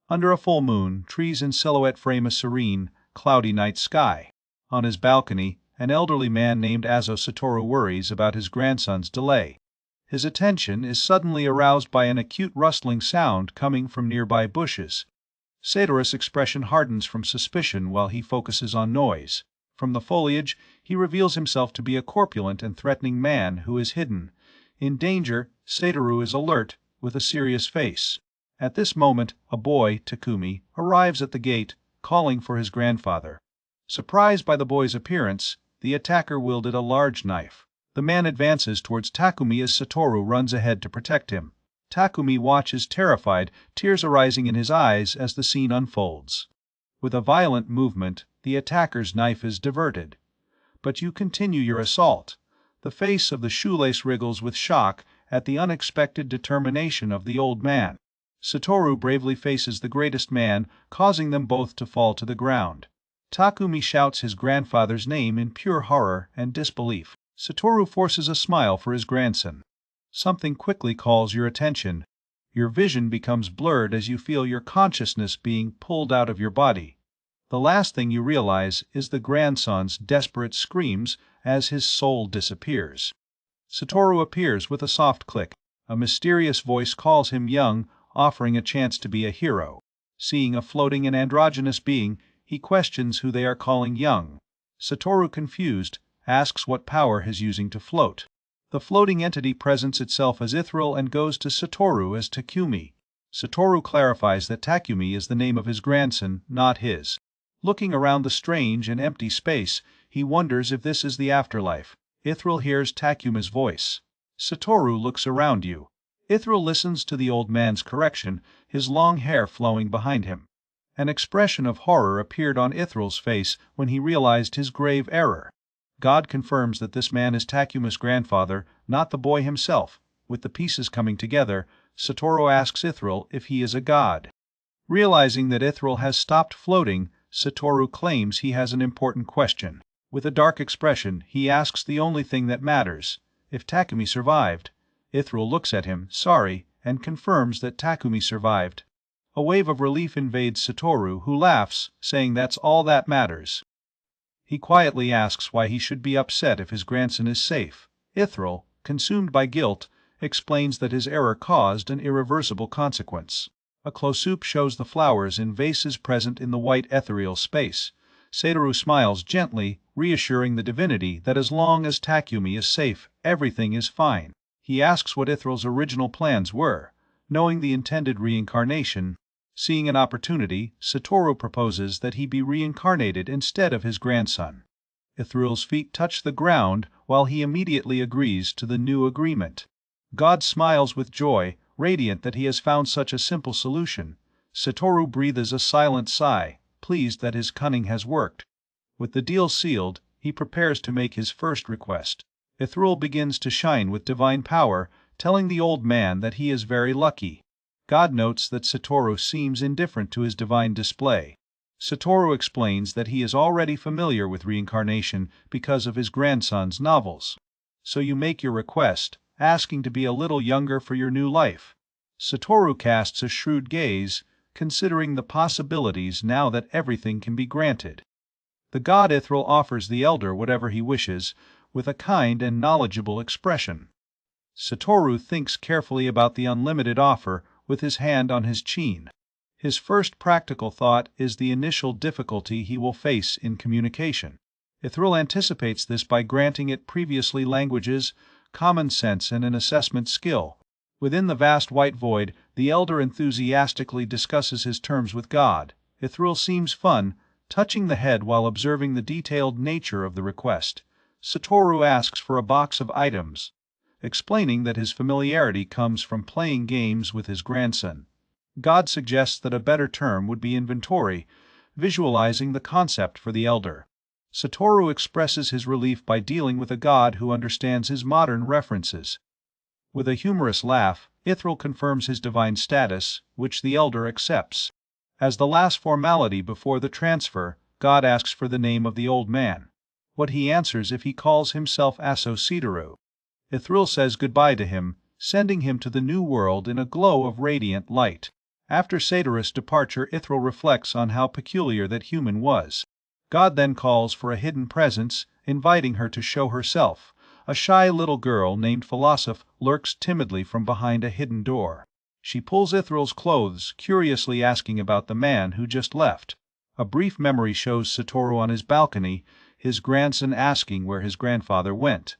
Under a full moon, trees in silhouette frame a serene, cloudy night sky. On his balcony, an elderly man named Azo Satoru worries about his grandson's delay. His attention is suddenly aroused by an acute rustling sound coming from nearby bushes. Satoru's expression hardens from suspicion while he focuses on noise. From the foliage, he reveals himself to be a corpulent and threatening man who is hidden. In danger, Satoru is alert, with a serious face. At this moment, a boy, Takumi, arrives at the gate, calling for his grandfather. Surprised by the boy's appearance, the attacker wielded a large knife. The man advances towards Takumi as Satoru runs ahead to protect him. Takumi watches terrified, tears arising in his eyes as the scene unfolds. With a violent movement, the attacker's knife is diverted. But you continue your assault. The face of the shoelace wriggles with shock at the unexpected determination of the old man. Satoru bravely faces the greatest man, causing them both to fall to the ground. Takumi shouts his grandfather's name in pure horror and disbelief. Satoru forces a smile for his grandson. Something quickly calls your attention. Your vision becomes blurred as you feel your consciousness being pulled out of your body. The last thing you realize is the grandson's desperate screams as his soul disappears. Satoru appears with a soft click. A mysterious voice calls him young, offering a chance to be a hero. Seeing a floating and androgynous being, he questions who they are calling young. Satoru, confused, asks what power he's using to float. The floating entity presents itself as Ithral and goes to Satoru as Takumi. Satoru clarifies that Takumi is the name of his grandson, not his. Looking around the strange and empty space, he wonders if this is the afterlife. Ithral hears Takuma's voice. Satoru looks around you. Ithral listens to the old man's correction, his long hair flowing behind him. An expression of horror appeared on Ithral's face when he realized his grave error. God confirms that this man is Takuma's grandfather, not the boy himself. With the pieces coming together, Satoru asks Ithral if he is a god. Realizing that Ithral has stopped floating, Satoru claims he has an important question. With a dark expression, he asks the only thing that matters: if Takumi survived. Ithral looks at him, sorry, and confirms that Takumi survived. A wave of relief invades Satoru, who laughs, saying that's all that matters. He quietly asks why he should be upset if his grandson is safe. Ithral, consumed by guilt, explains that his error caused an irreversible consequence. A close-up shows the flowers in vases present in the white ethereal space. Satoru smiles gently, reassuring the divinity that as long as Takumi is safe, everything is fine. He asks what Ithral's original plans were. Knowing the intended reincarnation, seeing an opportunity, Satoru proposes that he be reincarnated instead of his grandson. Ithral's feet touch the ground while he immediately agrees to the new agreement. God smiles with joy, radiant that he has found such a simple solution. Satoru breathes a silent sigh, pleased that his cunning has worked. With the deal sealed, he prepares to make his first request. Ithral begins to shine with divine power, telling the old man that he is very lucky. God notes that Satoru seems indifferent to his divine display. Satoru explains that he is already familiar with reincarnation because of his grandson's novels. So you make your request, asking to be a little younger for your new life. Satoru casts a shrewd gaze, considering the possibilities now that everything can be granted. The god Ithral offers the elder whatever he wishes, with a kind and knowledgeable expression. Satoru thinks carefully about the unlimited offer, with his hand on his chin. His first practical thought is the initial difficulty he will face in communication. Ithral anticipates this by granting it previously languages, common sense and an assessment skill. Within the vast white void, the elder enthusiastically discusses his terms with God. Ithral seems fun, touching the head while observing the detailed nature of the request. Satoru asks for a box of items, explaining that his familiarity comes from playing games with his grandson. God suggests that a better term would be inventory, visualizing the concept for the elder. Satoru expresses his relief by dealing with a god who understands his modern references. With a humorous laugh, Ithral confirms his divine status, which the elder accepts. As the last formality before the transfer, God asks for the name of the old man. What he answers if he calls himself Asura. Ithral says goodbye to him, sending him to the new world in a glow of radiant light. After Satoru's departure, Ithral reflects on how peculiar that human was. God then calls for a hidden presence, inviting her to show herself. A shy little girl named Philosoph lurks timidly from behind a hidden door. She pulls Ithral's clothes, curiously asking about the man who just left. A brief memory shows Satoru on his balcony, his grandson asking where his grandfather went.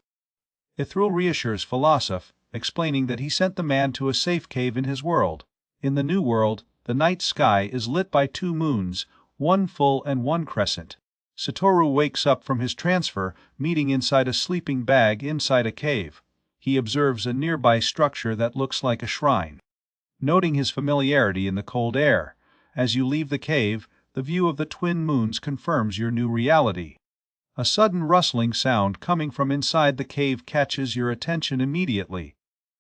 Ithral reassures Philosoph, explaining that he sent the man to a safe cave in his world. In the new world, the night sky is lit by 2 moons, one full and one crescent. Satoru wakes up from his transfer, meeting inside a sleeping bag inside a cave. He observes a nearby structure that looks like a shrine. Noting his familiarity in the cold air, as you leave the cave, the view of the twin moons confirms your new reality. A sudden rustling sound coming from inside the cave catches your attention immediately.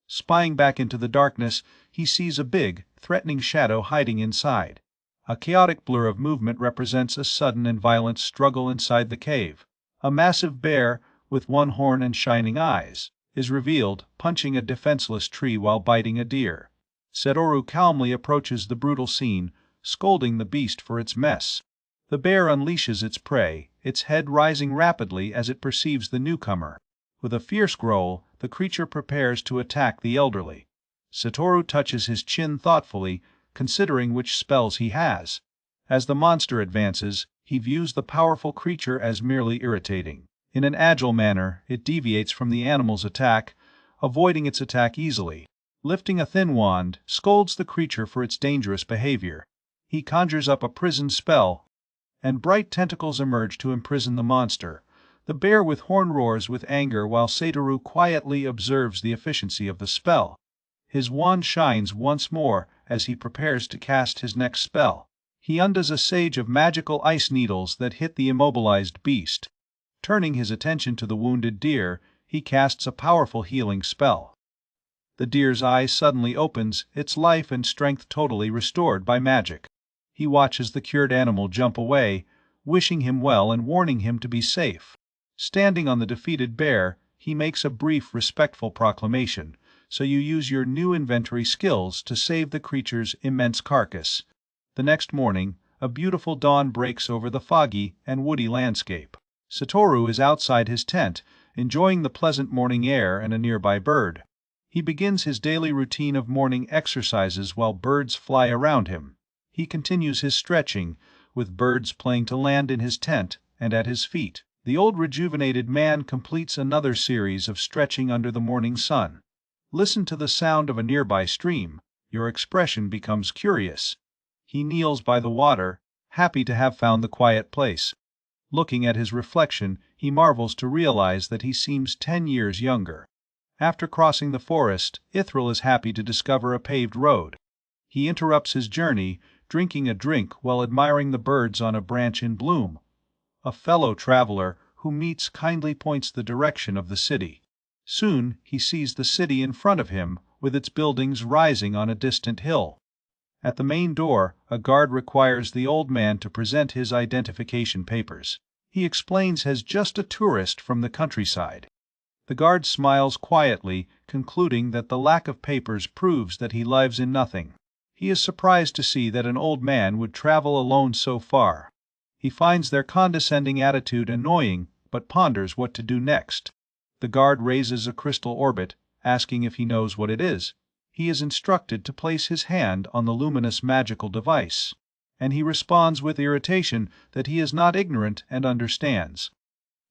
Spying back into the darkness, he sees a big, threatening shadow hiding inside. A chaotic blur of movement represents a sudden and violent struggle inside the cave. A massive bear, with one horn and shining eyes, is revealed, punching a defenseless tree while biting a deer. Satoru calmly approaches the brutal scene, scolding the beast for its mess. The bear unleashes its prey, its head rising rapidly as it perceives the newcomer. With a fierce growl, the creature prepares to attack the elderly. Satoru touches his chin thoughtfully, considering which spells he has. As the monster advances, he views the powerful creature as merely irritating. In an agile manner, it deviates from the animal's attack, avoiding its attack easily. Lifting a thin wand, scolds the creature for its dangerous behavior. He conjures up a prison spell, and bright tentacles emerge to imprison the monster. The bear with horn roars with anger while Satoru quietly observes the efficiency of the spell. His wand shines once more as he prepares to cast his next spell. He undoes a sage of magical ice needles that hit the immobilized beast. Turning his attention to the wounded deer, he casts a powerful healing spell. The deer's eye suddenly opens, its life and strength totally restored by magic. He watches the cured animal jump away, wishing him well and warning him to be safe. Standing on the defeated bear, he makes a brief, respectful proclamation, so you use your new inventory skills to save the creature's immense carcass. The next morning, a beautiful dawn breaks over the foggy and woody landscape. Satoru is outside his tent, enjoying the pleasant morning air and a nearby bird. He begins his daily routine of morning exercises while birds fly around him. He continues his stretching, with birds playing to land in his tent and at his feet. The old rejuvenated man completes another series of stretching under the morning sun. Listen to the sound of a nearby stream. Your expression becomes curious. He kneels by the water, happy to have found the quiet place. Looking at his reflection, he marvels to realize that he seems 10 years younger. After crossing the forest, Ithral is happy to discover a paved road. He interrupts his journey, drinking a drink while admiring the birds on a branch in bloom. A fellow traveler who meets kindly points the direction of the city. Soon he sees the city in front of him, with its buildings rising on a distant hill. At the main door, a guard requires the old man to present his identification papers. He explains he's just a tourist from the countryside. The guard smiles quietly, concluding that the lack of papers proves that he lives in nothing. He is surprised to see that an old man would travel alone so far. He finds their condescending attitude annoying, but ponders what to do next. The guard raises a crystal orbit, asking if he knows what it is. He is instructed to place his hand on the luminous magical device, and he responds with irritation that he is not ignorant and understands.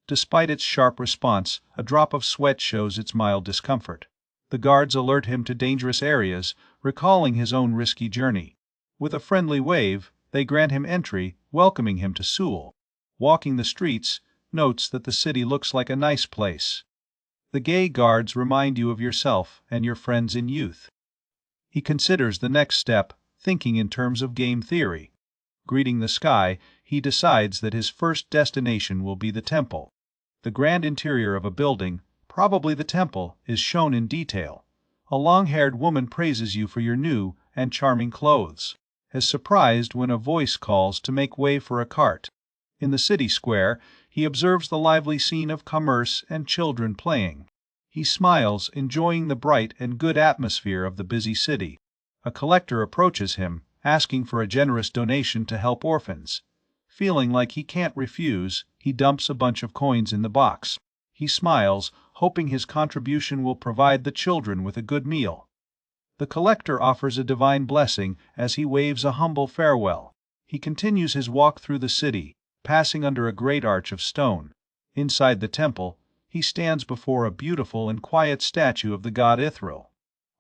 Despite its sharp response, a drop of sweat shows its mild discomfort. The guards alert him to dangerous areas, recalling his own risky journey. With a friendly wave, they grant him entry, welcoming him to Seoul. Walking the streets, notes that the city looks like a nice place. The gay guards remind you of yourself and your friends in youth. He considers the next step, thinking in terms of game theory. Greeting the sky, he decides that his first destination will be the temple. The grand interior of a building, probably the temple, is shown in detail. A long-haired woman praises you for your new and charming clothes. Is surprised when a voice calls to make way for a cart. In the city square, he observes the lively scene of commerce and children playing. He smiles, enjoying the bright and good atmosphere of the busy city. A collector approaches him, asking for a generous donation to help orphans. Feeling like he can't refuse, he dumps a bunch of coins in the box. He smiles, hoping his contribution will provide the children with a good meal. The collector offers a divine blessing as he waves a humble farewell. He continues his walk through the city, passing under a great arch of stone. Inside the temple, he stands before a beautiful and quiet statue of the god Ithral.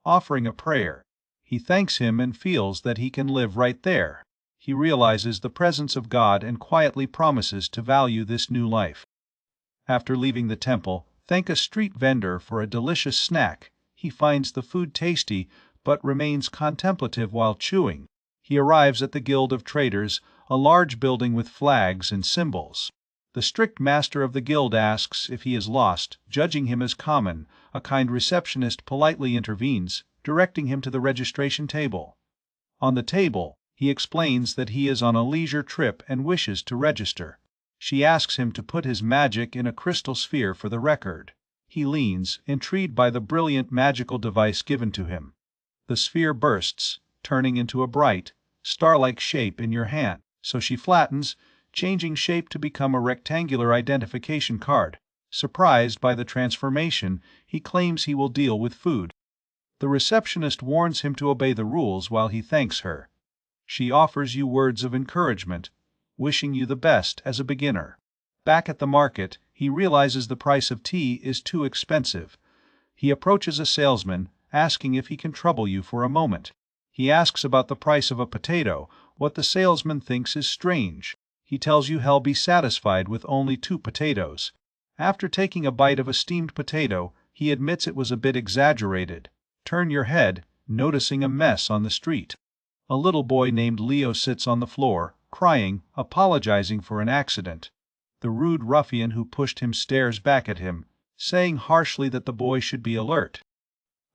Offering a prayer, he thanks him and feels that he can live right there. He realizes the presence of God and quietly promises to value this new life. After leaving the temple, thank a street vendor for a delicious snack. He finds the food tasty, but remains contemplative while chewing. He arrives at the Guild of Traders, a large building with flags and symbols. The strict master of the guild asks if he is lost, judging him as common. A kind receptionist politely intervenes, directing him to the registration table. On the table, he explains that he is on a leisure trip and wishes to register. She asks him to put his magic in a crystal sphere for the record. He leans, intrigued by the brilliant magical device given to him. The sphere bursts, turning into a bright, star-like shape in your hand, so she flattens, changing shape to become a rectangular identification card. Surprised by the transformation, he claims he will deal with food. The receptionist warns him to obey the rules while he thanks her. She offers you words of encouragement, wishing you the best as a beginner. Back at the market, he realizes the price of tea is too expensive. He approaches a salesman, asking if he can trouble you for a moment. He asks about the price of a potato, what the salesman thinks is strange. He tells you he'll be satisfied with only 2 potatoes. After taking a bite of a steamed potato, he admits it was a bit exaggerated. Turn your head, noticing a mess on the street. A little boy named Leo sits on the floor, crying, apologizing for an accident. The rude ruffian who pushed him stares back at him, saying harshly that the boy should be alert.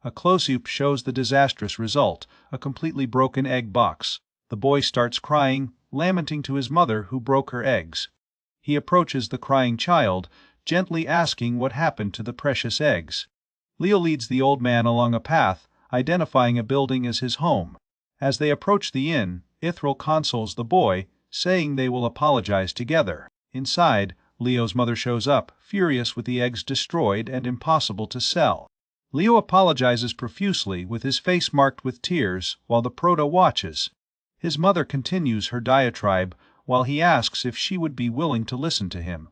A close-up shows the disastrous result, a completely broken egg box. The boy starts crying, lamenting to his mother who broke her eggs. He approaches the crying child, gently asking what happened to the precious eggs. Leo leads the old man along a path, identifying a building as his home. As they approach the inn, Ithral consoles the boy, saying they will apologize together. Inside, Leo's mother shows up, furious with the eggs destroyed and impossible to sell. Leo apologizes profusely with his face marked with tears while the proto watches. His mother continues her diatribe while he asks if she would be willing to listen to him.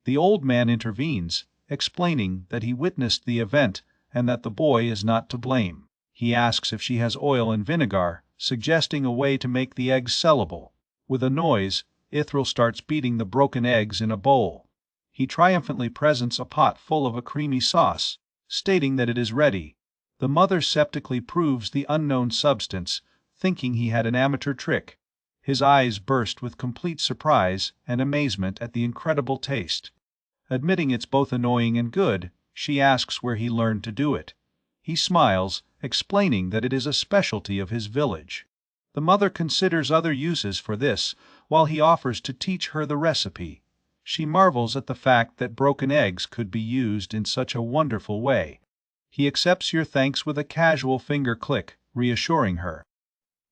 The old man intervenes, explaining that he witnessed the event and that the boy is not to blame. He asks if she has oil and vinegar, suggesting a way to make the eggs sellable. With a noise, Ithral starts beating the broken eggs in a bowl. He triumphantly presents a pot full of a creamy sauce, stating that it is ready. The mother skeptically proves the unknown substance, thinking he had an amateur trick. His eyes burst with complete surprise and amazement at the incredible taste. Admitting it's both annoying and good, she asks where he learned to do it. He smiles, explaining that it is a specialty of his village. The mother considers other uses for this, while he offers to teach her the recipe. She marvels at the fact that broken eggs could be used in such a wonderful way. He accepts your thanks with a casual finger click, reassuring her.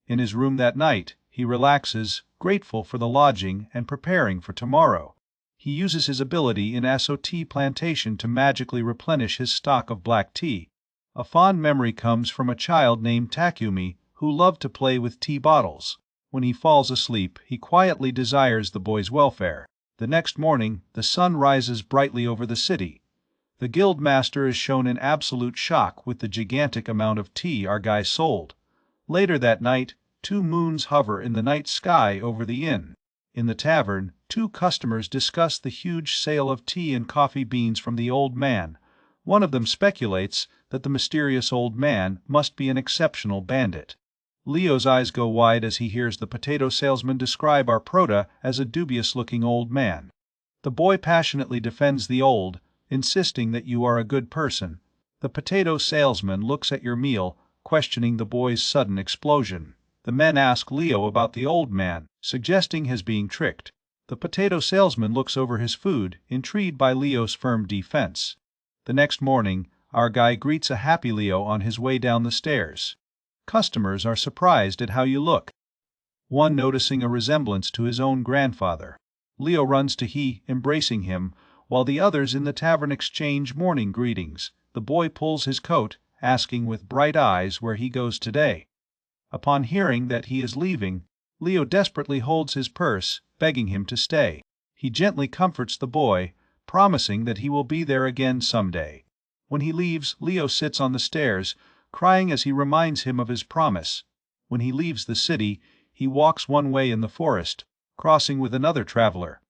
In his room that night, he relaxes, grateful for the lodging and preparing for tomorrow. He uses his ability in Aso tea plantation to magically replenish his stock of black tea. A fond memory comes from a child named Takumi who loved to play with tea bottles. When he falls asleep, he quietly desires the boy's welfare. The next morning, the sun rises brightly over the city. The guild master is shown in absolute shock with the gigantic amount of tea our guy sold. Later that night, 2 moons hover in the night sky over the inn. In the tavern, 2 customers discuss the huge sale of tea and coffee beans from the old man. One of them speculates that the mysterious old man must be an exceptional bandit. Leo's eyes go wide as he hears the potato salesman describe our prota as a dubious-looking old man. The boy passionately defends the old, insisting that you are a good person. The potato salesman looks at your meal, questioning the boy's sudden explosion. The men ask Leo about the old man, suggesting his being tricked. The potato salesman looks over his food, intrigued by Leo's firm defense. The next morning, our guy greets a happy Leo on his way down the stairs. Customers are surprised at how you look. one noticing a resemblance to his own grandfather. Leo runs to he, embracing him, while the others in the tavern exchange morning greetings. The boy pulls his coat, asking with bright eyes where he goes today. Upon hearing that he is leaving, Leo desperately holds his purse, begging him to stay. He gently comforts the boy, promising that he will be there again someday. When he leaves, Leo sits on the stairs, crying as he reminds him of his promise. When he leaves the city, he walks one way in the forest, crossing with another traveler.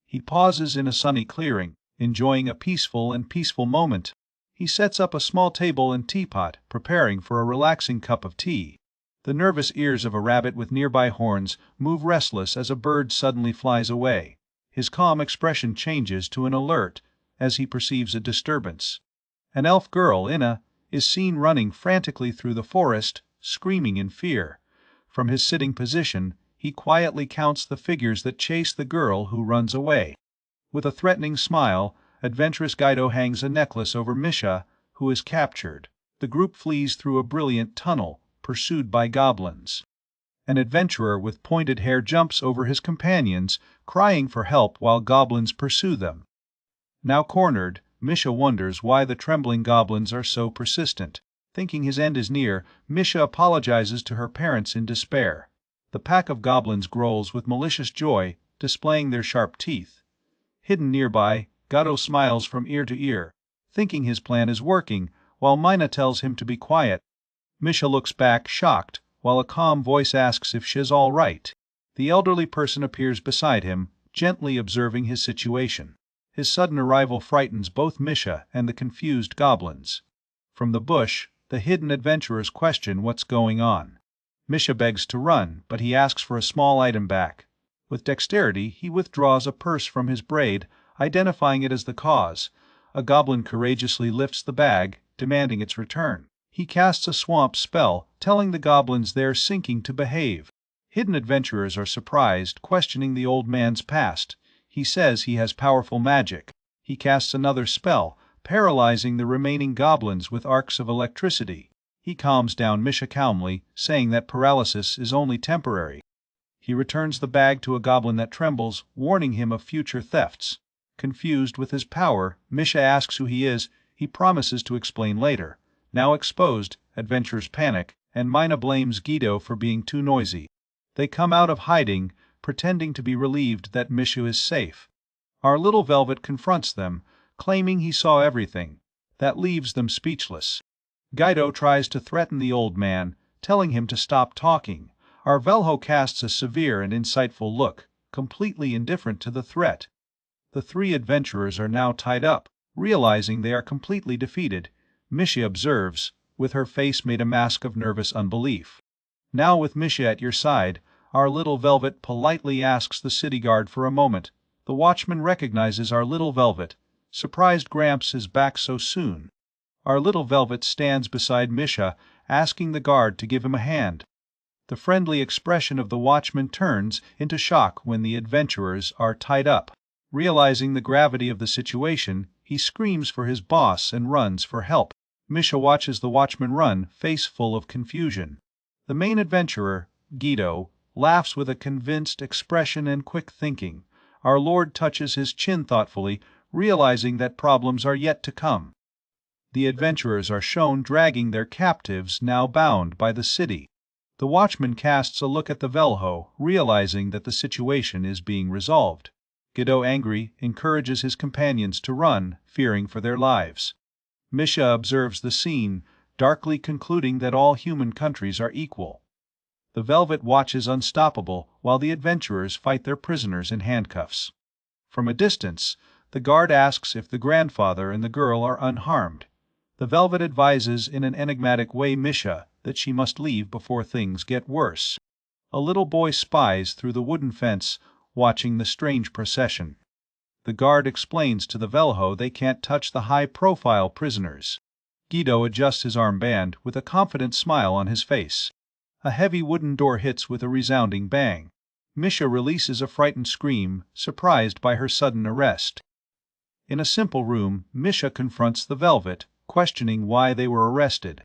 He pauses in a sunny clearing, enjoying a peaceful moment. He sets up a small table and teapot, preparing for a relaxing cup of tea. The nervous ears of a rabbit with nearby horns move restless as a bird suddenly flies away. His calm expression changes to an alert as he perceives a disturbance. An elf girl, Inna, is seen running frantically through the forest, screaming in fear. From his sitting position, he quietly counts the figures that chase the girl who runs away. With a threatening smile, adventurous Guido hangs a necklace over Misha, who is captured. The group flees through a brilliant tunnel, pursued by goblins. An adventurer with pointed hair jumps over his companions, crying for help while goblins pursue them. Now cornered, Misha wonders why the trembling goblins are so persistent. Thinking his end is near, Misha apologizes to her parents in despair. The pack of goblins growls with malicious joy, displaying their sharp teeth. Hidden nearby, Gato smiles from ear to ear, thinking his plan is working, while Mina tells him to be quiet. Misha looks back, shocked, while a calm voice asks if she's all right. The elderly person appears beside him, gently observing his situation. His sudden arrival frightens both Misha and the confused goblins. From the bush, the hidden adventurers question what's going on. Misha begs to run, but he asks for a small item back. With dexterity, he withdraws a purse from his braid, identifying it as the cause. A goblin courageously lifts the bag, demanding its return. He casts a swamp spell, telling the goblins they're sinking to behave. Hidden adventurers are surprised, questioning the old man's past. He says he has powerful magic. He casts another spell, paralyzing the remaining goblins with arcs of electricity. He calms down Misha calmly, saying that paralysis is only temporary. He returns the bag to a goblin that trembles, warning him of future thefts. Confused with his power, Misha asks who he is. He promises to explain later. Now exposed, adventurers panic, and Mina blames Guido for being too noisy. They come out of hiding, pretending to be relieved that Misha is safe. Our little Velvet confronts them, claiming he saw everything. That leaves them speechless. Guido tries to threaten the old man, telling him to stop talking. Our Velho casts a severe and insightful look, completely indifferent to the threat. The three adventurers are now tied up. Realizing they are completely defeated, Misha observes, with her face made a mask of nervous unbelief. Now with Misha at your side, our little Velvet politely asks the city guard for a moment. The watchman recognizes our little Velvet. Surprised Gramps is back so soon. Our little Velvet stands beside Misha, asking the guard to give him a hand. The friendly expression of the watchman turns into shock when the adventurers are tied up. Realizing the gravity of the situation, he screams for his boss and runs for help. Misha watches the watchman run, face full of confusion. The main adventurer, Guido, laughs with a convinced expression and quick thinking. Our lord touches his chin thoughtfully, realizing that problems are yet to come. The adventurers are shown dragging their captives, now bound by the city. The watchman casts a look at the Velho, realizing that the situation is being resolved. Guido, angry, encourages his companions to run, fearing for their lives. Misha observes the scene, darkly concluding that all human countries are equal. The Velvet watches unstoppable while the adventurers fight their prisoners in handcuffs. From a distance, the guard asks if the grandfather and the girl are unharmed. The Velvet advises in an enigmatic way Misha that she must leave before things get worse. A little boy spies through the wooden fence, watching the strange procession. The guard explains to the Velho they can't touch the high-profile prisoners. Guido adjusts his armband with a confident smile on his face. A heavy wooden door hits with a resounding bang. Misha releases a frightened scream, surprised by her sudden arrest. In a simple room, Misha confronts the Velvet, questioning why they were arrested.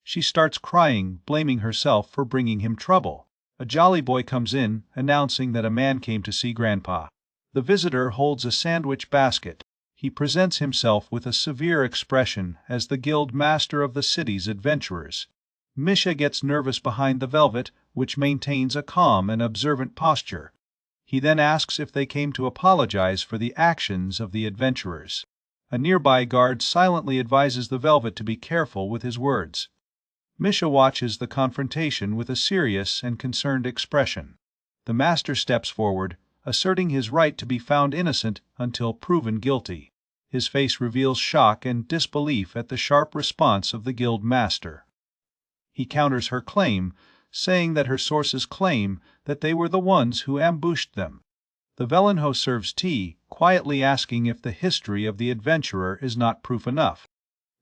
She starts crying, blaming herself for bringing him trouble. A jolly boy comes in, announcing that a man came to see Grandpa. The visitor holds a sandwich basket. He presents himself with a severe expression as the guild master of the city's adventurers. Misha gets nervous behind the velvet, which maintains a calm and observant posture. He then asks if they came to apologize for the actions of the adventurers. A nearby guard silently advises the velvet to be careful with his words. Misha watches the confrontation with a serious and concerned expression. The master steps forward, asserting his right to be found innocent until proven guilty. His face reveals shock and disbelief at the sharp response of the guild master. He counters her claim, saying that her sources claim that they were the ones who ambushed them. The Vellenho serves tea, quietly asking if the history of the adventurer is not proof enough.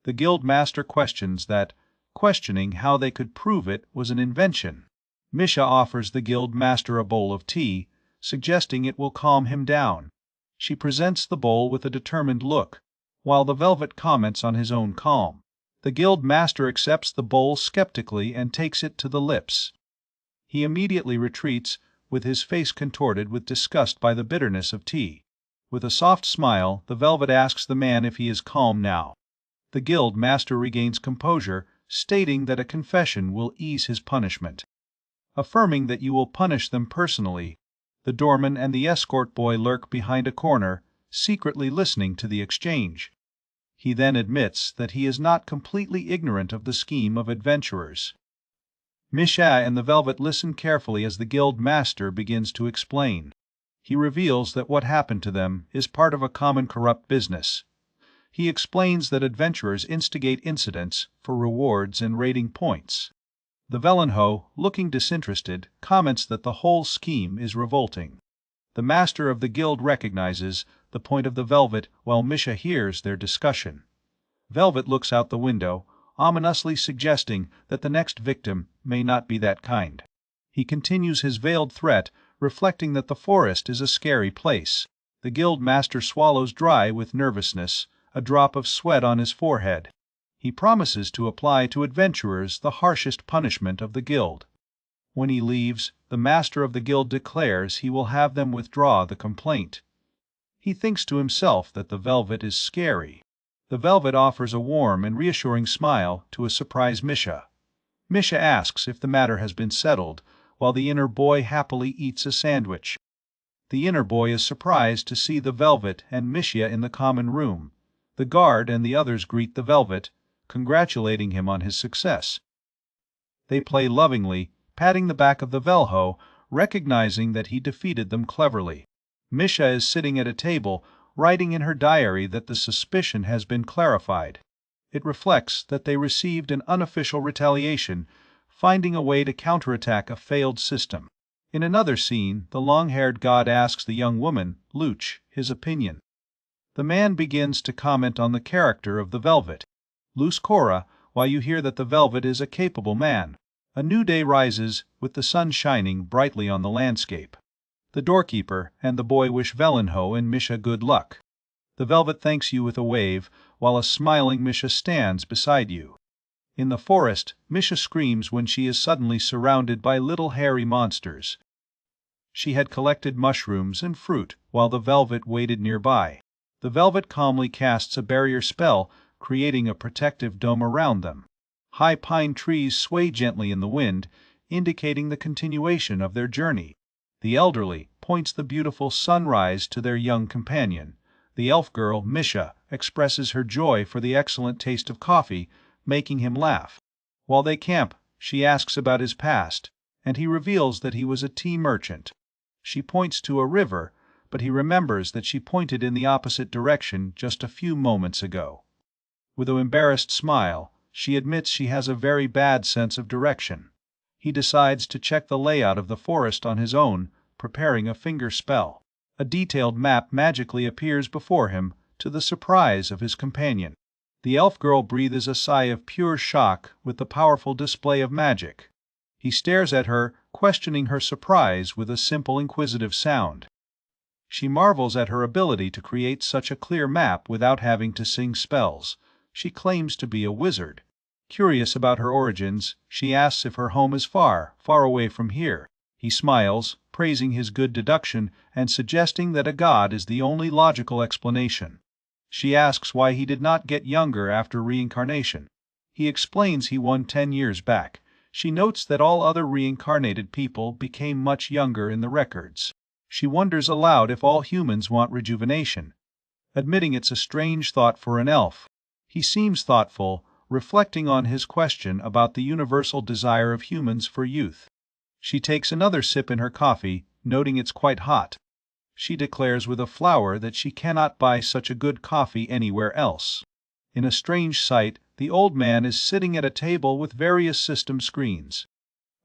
The guild master questions that, questioning how they could prove it was an invention. Misha offers the guild master a bowl of tea, suggesting it will calm him down. She presents the bowl with a determined look, while the velvet comments on his own calm. The guild master accepts the bowl skeptically and takes it to the lips. He immediately retreats, with his face contorted with disgust by the bitterness of tea. With a soft smile, the velvet asks the man if he is calm now. The guild master regains composure, stating that a confession will ease his punishment. Affirming that you will punish them personally, the doorman and the escort boy lurk behind a corner, secretly listening to the exchange. He then admits that he is not completely ignorant of the scheme of adventurers. Misha and the velvet listen carefully as the guild master begins to explain. He reveals that what happened to them is part of a common corrupt business. He explains that adventurers instigate incidents for rewards and rating points. The Vellenho, looking disinterested, comments that the whole scheme is revolting. The master of the guild recognizes the point of the velvet while Misha hears their discussion. Velvet looks out the window, ominously suggesting that the next victim may not be that kind. He continues his veiled threat, reflecting that the forest is a scary place. The guild master swallows dry with nervousness, a drop of sweat on his forehead. He promises to apply to adventurers the harshest punishment of the guild. When he leaves, the master of the guild declares he will have them withdraw the complaint. He thinks to himself that the velvet is scary. The velvet offers a warm and reassuring smile to a surprised Misha. Misha asks if the matter has been settled, while the inner boy happily eats a sandwich. The inner boy is surprised to see the velvet and Misha in the common room. The guard and the others greet the velvet, congratulating him on his success. They play lovingly, patting the back of the Velho, recognizing that he defeated them cleverly. Misha is sitting at a table, writing in her diary that the suspicion has been clarified. It reflects that they received an unofficial retaliation, finding a way to counterattack a failed system. In another scene, the long-haired god asks the young woman, Luch, his opinion. The man begins to comment on the character of the velvet. Loose Cora, while you hear that the velvet is a capable man. A new day rises, with the sun shining brightly on the landscape. The doorkeeper and the boy wish Vellenho and Misha good luck. The velvet thanks you with a wave, while a smiling Misha stands beside you. In the forest, Misha screams when she is suddenly surrounded by little hairy monsters. She had collected mushrooms and fruit while the velvet waited nearby. The velvet calmly casts a barrier spell, creating a protective dome around them. High pine trees sway gently in the wind, indicating the continuation of their journey. The elderly points the beautiful sunrise to their young companion. The elf girl, Misha, expresses her joy for the excellent taste of coffee, making him laugh. While they camp, she asks about his past, and he reveals that he was a tea merchant. She points to a river, but he remembers that she pointed in the opposite direction just a few moments ago. With an embarrassed smile, she admits she has a very bad sense of direction. He decides to check the layout of the forest on his own, preparing a finger spell. A detailed map magically appears before him, to the surprise of his companion. The elf girl breathes a sigh of pure shock with the powerful display of magic. He stares at her, questioning her surprise with a simple inquisitive sound. She marvels at her ability to create such a clear map without having to sing spells. She claims to be a wizard. Curious about her origins, she asks if her home is far, far away from here. He smiles, praising his good deduction and suggesting that a god is the only logical explanation. She asks why he did not get younger after reincarnation. He explains he won 10 years back. She notes that all other reincarnated people became much younger in the records. She wonders aloud if all humans want rejuvenation, admitting it's a strange thought for an elf. He seems thoughtful, reflecting on his question about the universal desire of humans for youth. She takes another sip in her coffee, noting it's quite hot. She declares with a flower that she cannot buy such a good coffee anywhere else. In a strange sight, the old man is sitting at a table with various system screens.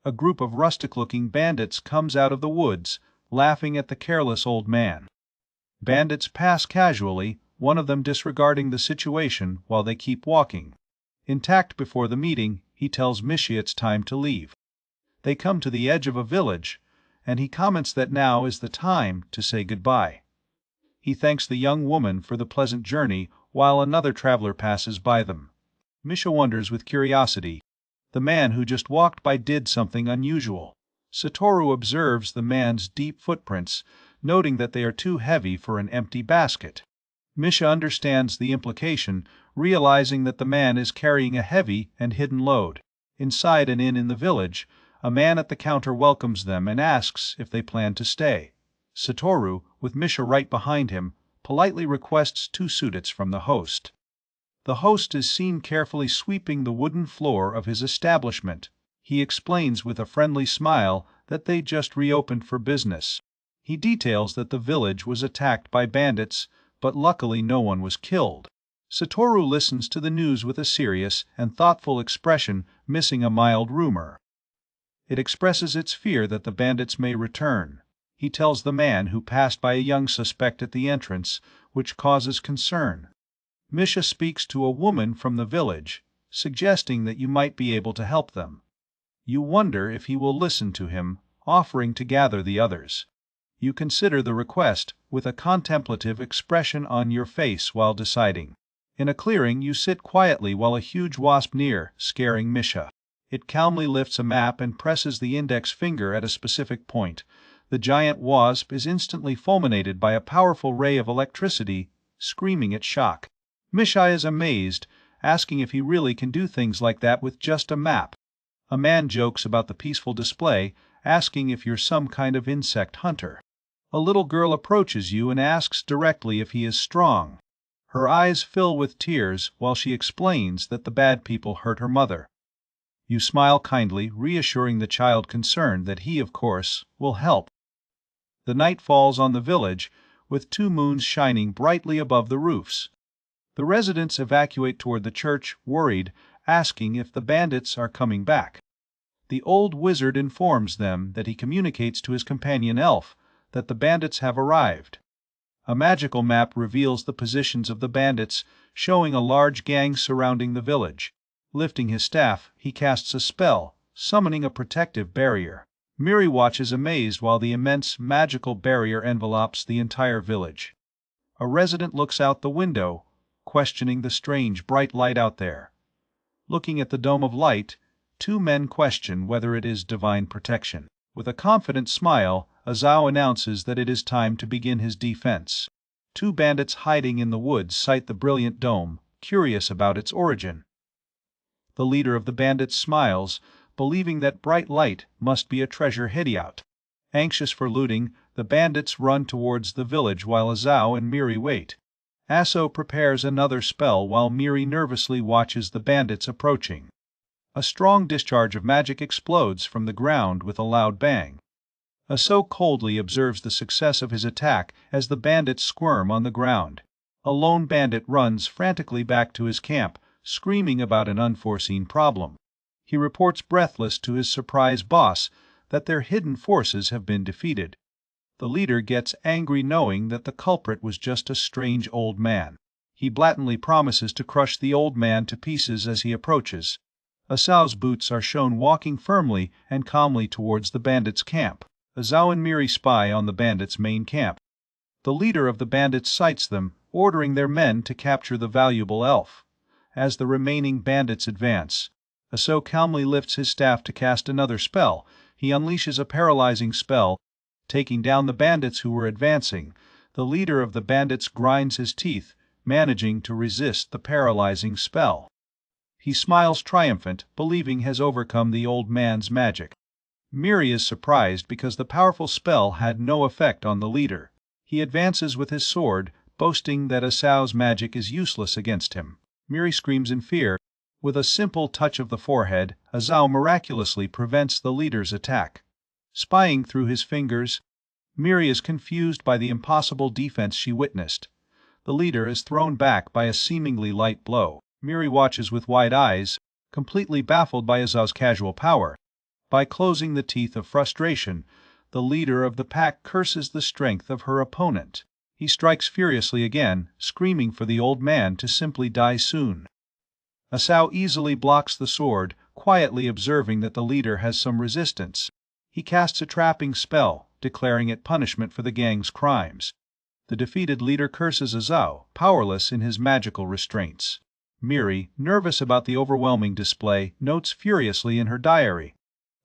A group of rustic-looking bandits comes out of the woods, laughing at the careless old man. Bandits pass casually, one of them disregarding the situation while they keep walking. Intact before the meeting, he tells Misha it's time to leave. They come to the edge of a village, and he comments that now is the time to say goodbye. He thanks the young woman for the pleasant journey while another traveler passes by them. Misha wonders with curiosity. The man who just walked by did something unusual. Satoru observes the man's deep footprints, noting that they are too heavy for an empty basket. Misha understands the implication, realizing that the man is carrying a heavy and hidden load. Inside an inn in the village, a man at the counter welcomes them and asks if they plan to stay. Satoru, with Misha right behind him, politely requests 2 suitets from the host. The host is seen carefully sweeping the wooden floor of his establishment. He explains with a friendly smile that they just reopened for business. He details that the village was attacked by bandits, but luckily no one was killed. Satoru listens to the news with a serious and thoughtful expression, missing a mild rumor. It expresses its fear that the bandits may return. He tells the man who passed by a young suspect at the entrance, which causes concern. Misha speaks to a woman from the village, suggesting that you might be able to help them. You wonder if he will listen to him, offering to gather the others. You consider the request with a contemplative expression on your face while deciding. In a clearing, you sit quietly while a huge wasp near, scaring Misha. It calmly lifts a map and presses the index finger at a specific point. The giant wasp is instantly fulminated by a powerful ray of electricity, screaming its shock. Misha is amazed, asking if he really can do things like that with just a map. A man jokes about the peaceful display, asking if you're some kind of insect hunter. A little girl approaches you and asks directly if he is strong. Her eyes fill with tears while she explains that the bad people hurt her mother. You smile kindly, reassuring the child concerned that he, of course, will help. The night falls on the village, with 2 moons shining brightly above the roofs. The residents evacuate toward the church, worried, asking if the bandits are coming back. The old wizard informs them that he communicates to his companion elf that the bandits have arrived. A magical map reveals the positions of the bandits, showing a large gang surrounding the village. Lifting his staff, he casts a spell, summoning a protective barrier. Miri watches amazed while the immense magical barrier envelopes the entire village. A resident looks out the window, questioning the strange bright light out there. Looking at the dome of light, 2 men question whether it is divine protection. With a confident smile, Azao announces that it is time to begin his defense. 2 bandits hiding in the woods sight the brilliant dome, curious about its origin. The leader of the bandits smiles, believing that bright light must be a treasure hideout. Anxious for looting, the bandits run towards the village while Azao and Miri wait. Aso prepares another spell while Miri nervously watches the bandits approaching. A strong discharge of magic explodes from the ground with a loud bang. Aso coldly observes the success of his attack as the bandits squirm on the ground. A lone bandit runs frantically back to his camp, screaming about an unforeseen problem. He reports breathless to his surprise boss that their hidden forces have been defeated. The leader gets angry knowing that the culprit was just a strange old man. He blatantly promises to crush the old man to pieces as he approaches. Asao's boots are shown walking firmly and calmly towards the bandits' camp. Azao and Miri spy on the bandits' main camp. The leader of the bandits sights them, ordering their men to capture the valuable elf. As the remaining bandits advance, Aso calmly lifts his staff to cast another spell. He unleashes a paralyzing spell, taking down the bandits who were advancing. The leader of the bandits grinds his teeth, managing to resist the paralyzing spell. He smiles triumphant, believing he has overcome the old man's magic. Miri is surprised because the powerful spell had no effect on the leader. He advances with his sword, boasting that Asau's magic is useless against him. Miri screams in fear. With a simple touch of the forehead, Asau miraculously prevents the leader's attack. Spying through his fingers, Miri is confused by the impossible defense she witnessed. The leader is thrown back by a seemingly light blow. Miri watches with wide eyes, completely baffled by Asau's casual power. By closing the teeth of frustration, the leader of the pack curses the strength of her opponent. He strikes furiously again, screaming for the old man to simply die soon. Asau easily blocks the sword, quietly observing that the leader has some resistance. He casts a trapping spell, declaring it punishment for the gang's crimes. The defeated leader curses Asau, powerless in his magical restraints. Miri, nervous about the overwhelming display, notes furiously in her diary.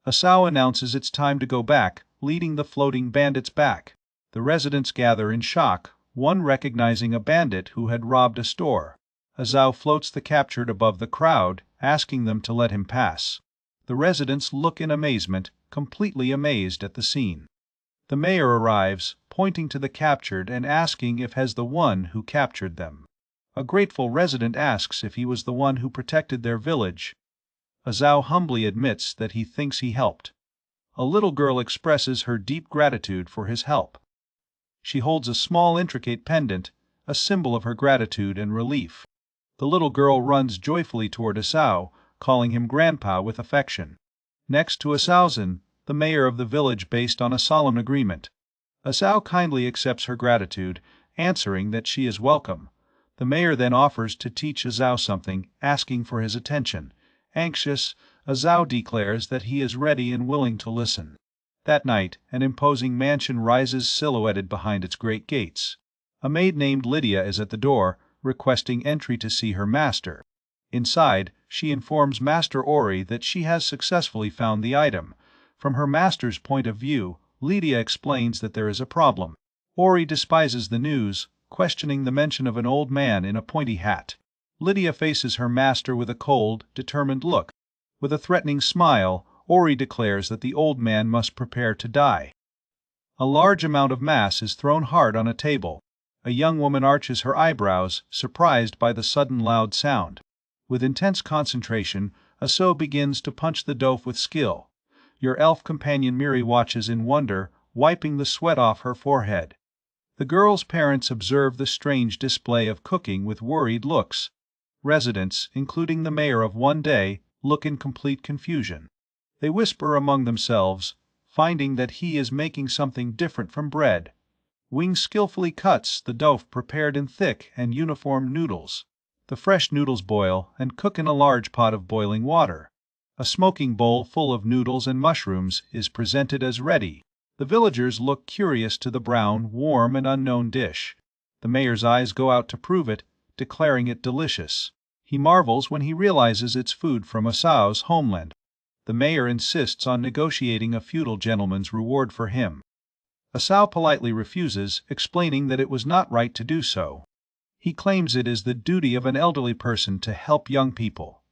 Asau announces it's time to go back, leading the floating bandits back. The residents gather in shock, one recognizing a bandit who had robbed a store. Asau floats the captured above the crowd, asking them to let him pass. The residents look in amazement, completely amazed at the scene. The mayor arrives, pointing to the captured and asking if he's the one who captured them. A grateful resident asks if he was the one who protected their village. Asau humbly admits that he thinks he helped. A little girl expresses her deep gratitude for his help. She holds a small intricate pendant, a symbol of her gratitude and relief. The little girl runs joyfully toward Asau, calling him grandpa with affection. Next to Asauzen, the mayor of the village based on a solemn agreement. Asau kindly accepts her gratitude, answering that she is welcome. The mayor then offers to teach Asau something, asking for his attention. Anxious, Asau declares that he is ready and willing to listen. That night, an imposing mansion rises silhouetted behind its great gates. A maid named Lydia is at the door, requesting entry to see her master. Inside, she informs Master Ori that she has successfully found the item. From her master's point of view, Lydia explains that there is a problem. Ori despises the news, questioning the mention of an old man in a pointy hat. Lydia faces her master with a cold, determined look. With a threatening smile, Ori declares that the old man must prepare to die. A large amount of mass is thrown hard on a table. A young woman arches her eyebrows, surprised by the sudden loud sound. With intense concentration, Asau begins to punch the dough with skill. Your elf companion Miri watches in wonder, wiping the sweat off her forehead. The girl's parents observe the strange display of cooking with worried looks. Residents, including the mayor of one day, look in complete confusion. They whisper among themselves, finding that he is making something different from bread. Wing skillfully cuts the dough prepared in thick and uniform noodles. The fresh noodles boil and cook in a large pot of boiling water. A smoking bowl full of noodles and mushrooms is presented as ready. The villagers look curious to the brown, warm and unknown dish. The mayor's eyes go out to prove it, declaring it delicious. He marvels when he realizes it's food from Asau's homeland. The mayor insists on negotiating a feudal gentleman's reward for him. Asau politely refuses, explaining that it was not right to do so. He claims it is the duty of an elderly person to help young people.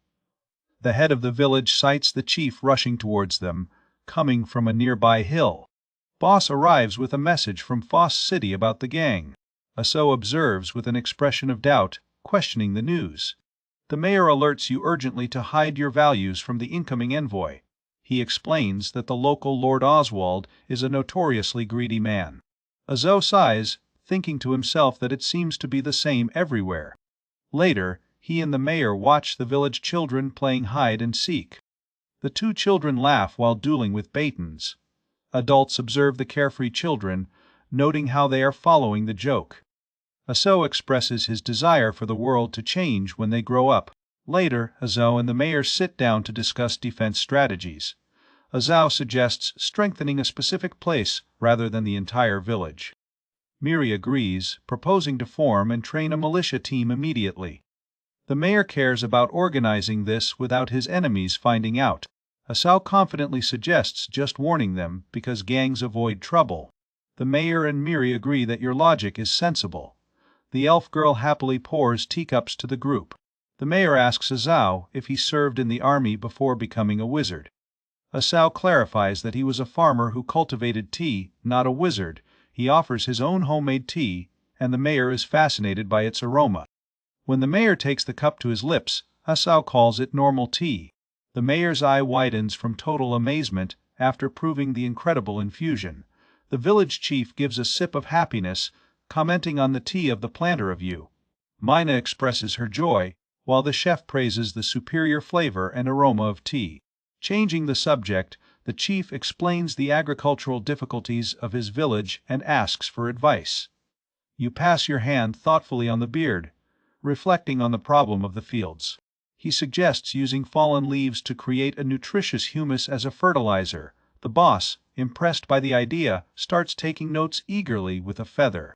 The head of the village sights the chief rushing towards them, coming from a nearby hill. Boss arrives with a message from Foss City about the gang. Asau observes with an expression of doubt, questioning the news. The mayor alerts you urgently to hide your values from the incoming envoy. He explains that the local Lord Oswald is a notoriously greedy man. Asau sighs, thinking to himself that it seems to be the same everywhere. Later, he and the mayor watch the village children playing hide and seek. The two children laugh while dueling with batons. Adults observe the carefree children, noting how they are following the joke. Asau expresses his desire for the world to change when they grow up. Later, Asau and the mayor sit down to discuss defense strategies. Asau suggests strengthening a specific place rather than the entire village. Miri agrees, proposing to form and train a militia team immediately. The mayor cares about organizing this without his enemies finding out. Asau confidently suggests just warning them because gangs avoid trouble. The mayor and Miri agree that your logic is sensible. The elf girl happily pours teacups to the group. The mayor asks Asau if he served in the army before becoming a wizard. Asau clarifies that he was a farmer who cultivated tea, not a wizard. He offers his own homemade tea, and the mayor is fascinated by its aroma. When the mayor takes the cup to his lips, Asau calls it normal tea. The mayor's eye widens from total amazement after proving the incredible infusion. The village chief gives a sip of happiness, commenting on the tea of the planter of you. Mina expresses her joy, while the chef praises the superior flavor and aroma of tea. Changing the subject, the chief explains the agricultural difficulties of his village and asks for advice. You pass your hand thoughtfully on the beard, reflecting on the problem of the fields. He suggests using fallen leaves to create a nutritious humus as a fertilizer. The boss, impressed by the idea, starts taking notes eagerly with a feather.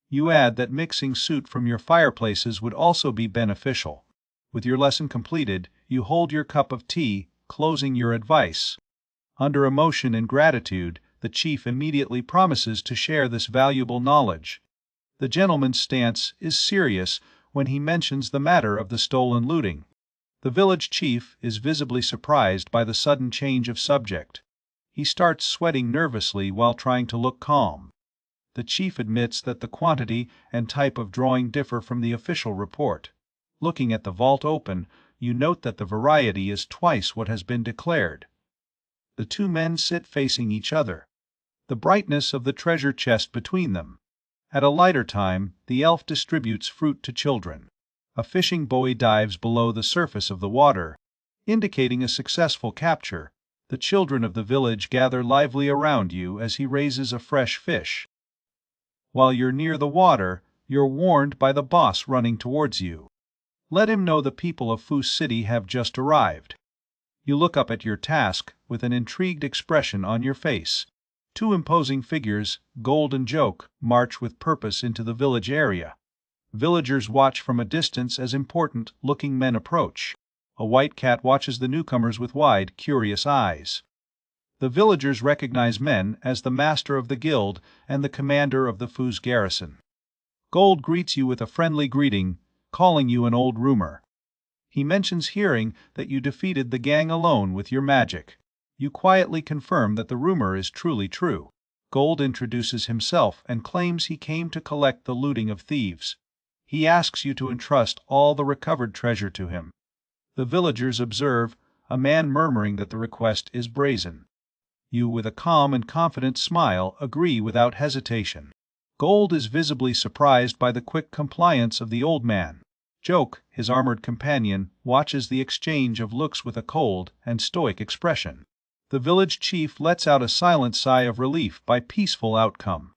You add that mixing soot from your fireplaces would also be beneficial. With your lesson completed, you hold your cup of tea, closing your advice. Under emotion and gratitude, the chief immediately promises to share this valuable knowledge. The gentleman's stance is serious when he mentions the matter of the stolen looting. The village chief is visibly surprised by the sudden change of subject. He starts sweating nervously while trying to look calm. The chief admits that the quantity and type of drawing differ from the official report. Looking at the vault open, you note that the variety is twice what has been declared. The two men sit facing each other, the brightness of the treasure chest between them. At a lighter time, the elf distributes fruit to children. A fishing buoy dives below the surface of the water, indicating a successful capture. The children of the village gather lively around you as he raises a fresh fish. While you're near the water, you're warned by the boss running towards you. Let him know the people of Fu City have just arrived. You look up at your task with an intrigued expression on your face. Two imposing figures, Gold and Joke, march with purpose into the village area. Villagers watch from a distance as important-looking men approach. A white cat watches the newcomers with wide, curious eyes. The villagers recognize men as the master of the guild and the commander of the Fu's garrison. Gold greets you with a friendly greeting, calling you an old roomer. He mentions hearing that you defeated the gang alone with your magic. You quietly confirm that the rumor is truly true. Gold introduces himself and claims he came to collect the looting of thieves. He asks you to entrust all the recovered treasure to him. The villagers observe, a man murmuring that the request is brazen. You, with a calm and confident smile, agree without hesitation. Gold is visibly surprised by the quick compliance of the old man. Joke, his armored companion, watches the exchange of looks with a cold and stoic expression. The village chief lets out a silent sigh of relief by peaceful outcome.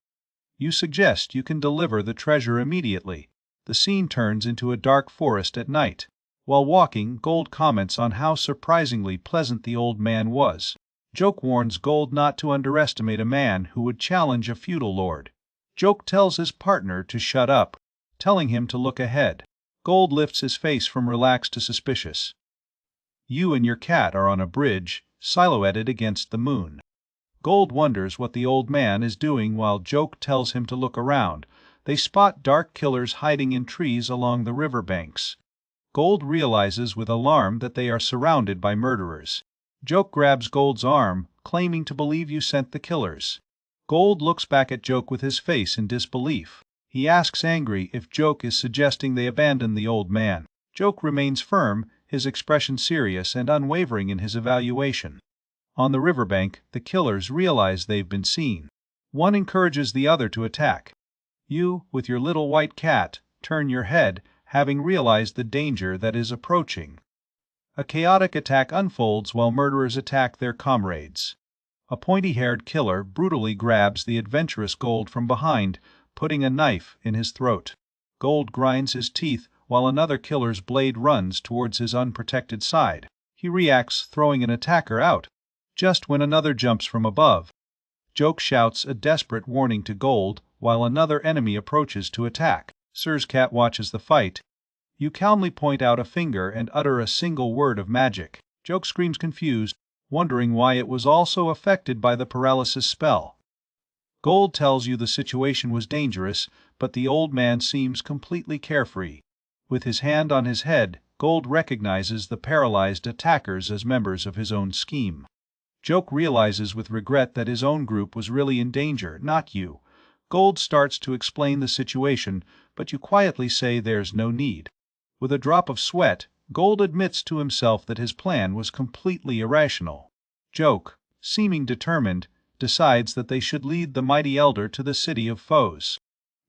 You suggest you can deliver the treasure immediately. The scene turns into a dark forest at night. While walking, Gold comments on how surprisingly pleasant the old man was. Joke warns Gold not to underestimate a man who would challenge a feudal lord. Joke tells his partner to shut up, telling him to look ahead. Gold lifts his face from relaxed to suspicious. You and your cat are on a bridge, silhouetted against the moon. Gold wonders what the old man is doing while Joke tells him to look around. They spot dark killers hiding in trees along the river banks. Gold realizes with alarm that they are surrounded by murderers. Joke grabs Gold's arm, claiming to believe you sent the killers. Gold looks back at Joke with his face in disbelief. He asks angry if Joke is suggesting they abandon the old man. Joke remains firm, his expression serious and unwavering in his evaluation. On the riverbank, the killers realize they've been seen. One encourages the other to attack. You, with your little white cat, turn your head, having realized the danger that is approaching. A chaotic attack unfolds while murderers attack their comrades. A pointy-haired killer brutally grabs the adventurous Gold from behind, putting a knife in his throat. Gold grinds his teeth while another killer's blade runs towards his unprotected side. He reacts, throwing an attacker out, just when another jumps from above. Joke shouts a desperate warning to Gold while another enemy approaches to attack. Sir's cat watches the fight. You calmly point out a finger and utter a single word of magic. Joke screams confused, wondering why it was also affected by the paralysis spell. Gold tells you the situation was dangerous, but the old man seems completely carefree. With his hand on his head, Gold recognizes the paralyzed attackers as members of his own scheme. Joke realizes with regret that his own group was really in danger, not you. Gold starts to explain the situation, but you quietly say there's no need. With a drop of sweat, Gold admits to himself that his plan was completely irrational. Joke, seeming determined, decides that they should lead the mighty elder to the city of foes.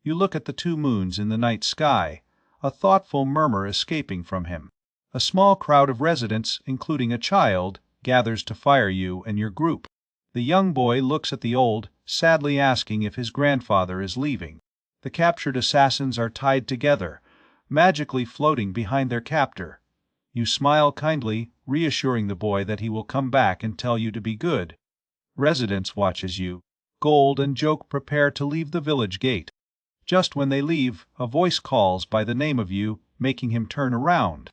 You look at the two moons in the night sky, a thoughtful murmur escaping from him. A small crowd of residents, including a child, gathers to fire you and your group. The young boy looks at the old, sadly asking if his grandfather is leaving. The captured assassins are tied together, magically floating behind their captor. You smile kindly, reassuring the boy that he will come back and tell you to be good. Residents watch as you, Gold and Joke prepare to leave the village gate. Just when they leave, a voice calls by the name of you, making him turn around.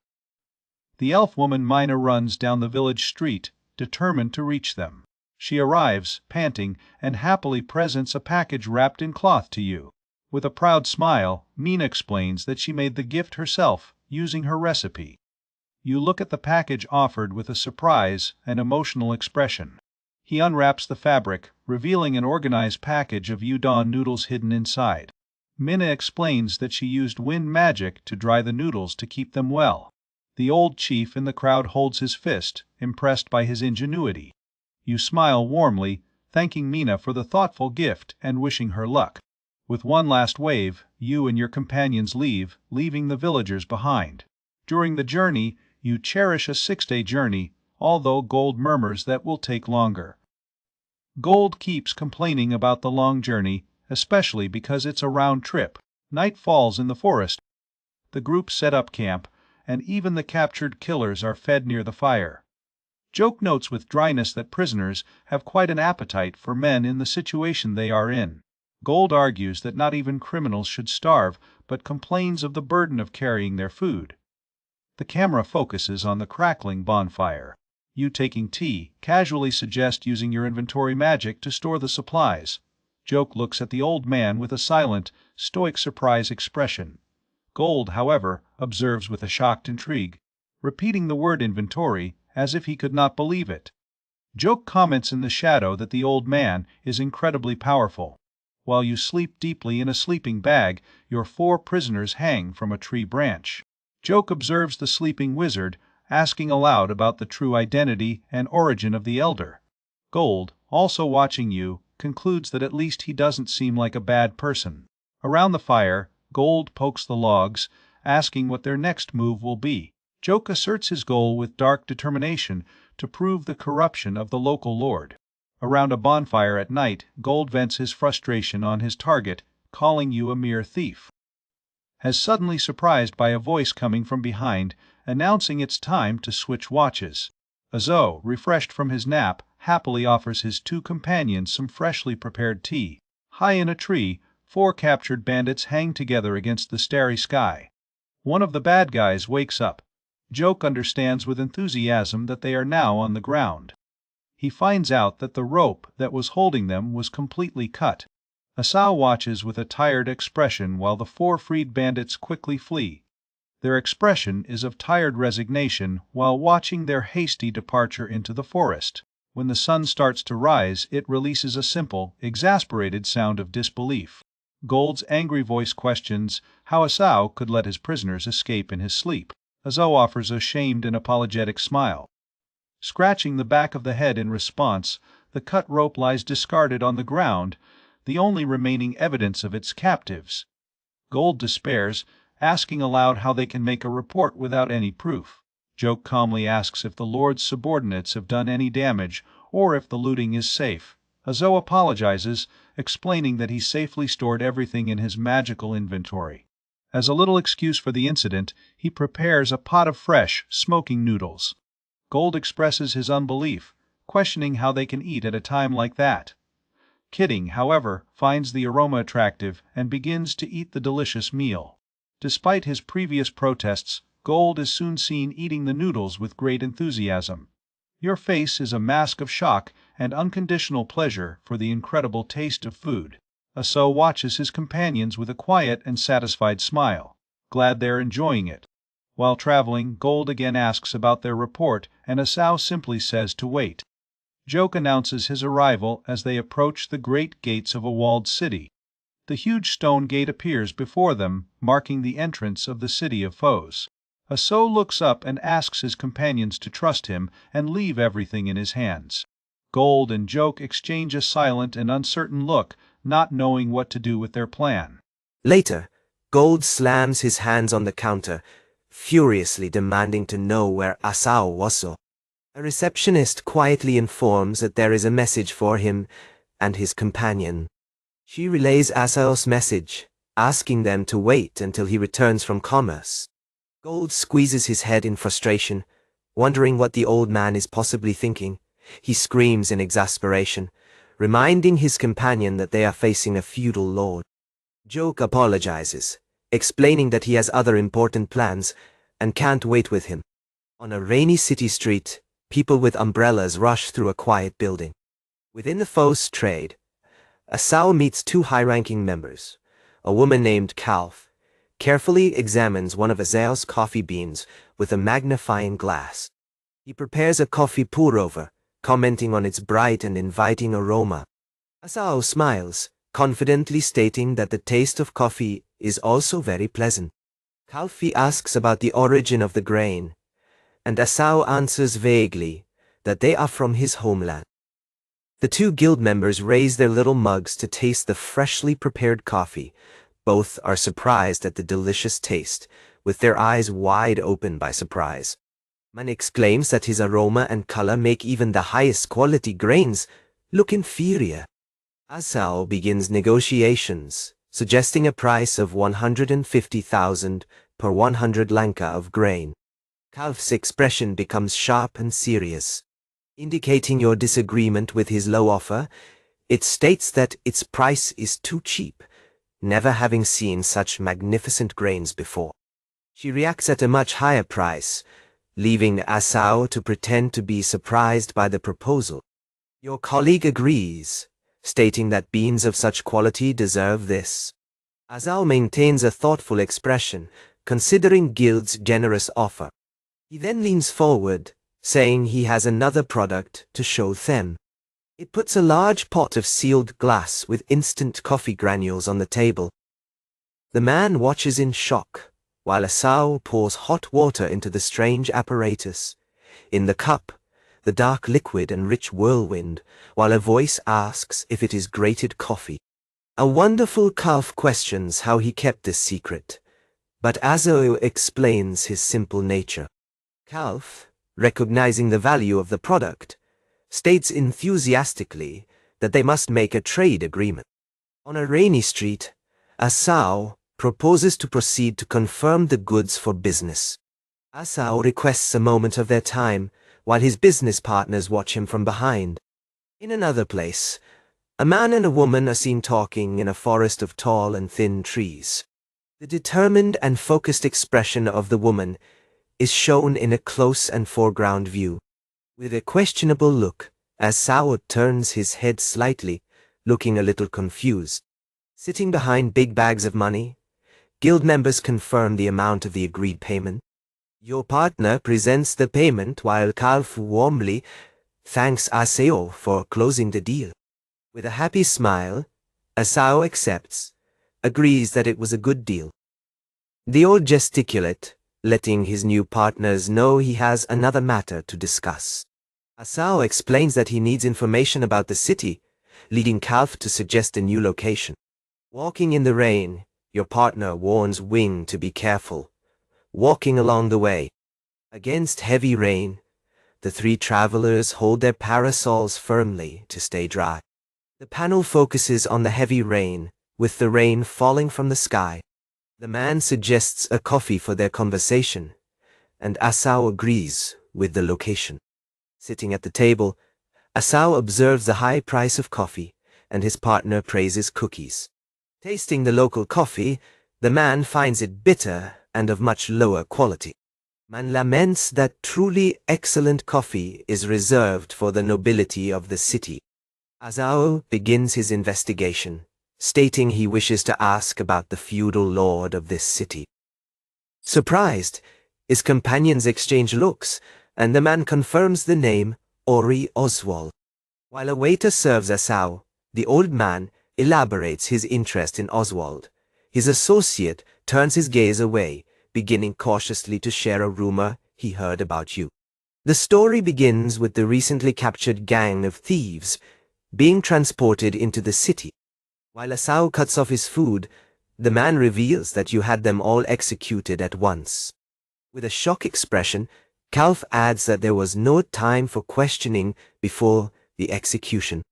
The elf woman Mina runs down the village street, determined to reach them. She arrives, panting, and happily presents a package wrapped in cloth to you. With a proud smile, Mina explains that she made the gift herself, using her recipe. You look at the package offered with a surprise and emotional expression. He unwraps the fabric, revealing an organized package of udon noodles hidden inside. Mina explains that she used wind magic to dry the noodles to keep them well. The old chief in the crowd holds his fist, impressed by his ingenuity. You smile warmly, thanking Mina for the thoughtful gift and wishing her luck. With one last wave, you and your companions leave, leaving the villagers behind. During the journey, you cherish a 6-day journey, although Gold murmurs that will take longer. Gold keeps complaining about the long journey, especially because it's a round trip. Night falls in the forest. The group set up camp, and even the captured killers are fed near the fire. Joke notes with dryness that prisoners have quite an appetite for men in the situation they are in. Gold argues that not even criminals should starve, but complains of the burden of carrying their food. The camera focuses on the crackling bonfire. You, taking tea, casually suggest using your inventory magic to store the supplies. Joke looks at the old man with a silent, stoic surprise expression. Gold, however, observes with a shocked intrigue, repeating the word inventory as if he could not believe it. Joke comments in the shadow that the old man is incredibly powerful. While you sleep deeply in a sleeping bag, your 4 prisoners hang from a tree branch. Joke observes the sleeping wizard, asking aloud about the true identity and origin of the elder. Gold, also watching you, concludes that at least he doesn't seem like a bad person. Around the fire, Gold pokes the logs, asking what their next move will be. Joke asserts his goal with dark determination to prove the corruption of the local lord. Around a bonfire at night, Gold vents his frustration on his target, calling you a mere thief. Has suddenly surprised by a voice coming from behind, announcing it's time to switch watches. Azo, refreshed from his nap, happily offers his 2 companions some freshly prepared tea. High in a tree, 4 captured bandits hang together against the starry sky. One of the bad guys wakes up. Joke understands with enthusiasm that they are now on the ground. He finds out that the rope that was holding them was completely cut. Asau watches with a tired expression while the 4 freed bandits quickly flee. Their expression is of tired resignation while watching their hasty departure into the forest. When the sun starts to rise, it releases a simple, exasperated sound of disbelief. Gold's angry voice questions how Asau could let his prisoners escape in his sleep. Azo offers a shamed and apologetic smile. Scratching the back of the head in response, the cut rope lies discarded on the ground, the only remaining evidence of its captives. Gold despairs, asking aloud how they can make a report without any proof. Joke calmly asks if the Lord's subordinates have done any damage, or if the looting is safe. Azo apologizes, explaining that he safely stored everything in his magical inventory. As a little excuse for the incident, he prepares a pot of fresh, smoking noodles. Gold expresses his unbelief, questioning how they can eat at a time like that. Kidding, however, finds the aroma attractive and begins to eat the delicious meal. Despite his previous protests, Gold is soon seen eating the noodles with great enthusiasm. Your face is a mask of shock and unconditional pleasure for the incredible taste of food. Asau watches his companions with a quiet and satisfied smile, glad they're enjoying it. While traveling, Gold again asks about their report, and Asau simply says to wait. Joke announces his arrival as they approach the great gates of a walled city. The huge stone gate appears before them, marking the entrance of the city of foes. Asau looks up and asks his companions to trust him and leave everything in his hands. Gold and Joke exchange a silent and uncertain look, not knowing what to do with their plan. Later, Gold slams his hands on the counter, furiously demanding to know where Asau was. A receptionist quietly informs that there is a message for him and his companion. She relays Asau's message, asking them to wait until he returns from commerce. Gold squeezes his head in frustration, wondering what the old man is possibly thinking. He screams in exasperation, reminding his companion that they are facing a feudal lord. Joke apologizes, explaining that he has other important plans and can't wait with him. On a rainy city street, people with umbrellas rush through a quiet building. Within the foe's trade, Asau meets two high-ranking members. A woman named Calf carefully examines one of Asau's coffee beans with a magnifying glass. He prepares a coffee pour-over, commenting on its bright and inviting aroma. Asau smiles, confidently stating that the taste of coffee is also very pleasant. Calfee asks about the origin of the grain, and Asau answers vaguely that they are from his homeland. The two guild members raise their little mugs to taste the freshly prepared coffee. Both are surprised at the delicious taste, with their eyes wide open by surprise. Man exclaims that his aroma and color make even the highest quality grains look inferior. Asau begins negotiations, suggesting a price of 150,000 per 100 lanka of grain. Calf's expression becomes sharp and serious. Indicating your disagreement with his low offer, it states that its price is too cheap, never having seen such magnificent grains before. She reacts at a much higher price, leaving Asau to pretend to be surprised by the proposal. Your colleague agrees, stating that beans of such quality deserve this. Asau maintains a thoughtful expression, considering Guild's generous offer. He then leans forward, saying he has another product to show them. It puts a large pot of sealed glass with instant coffee granules on the table. The man watches in shock, while Asau pours hot water into the strange apparatus. In the cup, the dark liquid and rich whirlwind, while a voice asks if it is grated coffee. A wonderful Calf questions how he kept this secret, but Asau explains his simple nature. Calf, recognizing the value of the product, states enthusiastically that they must make a trade agreement. On a rainy street, Asau proposes to proceed to confirm the goods for business. Asau requests a moment of their time, while his business partners watch him from behind. In another place, a man and a woman are seen talking in a forest of tall and thin trees. The determined and focused expression of the woman is shown in a close and foreground view. With a questionable look, Asau turns his head slightly, looking a little confused. Sitting behind big bags of money, guild members confirm the amount of the agreed payment. Your partner presents the payment while Calf warmly thanks Asau for closing the deal. With a happy smile, Asau accepts, agrees that it was a good deal. The old gesticulate, letting his new partners know he has another matter to discuss. Asau explains that he needs information about the city, leading Calf to suggest a new location. Walking in the rain, your partner warns Wing to be careful, walking along the way. Against heavy rain, the three travelers hold their parasols firmly to stay dry. The panel focuses on the heavy rain, with the rain falling from the sky. The man suggests a coffee for their conversation, and Asau agrees with the location. Sitting at the table, Asau observes the high price of coffee, and his partner praises cookies. Tasting the local coffee, the man finds it bitter and of much lower quality. Man laments that truly excellent coffee is reserved for the nobility of the city. Asao begins his investigation, stating he wishes to ask about the feudal lord of this city. Surprised, his companions exchange looks, and the man confirms the name Ori Oswald. While a waiter serves Asao, the old man elaborates his interest in Oswald. His associate turns his gaze away, beginning cautiously to share a rumor he heard about you. The story begins with the recently captured gang of thieves being transported into the city. While Asao cuts off his food, the man reveals that you had them all executed at once. With a shocked expression, Calf adds that there was no time for questioning before the execution.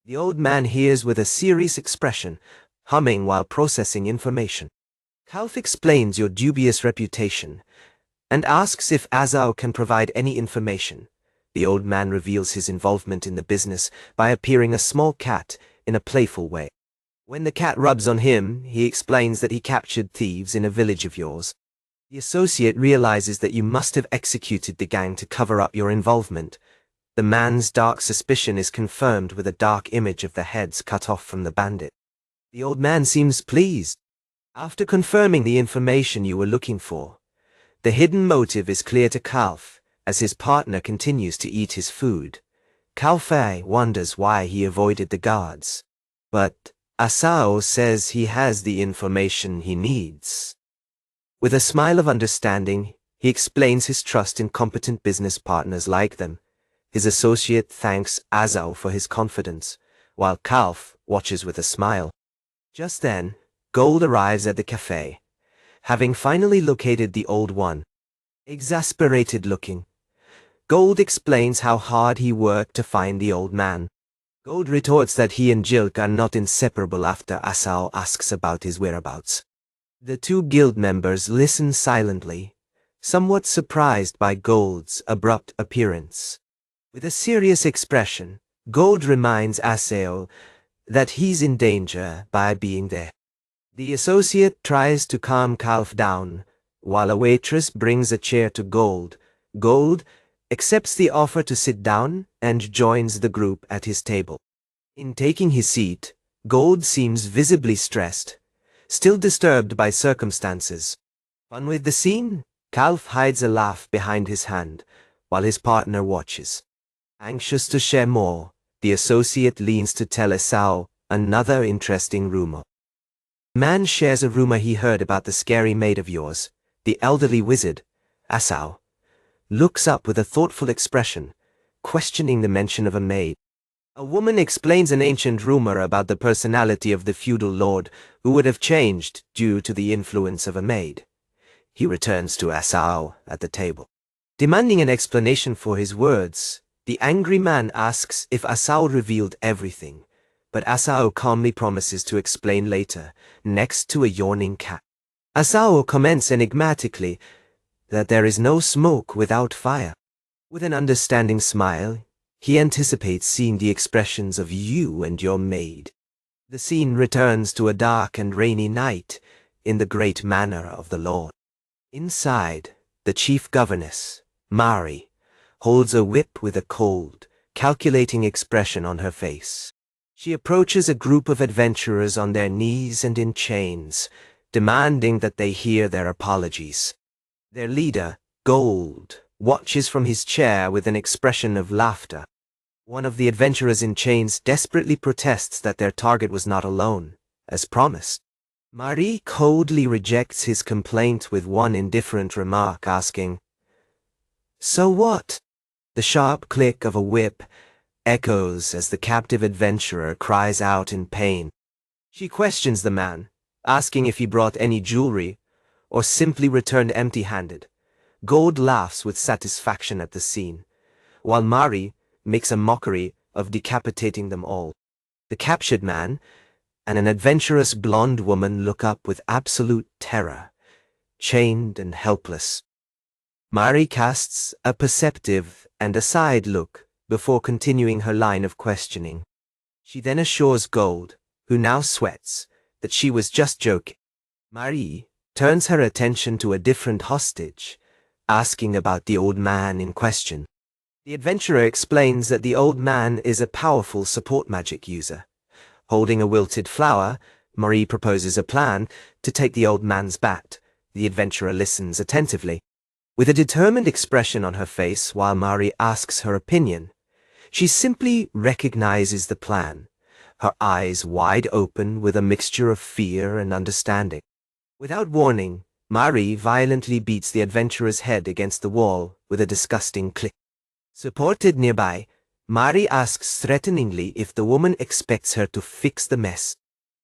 The old man hears with a serious expression, humming while processing information. Calf explains your dubious reputation and asks if Asao can provide any information. The old man reveals his involvement in the business by appearing a small cat in a playful way. When the cat rubs on him, he explains that he captured thieves in a village of yours. The associate realizes that you must have executed the gang to cover up your involvement. The man's dark suspicion is confirmed with a dark image of the heads cut off from the bandit. The old man seems pleased. After confirming the information you were looking for, the hidden motive is clear to Calf as his partner continues to eat his food. Calfei wonders why he avoided the guards, but Asao says he has the information he needs. With a smile of understanding, he explains his trust in competent business partners like them. His associate thanks Asao for his confidence, while Calf watches with a smile. Just then, Gold arrives at the cafe, having finally located the old one. Exasperated looking, Gold explains how hard he worked to find the old man. Gold retorts that he and Jilk are not inseparable after Asao asks about his whereabouts. The two guild members listen silently, somewhat surprised by Gold's abrupt appearance. With a serious expression, Gold reminds Asao that he's in danger by being there. The associate tries to calm Calf down, while a waitress brings a chair to Gold. Gold accepts the offer to sit down and joins the group at his table. In taking his seat, Gold seems visibly stressed, still disturbed by circumstances. Fun with the scene, Calf hides a laugh behind his hand, while his partner watches. Anxious to share more, the associate leans to tell Asao another interesting rumor. Man shares a rumor he heard about the scary maid of yours, the elderly wizard. Asao looks up with a thoughtful expression, questioning the mention of a maid. A woman explains an ancient rumor about the personality of the feudal lord who would have changed due to the influence of a maid. He returns to Asao at the table. Demanding an explanation for his words, the angry man asks if Asao revealed everything, but Asao calmly promises to explain later, next to a yawning cat. Asao comments enigmatically that there is no smoke without fire. With an understanding smile, he anticipates seeing the expressions of you and your maid. The scene returns to a dark and rainy night in the great manor of the Lord. Inside, the chief governess, Mari, holds a whip with a cold, calculating expression on her face. She approaches a group of adventurers on their knees and in chains, demanding that they hear their apologies. Their leader, Gold, watches from his chair with an expression of laughter. One of the adventurers in chains desperately protests that their target was not alone, as promised. Marie coldly rejects his complaint with one indifferent remark asking, "So what?" The sharp click of a whip echoes as the captive adventurer cries out in pain. She questions the man, asking if he brought any jewelry or simply returned empty-handed. Gold laughs with satisfaction at the scene, while Mari makes a mockery of decapitating them all. The captured man and an adventurous blonde woman look up with absolute terror, chained and helpless. Mari casts a perceptive and aside look before continuing her line of questioning. She then assures Gold, who now sweats, that she was just joking. Mari turns her attention to a different hostage, asking about the old man in question. The adventurer explains that the old man is a powerful support magic user. Holding a wilted flower, Marie proposes a plan to take the old man's bat. The adventurer listens attentively. With a determined expression on her face while Marie asks her opinion, she simply recognizes the plan, her eyes wide open with a mixture of fear and understanding. Without warning, Marie violently beats the adventurer's head against the wall with a disgusting click. Supported nearby, Marie asks threateningly if the woman expects her to fix the mess.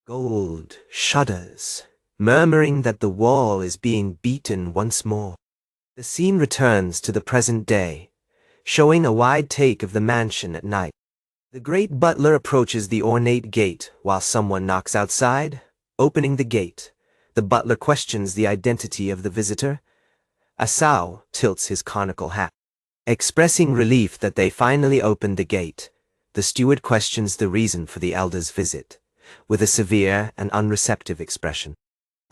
Gold shudders, murmuring that the wall is being beaten once more. The scene returns to the present day, showing a wide take of the mansion at night. The great butler approaches the ornate gate while someone knocks outside. Opening the gate, the butler questions the identity of the visitor. Asau tilts his conical hat. Expressing relief that they finally opened the gate, the steward questions the reason for the elder's visit, with a severe and unreceptive expression.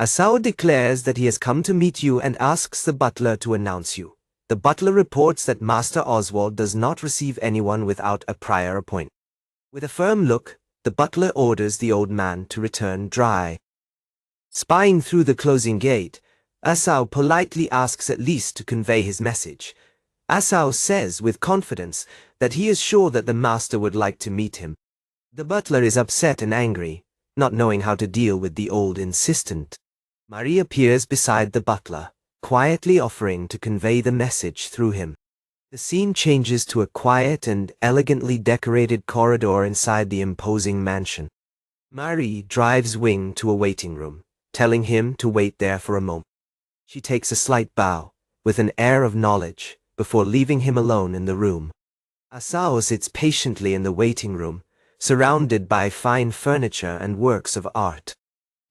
Asau declares that he has come to meet you and asks the butler to announce you. The butler reports that Master Oswald does not receive anyone without a prior appointment. With a firm look, the butler orders the old man to return dry. Spying through the closing gate, Asau politely asks at least to convey his message. Asau says with confidence that he is sure that the master would like to meet him. The butler is upset and angry, not knowing how to deal with the old insistent. Marie appears beside the butler, quietly offering to convey the message through him. The scene changes to a quiet and elegantly decorated corridor inside the imposing mansion. Marie drives Wing to a waiting room, telling him to wait there for a moment. She takes a slight bow, with an air of knowledge, before leaving him alone in the room. Asao sits patiently in the waiting room, surrounded by fine furniture and works of art.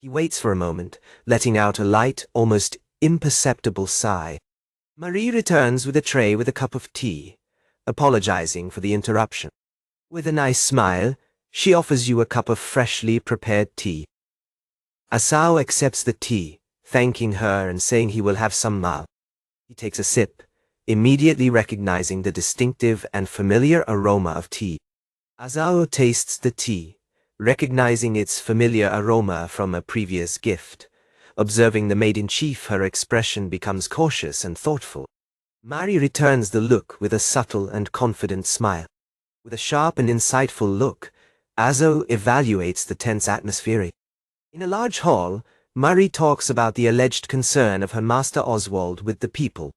He waits for a moment, letting out a light, almost imperceptible sigh. Marie returns with a tray with a cup of tea, apologizing for the interruption. With a nice smile, she offers you a cup of freshly prepared tea. Asao accepts the tea, thanking her and saying he will have some mal. He takes a sip, immediately recognizing the distinctive and familiar aroma of tea. Asao tastes the tea, recognizing its familiar aroma from a previous gift. Observing the maiden-chief, her expression becomes cautious and thoughtful. Marie returns the look with a subtle and confident smile. With a sharp and insightful look, Asao evaluates the tense atmosphere. In a large hall, Marie talks about the alleged concern of her master Oswald with the people.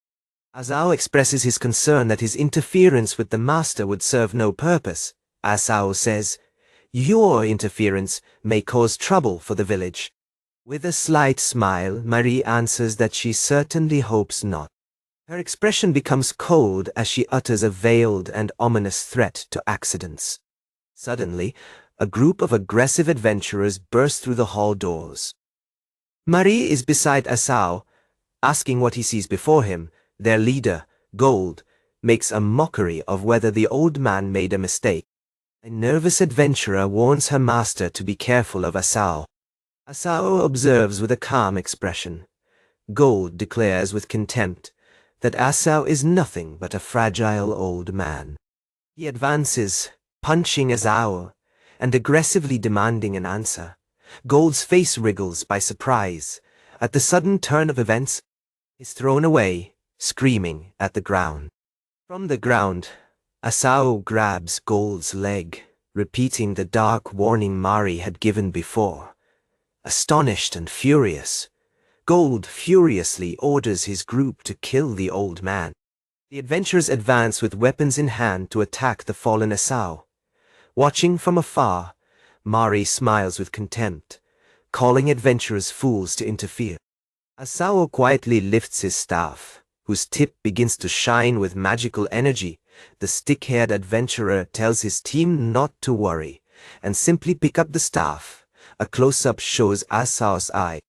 Asao expresses his concern that his interference with the master would serve no purpose. Asao says, "Your interference may cause trouble for the village." With a slight smile, Marie answers that she certainly hopes not. Her expression becomes cold as she utters a veiled and ominous threat to accidents. Suddenly, a group of aggressive adventurers burst through the hall doors. Marie is beside Asao, asking what he sees before him. Their leader, Gold, makes a mockery of whether the old man made a mistake. A nervous adventurer warns her master to be careful of Asao. Asao observes with a calm expression. Gold declares with contempt that Asao is nothing but a fragile old man. He advances, punching Asao, and aggressively demanding an answer. Gold's face wriggles by surprise. At the sudden turn of events, he is thrown away, screaming at the ground. From the ground, Asao grabs Gold's leg, repeating the dark warning Marie had given before. Astonished and furious, Gold furiously orders his group to kill the old man. The adventurers advance with weapons in hand to attack the fallen Asao. Watching from afar, Marie smiles with contempt, calling adventurers fools to interfere. Asao quietly lifts his staff, whose tip begins to shine with magical energy. The stick-haired adventurer tells his team not to worry, and simply pick up the staff. A close-up shows Asao's eye,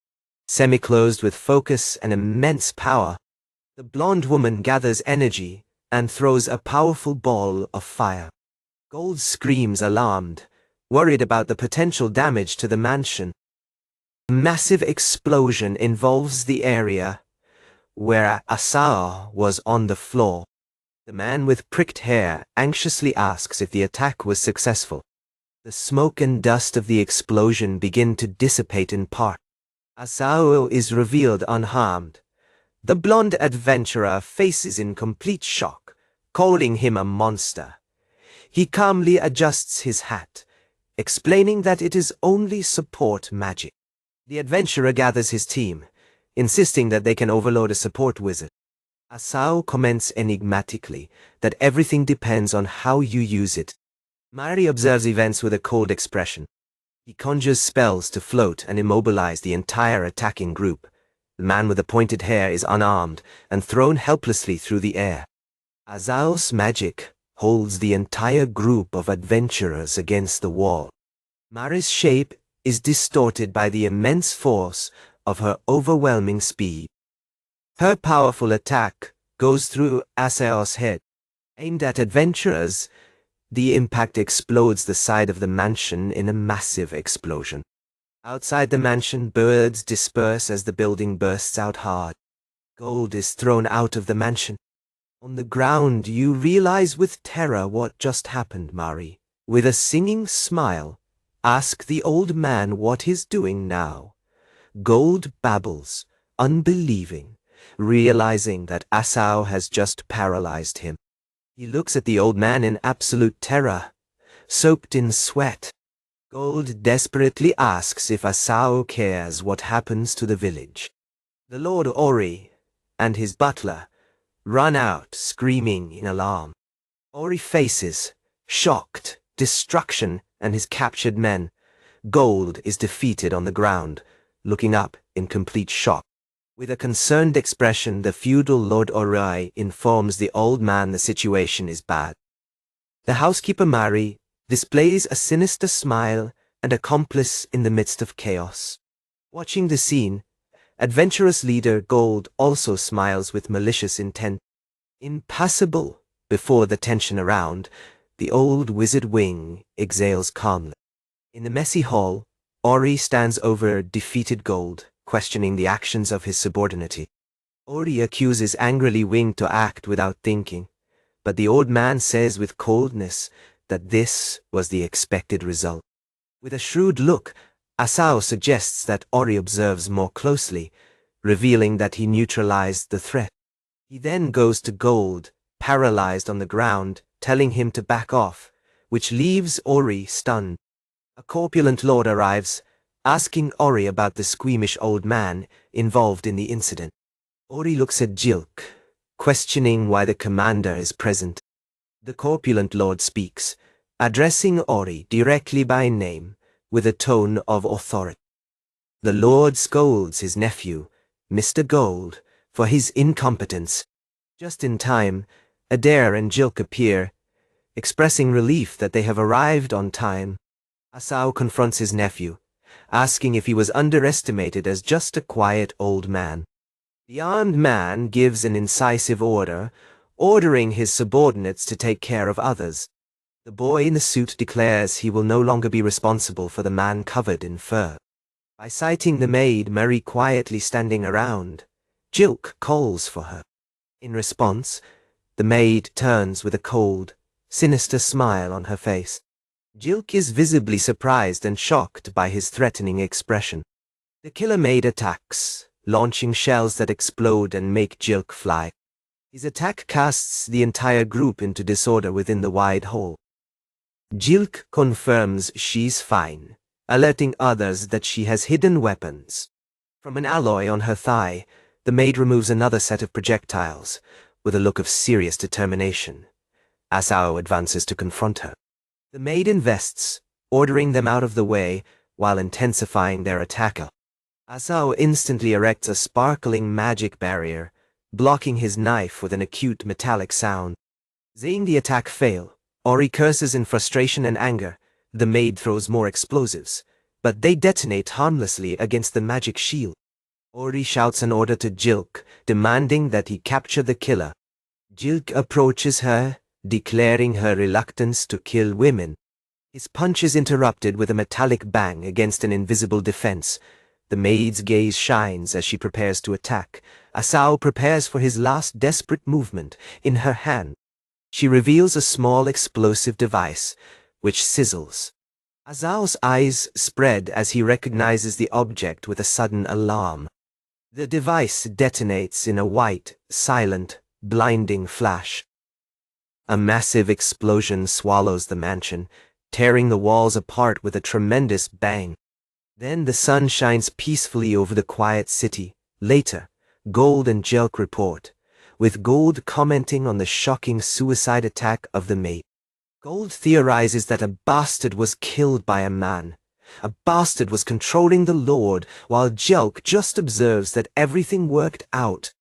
semi-closed with focus and immense power. The blonde woman gathers energy and throws a powerful ball of fire. Gold screams alarmed, worried about the potential damage to the mansion. A massive explosion involves the area, where Asura was on the floor. The man with pricked hair anxiously asks if the attack was successful. The smoke and dust of the explosion begin to dissipate in part. Asura is revealed unharmed. The blonde adventurer faces in complete shock, calling him a monster. He calmly adjusts his hat, explaining that it is only support magic. The adventurer gathers his team, insisting that they can overload a support wizard. Asura comments enigmatically that everything depends on how you use it. Mari observes events with a cold expression. He conjures spells to float and immobilize the entire attacking group. The man with the pointed hair is unarmed and thrown helplessly through the air. Asura's magic holds the entire group of adventurers against the wall. Mari's shape is distorted by the immense force of her overwhelming speed. Her powerful attack goes through Asura's head. Aimed at adventurers, the impact explodes the side of the mansion in a massive explosion. Outside the mansion, birds disperse as the building bursts out hard. Gold is thrown out of the mansion. On the ground, you realize with terror what just happened, Mari. With a singing smile, ask the old man what he's doing now. Gold babbles, unbelieving, realizing that Asura has just paralyzed him. He looks at the old man in absolute terror, soaked in sweat. Gold desperately asks if Asura cares what happens to the village. The Lord Ori and his butler run out, screaming in alarm. Ori faces, shocked, destruction and his captured men. Gold is defeated on the ground, looking up in complete shock. With a concerned expression, the feudal Lord Ori informs the old man the situation is bad. The housekeeper Mari displays a sinister smile and accomplice in the midst of chaos. Watching the scene, adventurous leader Gold also smiles with malicious intent. Impassible before the tension around, the old wizard wing exhales calmly. In the messy hall, Ori stands over defeated Gold, questioning the actions of his subordinate. Ori accuses angrily Wing to act without thinking, but the old man says with coldness that this was the expected result. With a shrewd look, Asura suggests that Ori observes more closely, revealing that he neutralized the threat. He then goes to Gold, paralyzed on the ground, telling him to back off, which leaves Ori stunned. A corpulent lord arrives, asking Ori about the squeamish old man involved in the incident. Ori looks at Jilk, questioning why the commander is present. The corpulent lord speaks, addressing Ori directly by name, with a tone of authority. The lord scolds his nephew, Mr. Gold, for his incompetence. Just in time, Adair and Jilk appear, expressing relief that they have arrived on time. Asura confronts his nephew, asking if he was underestimated as just a quiet old man. The armed man gives an incisive order, ordering his subordinates to take care of others. The boy in the suit declares he will no longer be responsible for the man covered in fur. By sighting the maid Mary quietly standing around, Jilk calls for her. In response, the maid turns with a cold, sinister smile on her face. Jilk is visibly surprised and shocked by his threatening expression. The killer maid attacks, launching shells that explode and make Jilk fly. His attack casts the entire group into disorder within the wide hall. Jilk confirms she's fine, alerting others that she has hidden weapons. From an alloy on her thigh, the maid removes another set of projectiles, with a look of serious determination. Asura advances to confront her. The maid invests, ordering them out of the way while intensifying their attack. Asura instantly erects a sparkling magic barrier, blocking his knife with an acute metallic sound. Seeing the attack fail, Ori curses in frustration and anger. The maid throws more explosives, but they detonate harmlessly against the magic shield. Ori shouts an order to Jilk, demanding that he capture the killer. Jilk approaches her, declaring her reluctance to kill women. His punch is interrupted with a metallic bang against an invisible defense, The maid's gaze shines as she prepares to attack. Asao prepares for his last desperate movement. In her hand, she reveals a small explosive device, which sizzles. Asao's eyes spread as he recognizes the object with a sudden alarm. The device detonates in a white, silent, blinding flash. A massive explosion swallows the mansion, tearing the walls apart with a tremendous bang. Then the sun shines peacefully over the quiet city. Later, Gold and Jelk report, with Gold commenting on the shocking suicide attack of the maid. Gold theorizes that a bastard was killed by a man. A bastard was controlling the Lord, while Jelk just observes that everything worked out.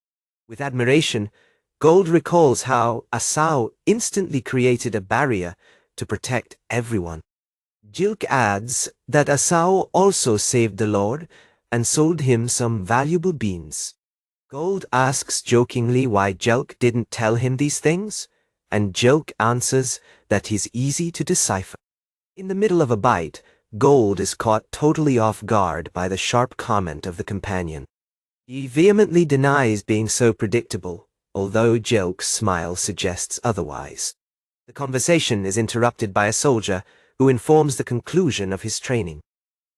With admiration, Gold recalls how Asao instantly created a barrier to protect everyone. Jelk adds that Asao also saved the Lord and sold him some valuable beans. Gold asks jokingly why Jelk didn't tell him these things, and Jelk answers that he's easy to decipher. In the middle of a bite, Gold is caught totally off guard by the sharp comment of the companion. He vehemently denies being so predictable, although Jelk's smile suggests otherwise. The conversation is interrupted by a soldier who informs the conclusion of his training.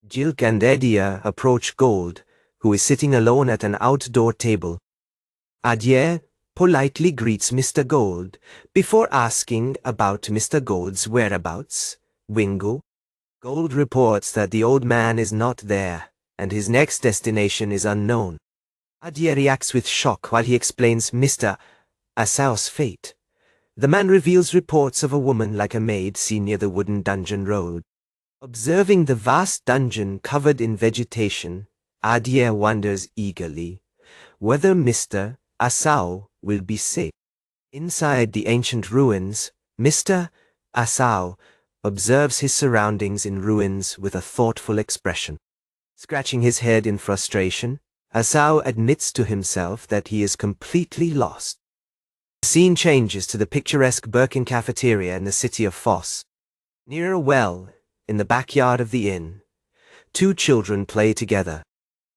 Jelk and Edia approach Gold, who is sitting alone at an outdoor table. Adier politely greets Mr. Gold before asking about Mr. Gold's whereabouts. Wingo. Gold reports that the old man is not there, and his next destination is unknown. Adier reacts with shock while he explains Mr. Asao's fate. The man reveals reports of a woman like a maid seen near the wooden dungeon road. Observing the vast dungeon covered in vegetation, Adier wonders eagerly whether Mr. Asao will be safe. Inside the ancient ruins, Mr. Asao observes his surroundings in ruins with a thoughtful expression. Scratching his head in frustration, Asao admits to himself that he is completely lost. The scene changes to the picturesque Birkin cafeteria in the city of Foss. Near a well, in the backyard of the inn, two children play together.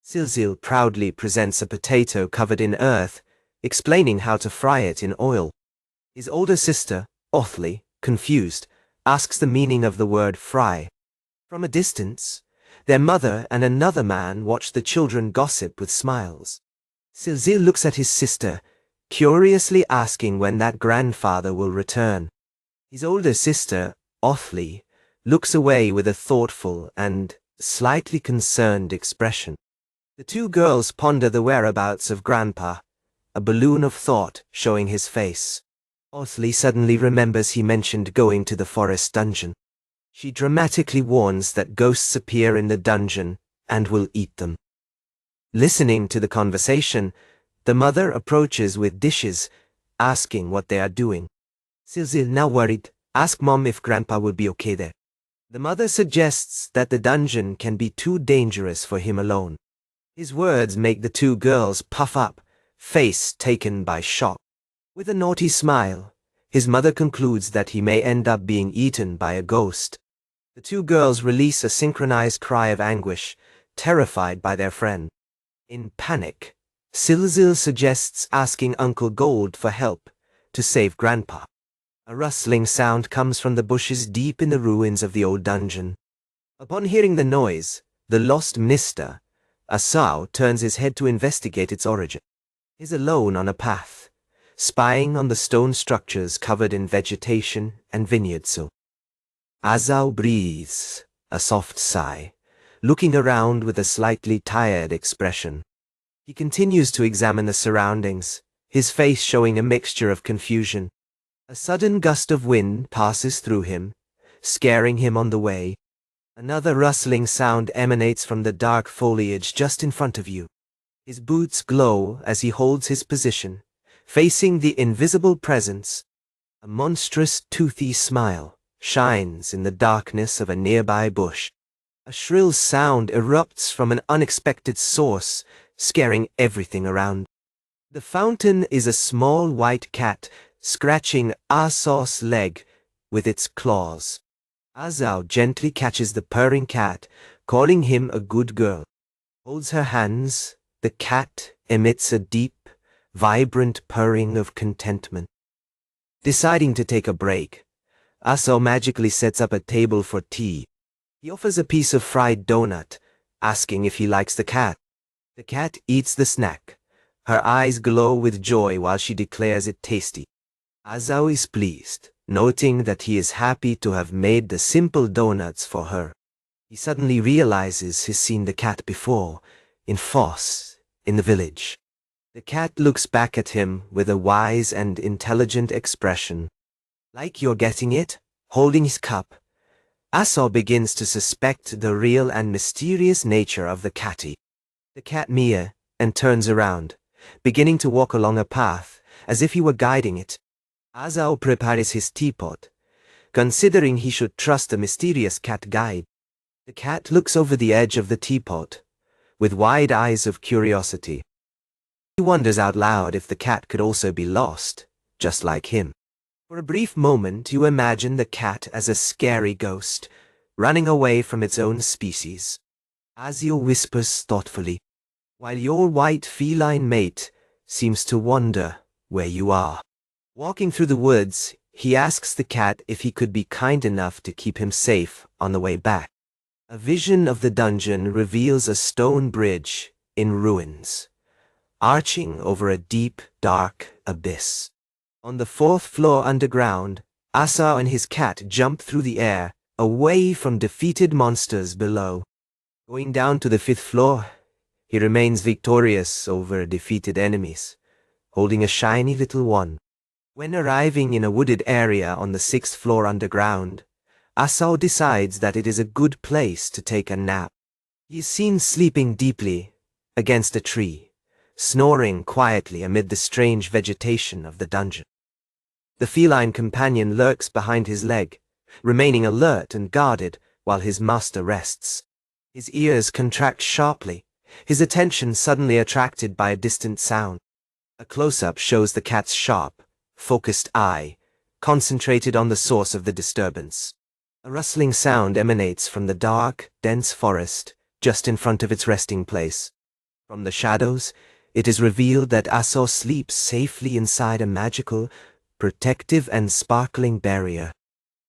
Silzil proudly presents a potato covered in earth, explaining how to fry it in oil. His older sister, Othli, confused, asks the meaning of the word fry. From a distance, their mother and another man watch the children gossip with smiles. Silzil looks at his sister, curiously asking when that grandfather will return. His older sister, Othli, looks away with a thoughtful and slightly concerned expression. The two girls ponder the whereabouts of Grandpa, a balloon of thought showing his face. Othli suddenly remembers he mentioned going to the forest dungeon. She dramatically warns that ghosts appear in the dungeon and will eat them. Listening to the conversation, the mother approaches with dishes, asking what they are doing. Silzil, now worried, asks Mom if Grandpa will be okay there. The mother suggests that the dungeon can be too dangerous for him alone. His words make the two girls puff up, face taken by shock. With a naughty smile, his mother concludes that he may end up being eaten by a ghost. The two girls release a synchronized cry of anguish, terrified by their friend. In panic, Silzil suggests asking Uncle Gold for help to save Grandpa. A rustling sound comes from the bushes deep in the ruins of the old dungeon. Upon hearing the noise, the lost Mr. Asao turns his head to investigate its origin. He is alone on a path, spying on the stone structures covered in vegetation and vineyards. Asao breathes a soft sigh, looking around with a slightly tired expression. He continues to examine the surroundings, his face showing a mixture of confusion. A sudden gust of wind passes through him, scaring him on the way. Another rustling sound emanates from the dark foliage just in front of you. His boots glow as he holds his position, facing the invisible presence. A monstrous, toothy smile shines in the darkness of a nearby bush. A shrill sound erupts from an unexpected source, scaring everything around. The fountain is a small white cat scratching Asao's leg with its claws. Asao gently catches the purring cat, calling him a good girl. Holds her hands, the cat emits a deep, vibrant purring of contentment. Deciding to take a break, Asao magically sets up a table for tea. He offers a piece of fried donut, asking if he likes the cat. The cat eats the snack. Her eyes glow with joy while she declares it tasty. Asao is pleased, noting that he is happy to have made the simple donuts for her. He suddenly realizes he's seen the cat before, in Foss, in the village. The cat looks back at him with a wise and intelligent expression. Like you're getting it? Holding his cup. Asao begins to suspect the real and mysterious nature of the catty. The cat Mia, and turns around, beginning to walk along a path, as if he were guiding it. Asao prepares his teapot, considering he should trust the mysterious cat guide. The cat looks over the edge of the teapot, with wide eyes of curiosity. He wonders out loud if the cat could also be lost, just like him. For a brief moment you imagine the cat as a scary ghost, running away from its own species. Asio whispers thoughtfully, while your white feline mate seems to wonder where you are. Walking through the woods, he asks the cat if he could be kind enough to keep him safe on the way back. A vision of the dungeon reveals a stone bridge in ruins, arching over a deep, dark abyss. On the 4th floor underground, Asao and his cat jump through the air, away from defeated monsters below. Going down to the 5th floor, he remains victorious over defeated enemies, holding a shiny little one. When arriving in a wooded area on the 6th floor underground, Asao decides that it is a good place to take a nap. He is seen sleeping deeply against a tree, snoring quietly amid the strange vegetation of the dungeon. The feline companion lurks behind his leg, remaining alert and guarded while his master rests. His ears contract sharply, his attention suddenly attracted by a distant sound. A close-up shows the cat's sharp, focused eye, concentrated on the source of the disturbance. A rustling sound emanates from the dark, dense forest just in front of its resting place. From the shadows, it is revealed that Asao sleeps safely inside a magical, protective and sparkling barrier.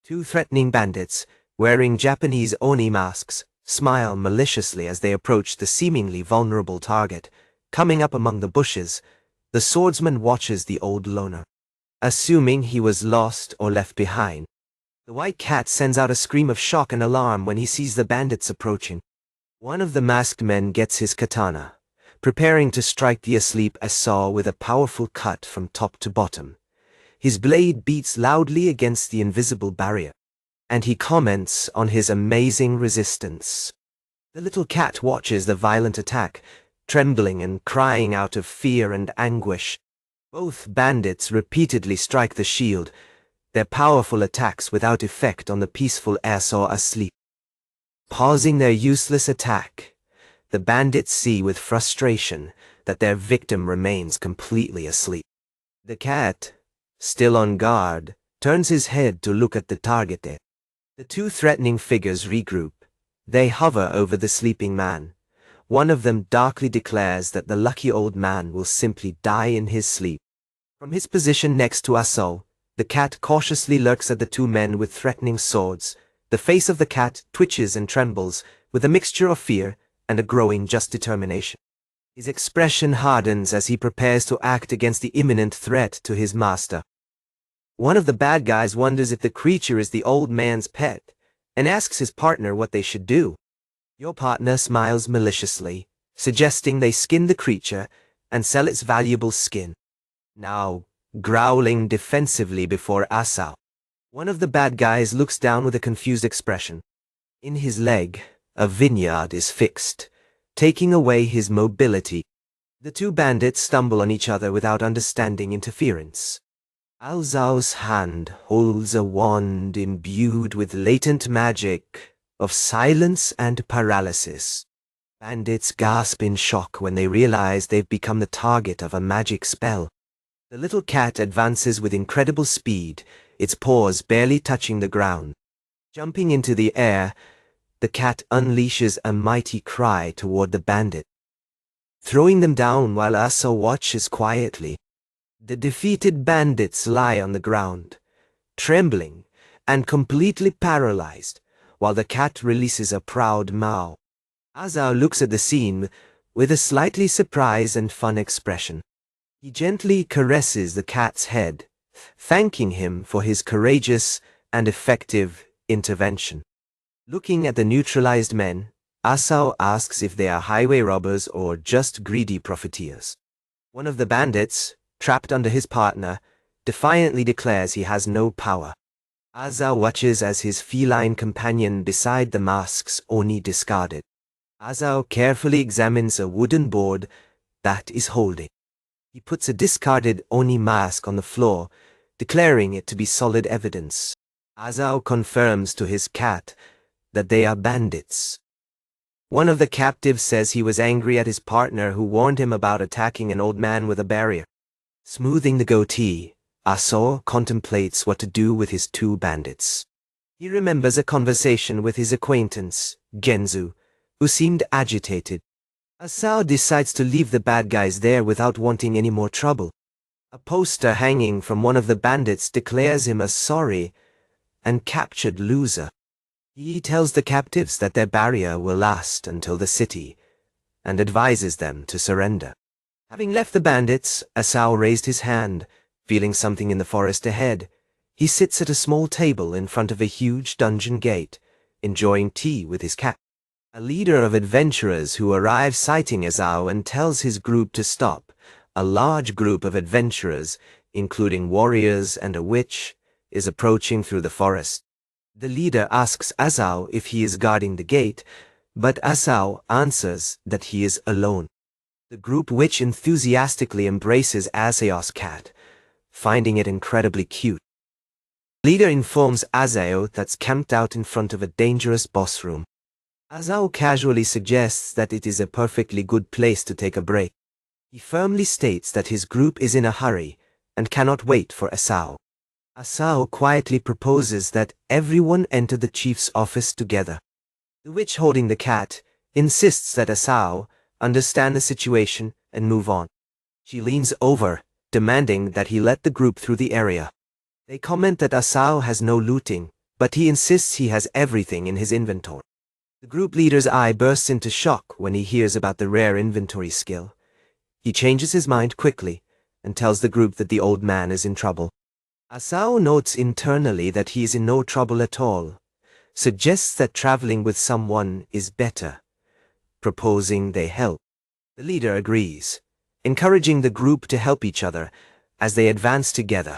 2 threatening bandits, wearing Japanese oni masks, smile maliciously as they approach the seemingly vulnerable target. Coming up among the bushes, the swordsman watches the old loner, assuming he was lost or left behind. The white cat sends out a scream of shock and alarm when he sees the bandits approaching. One of the masked men gets his katana, preparing to strike the asleep Asao with a powerful cut from top to bottom. His blade beats loudly against the invisible barrier, and he comments on his amazing resistance. The little cat watches the violent attack, trembling and crying out of fear and anguish. Both bandits repeatedly strike the shield, their powerful attacks without effect on the peaceful Asao asleep. Pausing their useless attack, the bandits see with frustration that their victim remains completely asleep. The cat, still on guard, turns his head to look at the target. The 2 threatening figures regroup. They hover over the sleeping man. One of them darkly declares that the lucky old man will simply die in his sleep. From his position next to Asao, the cat cautiously lurks at the 2 men with threatening swords. The face of the cat twitches and trembles, with a mixture of fear and a growing just determination. His expression hardens as he prepares to act against the imminent threat to his master. One of the bad guys wonders if the creature is the old man's pet, and asks his partner what they should do. Your partner smiles maliciously, suggesting they skin the creature and sell its valuable skin. Now, growling defensively before Asao, one of the bad guys looks down with a confused expression. In his leg, a vineyard is fixed, taking away his mobility. The 2 bandits stumble on each other without understanding interference. Asao's hand holds a wand imbued with latent magic of silence and paralysis. Bandits gasp in shock when they realize they've become the target of a magic spell. The little cat advances with incredible speed, its paws barely touching the ground. Jumping into the air, the cat unleashes a mighty cry toward the bandit. throwing them down while Asao watches quietly. The defeated bandits lie on the ground, trembling and completely paralyzed, while the cat releases a proud meow. Asao looks at the scene with a slightly surprised and fun expression. He gently caresses the cat's head, thanking him for his courageous and effective intervention. Looking at the neutralized men, Asao asks if they are highway robbers or just greedy profiteers. One of the bandits, trapped under his partner, defiantly declares he has no power. Asao watches as his feline companion beside the mask's Oni discarded. Asao carefully examines a wooden board that is holding. He puts a discarded Oni mask on the floor, declaring it to be solid evidence. Asao confirms to his cat that they are bandits. One of the captives says he was angry at his partner who warned him about attacking an old man with a barrier. Smoothing the goatee, Asao contemplates what to do with his two bandits. He remembers a conversation with his acquaintance, Genzu, who seemed agitated. Asao decides to leave the bad guys there without wanting any more trouble. A poster hanging from one of the bandits declares him a sorry and captured loser. He tells the captives that their barrier will last until the city, and advises them to surrender. Having left the bandits, Asao raised his hand, feeling something in the forest ahead. He sits at a small table in front of a huge dungeon gate, enjoying tea with his cat. A leader of adventurers who arrives sighting Asao and tells his group to stop. A large group of adventurers, including warriors and a witch, is approaching through the forest. The leader asks Asao if he is guarding the gate, but Asao answers that he is alone. The group witch enthusiastically embraces Asao's cat, finding it incredibly cute. The leader informs Asao that's camped out in front of a dangerous boss room. Asao casually suggests that it is a perfectly good place to take a break. He firmly states that his group is in a hurry and cannot wait for Asao. Asao quietly proposes that everyone enter the chief's office together. The witch holding the cat insists that Asao understand the situation and move on. She leans over, demanding that he let the group through the area. They comment that Asao has no looting, but he insists he has everything in his inventory. The group leader's eye bursts into shock when he hears about the rare inventory skill. He changes his mind quickly and tells the group that the old man is in trouble. Asao notes internally that he is in no trouble at all, suggests that traveling with someone is better, proposing they help. The leader agrees, encouraging the group to help each other as they advance together.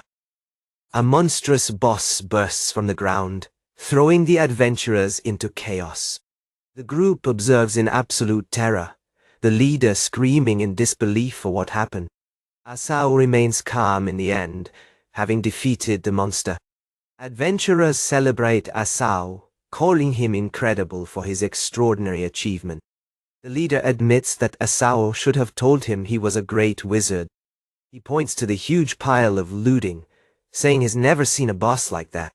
A monstrous boss bursts from the ground, throwing the adventurers into chaos. The group observes in absolute terror, the leader screaming in disbelief for what happened. Asao remains calm in the end, having defeated the monster. Adventurers celebrate Asao, calling him incredible for his extraordinary achievement. The leader admits that Asao should have told him he was a great wizard. He points to the huge pile of looting, saying he's never seen a boss like that.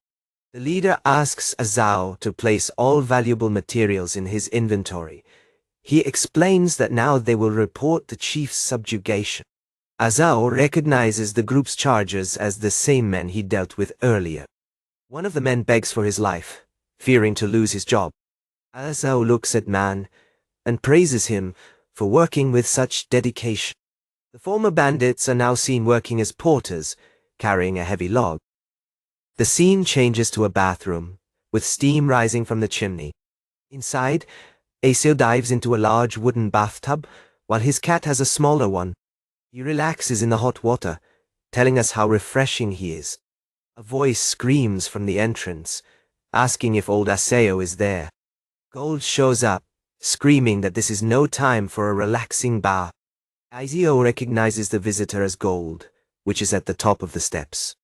The leader asks Asao to place all valuable materials in his inventory. He explains that now they will report the chief's subjugation. Asao recognizes the group's charges as the same men he dealt with earlier. One of the men begs for his life, fearing to lose his job. Asao looks at Man and praises him for working with such dedication. The former bandits are now seen working as porters, carrying a heavy log. The scene changes to a bathroom, with steam rising from the chimney. Inside, Asao dives into a large wooden bathtub, while his cat has a smaller one. He relaxes in the hot water, telling us how refreshing he is. A voice screams from the entrance, asking if old Asao is there. Gold shows up, screaming that this is no time for a relaxing bath. Asao recognizes the visitor as Gold, which is at the top of the steps.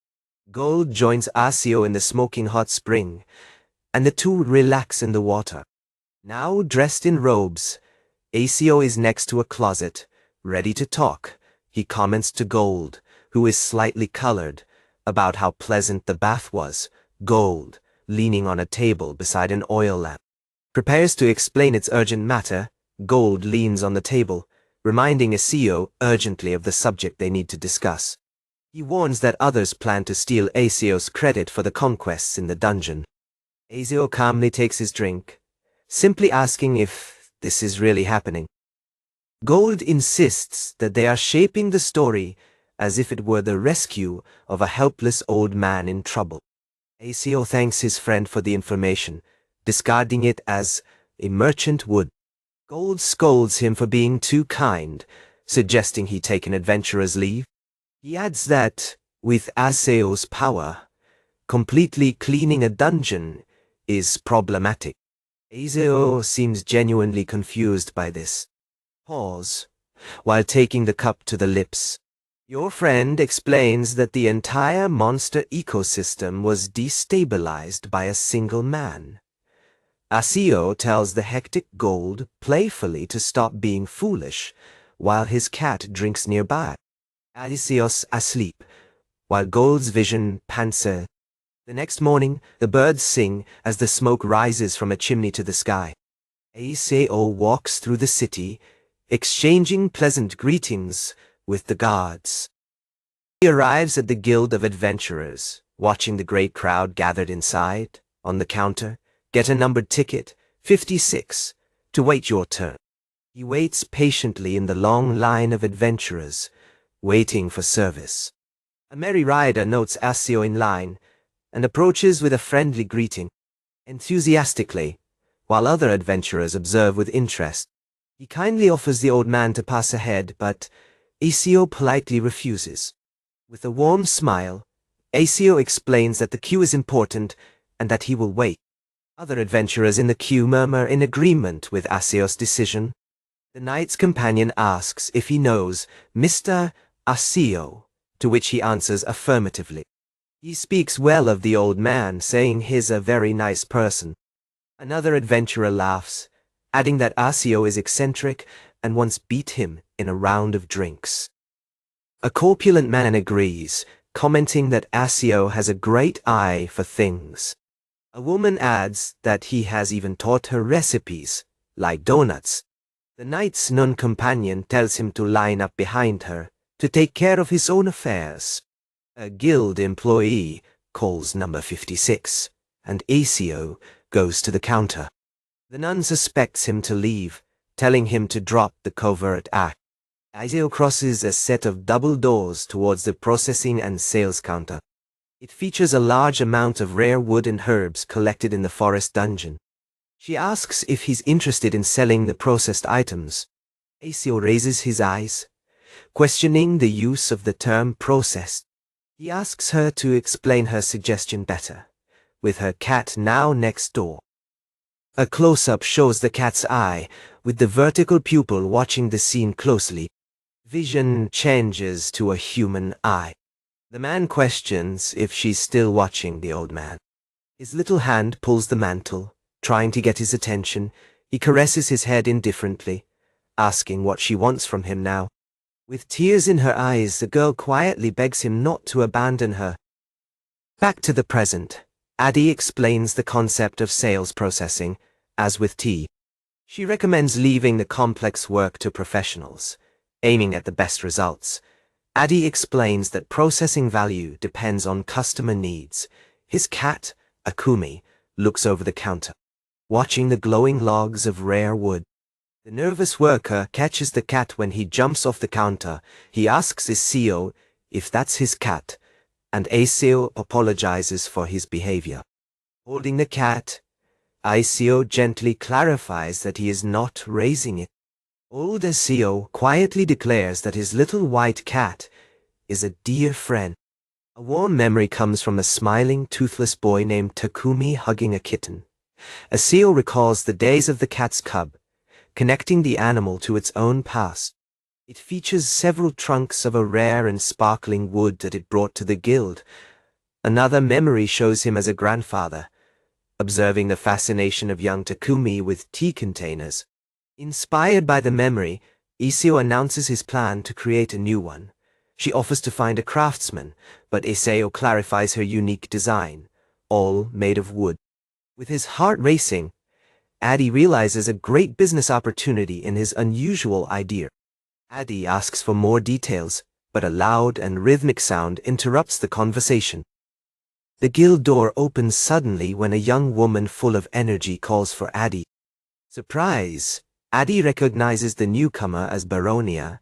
Gold joins Asao in the smoking hot spring, and the two relax in the water. Now dressed in robes, Asao is next to a closet, ready to talk. He comments to Gold, who is slightly colored, about how pleasant the bath was. Gold, leaning on a table beside an oil lamp, prepares to explain its urgent matter. Gold leans on the table, reminding Asio urgently of the subject they need to discuss. He warns that others plan to steal Asio's credit for the conquests in the dungeon. Asio calmly takes his drink, simply asking if this is really happening. Gold insists that they are shaping the story as if it were the rescue of a helpless old man in trouble. Asio thanks his friend for the information, discarding it as a merchant would. Gold scolds him for being too kind, suggesting he take an adventurer's leave. He adds that, with Asio's power, completely cleaning a dungeon is problematic. Asio seems genuinely confused by this. Pause, while taking the cup to the lips. Your friend explains that the entire monster ecosystem was destabilized by a single man. Asio tells the hectic Gold playfully to stop being foolish, while his cat drinks nearby. Asio's asleep, while Gold's vision pantser. The next morning, the birds sing as the smoke rises from a chimney to the sky. Asio walks through the city, exchanging pleasant greetings with the guards. He arrives at the Guild of Adventurers, watching the great crowd gathered inside, on the counter, get a numbered ticket, 56, to wait your turn. He waits patiently in the long line of adventurers, waiting for service. A merry rider notes Asio in line, and approaches with a friendly greeting, enthusiastically, while other adventurers observe with interest. He kindly offers the old man to pass ahead, but Asio politely refuses. With a warm smile, Asio explains that the queue is important and that he will wait. Other adventurers in the queue murmur in agreement with Asio's decision. The knight's companion asks if he knows Mr. Asio, to which he answers affirmatively. He speaks well of the old man, saying he's a very nice person. Another adventurer laughs, adding that Asio is eccentric and once beat him in a round of drinks. A corpulent man agrees, commenting that Asio has a great eye for things. A woman adds that he has even taught her recipes, like donuts. The knight's non-companion tells him to line up behind her, to take care of his own affairs. A guild employee calls number 56, and Asio goes to the counter. The nun suspects him to leave, telling him to drop the covert act. Asio crosses a set of double doors towards the processing and sales counter. It features a large amount of rare wood and herbs collected in the forest dungeon. She asks if he's interested in selling the processed items. Asio raises his eyes, questioning the use of the term processed. He asks her to explain her suggestion better, with her cat now next door. A close-up shows the cat's eye, with the vertical pupil watching the scene closely. Vision changes to a human eye. The man questions if she's still watching the old man. His little hand pulls the mantle, trying to get his attention. He caresses his head indifferently, asking what she wants from him now. With tears in her eyes, the girl quietly begs him not to abandon her. Back to the present, Addie explains the concept of sales processing, as with tea. She recommends leaving the complex work to professionals, aiming at the best results. Addie explains that processing value depends on customer needs. His cat, Akumi, looks over the counter, watching the glowing logs of rare wood. The nervous worker catches the cat when he jumps off the counter. He asks Asio if that's his cat, and Asio apologizes for his behavior. Holding the cat, Asio gently clarifies that he is not raising it. Old Asio quietly declares that his little white cat is a dear friend. A warm memory comes from a smiling, toothless boy named Takumi hugging a kitten. Asio recalls the days of the cat's cub, connecting the animal to its own past. It features several trunks of a rare and sparkling wood that it brought to the guild. Another memory shows him as a grandfather, observing the fascination of young Takumi with tea containers. Inspired by the memory, Asio announces his plan to create a new one. She offers to find a craftsman, but Asio clarifies her unique design, all made of wood. With his heart racing, Addie realizes a great business opportunity in his unusual idea. Addy asks for more details, but a loud and rhythmic sound interrupts the conversation. The guild door opens suddenly when a young woman full of energy calls for Addy. Surprise! Addy recognizes the newcomer as Baronia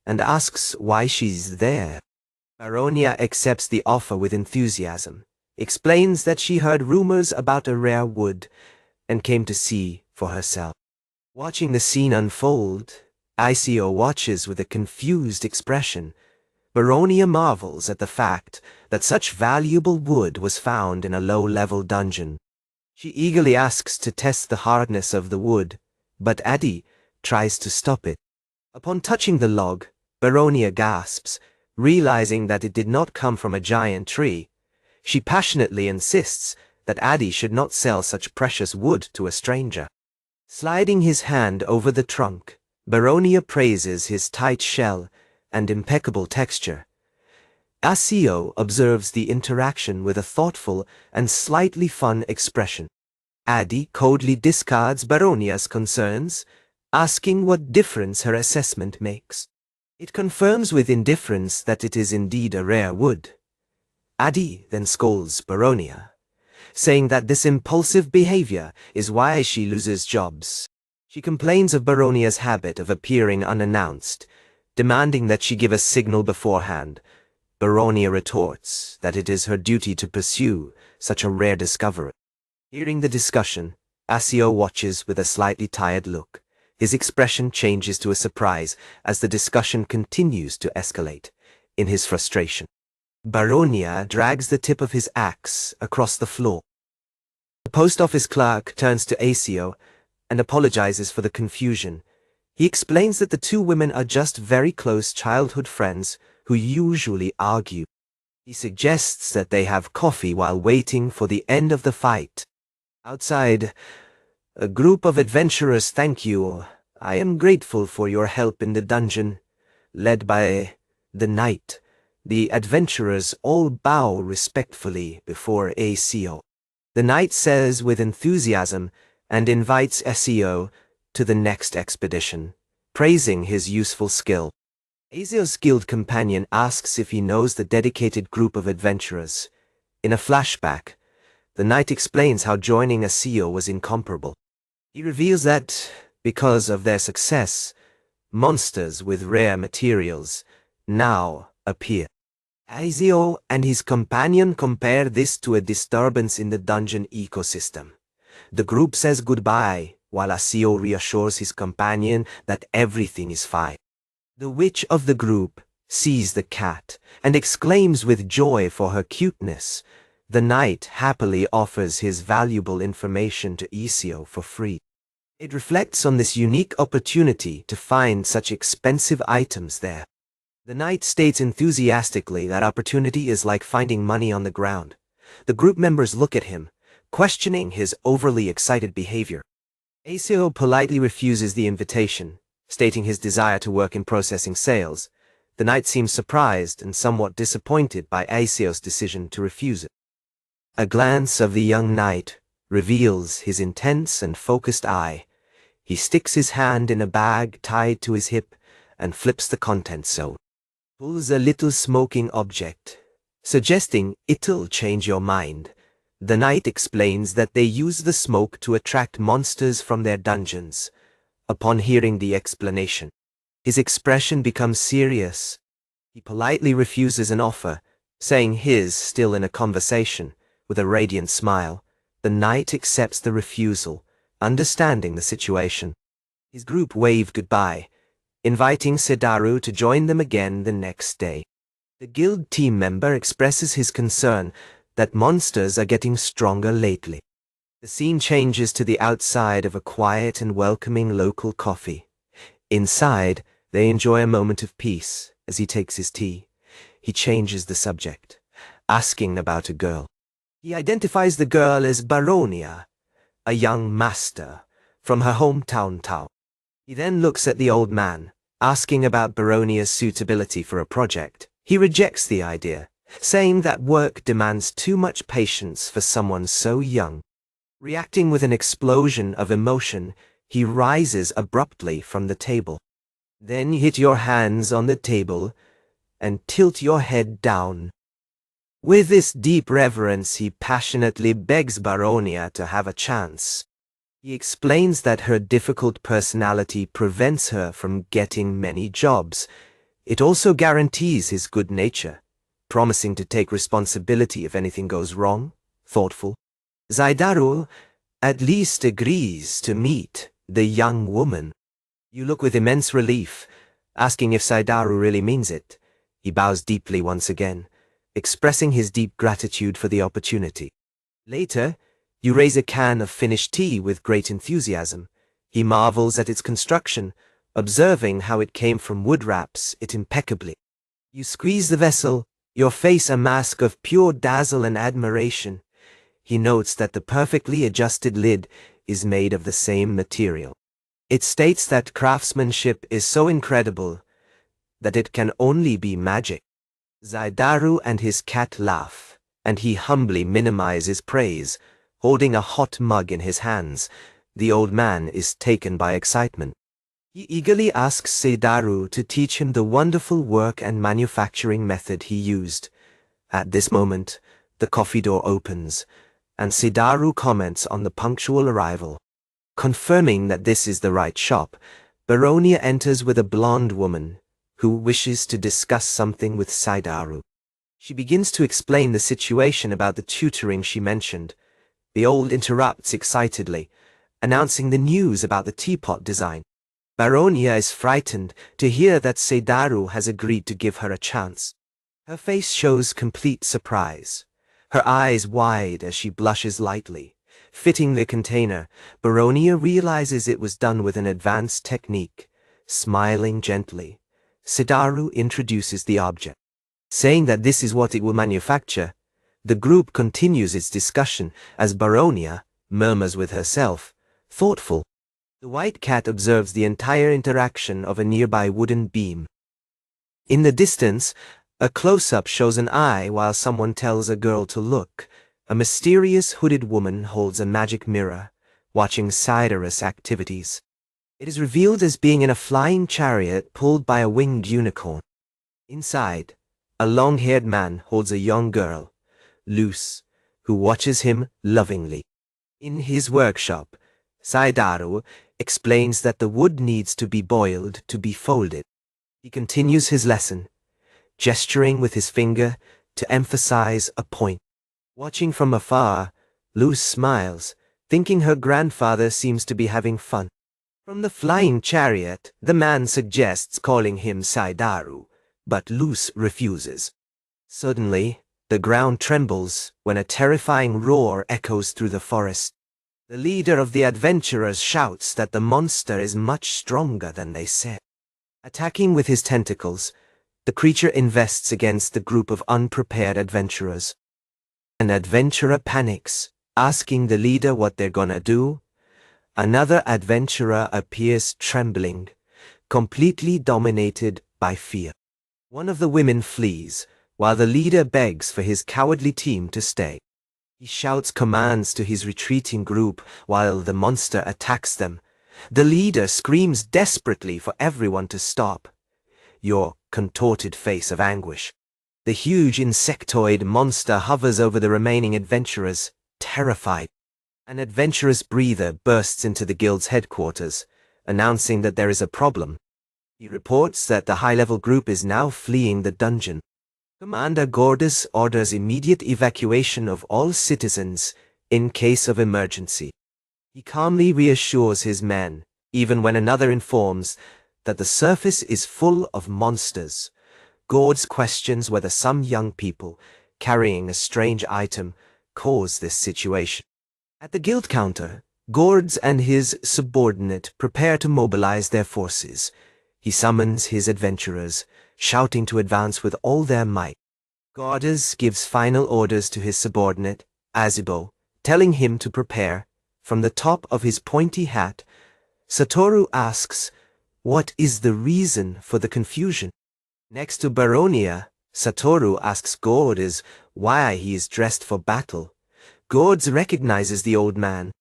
and asks why she's there. Baronia accepts the offer with enthusiasm, explains that she heard rumors about a rare wood and came to see for herself. Watching the scene unfold, ICO watches with a confused expression. Baronia marvels at the fact that such valuable wood was found in a low-level dungeon. She eagerly asks to test the hardness of the wood, but Addy tries to stop it. Upon touching the log, Baronia gasps, realizing that it did not come from a giant tree. She passionately insists that Addy should not sell such precious wood to a stranger. Sliding his hand over the trunk, Baronia praises his tight shell and impeccable texture. ICO observes the interaction with a thoughtful and slightly fun expression. Addy coldly discards Baronia's concerns, asking what difference her assessment makes. It confirms with indifference that it is indeed a rare wood. Addy then scolds Baronia, saying that this impulsive behavior is why she loses jobs. She complains of Baronia's habit of appearing unannounced, demanding that she give a signal beforehand. Baronia retorts that it is her duty to pursue such a rare discovery. Hearing the discussion, ICO watches with a slightly tired look. His expression changes to a surprise as the discussion continues to escalate. In his frustration, Baronia drags the tip of his axe across the floor. The post office clerk turns to ICO and apologizes for the confusion. He explains that the two women are just very close childhood friends who usually argue. He suggests that they have coffee while waiting for the end of the fight. Outside, a group of adventurers thank you. I am grateful for your help in the dungeon. Led by the knight, the adventurers all bow respectfully before ICO. The knight says with enthusiasm and invites ICO to the next expedition, praising his useful skill. ICO's guild companion asks if he knows the dedicated group of adventurers. In a flashback, the knight explains how joining ICO was incomparable. He reveals that, because of their success, monsters with rare materials now appear. ICO and his companion compare this to a disturbance in the dungeon ecosystem. The group says goodbye, while ICO reassures his companion that everything is fine. The witch of the group sees the cat and exclaims with joy for her cuteness. The knight happily offers his valuable information to ICO for free. It reflects on this unique opportunity to find such expensive items there. The knight states enthusiastically that opportunity is like finding money on the ground. The group members look at him, questioning his overly excited behavior. ICO politely refuses the invitation, stating his desire to work in processing sales. The knight seems surprised and somewhat disappointed by ICO's decision to refuse it. A glance of the young knight reveals his intense and focused eye. He sticks his hand in a bag tied to his hip and flips the contents out. Pulls a little smoking object, suggesting it'll change your mind. The knight explains that they use the smoke to attract monsters from their dungeons. Upon hearing the explanation, his expression becomes serious. He politely refuses an offer, saying his still in a conversation. With a radiant smile, the knight accepts the refusal, understanding the situation. His group wave goodbye, inviting Sedaru to join them again the next day. The guild team member expresses his concern that monsters are getting stronger lately. The scene changes to the outside of a quiet and welcoming local coffee. Inside, they enjoy a moment of peace as he takes his tea. He changes the subject, asking about a girl. He identifies the girl as Baronia, a young master from her hometown town. He then looks at the old man, asking about Baronia's suitability for a project. He rejects the idea, saying that work demands too much patience for someone so young. Reacting with an explosion of emotion, he rises abruptly from the table. Then hit your hands on the table and tilt your head down. With this deep reverence, he passionately begs Baronia to have a chance. He explains that her difficult personality prevents her from getting many jobs. It also guarantees his good nature, promising to take responsibility if anything goes wrong. Thoughtful. Zaidaru at least agrees to meet the young woman. You look with immense relief, asking if Zaidaru really means it. He bows deeply once again, expressing his deep gratitude for the opportunity. Later, you raise a can of finished tea with great enthusiasm. He marvels at its construction, observing how it came from wood wraps it impeccably. You squeeze the vessel, your face a mask of pure dazzle and admiration. He notes that the perfectly adjusted lid is made of the same material. It states that craftsmanship is so incredible that it can only be magic. Zaidaru and his cat laugh, and he humbly minimizes praise, holding a hot mug in his hands. The old man is taken by excitement. He eagerly asks Zaidaru to teach him the wonderful work and manufacturing method he used. At this moment, the coffee door opens, and Zaidaru comments on the punctual arrival. Confirming that this is the right shop, Baronia enters with a blonde woman who wishes to discuss something with Zaidaru. She begins to explain the situation about the tutoring she mentioned. The old interrupts excitedly, announcing the news about the teapot design. Baronia is frightened to hear that Zaidaru has agreed to give her a chance. Her face shows complete surprise, her eyes wide as she blushes lightly. Fitting the container, Baronia realizes it was done with an advanced technique. Smiling gently, Zaidaru introduces the object. Saying that this is what it will manufacture, the group continues its discussion as Baronia murmurs with herself, thoughtful. The white cat observes the entire interaction of a nearby wooden beam. In the distance, a close-up shows an eye while someone tells a girl to look. A mysterious hooded woman holds a magic mirror, watching Zaidaru's activities. It is revealed as being in a flying chariot pulled by a winged unicorn. Inside, a long-haired man holds a young girl, Luz, who watches him lovingly. In his workshop, Zaidaru explains that the wood needs to be boiled to be folded. He continues his lesson, gesturing with his finger to emphasize a point. Watching from afar, Luz smiles, thinking her grandfather seems to be having fun. From the flying chariot, the man suggests calling him Zaidaru, but Luz refuses. Suddenly, the ground trembles when a terrifying roar echoes through the forest. The leader of the adventurers shouts that the monster is much stronger than they said. Attacking with his tentacles, the creature invests against the group of unprepared adventurers. An adventurer panics, asking the leader what they're gonna do. Another adventurer appears trembling, completely dominated by fear. One of the women flees, while the leader begs for his cowardly team to stay. He shouts commands to his retreating group while the monster attacks them. The leader screams desperately for everyone to stop. Your contorted face of anguish. The huge insectoid monster hovers over the remaining adventurers, terrified. An adventurous breather bursts into the guild's headquarters, announcing that there is a problem. He reports that the high-level group is now fleeing the dungeon. Commander Gordis orders immediate evacuation of all citizens in case of emergency. He calmly reassures his men, even when another informs that the surface is full of monsters. Gords questions whether some young people carrying a strange item caused this situation. At the guild counter, Gords and his subordinate prepare to mobilize their forces. He summons his adventurers, shouting to advance with all their might. Gordes gives final orders to his subordinate, Azibo, telling him to prepare. From the top of his pointy hat, Satoru asks, "What is the reason for the confusion?" Next to Baronia, Satoru asks Gordes why he is dressed for battle. Gordes recognizes the old man,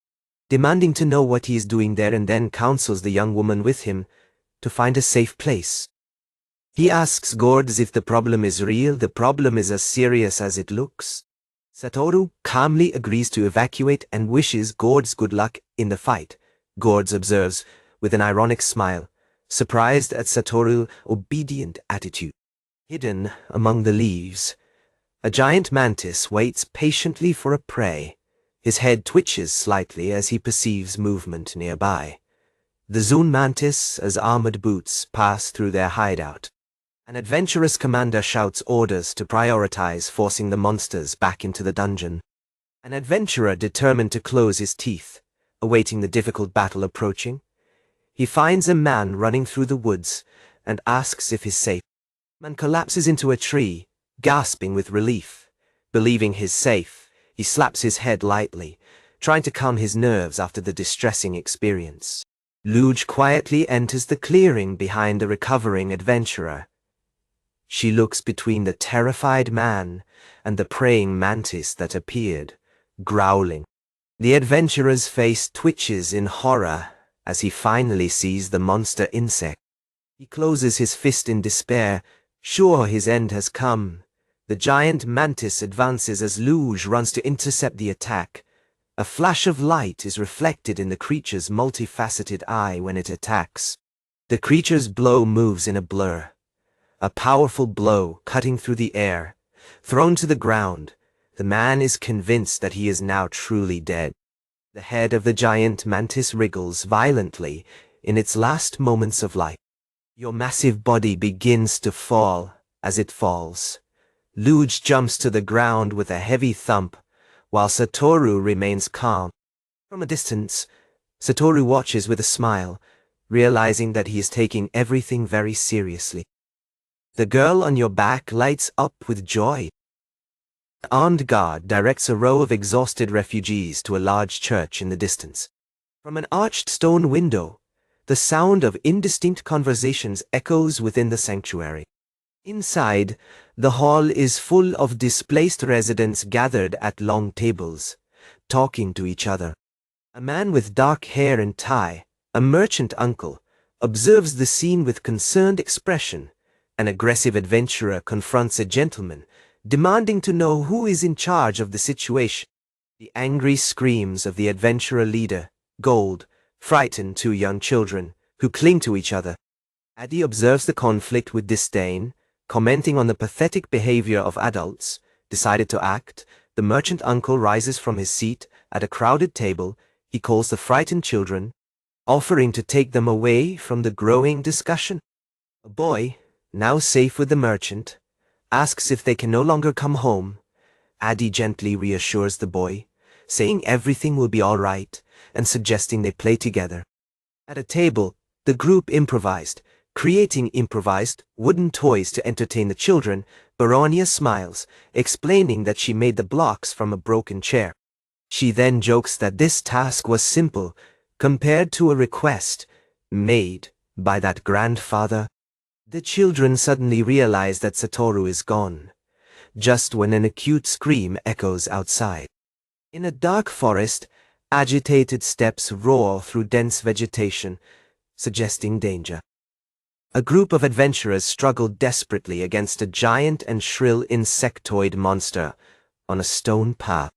demanding to know what he is doing there, and then counsels the young woman with him to find a safe place. He asks Gords if the problem is real. The problem is as serious as it looks. Satoru calmly agrees to evacuate and wishes Gords good luck in the fight. Gords observes with an ironic smile, surprised at Satoru's obedient attitude. Hidden among the leaves, a giant mantis waits patiently for a prey. His head twitches slightly as he perceives movement nearby. The Zun mantis as armored boots pass through their hideout. An adventurous commander shouts orders to prioritize forcing the monsters back into the dungeon. An adventurer determined to close his teeth, awaiting the difficult battle approaching. He finds a man running through the woods and asks if he's safe. Man collapses into a tree, gasping with relief. Believing he's safe, he slaps his head lightly, trying to calm his nerves after the distressing experience. Luge quietly enters the clearing behind the recovering adventurer. She looks between the terrified man and the praying mantis that appeared, growling. The adventurer's face twitches in horror as he finally sees the monster insect. He closes his fist in despair, sure his end has come. The giant mantis advances as Luge runs to intercept the attack. A flash of light is reflected in the creature's multifaceted eye when it attacks. The creature's blow moves in a blur. A powerful blow cutting through the air. Thrown to the ground, the man is convinced that he is now truly dead. The head of the giant mantis wriggles violently in its last moments of life. Your massive body begins to fall. As it falls, Luge jumps to the ground with a heavy thump, while Satoru remains calm. From a distance, Satoru watches with a smile, realizing that he is taking everything very seriously. The girl on your back lights up with joy. An armed guard directs a row of exhausted refugees to a large church in the distance. From an arched stone window, the sound of indistinct conversations echoes within the sanctuary. Inside, the hall is full of displaced residents gathered at long tables, talking to each other. A man with dark hair and tie, a merchant uncle, observes the scene with concerned expression. An aggressive adventurer confronts a gentleman, demanding to know who is in charge of the situation. The angry screams of the adventurer leader, Gold, frighten two young children, who cling to each other. Addy observes the conflict with disdain, commenting on the pathetic behavior of adults. Decided to act, the merchant uncle rises from his seat at a crowded table. He calls the frightened children, offering to take them away from the growing discussion. A boy, now safe with the merchant, asks if they can no longer come home. Addy gently reassures the boy, saying everything will be all right and suggesting they play together. At a table, the group improvised, creating improvised wooden toys to entertain the children. Baronia smiles, explaining that she made the blocks from a broken chair. She then jokes that this task was simple compared to a request made by that grandfather. The children suddenly realize that Satoru is gone, just when an acute scream echoes outside. In a dark forest, agitated steps roar through dense vegetation, suggesting danger. A group of adventurers struggle desperately against a giant and shrill insectoid monster on a stone path.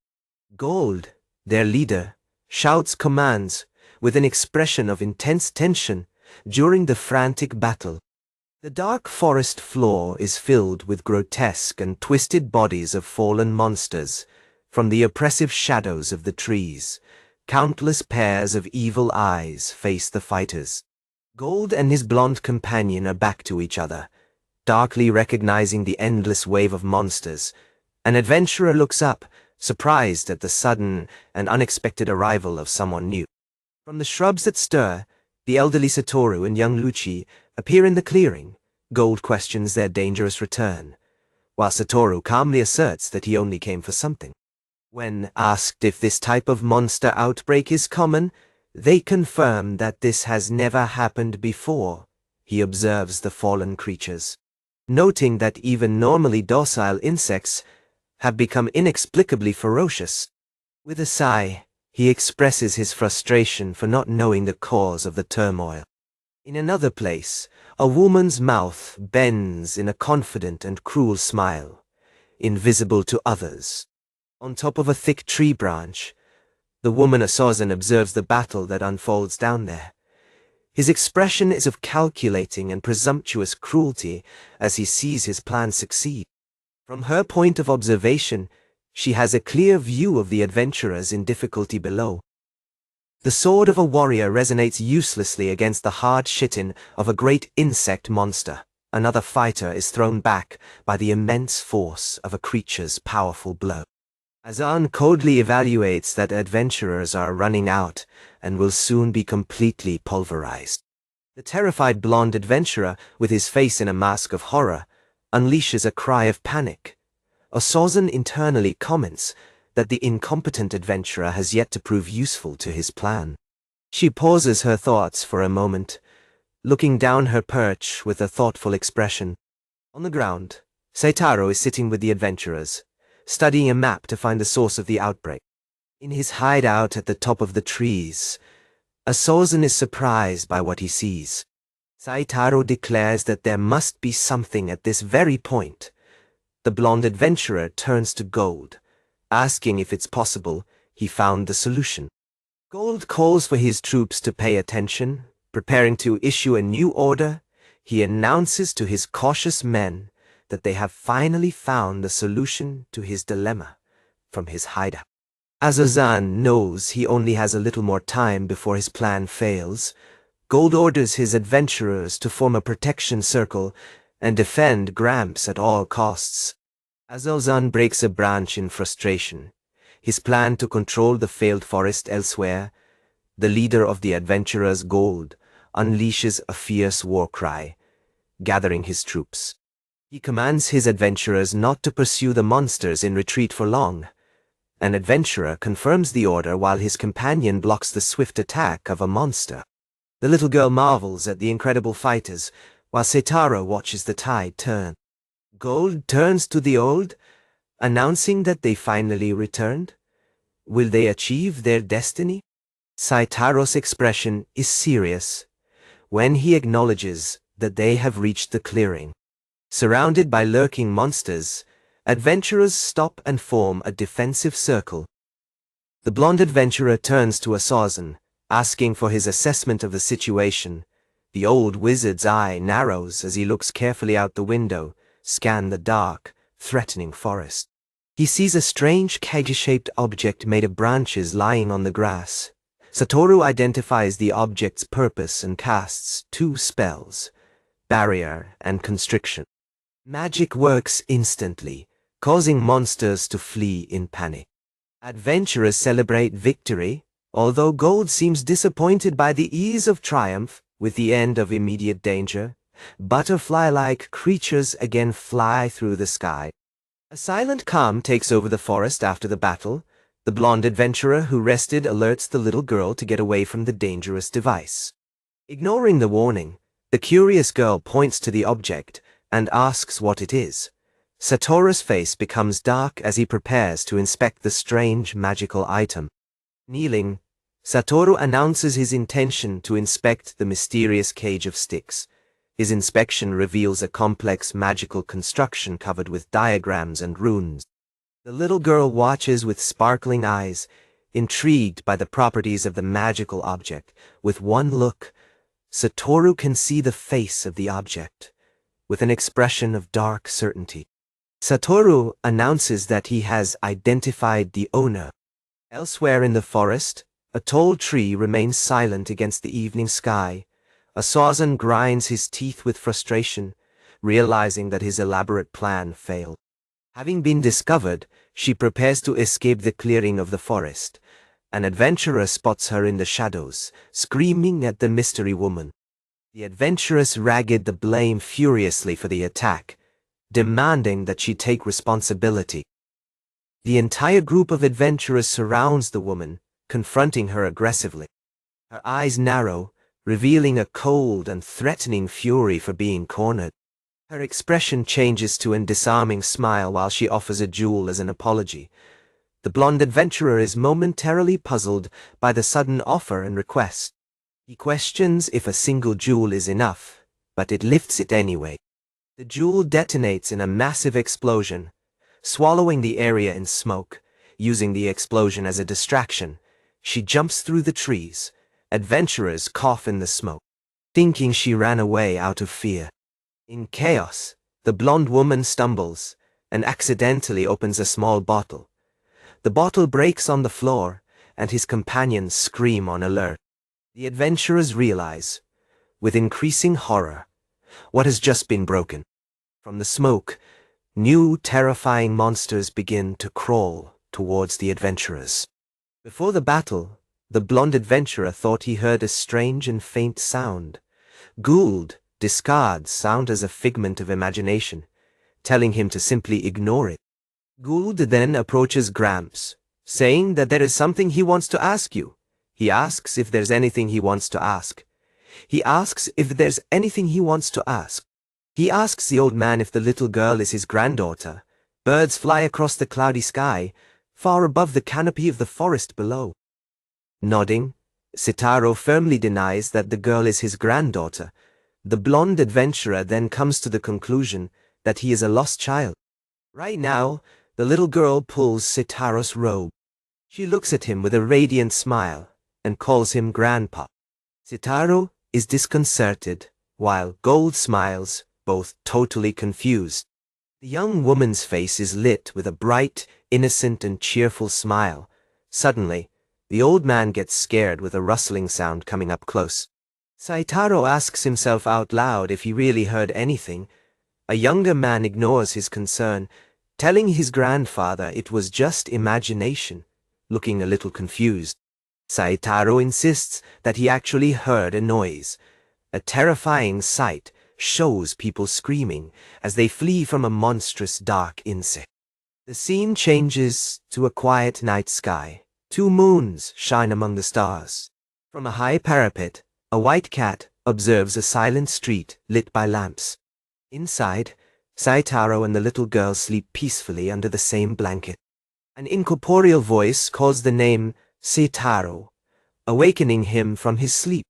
Gold, their leader, shouts commands with an expression of intense tension during the frantic battle. The dark forest floor is filled with grotesque and twisted bodies of fallen monsters. From the oppressive shadows of the trees, countless pairs of evil eyes face the fighters. Gold and his blonde companion are back to each other, darkly recognizing the endless wave of monsters. An adventurer looks up, surprised at the sudden and unexpected arrival of someone new. From the shrubs that stir, the elderly Satoru and young Lucci appear in the clearing. Gold questions their dangerous return, while Satoru calmly asserts that he only came for something. When asked if this type of monster outbreak is common, they confirm that this has never happened before. He observes the fallen creatures, noting that even normally docile insects have become inexplicably ferocious. With a sigh, he expresses his frustration for not knowing the cause of the turmoil. In another place, a woman's mouth bends in a confident and cruel smile, invisible to others. On top of a thick tree branch, the woman Asura observes the battle that unfolds down there. His expression is of calculating and presumptuous cruelty as he sees his plan succeed. From her point of observation, she has a clear view of the adventurers in difficulty below. The sword of a warrior resonates uselessly against the hard chitin of a great insect monster. Another fighter is thrown back by the immense force of a creature's powerful blow. Azan coldly evaluates that adventurers are running out and will soon be completely pulverized. The terrified blonde adventurer, with his face in a mask of horror, unleashes a cry of panic. Asura internally comments that the incompetent adventurer has yet to prove useful to his plan. She pauses her thoughts for a moment, looking down her perch with a thoughtful expression. On the ground, Seitaro is sitting with the adventurers, studying a map to find the source of the outbreak. In his hideout at the top of the trees, Asura is surprised by what he sees. Seitaro declares that there must be something at this very point. The blonde adventurer turns to Gold, asking if it's possible he found the solution. Gold calls for his troops to pay attention. Preparing to issue a new order, he announces to his cautious men that they have finally found the solution to his dilemma from his hideout. As Azan knows he only has a little more time before his plan fails, Gold orders his adventurers to form a protection circle and defend Gramps at all costs. As Azan breaks a branch in frustration, his plan to control the failed forest elsewhere, the leader of the adventurers, Gold, unleashes a fierce war cry, gathering his troops. He commands his adventurers not to pursue the monsters in retreat for long. An adventurer confirms the order while his companion blocks the swift attack of a monster. The little girl marvels at the incredible fighters, while Seitaro watches the tide turn. Gold turns to the old, announcing that they finally returned. Will they achieve their destiny? Seitaro's expression is serious when he acknowledges that they have reached the clearing. Surrounded by lurking monsters, adventurers stop and form a defensive circle. The blonde adventurer turns to Asura, asking for his assessment of the situation. The old wizard's eye narrows as he looks carefully out the window, scan the dark, threatening forest. He sees a strange keg-shaped object made of branches lying on the grass. Satoru identifies the object's purpose and casts 2 spells, Barrier and Constriction. Magic works instantly, causing monsters to flee in panic. Adventurers celebrate victory, although Gold seems disappointed by the ease of triumph with the end of immediate danger. Butterfly-like creatures again fly through the sky. A silent calm takes over the forest after the battle. The blonde adventurer who rested alerts the little girl to get away from the dangerous device. Ignoring the warning, the curious girl points to the object and asks what it is. Satoru's face becomes dark as he prepares to inspect the strange magical item. Kneeling, Satoru announces his intention to inspect the mysterious cage of sticks. His inspection reveals a complex magical construction covered with diagrams and runes. The little girl watches with sparkling eyes, intrigued by the properties of the magical object. With one look, Satoru can see the face of the object, with an expression of dark certainty. Satoru announces that he has identified the owner. Elsewhere in the forest, a tall tree remains silent against the evening sky. Asura grinds his teeth with frustration, realizing that his elaborate plan failed. Having been discovered, she prepares to escape the clearing of the forest. An adventurer spots her in the shadows, screaming at the mystery woman. The adventuress ragged the blame furiously for the attack, demanding that she take responsibility. The entire group of adventurers surrounds the woman, confronting her aggressively. Her eyes narrow, revealing a cold and threatening fury for being cornered. Her expression changes to a disarming smile while she offers a jewel as an apology. The blonde adventurer is momentarily puzzled by the sudden offer and request. He questions if a single jewel is enough, but it lifts it anyway. The jewel detonates in a massive explosion, swallowing the area in smoke. Using the explosion as a distraction, she jumps through the trees. Adventurers cough in the smoke, thinking she ran away out of fear. In chaos, the blonde woman stumbles and accidentally opens a small bottle. The bottle breaks on the floor, and his companions scream on alert. The adventurers realize, with increasing horror, what has just been broken. From the smoke, new terrifying monsters begin to crawl towards the adventurers. Before the battle, the blonde adventurer thought he heard a strange and faint sound. Gould discards sound as a figment of imagination, telling him to simply ignore it. Gould then approaches Gramps, saying that there is something he wants to ask you. He asks if there's anything he wants to ask. He asks the old man if the little girl is his granddaughter. Birds fly across the cloudy sky, far above the canopy of the forest below. Nodding, Seitaro firmly denies that the girl is his granddaughter. The blonde adventurer then comes to the conclusion that he is a lost child. Right now, the little girl pulls Seitaro's robe. She looks at him with a radiant smile and calls him Grandpa. Seitaro is disconcerted, while Gold smiles, both totally confused. The young woman's face is lit with a bright, innocent and cheerful smile. Suddenly, the old man gets scared with a rustling sound coming up close. Seitaro asks himself out loud if he really heard anything. A younger man ignores his concern, telling his grandfather it was just imagination, looking a little confused. Seitaro insists that he actually heard a noise. A terrifying sight shows people screaming as they flee from a monstrous dark insect. The scene changes to a quiet night sky. 2 moons shine among the stars. From a high parapet, a white cat observes a silent street lit by lamps. Inside, Seitaro and the little girl sleep peacefully under the same blanket. An incorporeal voice calls the name Seitaro, awakening him from his sleep.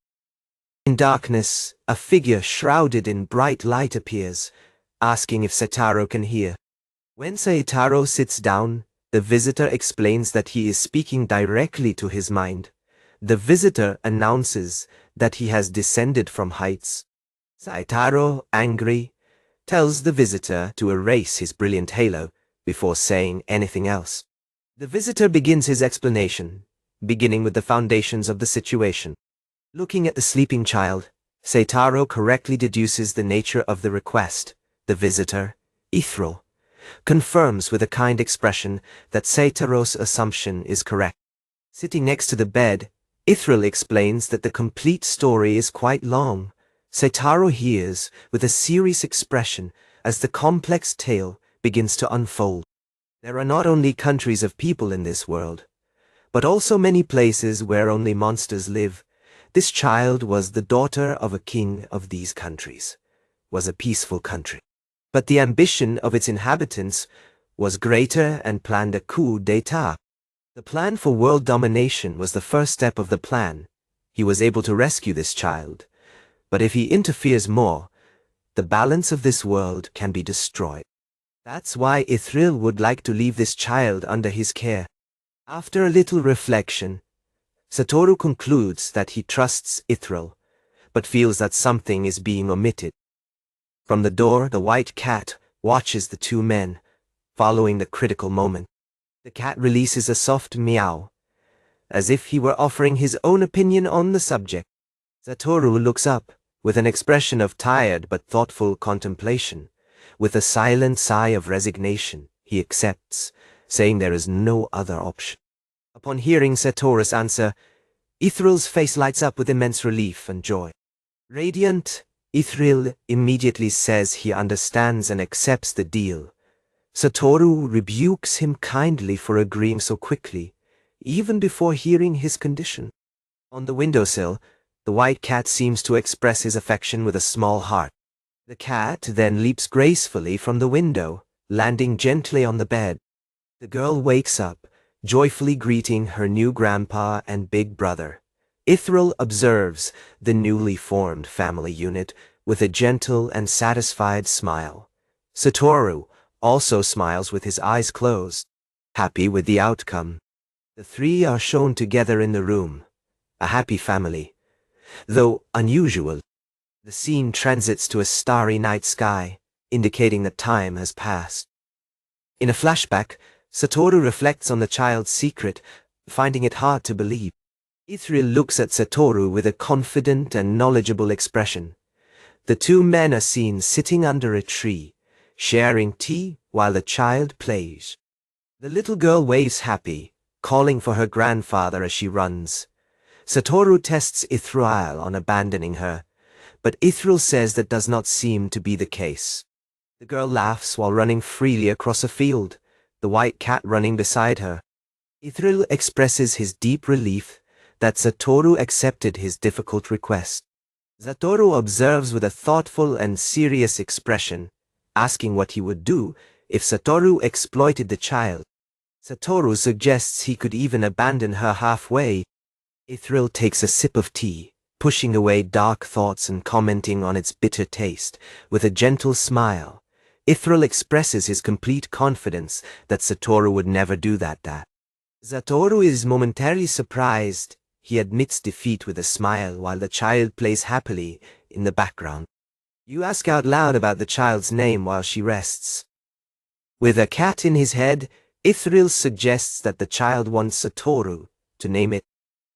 In darkness, a figure shrouded in bright light appears, asking if Seitaro can hear. When Seitaro sits down, the visitor explains that he is speaking directly to his mind. The visitor announces that he has descended from heights. Seitaro, angry, tells the visitor to erase his brilliant halo before saying anything else. The visitor begins his explanation, beginning with the foundations of the situation. Looking at the sleeping child, Seitaro correctly deduces the nature of the request. The visitor, Ithril, confirms with a kind expression that Seitaro's assumption is correct. Sitting next to the bed, Ithril explains that the complete story is quite long. Seitaro hears with a serious expression as the complex tale begins to unfold. There are not only countries of people in this world, but also many places where only monsters live. This child was the daughter of a king of these countries, was a peaceful country. But the ambition of its inhabitants was greater and planned a coup d'état. The plan for world domination was the first step of the plan. He was able to rescue this child, but if he interferes more, the balance of this world can be destroyed. That's why Ithril would like to leave this child under his care. After a little reflection, Satoru concludes that he trusts Ithril, but feels that something is being omitted. From the door, the white cat watches the 2 men, following the critical moment. The cat releases a soft meow, as if he were offering his own opinion on the subject. Satoru looks up, with an expression of tired but thoughtful contemplation. With a silent sigh of resignation, he accepts, saying there is no other option. Upon hearing Satoru's answer, Ithril's face lights up with immense relief and joy. Radiant, Ithril immediately says he understands and accepts the deal. Satoru rebukes him kindly for agreeing so quickly, even before hearing his condition. On the windowsill, the white cat seems to express his affection with a small heart. The cat then leaps gracefully from the window, landing gently on the bed. The girl wakes up, joyfully greeting her new grandpa and big brother. Ithril observes the newly formed family unit with a gentle and satisfied smile. Satoru also smiles with his eyes closed, happy with the outcome. The three are shown together in the room, a happy family. Though unusual, the scene transits to a starry night sky, indicating that time has passed. In a flashback, Satoru reflects on the child's secret, finding it hard to believe. Ithril looks at Satoru with a confident and knowledgeable expression. The two men are seen sitting under a tree, sharing tea while the child plays. The little girl waves happy, calling for her grandfather as she runs. Satoru tests Ithril on abandoning her, but Ithril says that does not seem to be the case. The girl laughs while running freely across a field, the white cat running beside her. Ithril expresses his deep relief that Satoru accepted his difficult request. Satoru observes with a thoughtful and serious expression, asking what he would do if Satoru exploited the child. Satoru suggests he could even abandon her halfway. Ithril takes a sip of tea, pushing away dark thoughts and commenting on its bitter taste, with a gentle smile. Ithril expresses his complete confidence that Satoru would never do that. Satoru is momentarily surprised. He admits defeat with a smile while the child plays happily in the background. You ask out loud about the child's name while she rests. With a cat in his head, Ithril suggests that the child wants Satoru to name it.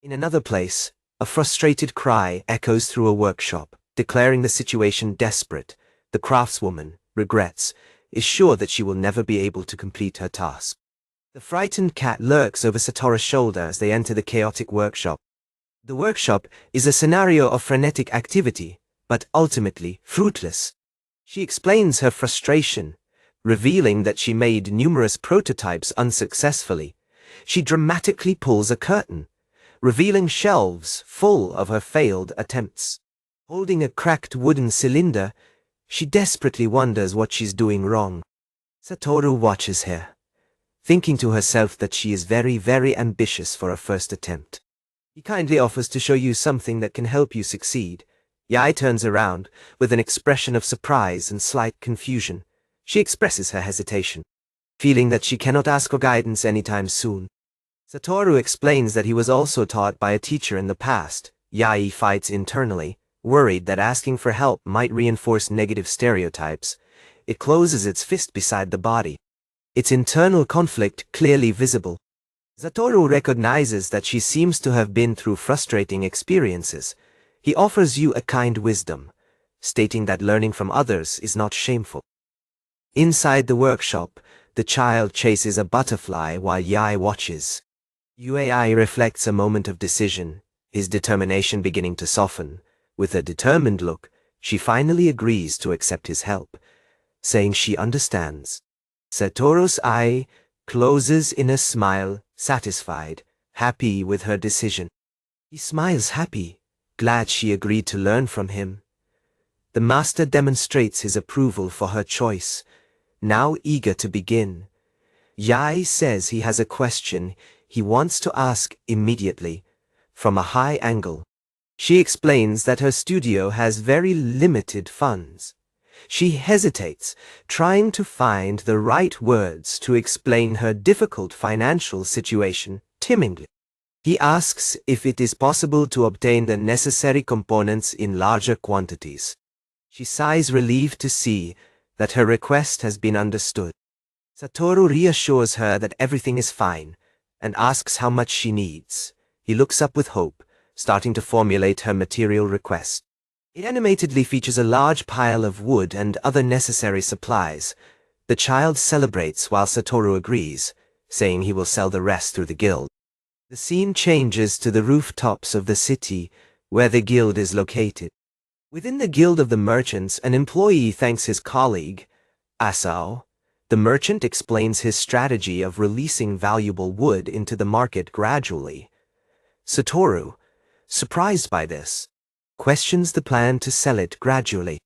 In another place, a frustrated cry echoes through a workshop, declaring the situation desperate. The craftswoman regrets, is sure that she will never be able to complete her task. The frightened cat lurks over Satoru's shoulder as they enter the chaotic workshop. The workshop is a scenario of frenetic activity, but ultimately fruitless. She explains her frustration, revealing that she made numerous prototypes unsuccessfully. She dramatically pulls a curtain, revealing shelves full of her failed attempts. Holding a cracked wooden cylinder, she desperately wonders what she's doing wrong. Satoru watches her, thinking to herself that she is very, very ambitious for a first attempt. He kindly offers to show you something that can help you succeed. Yae turns around, with an expression of surprise and slight confusion. She expresses her hesitation, feeling that she cannot ask for guidance anytime soon. Satoru explains that he was also taught by a teacher in the past. Yae fights internally, worried that asking for help might reinforce negative stereotypes. It closes its fist beside the body, its internal conflict clearly visible. Satoru recognizes that she seems to have been through frustrating experiences. He offers you a kind wisdom, stating that learning from others is not shameful. Inside the workshop, the child chases a butterfly while Yae watches. Yae reflects a moment of decision, his determination beginning to soften. With a determined look, she finally agrees to accept his help, saying she understands. Satoru's eye closes in a smile, satisfied, happy with her decision. He smiles happy, glad she agreed to learn from him. The master demonstrates his approval for her choice, now eager to begin. Yae says he has a question he wants to ask immediately, from a high angle. She explains that her studio has very limited funds. She hesitates, trying to find the right words to explain her difficult financial situation timidly. He asks if it is possible to obtain the necessary components in larger quantities. She sighs relieved to see that her request has been understood. Satoru reassures her that everything is fine and asks how much she needs. He looks up with hope, starting to formulate her material request. It animatedly features a large pile of wood and other necessary supplies. The child celebrates while Satoru agrees, saying he will sell the rest through the guild. The scene changes to the rooftops of the city, where the guild is located. Within the guild of the merchants, an employee thanks his colleague, Asura. The merchant explains his strategy of releasing valuable wood into the market gradually. Satoru, surprised by this, questions the plan to sell it gradually.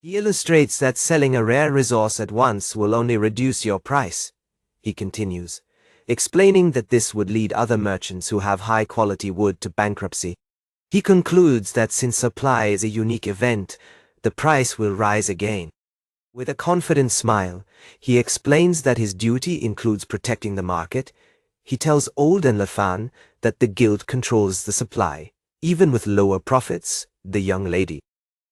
He illustrates that selling a rare resource at once will only reduce your price. He continues, explaining that this would lead other merchants who have high-quality wood to bankruptcy. He concludes that since supply is a unique event, the price will rise again. With a confident smile, he explains that his duty includes protecting the market. He tells Old and Lafan that the guild controls the supply, even with lower profits. The young lady.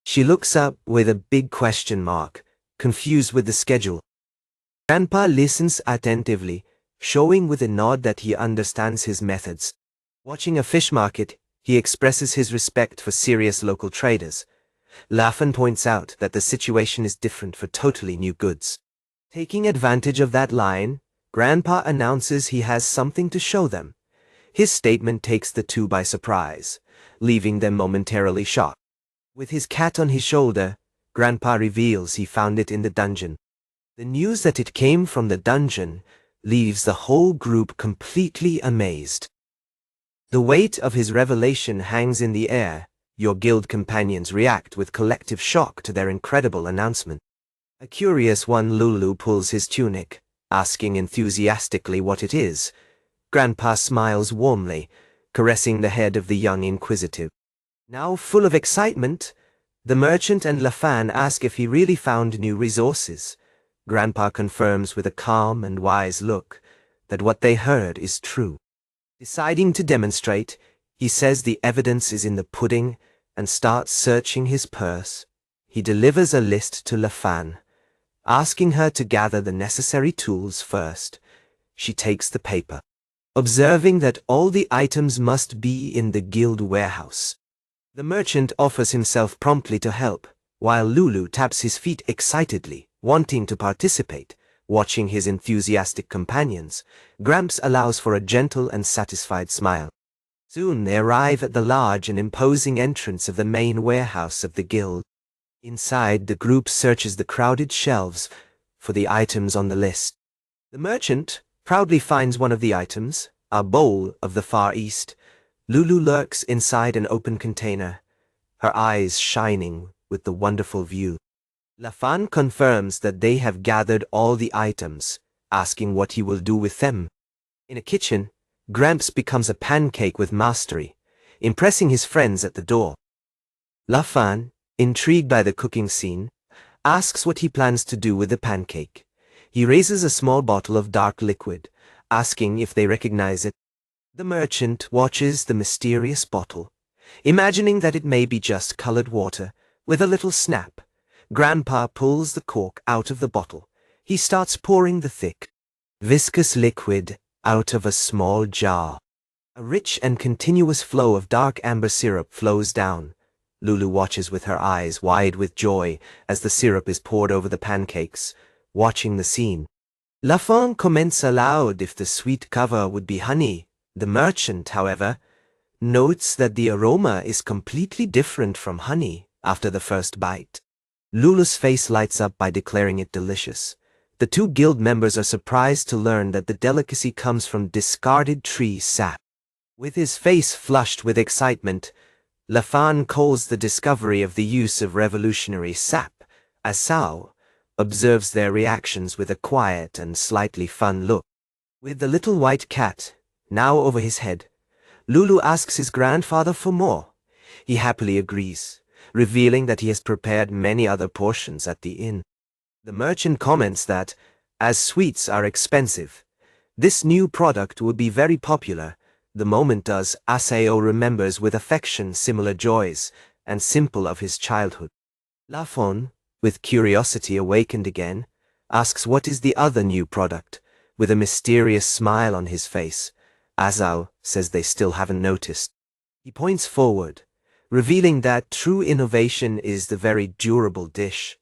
She looks up with a big question mark, confused with the schedule. Grandpa listens attentively, showing with a nod that he understands his methods. Watching a fish market, he expresses his respect for serious local traders. Lafan points out that the situation is different for totally new goods. Taking advantage of that line, Grandpa announces he has something to show them. His statement takes the two by surprise, leaving them momentarily shocked. With his cat on his shoulder, Grandpa reveals he found it in the dungeon. The news that it came from the dungeon leaves the whole group completely amazed. The weight of his revelation hangs in the air. Your guild companions react with collective shock to their incredible announcement. A curious one, Lulu, pulls his tunic, asking enthusiastically what it is. Grandpa smiles warmly, caressing the head of the young inquisitive. Now full of excitement, the merchant and Lafan ask if he really found new resources. Grandpa confirms with a calm and wise look that what they heard is true. Deciding to demonstrate, he says the evidence is in the pudding and starts searching his purse. He delivers a list to Lafan, asking her to gather the necessary tools first. She takes the paper, observing that all the items must be in the guild warehouse. The merchant offers himself promptly to help, while Lulu taps his feet excitedly, wanting to participate. Watching his enthusiastic companions, Gramps allows for a gentle and satisfied smile. Soon they arrive at the large and imposing entrance of the main warehouse of the guild. Inside, the group searches the crowded shelves for the items on the list. The merchant proudly finds one of the items, a bowl of the Far East. Lulu lurks inside an open container, her eyes shining with the wonderful view. Lafan confirms that they have gathered all the items, asking what he will do with them. In a kitchen, Gramps becomes a pancake with mastery, impressing his friends at the door. Lafan, intrigued by the cooking scene, asks what he plans to do with the pancake. He raises a small bottle of dark liquid, asking if they recognize it. The merchant watches the mysterious bottle, imagining that it may be just colored water. With a little snap, Grandpa pulls the cork out of the bottle. He starts pouring the thick, viscous liquid out of a small jar. A rich and continuous flow of dark amber syrup flows down. Lulu watches with her eyes wide with joy as the syrup is poured over the pancakes, watching the scene. Lafan comments aloud if the sweet cover would be honey. The merchant, however, notes that the aroma is completely different from honey after the first bite. Lulu's face lights up by declaring it delicious. The two guild members are surprised to learn that the delicacy comes from discarded tree sap. With his face flushed with excitement, Lafan calls the discovery of the use of revolutionary sap. Asau observes their reactions with a quiet and slightly fun look. With the little white cat now over his head, Lulu asks his grandfather for more. He happily agrees, revealing that he has prepared many other portions at the inn. The merchant comments that, as sweets are expensive, this new product would be very popular. The moment does, Asao remembers with affection similar joys and simple of his childhood. Lafon, with curiosity awakened again, asks what is the other new product, with a mysterious smile on his face. Asao says they still haven't noticed. He points forward, revealing that true innovation is the very durable dish.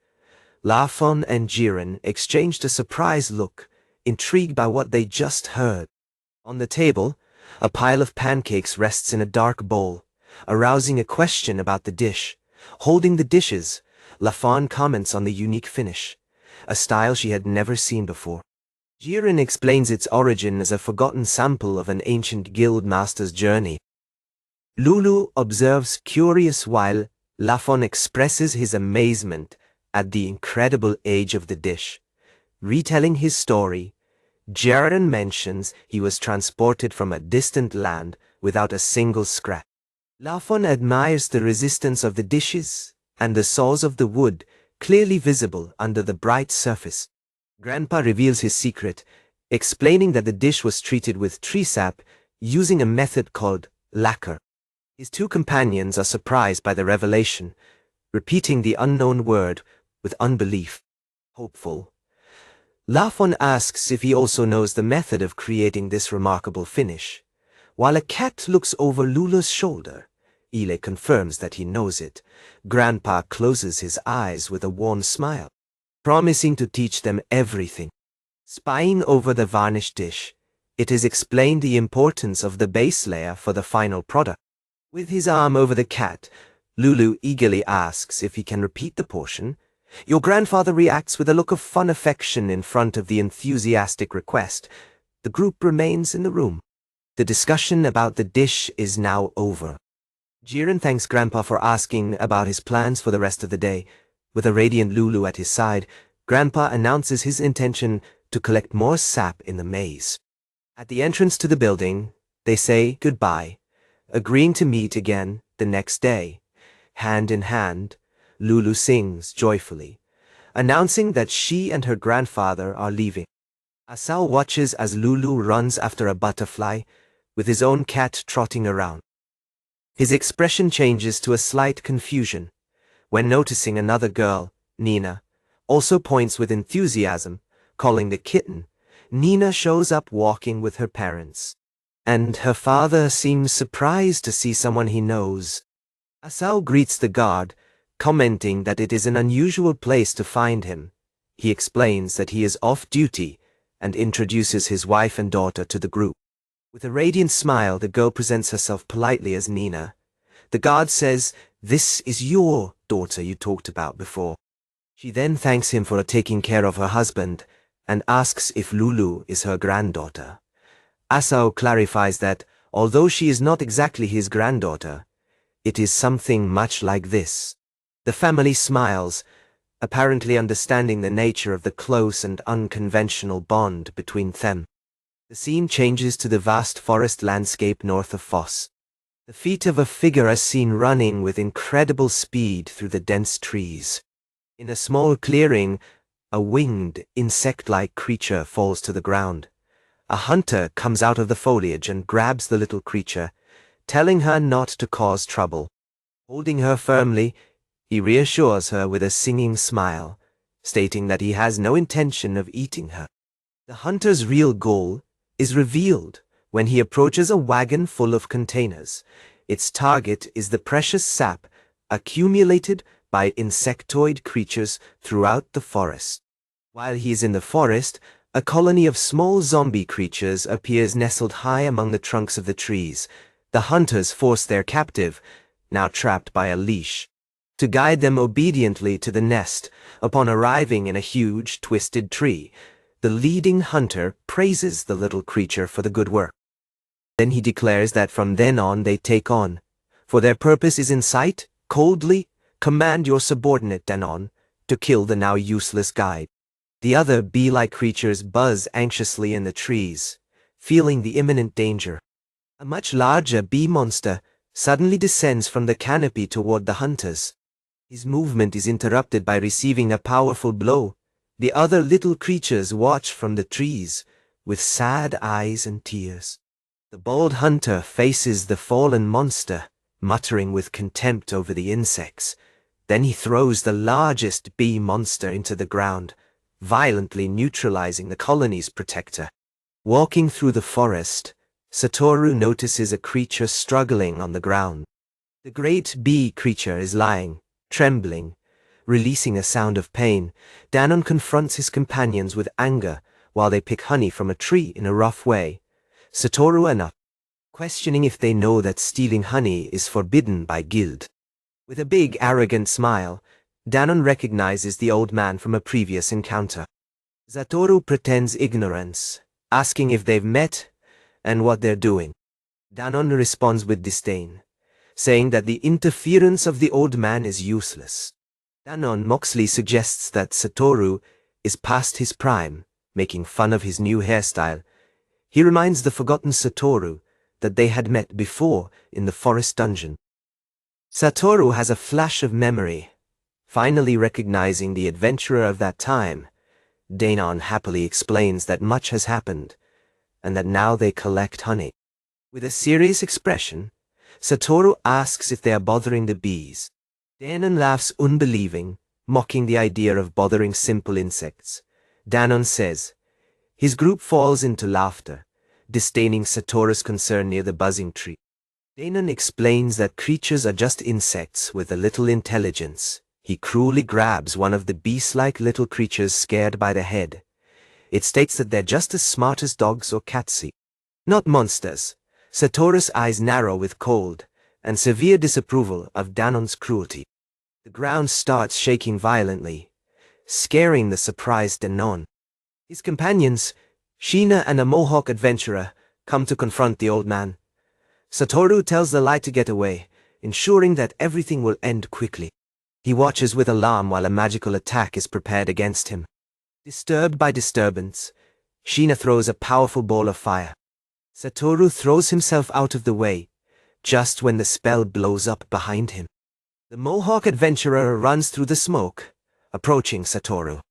Lafon and Jiren exchanged a surprised look, intrigued by what they just heard. On the table, a pile of pancakes rests in a dark bowl, arousing a question about the dish. Holding the dishes, Lafon comments on the unique finish, a style she had never seen before. Jiren explains its origin as a forgotten sample of an ancient guild master's journey. Lulu observes curious while Lafon expresses his amazement at the incredible age of the dish. Retelling his story, Jiren mentions he was transported from a distant land without a single scratch. Lafon admires the resistance of the dishes and the saws of the wood, clearly visible under the bright surface. Grandpa reveals his secret, explaining that the dish was treated with tree sap using a method called lacquer. His two companions are surprised by the revelation, repeating the unknown word with unbelief. Hopeful, Lafon asks if he also knows the method of creating this remarkable finish. While a cat looks over Lulu's shoulder, Ile confirms that he knows it. Grandpa closes his eyes with a warm smile, promising to teach them everything. Spying over the varnished dish, it is explained the importance of the base layer for the final product. With his arm over the cat, Lulu eagerly asks if he can repeat the portion. Your grandfather reacts with a look of fun affection in front of the enthusiastic request. The group remains in the room. The discussion about the dish is now over. Jiren thanks Grandpa for asking about his plans for the rest of the day. With a radiant Lulu at his side, Grandpa announces his intention to collect more sap in the maze. At the entrance to the building, they say goodbye, agreeing to meet again the next day. Hand in hand, Lulu sings joyfully, announcing that she and her grandfather are leaving. Asao watches as Lulu runs after a butterfly, with his own cat trotting around. His expression changes to a slight confusion when noticing another girl, Nina, also points with enthusiasm, calling the kitten. Nina shows up walking with her parents, and her father seems surprised to see someone he knows. Asao greets the guard, commenting that it is an unusual place to find him. He explains that he is off duty and introduces his wife and daughter to the group. With a radiant smile, the girl presents herself politely as Nina. The guard says, "This is your daughter you talked about before." She then thanks him for taking care of her husband and asks if Lulu is her granddaughter. Asao clarifies that, although she is not exactly his granddaughter, it is something much like this. The family smiles, apparently understanding the nature of the close and unconventional bond between them. The scene changes to the vast forest landscape north of Foss. The feet of a figure are seen running with incredible speed through the dense trees. In a small clearing, a winged, insect-like creature falls to the ground. A hunter comes out of the foliage and grabs the little creature, telling her not to cause trouble. Holding her firmly, he reassures her with a singing smile, stating that he has no intention of eating her. The hunter's real goal is revealed when he approaches a wagon full of containers. Its target is the precious sap accumulated by insectoid creatures throughout the forest. While he is in the forest, a colony of small zombie creatures appears nestled high among the trunks of the trees. The hunters force their captive, now trapped by a leash, to guide them obediently to the nest. Upon arriving in a huge, twisted tree, the leading hunter praises the little creature for the good work. Then he declares that from then on they take on, for their purpose is in sight, coldly command your subordinate Danon to kill the now useless guide. The other bee-like creatures buzz anxiously in the trees, feeling the imminent danger. A much larger bee monster suddenly descends from the canopy toward the hunters. His movement is interrupted by receiving a powerful blow. The other little creatures watch from the trees, with sad eyes and tears. The bold hunter faces the fallen monster, muttering with contempt over the insects. Then he throws the largest bee monster into the ground, violently neutralizing the colony's protector. Walking through the forest, Satoru notices a creature struggling on the ground. The great bee creature is lying, trembling, releasing a sound of pain. Danon confronts his companions with anger while they pick honey from a tree in a rough way. Satoru and up, questioning if they know that stealing honey is forbidden by guild. With a big, arrogant smile, Danon recognizes the old man from a previous encounter. Satoru pretends ignorance, asking if they've met and what they're doing. Danon responds with disdain, saying that the interference of the old man is useless. Danon Moxley suggests that Satoru is past his prime, making fun of his new hairstyle. He reminds the forgotten Satoru that they had met before in the forest dungeon. Satoru has a flash of memory, finally recognizing the adventurer of that time. Danon happily explains that much has happened, and that now they collect honey. With a serious expression, Satoru asks if they are bothering the bees. Danon laughs unbelieving, mocking the idea of bothering simple insects. Danon says. His group falls into laughter, disdaining Satoru's concern near the buzzing tree. Danon explains that creatures are just insects with a little intelligence. He cruelly grabs one of the beast-like little creatures scared by the head. It states that they're just as smart as dogs or cats. Not monsters. Satoru's eyes narrow with cold and severe disapproval of Danon's cruelty. The ground starts shaking violently, scaring the surprised Danon. His companions, Sheena and a Mohawk adventurer, come to confront the old man. Satoru tells the light to get away, ensuring that everything will end quickly. He watches with alarm while a magical attack is prepared against him. Disturbed by disturbance, Sheena throws a powerful ball of fire. Satoru throws himself out of the way, just when the spell blows up behind him. The Mohawk adventurer runs through the smoke, approaching Satoru.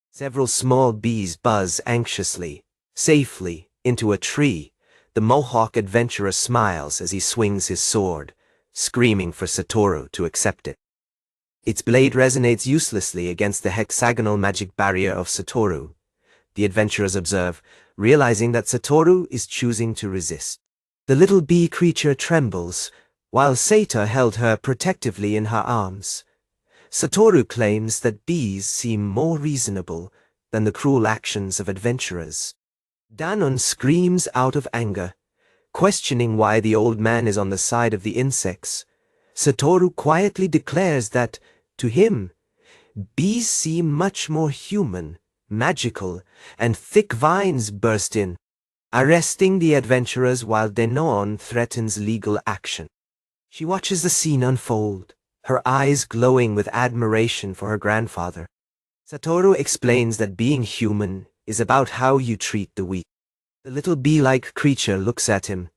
Several small bees buzz anxiously, safely, into a tree. The Mohawk adventurer smiles as he swings his sword, screaming for Satoru to accept it. Its blade resonates uselessly against the hexagonal magic barrier of Satoru. The adventurers observe, realizing that Satoru is choosing to resist. The little bee creature trembles, while Sato held her protectively in her arms. Satoru claims that bees seem more reasonable than the cruel actions of adventurers. Danon screams out of anger, questioning why the old man is on the side of the insects. Satoru quietly declares that, to him, bees seem much more human, magical, and thick vines burst in, arresting the adventurers while Danon threatens legal action. She watches the scene unfold, her eyes glowing with admiration for her grandfather. Satoru explains that being human is about how you treat the weak. The little bee-like creature looks at him,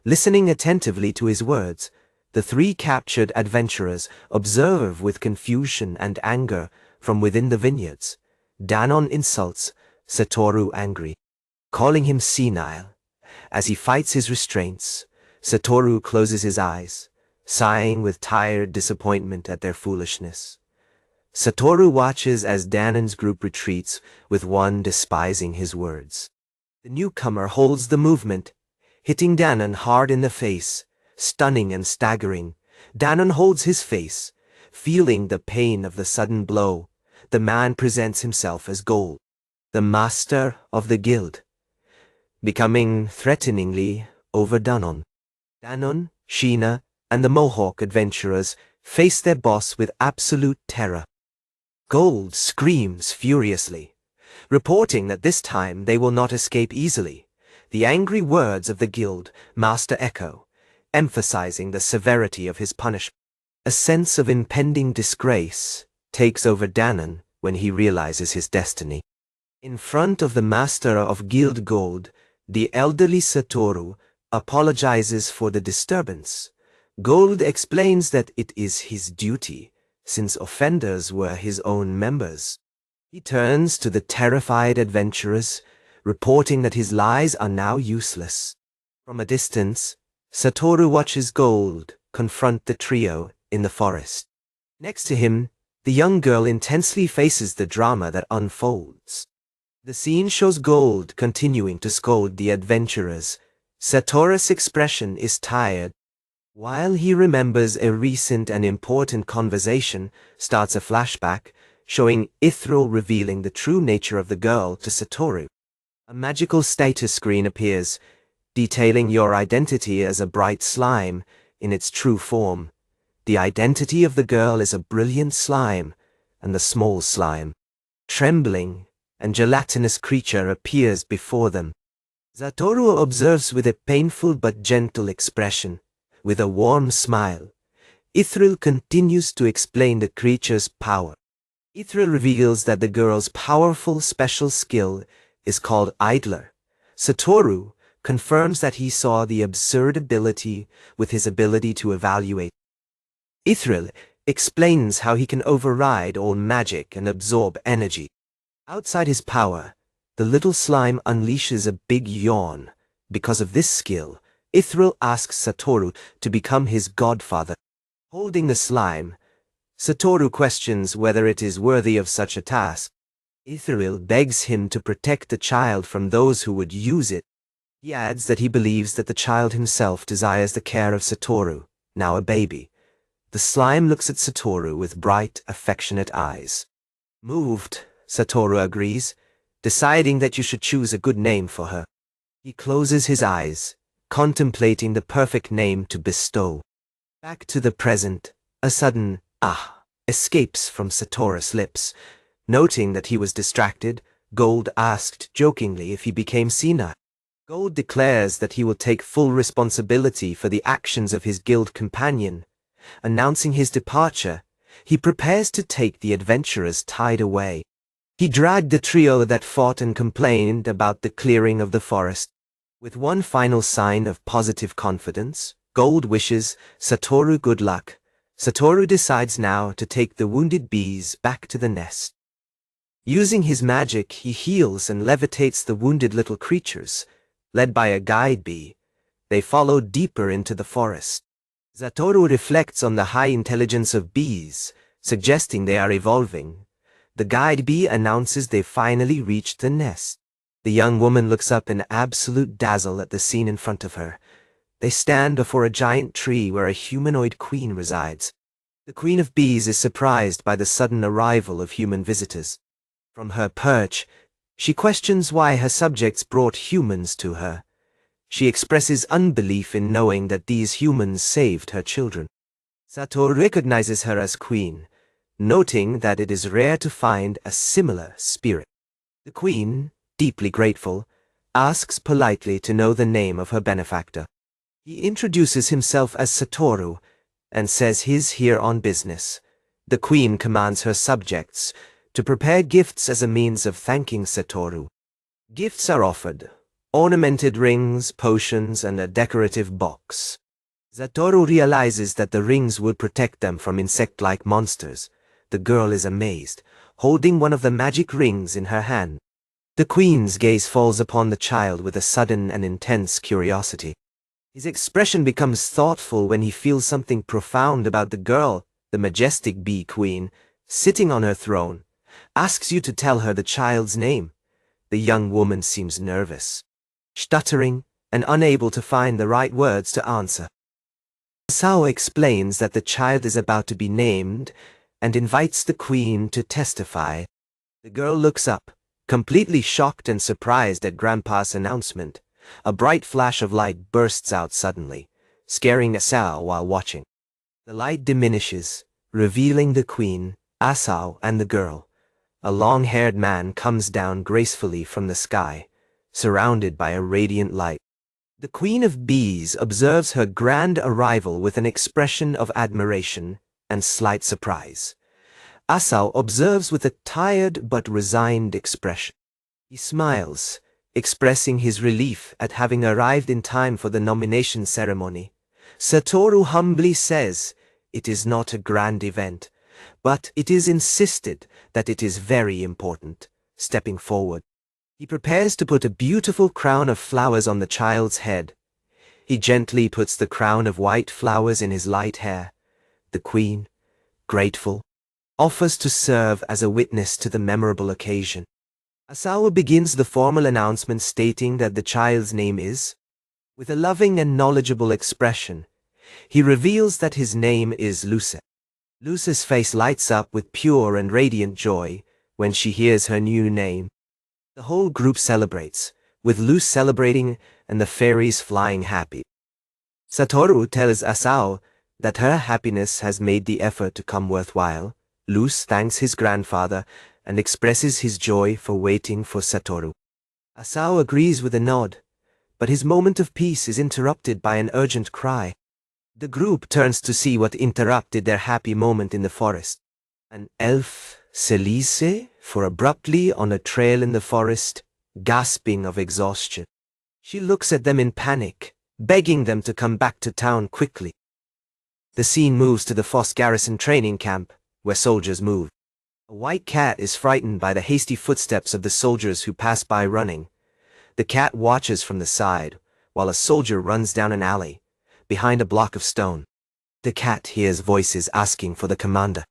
listening attentively to his words. The three captured adventurers observe with confusion and anger from within the vineyards. Danon insults Satoru angry, calling him senile. As he fights his restraints, Satoru closes his eyes, sighing with tired disappointment at their foolishness. Satoru watches as Danon's group retreats, with one despising his words. The newcomer holds the movement, hitting Danon hard in the face, stunning and staggering. Danon holds his face, feeling the pain of the sudden blow. The man presents himself as Gold, the master of the guild, becoming threateningly over Danon. Danon, Sheena, and the Mohawk adventurers face their boss with absolute terror. Gold screams furiously, reporting that this time they will not escape easily. The angry words of the guild master echo, emphasizing the severity of his punishment. A sense of impending disgrace takes over Danon when he realizes his destiny. In front of the master of Guild Gold, the elderly Satoru apologizes for the disturbance. Gold explains that it is his duty, since offenders were his own members. He turns to the terrified adventurers, reporting that his lies are now useless. From a distance, Satoru watches Gold confront the trio in the forest. Next to him, the young girl intensely faces the drama that unfolds. The scene shows Gold continuing to scold the adventurers. Satoru's expression is tired. While he remembers a recent and important conversation, starts a flashback, showing Ithril revealing the true nature of the girl to Satoru. A magical status screen appears, detailing your identity as a bright slime in its true form. The identity of the girl is a brilliant slime, and the small slime, trembling and gelatinous creature appears before them. Satoru observes with a painful but gentle expression. With a warm smile, Ithril continues to explain the creature's power. Ithril reveals that the girl's powerful special skill is called Idler. Satoru confirms that he saw the absurd ability with his ability to evaluate. Ithril explains how he can override all magic and absorb energy. Outside his power, the little slime unleashes a big yawn. Because of this skill, Ithril asks Satoru to become his godfather. Holding the slime, Satoru questions whether it is worthy of such a task. Ithril begs him to protect the child from those who would use it. He adds that he believes that the child himself desires the care of Satoru, now a baby. The slime looks at Satoru with bright, affectionate eyes. Moved, Satoru agrees, deciding that you should choose a good name for her. He closes his eyes, contemplating the perfect name to bestow. Back to the present, a sudden "ah" escapes from Satoru's lips. Noting that he was distracted, Gold asked jokingly if he became senile. Gold declares that he will take full responsibility for the actions of his guild companion. Announcing his departure, he prepares to take the adventurers tied away. He dragged the trio that fought and complained about the clearing of the forest. With one final sign of positive confidence, Gold wishes Satoru good luck. Satoru decides now to take the wounded bees back to the nest. Using his magic, he heals and levitates the wounded little creatures. Led by a guide bee, they follow deeper into the forest. Satoru reflects on the high intelligence of bees, suggesting they are evolving. The guide bee announces they finally reached the nest. The young woman looks up in absolute dazzle at the scene in front of her. They stand before a giant tree where a humanoid queen resides. The queen of bees is surprised by the sudden arrival of human visitors. From her perch, she questions why her subjects brought humans to her. She expresses unbelief in knowing that these humans saved her children. Satoru recognizes her as queen, noting that it is rare to find a similar spirit. The queen, deeply grateful, asks politely to know the name of her benefactor. He introduces himself as Satoru and says he's here on business. The queen commands her subjects to prepare gifts as a means of thanking Satoru. Gifts are offered: ornamented rings, potions, and a decorative box. Satoru realizes that the rings will protect them from insect-like monsters. The girl is amazed, holding one of the magic rings in her hand. The queen's gaze falls upon the child with a sudden and intense curiosity. His expression becomes thoughtful when he feels something profound about the girl. The majestic bee queen, sitting on her throne, asks you to tell her the child's name. The young woman seems nervous, stuttering, and unable to find the right words to answer. Asao explains that the child is about to be named and invites the queen to testify. The girl looks up, completely shocked and surprised at Grandpa's announcement. A bright flash of light bursts out suddenly, scaring Asao while watching. The light diminishes, revealing the queen, Asao, and the girl. A long-haired man comes down gracefully from the sky, surrounded by a radiant light. The Queen of Bees observes her grand arrival with an expression of admiration and slight surprise. Asao observes with a tired but resigned expression. He smiles, expressing his relief at having arrived in time for the nomination ceremony. Satoru humbly says it is not a grand event, but it is insisted that it is very important. Stepping forward, he prepares to put a beautiful crown of flowers on the child's head. He gently puts the crown of white flowers in his light hair. The queen, grateful, offers to serve as a witness to the memorable occasion. Asao begins the formal announcement stating that the child's name is. With a loving and knowledgeable expression, he reveals that his name is Luce. Luce's face lights up with pure and radiant joy when she hears her new name. The whole group celebrates, with Luce celebrating and the fairies flying happy. Satoru tells Asao that her happiness has made the effort to come worthwhile. Luce thanks his grandfather and expresses his joy for waiting for Satoru. Asao agrees with a nod, but his moment of peace is interrupted by an urgent cry. The group turns to see what interrupted their happy moment in the forest. An elf, Selise, for abruptly on a trail in the forest, gasping of exhaustion. She looks at them in panic, begging them to come back to town quickly. The scene moves to the Foss Garrison training camp, where soldiers move. A white cat is frightened by the hasty footsteps of the soldiers who pass by running. The cat watches from the side, while a soldier runs down an alley, behind a block of stone. The cat hears voices asking for the commander.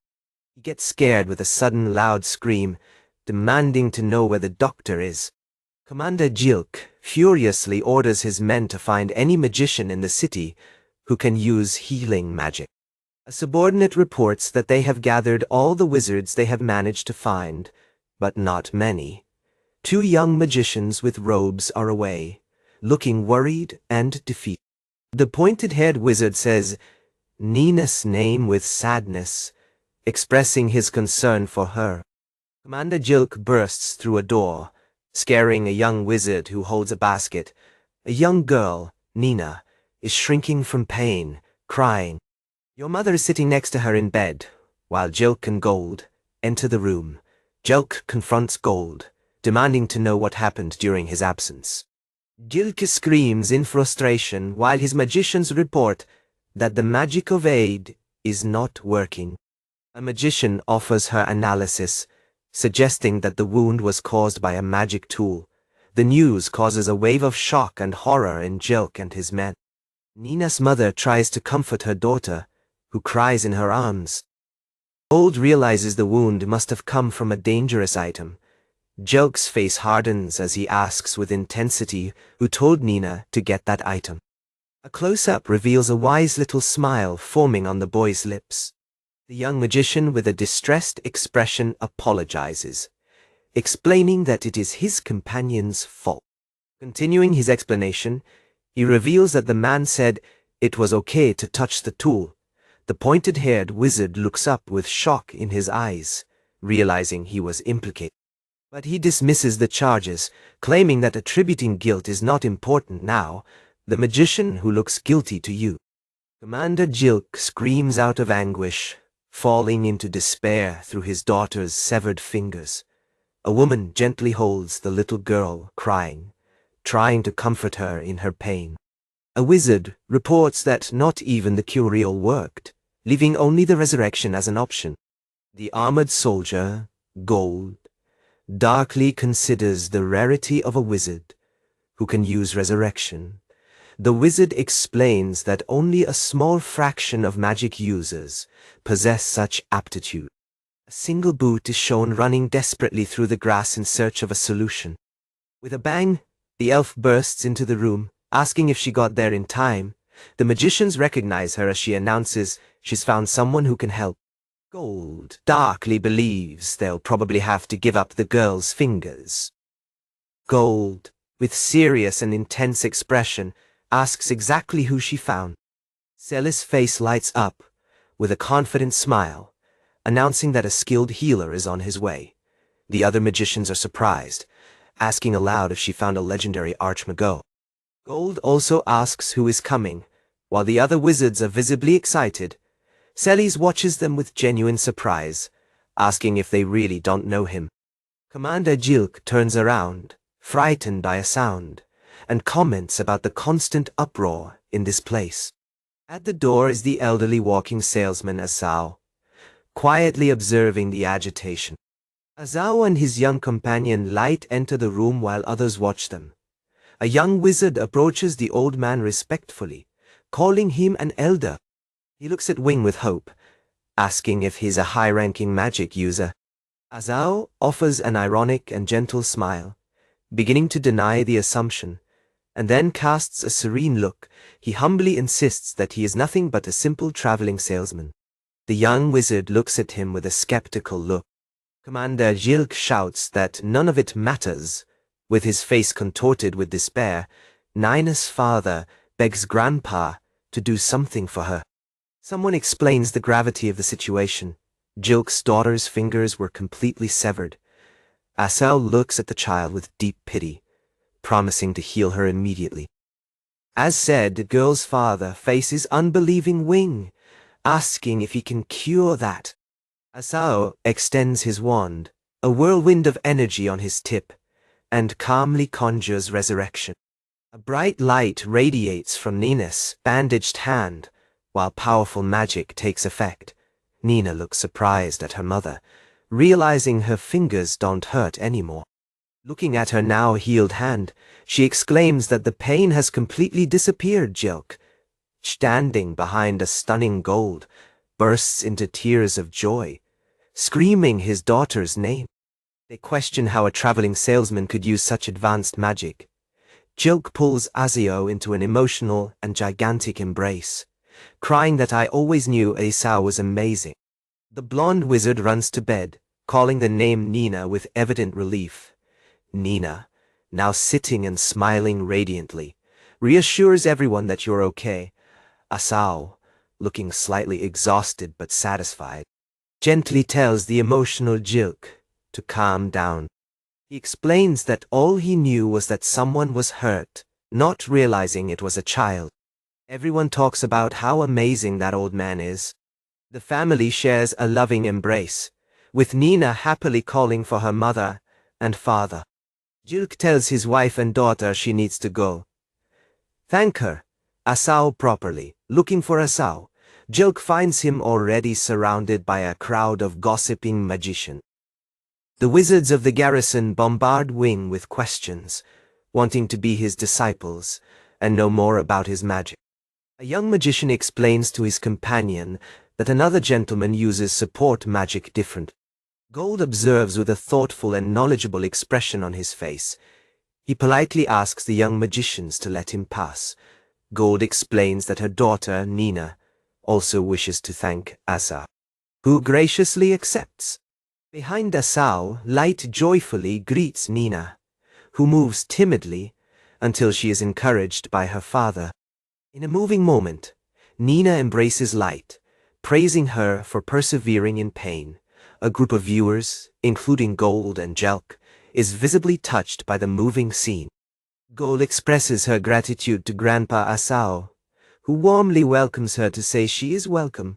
He gets scared with a sudden loud scream, demanding to know where the doctor is. Commander Jilk furiously orders his men to find any magician in the city who can use healing magic. A subordinate reports that they have gathered all the wizards they have managed to find, but not many. 2 young magicians with robes are away, looking worried and defeated. The pointed-haired wizard says Nina's name with sadness, expressing his concern for her. Commander Jilk bursts through a door, scaring a young wizard who holds a basket. A young girl, Nina, is shrinking from pain, crying. Your mother is sitting next to her in bed, while Jilk and Gold enter the room. Jilk confronts Gold, demanding to know what happened during his absence. Jilk screams in frustration while his magicians report that the magic of aid is not working. A magician offers her analysis, suggesting that the wound was caused by a magic tool. The news causes a wave of shock and horror in Jilk and his men. Nina's mother tries to comfort her daughter, who cries in her arms. Gold realizes the wound must have come from a dangerous item. Jilk's face hardens as he asks with intensity who told Nina to get that item. A close-up reveals a wise little smile forming on the boy's lips. The young magician with a distressed expression apologizes, explaining that it is his companion's fault. Continuing his explanation, he reveals that the man said it was okay to touch the tool. The pointed-haired wizard looks up with shock in his eyes, realizing he was implicated. But he dismisses the charges, claiming that attributing guilt is not important now. The magician who looks guilty to you. Commander Jilk screams out of anguish, falling into despair through his daughter's severed fingers. A woman gently holds the little girl, crying, trying to comfort her in her pain. A wizard reports that not even the curial worked, leaving only the resurrection as an option. The armored soldier, Gold, darkly considers the rarity of a wizard who can use resurrection. The wizard explains that only a small fraction of magic users possess such aptitude. A single boot is shown running desperately through the grass in search of a solution. With a bang, the elf bursts into the room, asking if she got there in time. The magicians recognize her as she announces she's found someone who can help. Gold darkly believes they'll probably have to give up the girl's fingers. Gold, with serious and intense expression, asks exactly who she found. Celis' face lights up with a confident smile, announcing that a skilled healer is on his way. The other magicians are surprised, asking aloud if she found a legendary archmago. Gold also asks who is coming, while the other wizards are visibly excited. Celis watches them with genuine surprise, asking if they really don't know him. Commander Jilk turns around, frightened by a sound, and comments about the constant uproar in this place. At the door is the elderly walking salesman Asau, quietly observing the agitation. Asau and his young companion Light enter the room while others watch them. A young wizard approaches the old man respectfully, calling him an elder. He looks at Wing with hope, asking if he's a high-ranking magic user. Asau offers an ironic and gentle smile, beginning to deny the assumption, and then casts a serene look. He humbly insists that he is nothing but a simple traveling salesman. The young wizard looks at him with a skeptical look. Commander Jilk shouts that none of it matters. With his face contorted with despair, Nina's father begs Grandpa to do something for her. Someone explains the gravity of the situation. Jilk's daughter's fingers were completely severed. Asau looks at the child with deep pity, promising to heal her immediately. As said, the girl's father faces unbelieving Wing, asking if he can cure that. Asau extends his wand, a whirlwind of energy on his tip, and calmly conjures resurrection. A bright light radiates from Nina's bandaged hand, While powerful magic takes effect, Nina looks surprised at her mother, realizing her fingers don't hurt anymore. Looking at her now healed hand, she exclaims that the pain has completely disappeared. Jilk, standing behind a stunning gold, bursts into tears of joy, screaming his daughter's name. They question how a traveling salesman could use such advanced magic. Jilk pulls Azio into an emotional and gigantic embrace, crying that I always knew Asao was amazing. The blonde wizard runs to bed, calling the name Nina with evident relief. Nina, now sitting and smiling radiantly, reassures everyone that you're okay. Asao, looking slightly exhausted but satisfied, gently tells the emotional Jilk to calm down. He explains that all he knew was that someone was hurt, not realizing it was a child. Everyone talks about how amazing that old man is. The family shares a loving embrace, with Nina happily calling for her mother and father. Jilk tells his wife and daughter she needs to go. Thank her, Asao properly. Looking for Asao, Jilk finds him already surrounded by a crowd of gossiping magicians. The wizards of the garrison bombard Wing with questions, wanting to be his disciples and know more about his magic. A young magician explains to his companion that another gentleman uses support magic different. Gold observes with a thoughtful and knowledgeable expression on his face. He politely asks the young magicians to let him pass. Gold explains that her daughter, Nina, also wishes to thank Asao, who graciously accepts. Behind Asao, Light joyfully greets Nina, who moves timidly until she is encouraged by her father. In a moving moment, Nina embraces Light, praising her for persevering in pain. A group of viewers, including Gold and Jelk, is visibly touched by the moving scene. Gold expresses her gratitude to Grandpa Asao, who warmly welcomes her to say she is welcome,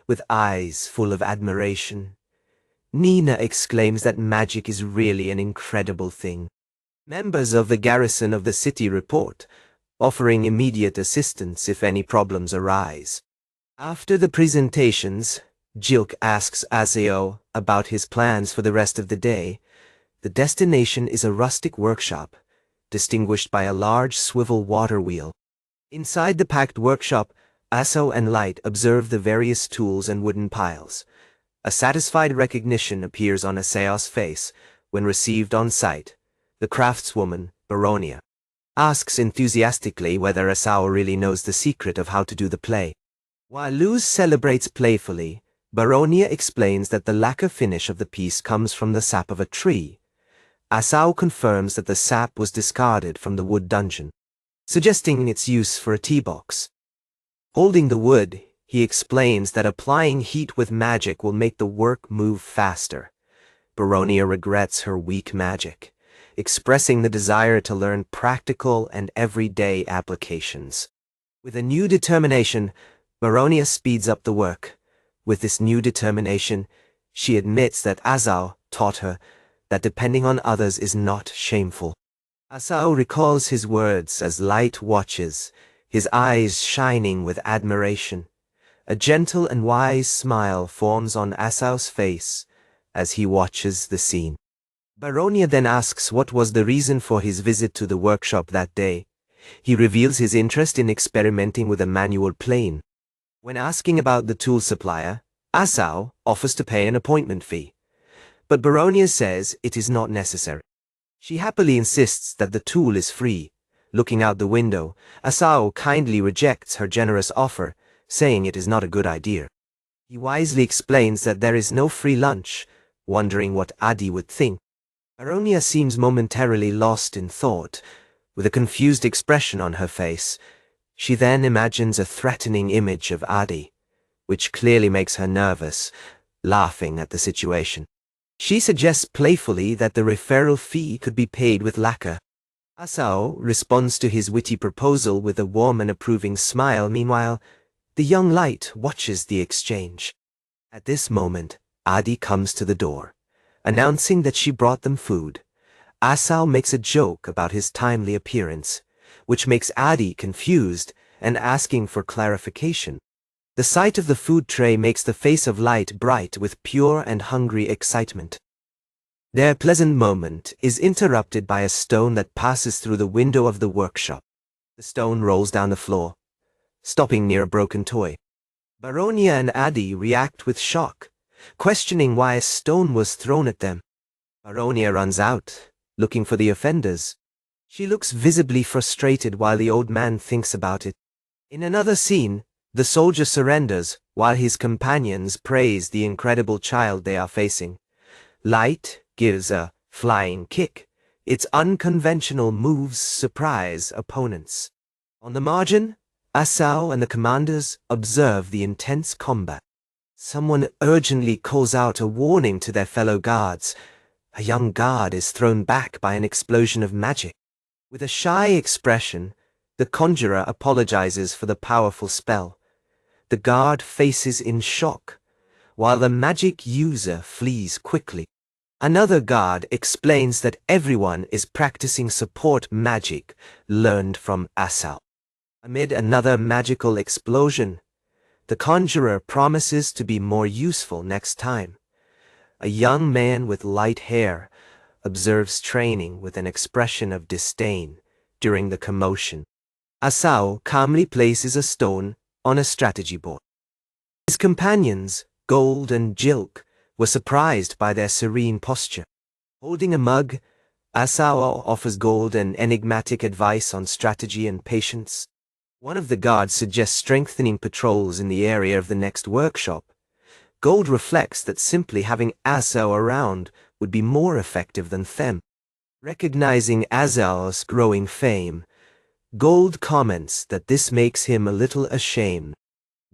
with eyes full of admiration. Nina exclaims that magic is really an incredible thing. Members of the garrison of the city report, offering immediate assistance if any problems arise. After the presentations, Jilk asks Asao about his plans for the rest of the day. The destination is a rustic workshop, distinguished by a large swivel water wheel. Inside the packed workshop, Asao and Light observe the various tools and wooden piles. A satisfied recognition appears on Asao's face when received on site. The craftswoman, Baronia, asks enthusiastically whether Asao really knows the secret of how to do the play. While Luz celebrates playfully, Baronia explains that the lacquer finish of the piece comes from the sap of a tree. Asao confirms that the sap was discarded from the wood dungeon, suggesting its use for a tea box. Holding the wood, he explains that applying heat with magic will make the work move faster. Baronia regrets her weak magic, expressing the desire to learn practical and everyday applications. With a new determination, Baronia speeds up the work. With this new determination, she admits that Asao taught her that depending on others is not shameful. Asao recalls his words as Light watches, his eyes shining with admiration. A gentle and wise smile forms on Asao's face as he watches the scene. Baronia then asks what was the reason for his visit to the workshop that day. He reveals his interest in experimenting with a manual plane. When asking about the tool supplier, Asao offers to pay an appointment fee, but Baronia says it is not necessary. She happily insists that the tool is free. Looking out the window, Asao kindly rejects her generous offer, saying it is not a good idea. He wisely explains that there is no free lunch, wondering what Adi would think. Baronia seems momentarily lost in thought, with a confused expression on her face. She then imagines a threatening image of Adi, which clearly makes her nervous, laughing at the situation. She suggests playfully that the referral fee could be paid with lacquer. Asao responds to his witty proposal with a warm and approving smile. Meanwhile, the young Light watches the exchange. At this moment, Adi comes to the door, announcing that she brought them food. Asao makes a joke about his timely appearance, which makes Adi confused and asking for clarification. The sight of the food tray makes the face of Light bright with pure and hungry excitement. Their pleasant moment is interrupted by a stone that passes through the window of the workshop. The stone rolls down the floor, stopping near a broken toy. Baronia and Adi react with shock, questioning why a stone was thrown at them. Baronia runs out, looking for the offenders. She looks visibly frustrated while the old man thinks about it. In another scene, the soldier surrenders while his companions praise the incredible child they are facing. Light gives a flying kick. Its unconventional moves surprise opponents. On the margin, Asao and the commanders observe the intense combat. Someone urgently calls out a warning to their fellow guards. A young guard is thrown back by an explosion of magic. With a shy expression, the conjurer apologizes for the powerful spell. The guard faces in shock, while the magic user flees quickly. Another guard explains that everyone is practicing support magic learned from Asao. Amid another magical explosion, the conjurer promises to be more useful next time. A young man with light hair observes training with an expression of disdain during the commotion. Asao calmly places a stone on a strategy board. His companions, Gold and Jilk, were surprised by their serene posture. Holding a mug, Asao offers Gold an enigmatic advice on strategy and patience. One of the guards suggests strengthening patrols in the area of the next workshop. Gold reflects that simply having Asao around would be more effective than them. Recognizing Asao's growing fame, Gold comments that this makes him a little ashamed.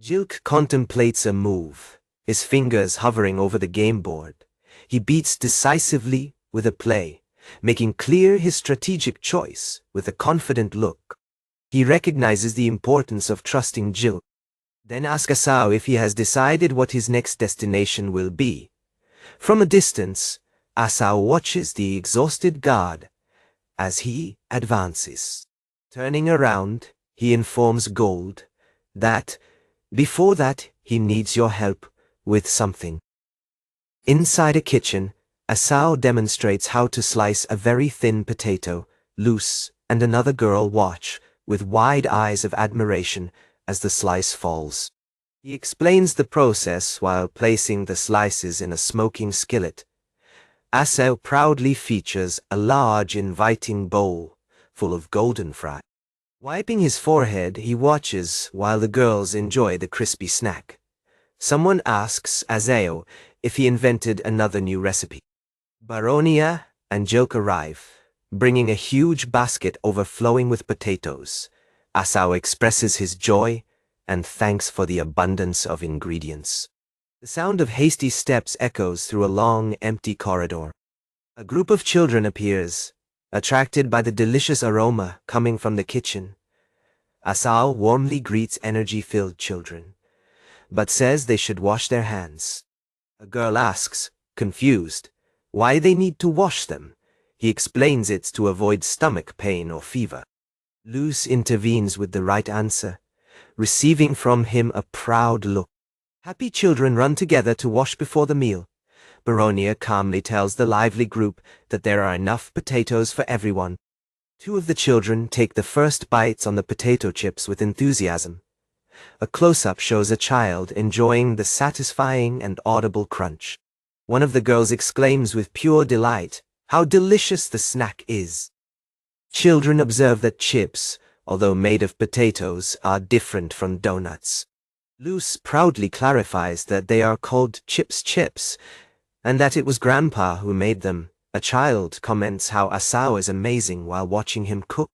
Jilk contemplates a move, his fingers hovering over the game board. He beats decisively with a play, making clear his strategic choice with a confident look. He recognizes the importance of trusting Jilk, then asks Asao if he has decided what his next destination will be. From a distance, Asao watches the exhausted guard as he advances. Turning around, he informs Gold that, before that, he needs your help with something. Inside a kitchen, Asao demonstrates how to slice a very thin potato, Luce and another girl watch with wide eyes of admiration as the slice falls. He explains the process while placing the slices in a smoking skillet. Asao proudly features a large inviting bowl full of golden fry. Wiping his forehead, he watches while the girls enjoy the crispy snack. Someone asks Asao if he invented another new recipe. Baronia and Jilk arrive, bringing a huge basket overflowing with potatoes. Asao expresses his joy and thanks for the abundance of ingredients. The sound of hasty steps echoes through a long, empty corridor. A group of children appears, attracted by the delicious aroma coming from the kitchen. Asao warmly greets energy-filled children, but says they should wash their hands. A girl asks, confused, why they need to wash them. He explains it's to avoid stomach pain or fever. Luce intervenes with the right answer, receiving from him a proud look. Happy children run together to wash before the meal. Baronia calmly tells the lively group that there are enough potatoes for everyone. Two of the children take the first bites on the potato chips with enthusiasm. A close-up shows a child enjoying the satisfying and audible crunch. One of the girls exclaims with pure delight, "How delicious the snack is!" Children observe that chips, although made of potatoes, are different from donuts. Luce proudly clarifies that they are called chips, and that it was Grandpa who made them. A child comments how Asao is amazing while watching him cook.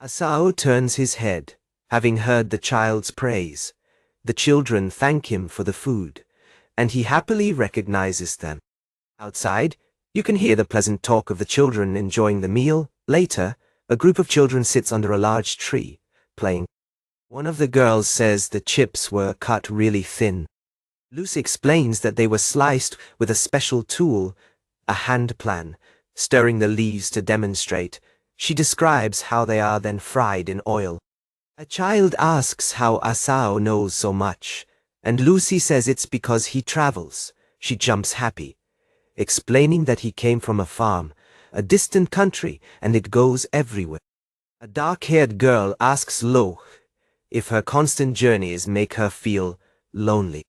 Asao turns his head, having heard the child's praise. The children thank him for the food, and he happily recognizes them. Outside, you can hear the pleasant talk of the children enjoying the meal. Later, a group of children sits under a large tree, playing. One of the girls says the chips were cut really thin. Lucy explains that they were sliced with a special tool, a hand plan, stirring the leaves to demonstrate. She describes how they are then fried in oil. A child asks how Asao knows so much. and Lucy says it's because he travels. She jumps happy, explaining that he came from a farm, a distant country, and it goes everywhere. A dark-haired girl asks Lo if her constant journeys make her feel lonely.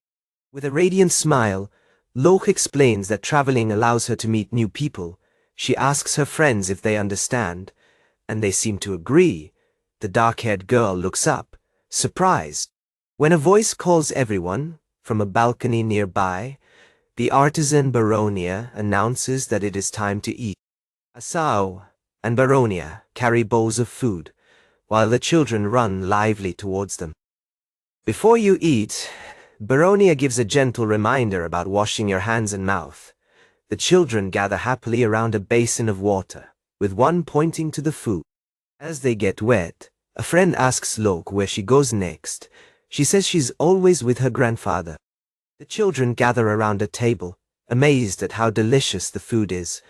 With a radiant smile, Lo explains that traveling allows her to meet new people. She asks her friends if they understand, and they seem to agree. The dark-haired girl looks up, surprised, when a voice calls everyone from a balcony nearby. The artisan Baronia announces that it is time to eat. Asau and Baronia carry bowls of food, while the children run lively towards them. Before you eat, Baronia gives a gentle reminder about washing your hands and mouth. The children gather happily around a basin of water, with one pointing to the food. As they get wet, a friend asks Lok where she goes next. She says she's always with her grandfather. The children gather around a table, amazed at how delicious the food is.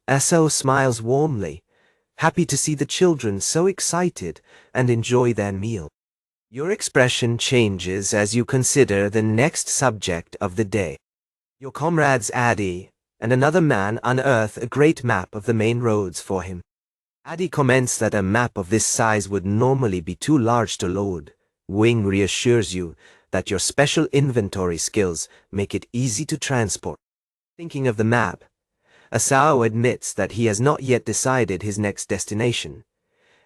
Asau smiles warmly, happy to see the children so excited and enjoy their meal. Your expression changes as you consider the next subject of the day. Your comrades Addy and another man unearth a great map of the main roads for him. Addy comments that a map of this size would normally be too large to load. Wing reassures you that your special inventory skills make it easy to transport. Thinking of the map, Asao admits that he has not yet decided his next destination.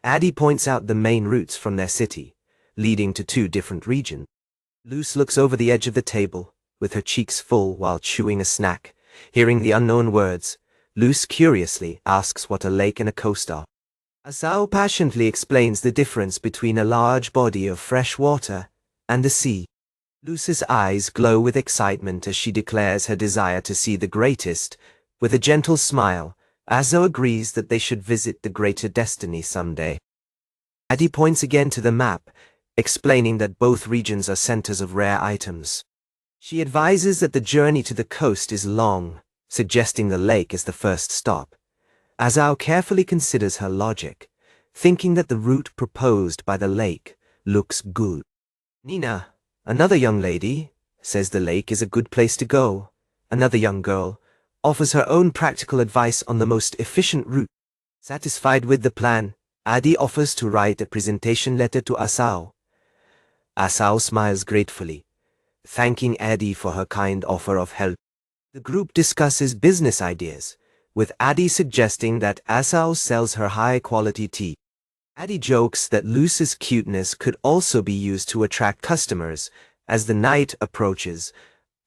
Addy points out the main routes from their city, leading to 2 different regions. Luce looks over the edge of the table, with her cheeks full while chewing a snack. Hearing the unknown words, Luce curiously asks what a lake and a coast are. Asao passionately explains the difference between a large body of fresh water and the sea. Luce's eyes glow with excitement as she declares her desire to see the greatest. With a gentle smile, Asao agrees that they should visit the greater destiny someday. Addy points again to the map, explaining that both regions are centers of rare items. She advises that the journey to the coast is long, suggesting the lake is the first stop. Asao carefully considers her logic, thinking that the route proposed by the lake looks good. Nina, another young lady, says the lake is a good place to go. Another young girl offers her own practical advice on the most efficient route. Satisfied with the plan, Addy offers to write a presentation letter to Asao. Asao smiles gratefully, thanking Addy for her kind offer of help. The group discusses business ideas, with Addy suggesting that Asao sells her high-quality tea. Addy jokes that Luce's cuteness could also be used to attract customers. As the night approaches,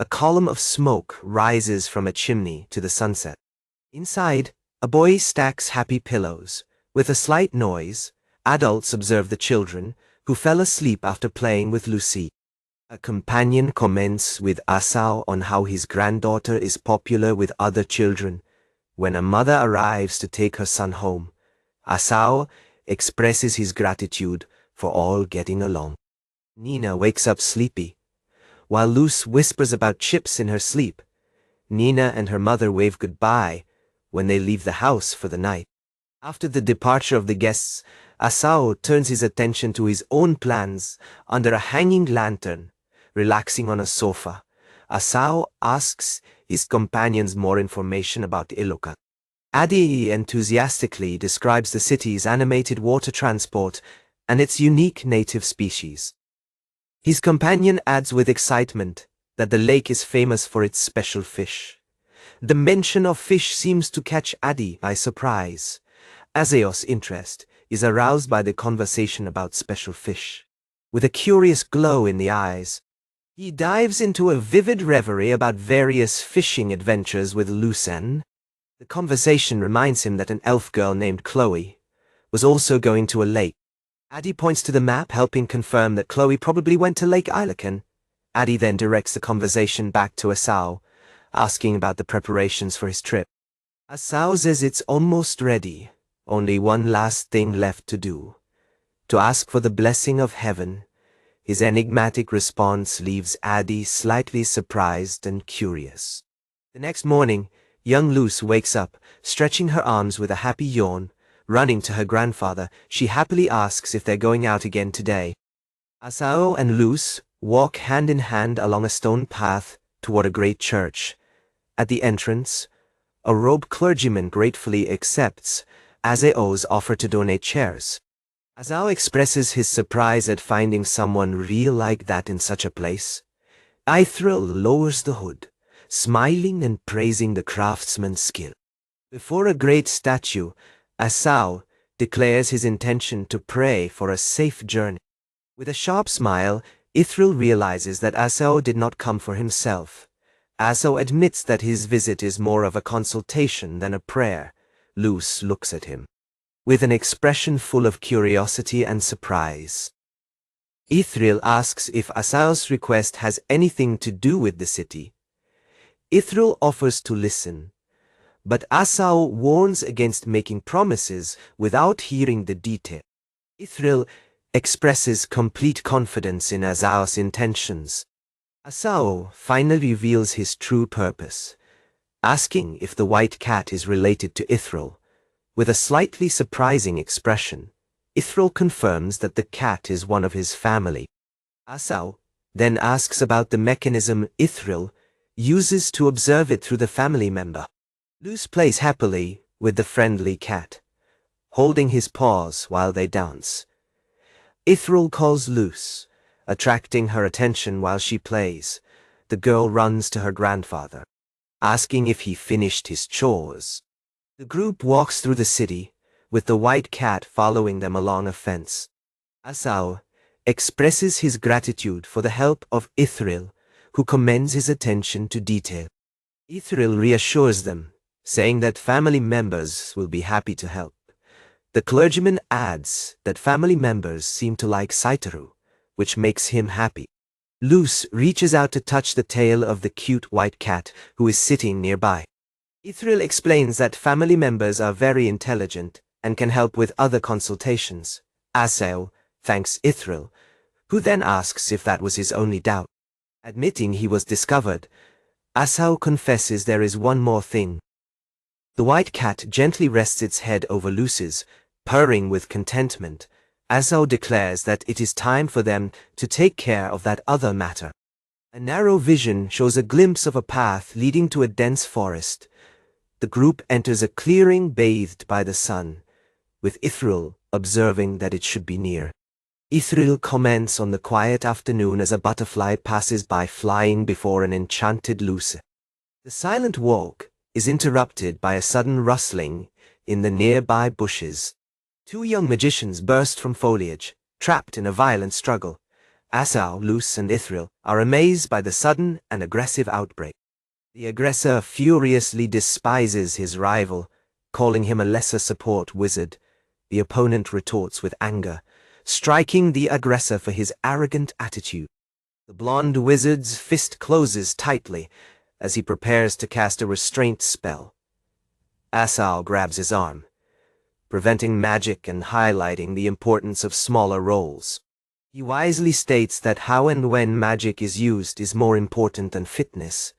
a column of smoke rises from a chimney to the sunset. Inside, a boy stacks happy pillows. With a slight noise, adults observe the children, who fell asleep after playing with Lucy. A companion comments with Asao on how his granddaughter is popular with other children. When a mother arrives to take her son home, Asao expresses his gratitude for all getting along. Nina wakes up sleepy. While Luce whispers about chips in her sleep, Nina and her mother wave goodbye when they leave the house for the night. After the departure of the guests, Asao turns his attention to his own plans under a hanging lantern. Relaxing on a sofa, Asao asks his companions more information about Iloka. Addy enthusiastically describes the city's animated water transport and its unique native species. His companion adds with excitement that the lake is famous for its special fish. The mention of fish seems to catch Addy by surprise. Asao's interest is aroused by the conversation about special fish. With a curious glow in the eyes, he dives into a vivid reverie about various fishing adventures with Lucen. The conversation reminds him that an elf girl named Chloe was also going to a lake. Addy points to the map, helping confirm that Chloe probably went to Lake Ilakan. Addy then directs the conversation back to Asao, asking about the preparations for his trip. Asao says it's almost ready, only one last thing left to do: to ask for the blessing of heaven. His enigmatic response leaves Addy slightly surprised and curious. The next morning, young Luce wakes up, stretching her arms with a happy yawn. Running to her grandfather, she happily asks if they're going out again today. Asao and Luce walk hand in hand along a stone path toward a great church. At the entrance, a robed clergyman gratefully accepts Asao's offer to donate chairs. Asao expresses his surprise at finding someone real like that in such a place. Ithril lowers the hood, smiling and praising the craftsman's skill. Before a great statue, Asao declares his intention to pray for a safe journey. With a sharp smile, Ithril realizes that Asao did not come for himself. Asao admits that his visit is more of a consultation than a prayer. Luce looks at him with an expression full of curiosity and surprise. Ithril asks if Asao's request has anything to do with the city. Ithril offers to listen, but Asao warns against making promises without hearing the detail. Ithril expresses complete confidence in Asao's intentions. Asao finally reveals his true purpose, asking if the white cat is related to Ithril. With a slightly surprising expression, Ithril confirms that the cat is one of his family. Asao then asks about the mechanism Ithril uses to observe it through the family member. Luce plays happily with the friendly cat, holding his paws while they dance. Ithril calls Luce, attracting her attention while she plays. The girl runs to her grandfather, asking if he finished his chores. The group walks through the city, with the white cat following them along a fence. Asao expresses his gratitude for the help of Ithril, who commends his attention to detail. Ithril reassures them, saying that family members will be happy to help. The clergyman adds that family members seem to like Saitoru, which makes him happy. Luce reaches out to touch the tail of the cute white cat who is sitting nearby. Ithril explains that family members are very intelligent and can help with other consultations. Asao thanks Ithril, who then asks if that was his only doubt. Admitting he was discovered, Asao confesses there is one more thing. The white cat gently rests its head over Luce's, purring with contentment. Asao declares that it is time for them to take care of that other matter. A narrow vision shows a glimpse of a path leading to a dense forest. The group enters a clearing bathed by the sun, with Ithril observing that it should be near. Ithril comments on the quiet afternoon as a butterfly passes by flying before an enchanted Luce. The silent walk is interrupted by a sudden rustling in the nearby bushes. Two young magicians burst from foliage, trapped in a violent struggle. Asao, Luce, and Ithril are amazed by the sudden and aggressive outbreak. The aggressor furiously despises his rival, calling him a lesser support wizard. The opponent retorts with anger, striking the aggressor for his arrogant attitude. The blonde wizard's fist closes tightly as he prepares to cast a restraint spell. Asao grabs his arm, preventing magic and highlighting the importance of smaller rolls. He wisely states that how and when magic is used is more important than fitness.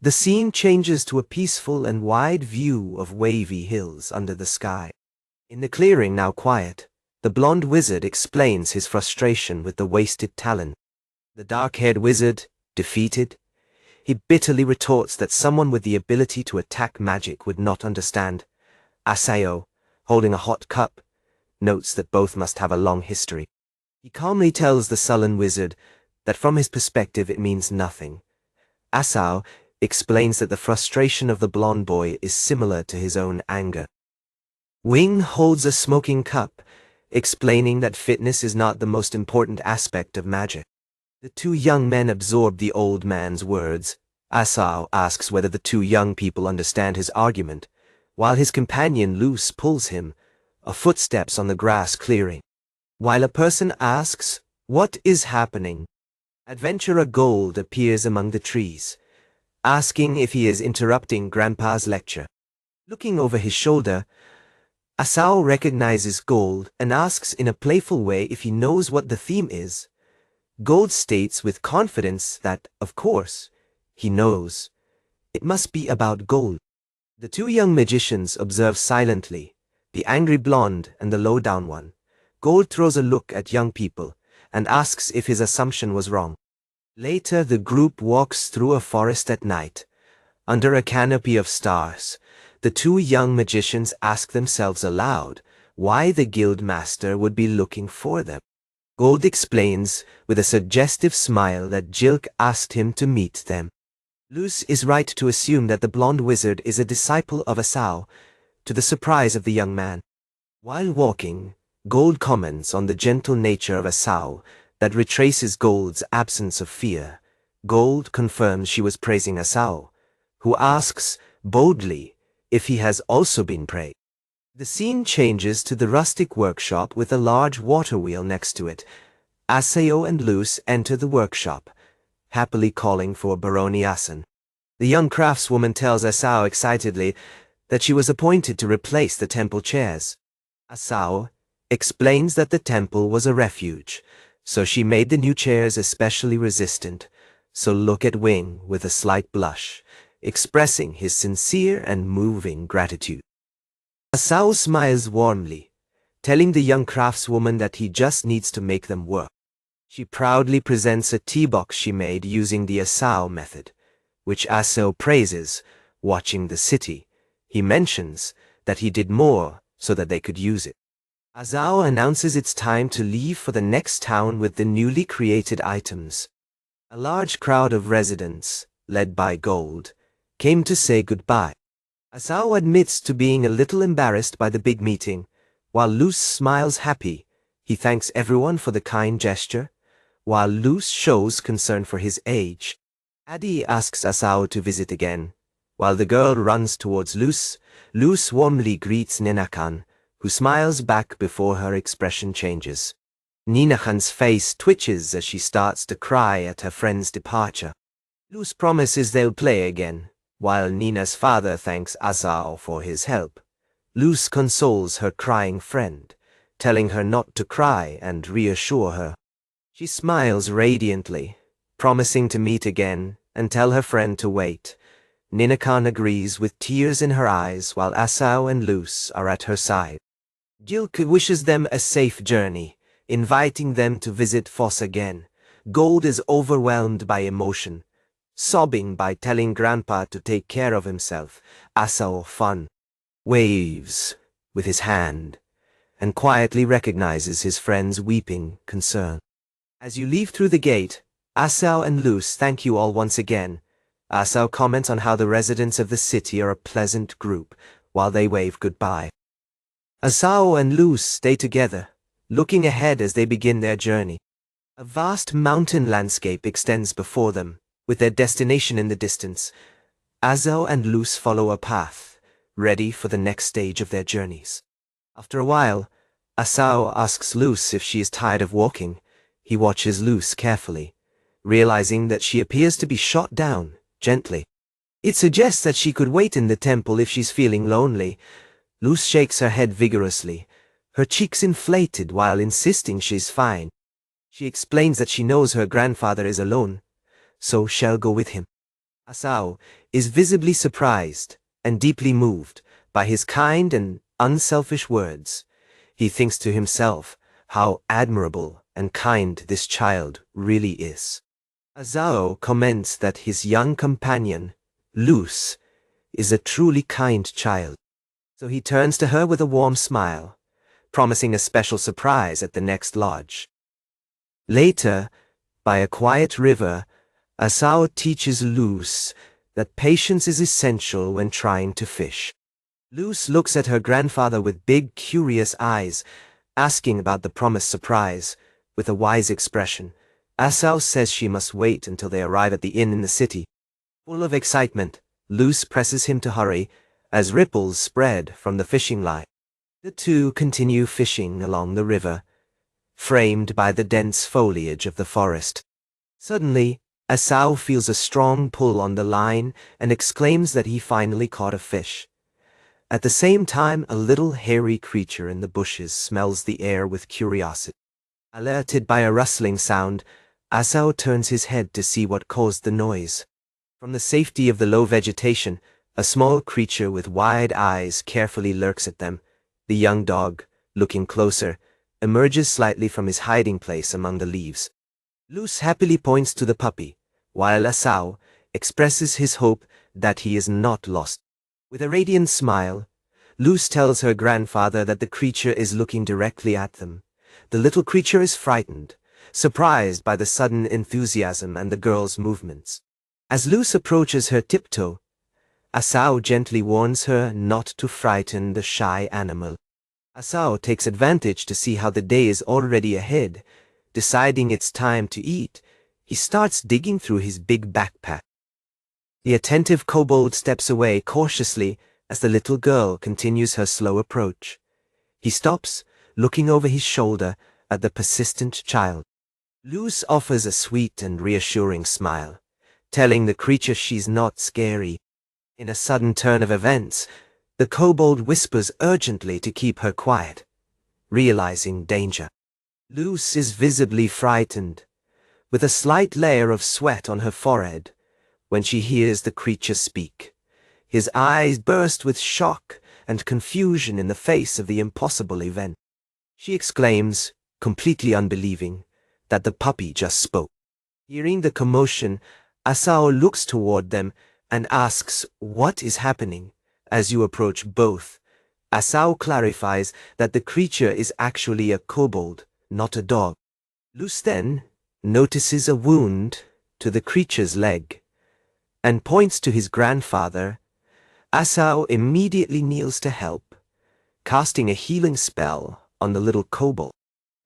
The scene changes to a peaceful and wide view of wavy hills under the sky. In the clearing now quiet, the blonde wizard explains his frustration with the wasted talent. The dark-haired wizard, defeated, he bitterly retorts that someone with the ability to attack magic would not understand. Asao, holding a hot cup, notes that both must have a long history. He calmly tells the sullen wizard that from his perspective it means nothing. Asao explains that the frustration of the blonde boy is similar to his own anger. Wing holds a smoking cup, explaining that fitness is not the most important aspect of magic. The two young men absorb the old man's words. Asao asks whether the two young people understand his argument, while his companion Luce pulls him, a footsteps on the grass clearing. While a person asks, "What is happening?" Adventurer Gold appears among the trees, asking if he is interrupting Grandpa's lecture. Looking over his shoulder, Asao recognizes Gold and asks in a playful way if he knows what the theme is. Gold states with confidence that, of course, he knows. It must be about gold. The two young magicians observe silently, the angry blonde and the low-down one. Gold throws a look at young people and asks if his assumption was wrong. Later, the group walks through a forest at night. Under a canopy of stars, the two young magicians ask themselves aloud why the guild master would be looking for them. Gold explains with a suggestive smile that Jilk asked him to meet them. Luce is right to assume that the blonde wizard is a disciple of Asau, to the surprise of the young man. While walking, Gold comments on the gentle nature of Asau that retraces Gold's absence of fear. Gold confirms she was praising Asau, who asks boldly if he has also been praised. The scene changes to the rustic workshop with a large water wheel next to it. Aseo and Luce enter the workshop, happily calling for Baroni Asen. The young craftswoman tells Asao excitedly that she was appointed to replace the temple chairs. Asao explains that the temple was a refuge, so she made the new chairs especially resistant. So look at Wing with a slight blush, expressing his sincere and moving gratitude. Asao smiles warmly, telling the young craftswoman that he just needs to make them work. She proudly presents a tea box she made using the Asao method, which Asao praises, watching the city. He mentions that he did more so that they could use it. Asao announces it's time to leave for the next town with the newly created items. A large crowd of residents, led by Gold, came to say goodbye. Asao admits to being a little embarrassed by the big meeting. While Luce smiles happy, he thanks everyone for the kind gesture, while Luce shows concern for his age. Adi asks Asao to visit again. While the girl runs towards Luce, Luce warmly greets Ninakan, who smiles back before her expression changes. Ninakan's face twitches as she starts to cry at her friend's departure. Luce promises they'll play again, while Nina's father thanks Asao for his help. Luce consoles her crying friend, telling her not to cry and reassure her. She smiles radiantly, promising to meet again and tell her friend to wait. Ninakan agrees with tears in her eyes while Asao and Luce are at her side. Jilk wishes them a safe journey, inviting them to visit Foss again. Gold is overwhelmed by emotion, sobbing by telling Grandpa to take care of himself. Asao waves with his hand and quietly recognizes his friend's weeping concern. As you leave through the gate, Asao and Luce thank you all once again. Asao comments on how the residents of the city are a pleasant group while they wave goodbye. Asao and Luce stay together, looking ahead as they begin their journey. A vast mountain landscape extends before them, with their destination in the distance. Asao and Luce follow a path, ready for the next stage of their journeys. After a while, Asao asks Luce if she is tired of walking. He watches Luce carefully, realizing that she appears to be shot down, gently. It suggests that she could wait in the temple if she's feeling lonely. Luce shakes her head vigorously, her cheeks inflated while insisting she's fine. She explains that she knows her grandfather is alone, so she'll go with him. Asao is visibly surprised and deeply moved by his kind and unselfish words. He thinks to himself how admirable and kind this child really is. Asao comments that his young companion, Luce, is a truly kind child. So he turns to her with a warm smile, promising a special surprise at the next lodge. Later, by a quiet river, Asao teaches Luce that patience is essential when trying to fish. Luce looks at her grandfather with big, curious eyes, asking about the promised surprise. With a wise expression, Asao says she must wait until they arrive at the inn in the city. Full of excitement, Luce presses him to hurry as ripples spread from the fishing line. The two continue fishing along the river, framed by the dense foliage of the forest. Suddenly, Asao feels a strong pull on the line and exclaims that he finally caught a fish. At the same time, a little hairy creature in the bushes smells the air with curiosity. Alerted by a rustling sound, Asao turns his head to see what caused the noise. From the safety of the low vegetation, a small creature with wide eyes carefully lurks at them. The young dog, looking closer, emerges slightly from his hiding place among the leaves. Luz happily points to the puppy, while Asao expresses his hope that he is not lost. With a radiant smile, Luz tells her grandfather that the creature is looking directly at them. The little creature is frightened, surprised by the sudden enthusiasm and the girl's movements. As Luz approaches her tiptoe, Asao gently warns her not to frighten the shy animal. Asao takes advantage to see how the day is already ahead. Deciding it's time to eat, he starts digging through his big backpack. The attentive kobold steps away cautiously as the little girl continues her slow approach. He stops, looking over his shoulder at the persistent child. Luz offers a sweet and reassuring smile, telling the creature she's not scary. In a sudden turn of events, the kobold whispers urgently to keep her quiet, realizing danger. Luz is visibly frightened, with a slight layer of sweat on her forehead, when she hears the creature speak. His eyes burst with shock and confusion in the face of the impossible event. She exclaims, completely unbelieving, that the puppy just spoke. Hearing the commotion, Asao looks toward them and asks, "What is happening?" As you approach both, Asao clarifies that the creature is actually a kobold, not a dog. Luz then notices a wound to the creature's leg and points to his grandfather. Asao immediately kneels to help, casting a healing spell on the little kobold.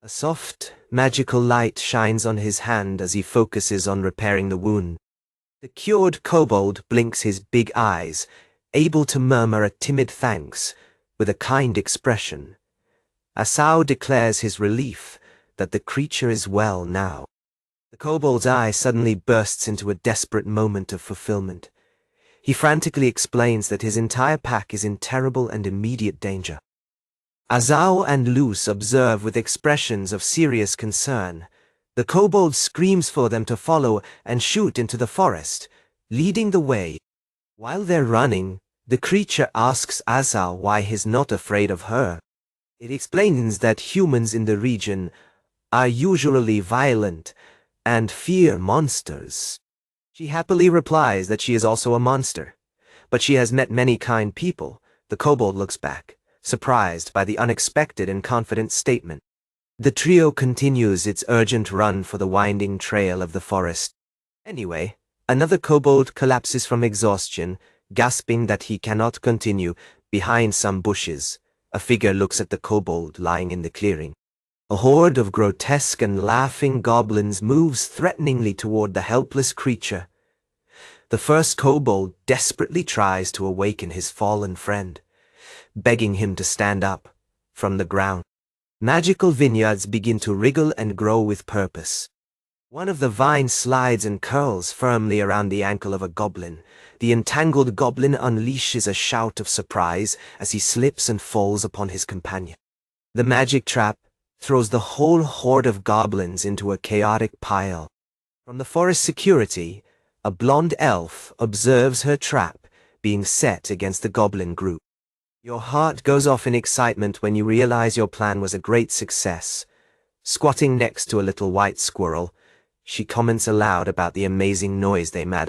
A soft, magical light shines on his hand as he focuses on repairing the wound. The cured kobold blinks his big eyes, able to murmur a timid thanks with a kind expression. Asao declares his relief that the creature is well now. The kobold's eye suddenly bursts into a desperate moment of fulfillment. He frantically explains that his entire pack is in terrible and immediate danger. Asao and Luz observe with expressions of serious concern. The kobold screams for them to follow and shoot into the forest, leading the way. While they're running, the creature asks Asao why he's not afraid of her. It explains that humans in the region are usually violent and fear monsters. She happily replies that she is also a monster, but she has met many kind people. The kobold looks back, surprised by the unexpected and confident statement. The trio continues its urgent run for the winding trail of the forest. Anyway, another kobold collapses from exhaustion, gasping that he cannot continue. Behind some bushes, a figure looks at the kobold lying in the clearing. A horde of grotesque and laughing goblins moves threateningly toward the helpless creature. The first kobold desperately tries to awaken his fallen friend, begging him to stand up from the ground. Magical vineyards begin to wriggle and grow with purpose. One of the vines slides and curls firmly around the ankle of a goblin. The entangled goblin unleashes a shout of surprise as he slips and falls upon his companion. The magic trap throws the whole horde of goblins into a chaotic pile. From the forest security, a blonde elf observes her trap being set against the goblin group. Your heart goes off in excitement when you realize your plan was a great success. Squatting next to a little white squirrel, she comments aloud about the amazing noise they made.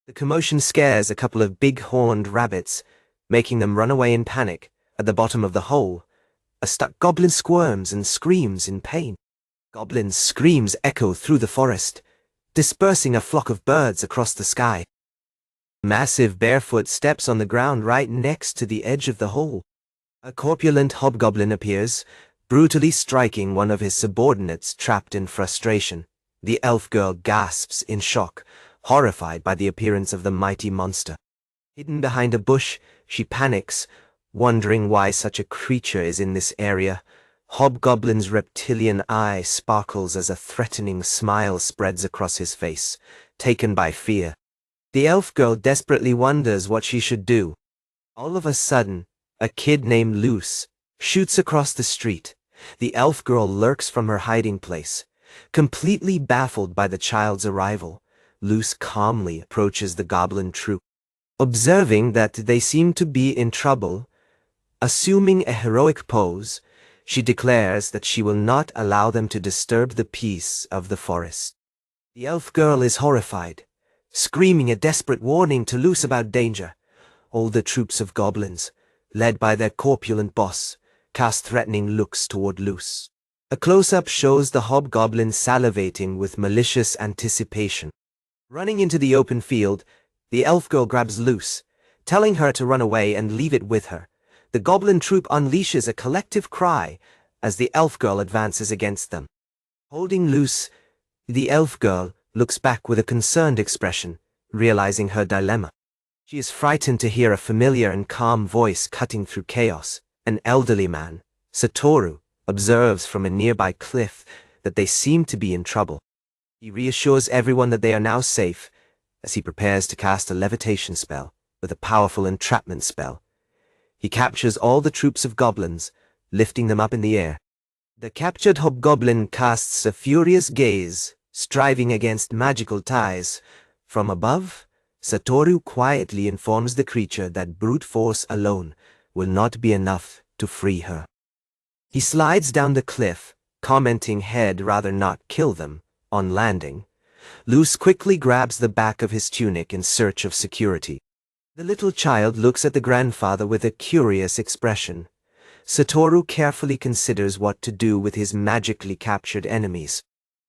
The commotion scares a couple of big-horned rabbits, making them run away in panic. At the bottom of the hole, a stuck goblin squirms and screams in pain. Goblin's screams echo through the forest, dispersing a flock of birds across the sky. Massive barefoot steps on the ground right next to the edge of the hole. A corpulent hobgoblin appears, brutally striking one of his subordinates trapped in frustration. The elf girl gasps in shock, horrified by the appearance of the mighty monster. Hidden behind a bush, she panics, wondering why such a creature is in this area. Hobgoblin's reptilian eye sparkles as a threatening smile spreads across his face, taken by fear. The elf girl desperately wonders what she should do. All of a sudden, a kid named Luz shoots across the street. The elf girl lurks from her hiding place. Completely baffled by the child's arrival, Luz calmly approaches the goblin troop. Observing that they seem to be in trouble, assuming a heroic pose, She declares that she will not allow them to disturb the peace of the forest. The elf girl is horrified, screaming a desperate warning to Luce about danger. All the troops of goblins, led by their corpulent boss, cast threatening looks toward Luce. A close-up shows the hobgoblin salivating with malicious anticipation. Running into the open field, the elf girl grabs Luce, telling her to run away and leave it with her. The goblin troop unleashes a collective cry as the elf girl advances against them. Holding Luce, the elf girl looks back with a concerned expression, realizing her dilemma. She is frightened to hear a familiar and calm voice cutting through chaos. An elderly man, Satoru, observes from a nearby cliff that they seem to be in trouble. He reassures everyone that they are now safe as he prepares to cast a levitation spell with a powerful entrapment spell. He captures all the troops of goblins, lifting them up in the air. The captured hobgoblin casts a furious gaze, striving against magical ties. From above, Satoru quietly informs the creature that brute force alone will not be enough to free her. He slides down the cliff, commenting he'd rather not kill them. On landing, Luce quickly grabs the back of his tunic in search of security. The little child looks at the grandfather with a curious expression. Satoru carefully considers what to do with his magically captured enemies.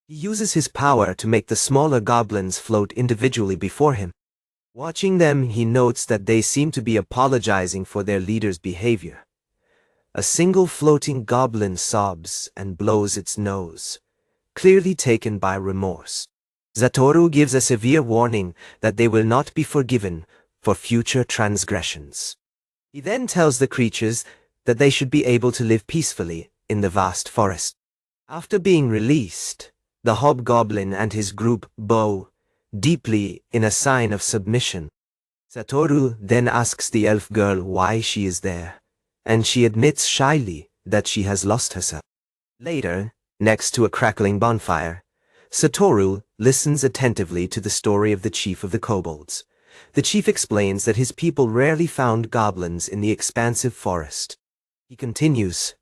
He uses his power to make the smaller goblins float individually before him. Watching them, he notes that they seem to be apologizing for their leader's behavior. A single floating goblin sobs and blows its nose, clearly taken by remorse. Satoru gives a severe warning that they will not be forgiven for future transgressions. He then tells the creatures that they should be able to live peacefully in the vast forest. After being released, the hobgoblin and his group bow deeply in a sign of submission. Satoru then asks the elf girl why she is there, and she admits shyly that she has lost herself. Later, next to a crackling bonfire, Satoru listens attentively to the story of the chief of the kobolds. The chief explains that his people rarely found goblins in the expansive forest. He continues,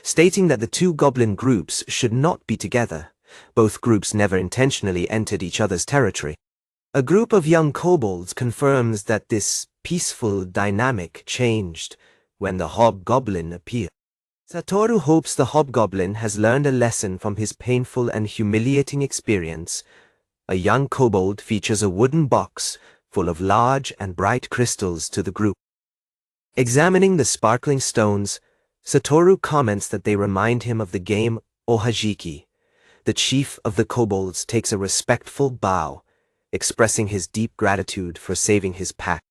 stating that the two goblin groups should not be together. Both groups never intentionally entered each other's territory. A group of young kobolds confirms that this peaceful dynamic changed when the hobgoblin appeared. Satoru hopes the hobgoblin has learned a lesson from his painful and humiliating experience. A young kobold features a wooden box full of large and bright crystals to the group. Examining the sparkling stones, Satoru comments that they remind him of the game Ohajiki. The chief of the kobolds takes a respectful bow, expressing his deep gratitude for saving his pack.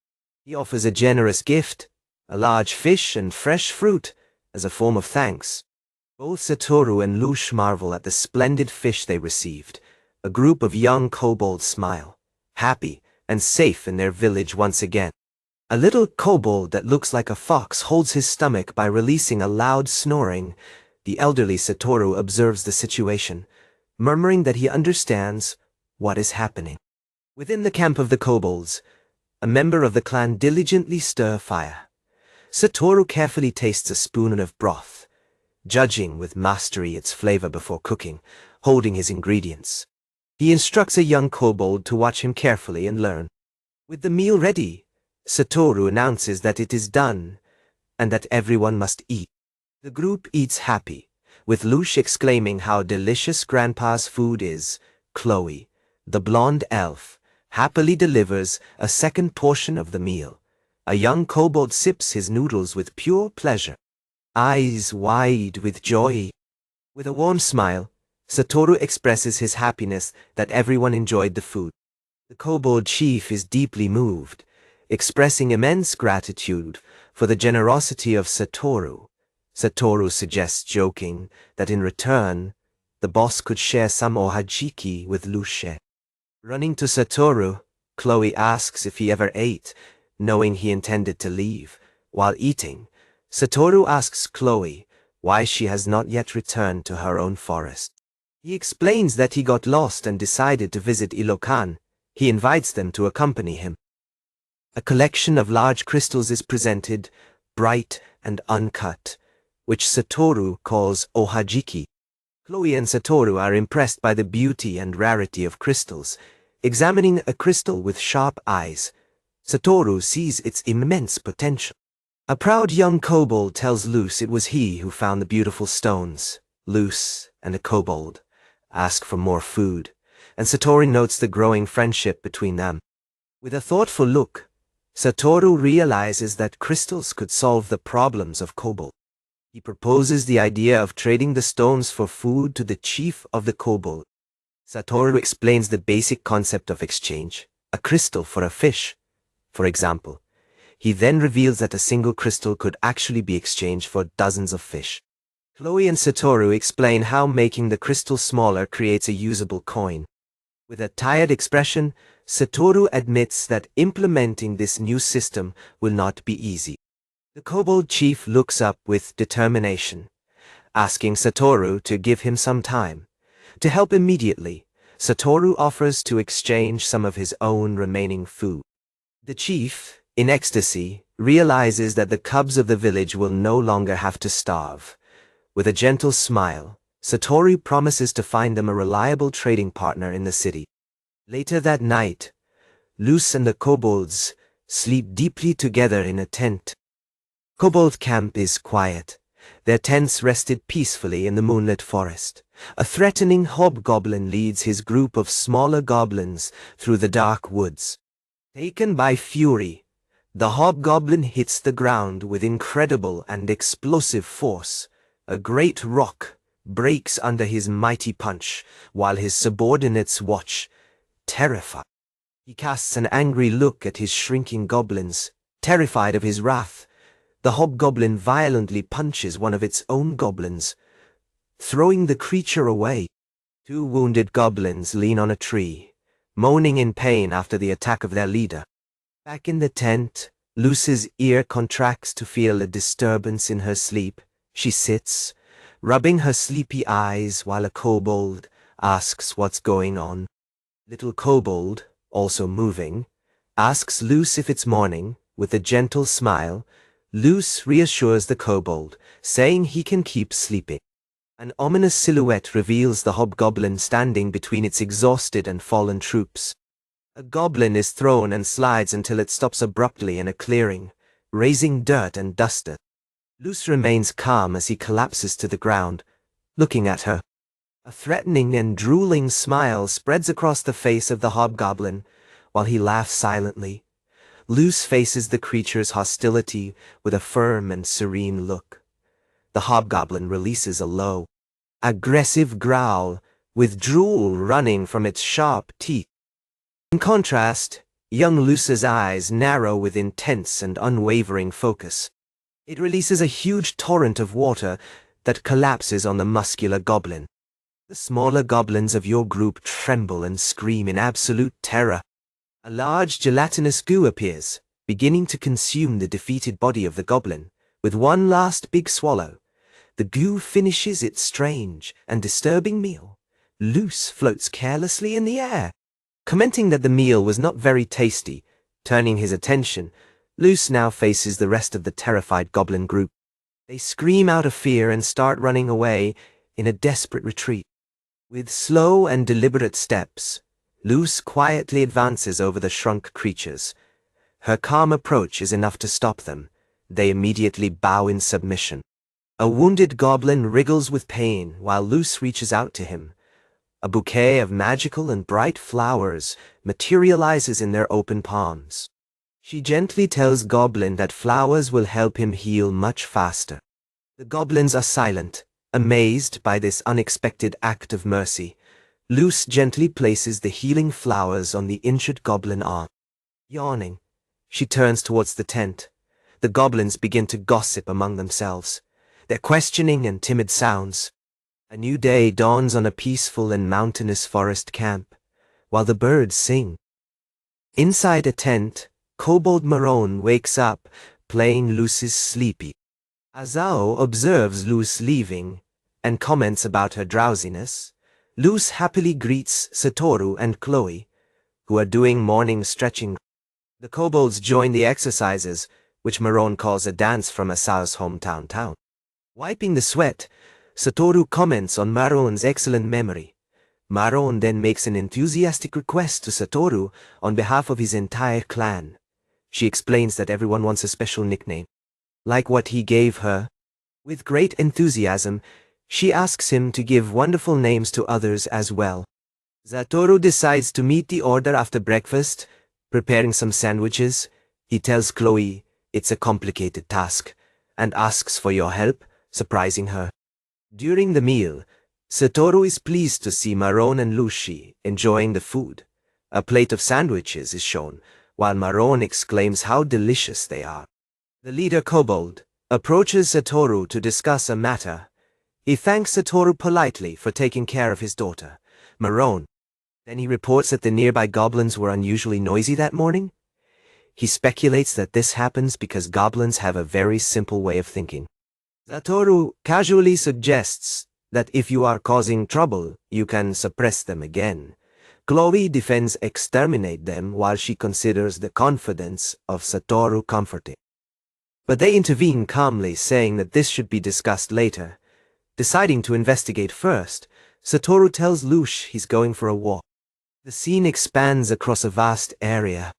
He offers a generous gift, a large fish and fresh fruit, as a form of thanks. Both Satoru and Luce marvel at the splendid fish they received. A group of young kobolds smile, happy and safe in their village once again. A little kobold that looks like a fox holds his stomach by releasing a loud snoring. The elderly Satoru observes the situation, murmuring that he understands what is happening. Within the camp of the kobolds, a member of the clan diligently stirs fire. Satoru carefully tastes a spoon of broth, judging with mastery its flavor before cooking, holding his ingredients. He instructs a young kobold to watch him carefully and learn. With the meal ready, Satoru announces that it is done and that everyone must eat. The group eats happy, with Luce exclaiming how delicious Grandpa's food is. Chloe, the blonde elf, happily delivers a second portion of the meal. A young kobold sips his noodles with pure pleasure, eyes wide with joy. With a warm smile, Satoru expresses his happiness that everyone enjoyed the food. The kobold chief is deeply moved, expressing immense gratitude for the generosity of Satoru. Satoru suggests, joking, that in return, the boss could share some ohajiki with Luce. Running to Satoru, Chloe asks if he ever ate, knowing he intended to leave. While eating, Satoru asks Chloe why she has not yet returned to her own forest. He explains that he got lost and decided to visit Ilokan. He invites them to accompany him. A collection of large crystals is presented, bright and uncut. which Satoru calls ohajiki. Chloe and Satoru are impressed by the beauty and rarity of crystals. Examining a crystal with sharp eyes, Satoru sees its immense potential. A proud young kobold tells Luce it was he who found the beautiful stones. Luce and a kobold ask for more food, and Satoru notes the growing friendship between them. With a thoughtful look, Satoru realizes that crystals could solve the problems of kobold. He proposes the idea of trading the stones for food to the chief of the kobold. Satoru explains the basic concept of exchange, a crystal for a fish, for example. He then reveals that a single crystal could actually be exchanged for dozens of fish. Chloe and Satoru explain how making the crystal smaller creates a usable coin. With a tired expression, Satoru admits that implementing this new system will not be easy. The kobold chief looks up with determination, asking Satoru to give him some time. To help immediately, Satoru offers to exchange some of his own remaining food. The chief, in ecstasy, realizes that the cubs of the village will no longer have to starve. With a gentle smile, Satoru promises to find them a reliable trading partner in the city. Later that night, Luce and the kobolds sleep deeply together in a tent. Kobold camp is quiet. Their tents rested peacefully in the moonlit forest. A threatening hobgoblin leads his group of smaller goblins through the dark woods. Taken by fury, the hobgoblin hits the ground with incredible and explosive force. A great rock breaks under his mighty punch, while his subordinates watch, terrified. He casts an angry look at his shrinking goblins. Terrified of his wrath, the hobgoblin violently punches one of its own goblins, throwing the creature away. Two wounded goblins lean on a tree, moaning in pain after the attack of their leader. Back in the tent, Luce's ear contracts to feel a disturbance in her sleep. She sits, rubbing her sleepy eyes while a kobold asks what's going on. Little kobold, also moving, asks Luce if it's morning. With a gentle smile, Luce reassures the kobold, saying he can keep sleeping. An ominous silhouette reveals the hobgoblin standing between its exhausted and fallen troops. A goblin is thrown and slides until it stops abruptly in a clearing, raising dirt and dust. Luce remains calm as he collapses to the ground, looking at her. A threatening and drooling smile spreads across the face of the hobgoblin, while he laughs silently. Luce faces the creature's hostility with a firm and serene look. The hobgoblin releases a low, aggressive growl, with drool running from its sharp teeth. In contrast, young Luce's eyes narrow with intense and unwavering focus. It releases a huge torrent of water that collapses on the muscular goblin. The smaller goblins of your group tremble and scream in absolute terror. A large gelatinous goo appears, beginning to consume the defeated body of the goblin. With one last big swallow, the goo finishes its strange and disturbing meal. Luce floats carelessly in the air, commenting that the meal was not very tasty. Turning his attention, Luce now faces the rest of the terrified goblin group. They scream out of fear and start running away in a desperate retreat. With slow and deliberate steps, Luce quietly advances over the shrunk creatures. Her calm approach is enough to stop them. They immediately bow in submission. A wounded goblin wriggles with pain while Luce reaches out to him. A bouquet of magical and bright flowers materializes in their open palms. She gently tells Goblin that flowers will help him heal much faster. The goblins are silent, amazed by this unexpected act of mercy. Luce gently places the healing flowers on the injured goblin arm. Yawning, she turns towards the tent. The goblins begin to gossip among themselves, their questioning and timid sounds. A new day dawns on a peaceful and mountainous forest camp, while the birds sing. Inside a tent, Kobold Marone wakes up, playing Luce's sleepy. Azao observes Luce leaving, and comments about her drowsiness. Luce happily greets Satoru and Chloe, who are doing morning stretching. The kobolds join the exercises, which Marone calls a dance from Asao's hometown town. Wiping the sweat, Satoru comments on Maron's excellent memory. Maron then makes an enthusiastic request to Satoru on behalf of his entire clan. She explains that everyone wants a special nickname, like what he gave her. With great enthusiasm, she asks him to give wonderful names to others as well. Satoru decides to meet the order after breakfast, preparing some sandwiches. He tells Chloe it's a complicated task, and asks for your help, surprising her. During the meal, Satoru is pleased to see Maron and Lucy enjoying the food. A plate of sandwiches is shown, while Maron exclaims how delicious they are. The leader kobold approaches Satoru to discuss a matter. He thanks Satoru politely for taking care of his daughter, Maron. Then he reports that the nearby goblins were unusually noisy that morning. He speculates that this happens because goblins have a very simple way of thinking. Satoru casually suggests that if you are causing trouble, you can suppress them again. Chloe defends exterminate them while she considers the confidence of Satoru comforting. But they intervene calmly, saying that this should be discussed later. Deciding to investigate first, Satoru tells Lush he's going for a walk. The scene expands across a vast area.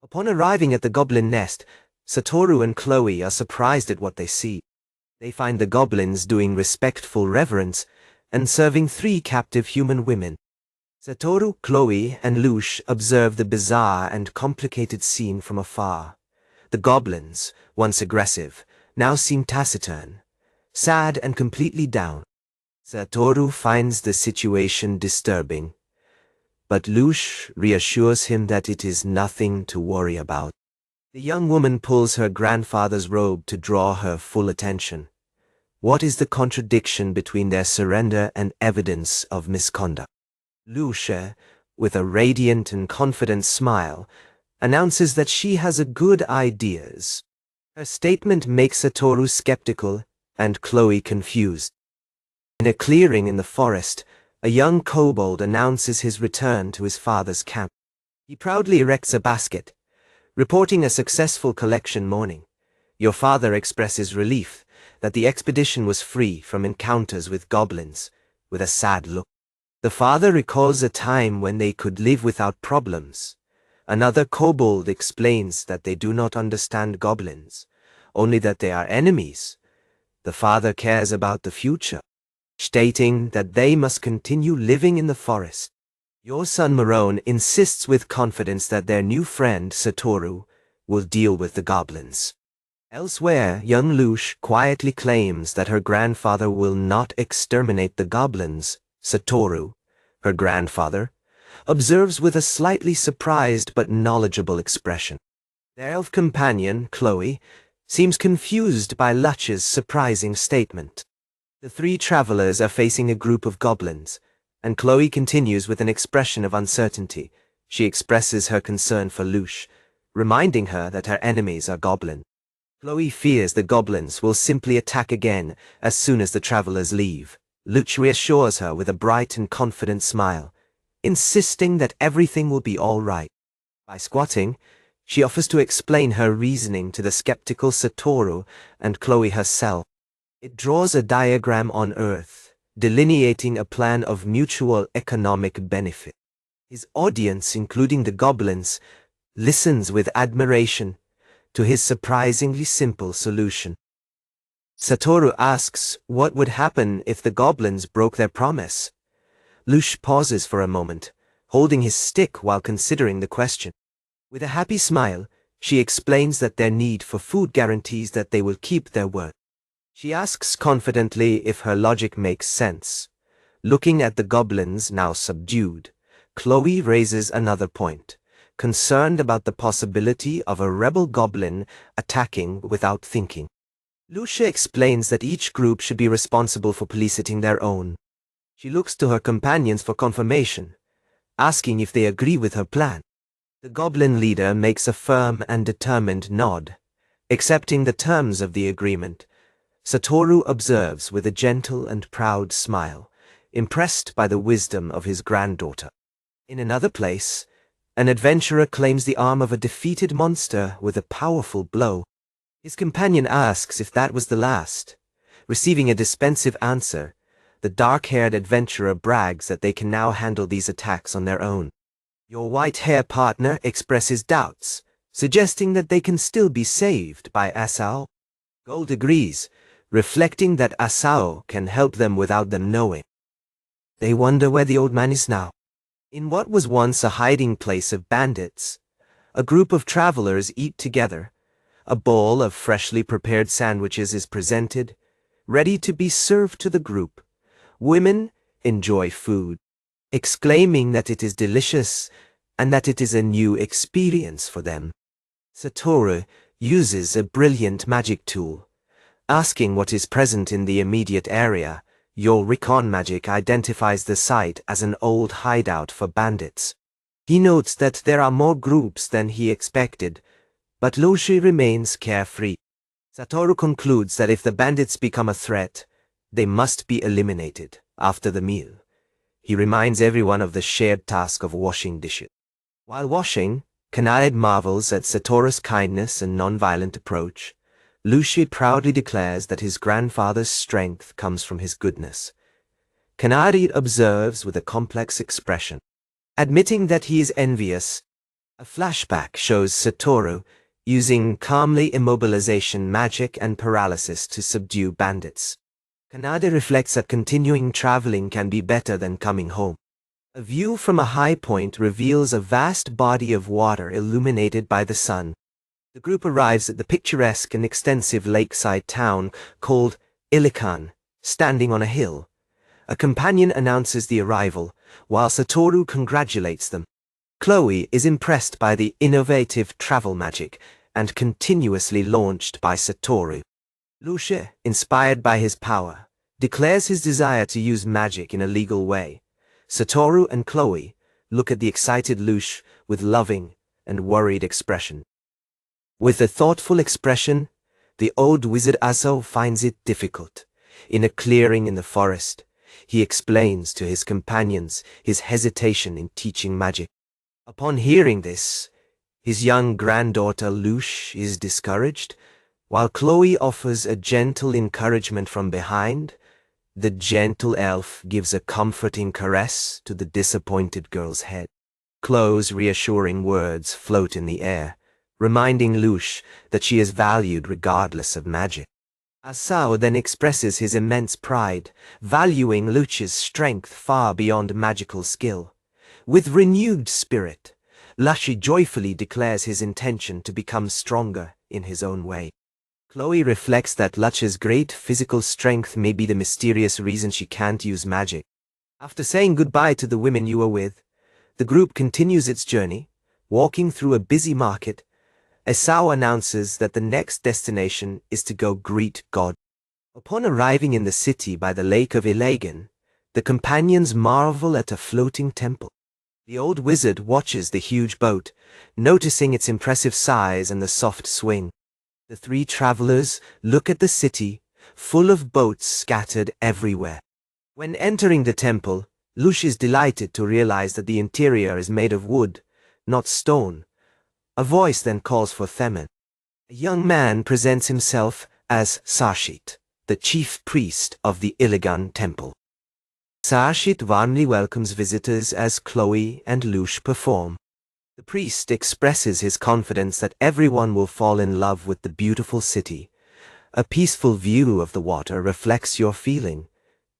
Upon arriving at the goblin nest, Satoru and Chloe are surprised at what they see. They find the goblins doing respectful reverence and serving 3 captive human women. Satoru, Chloe, and Lush observe the bizarre and complicated scene from afar. The goblins, once aggressive, now seem taciturn, sad and completely down. Satoru finds the situation disturbing, but Lush reassures him that it is nothing to worry about. The young woman pulls her grandfather's robe to draw her full attention. What is the contradiction between their surrender and evidence of misconduct? Lucia, with a radiant and confident smile, announces that she has a good ideas. Her statement makes Satoru skeptical and Chloe confused. In a clearing in the forest, a young kobold announces his return to his father's camp. He proudly erects a basket, reporting a successful collection morning. Your father expresses relief that the expedition was free from encounters with goblins, with a sad look. The father recalls a time when they could live without problems. Another kobold explains that they do not understand goblins, only that they are enemies. The father cares about the future, stating that they must continue living in the forest. Your son Maron insists with confidence that their new friend, Satoru, will deal with the goblins. Elsewhere, young Lush quietly claims that her grandfather will not exterminate the goblins. Satoru, her grandfather, observes with a slightly surprised but knowledgeable expression. Their elf companion, Chloe, seems confused by Luch's surprising statement. The 3 travelers are facing a group of goblins, and Chloe continues with an expression of uncertainty. She expresses her concern for Lush, reminding her that her enemies are goblins. Chloe fears the goblins will simply attack again as soon as the travelers leave. Luch reassures her with a bright and confident smile, insisting that everything will be all right. By squatting, she offers to explain her reasoning to the skeptical Satoru and Chloe herself. It draws a diagram on Earth, delineating a plan of mutual economic benefit. His audience, including the goblins, listens with admiration to his surprisingly simple solution. Satoru asks what would happen if the goblins broke their promise. Lush pauses for a moment, holding his stick while considering the question. With a happy smile, she explains that their need for food guarantees that they will keep their word. She asks confidently if her logic makes sense. Looking at the goblins now subdued, Chloe raises another point, concerned about the possibility of a rebel goblin attacking without thinking. Lucia explains that each group should be responsible for policing their own. She looks to her companions for confirmation, asking if they agree with her plan. The goblin leader makes a firm and determined nod, accepting the terms of the agreement. Satoru observes with a gentle and proud smile, impressed by the wisdom of his granddaughter. In another place, an adventurer claims the arm of a defeated monster with a powerful blow. His companion asks if that was the last. Receiving a dispensive answer, the dark-haired adventurer brags that they can now handle these attacks on their own. Your white-hair partner expresses doubts, suggesting that they can still be saved by Asao. Gold agrees, reflecting that Asao can help them without them knowing. They wonder where the old man is now. In what was once a hiding place of bandits, a group of travelers eat together. A bowl of freshly prepared sandwiches is presented, ready to be served to the group. Women enjoy food, exclaiming that it is delicious and that it is a new experience for them. Satoru uses a brilliant magic tool. Asking what is present in the immediate area, your recon magic identifies the site as an old hideout for bandits. He notes that there are more groups than he expected, but Lushi remains carefree. Satoru concludes that if the bandits become a threat, they must be eliminated after the meal. He reminds everyone of the shared task of washing dishes. While washing, Kanade marvels at Satoru's kindness and non-violent approach. Lushi proudly declares that his grandfather's strength comes from his goodness. Kanade observes with a complex expression, admitting that he is envious. A flashback shows Satoru using calmly immobilization magic and paralysis to subdue bandits. Kanade reflects that continuing traveling can be better than coming home. A view from a high point reveals a vast body of water illuminated by the sun. The group arrives at the picturesque and extensive lakeside town called Ilikan, standing on a hill. A companion announces the arrival, while Satoru congratulates them. Chloe is impressed by the innovative travel magic and continuously launched by Satoru. Lushi, inspired by his power, declares his desire to use magic in a legal way. Satoru and Chloe look at the excited Lushi with loving and worried expression. With a thoughtful expression, the old wizard Asao finds it difficult. In a clearing in the forest, he explains to his companions his hesitation in teaching magic. Upon hearing this, his young granddaughter Lushi is discouraged, while Chloe offers a gentle encouragement from behind. The gentle elf gives a comforting caress to the disappointed girl's head. Chloe's reassuring words float in the air, reminding Lushi that she is valued regardless of magic. Asao then expresses his immense pride, valuing Lushi's strength far beyond magical skill. With renewed spirit, Lushi joyfully declares his intention to become stronger in his own way. Chloe reflects that Lushi's great physical strength may be the mysterious reason she can't use magic. After saying goodbye to the women you were with, the group continues its journey, walking through a busy market. Asao announces that the next destination is to go greet God. Upon arriving in the city by the lake of Ilagan, the companions marvel at a floating temple. The old wizard watches the huge boat, noticing its impressive size and the soft swing. The three travelers look at the city, full of boats scattered everywhere. When entering the temple, Lushi is delighted to realize that the interior is made of wood, not stone. A voice then calls for Themen. A young man presents himself as Sarshit, the chief priest of the Ilagan temple. Sarshit warmly welcomes visitors as Chloe and Lushi perform. The priest expresses his confidence that everyone will fall in love with the beautiful city. A peaceful view of the water reflects your feeling,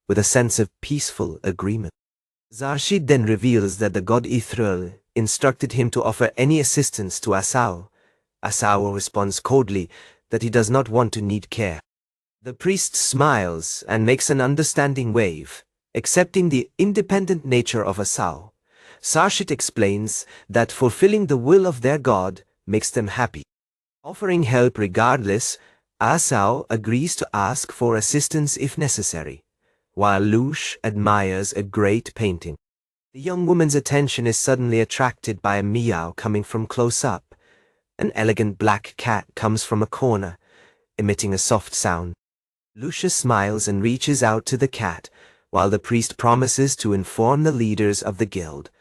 with a sense of peaceful agreement. Sarshit then reveals that the god Ithril instructed him to offer any assistance to Asao. Asao responds coldly that he does not want to need care. The priest smiles and makes an understanding wave, accepting the independent nature of Asao. Sarshit explains that fulfilling the will of their god makes them happy. Offering help regardless, Asao agrees to ask for assistance if necessary, while Lushi admires a great painting. The young woman's attention is suddenly attracted by a meow coming from close up. An elegant black cat comes from a corner, emitting a soft sound. Lushi smiles and reaches out to the cat, while the priest promises to inform the leaders of the guild.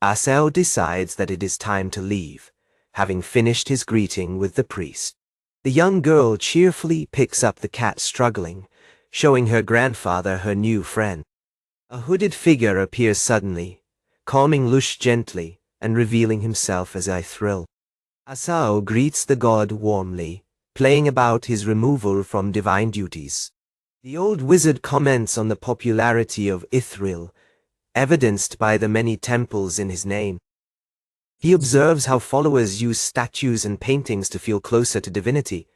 Asao decides that it is time to leave, having finished his greeting with the priest. The young girl cheerfully picks up the cat struggling, showing her grandfather her new friend. A hooded figure appears suddenly, calming Lush gently and revealing himself as I thrill. Asao greets the god warmly, playing about his removal from divine duties. The old wizard comments on the popularity of Ithril, evidenced by the many temples in his name. He observes how followers use statues and paintings to feel closer to divinity.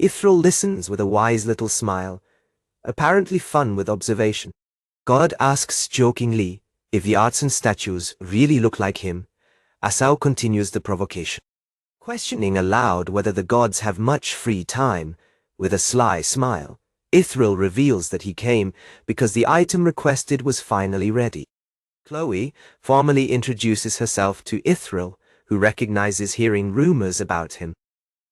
Ithril listens with a wise little smile, apparently fun with observation. God asks jokingly if the arts and statues really look like him. Asao continues the provocation, questioning aloud whether the gods have much free time. With a sly smile, Ithril reveals that he came because the item requested was finally ready. Chloe formally introduces herself to Ithril, who recognizes hearing rumors about him.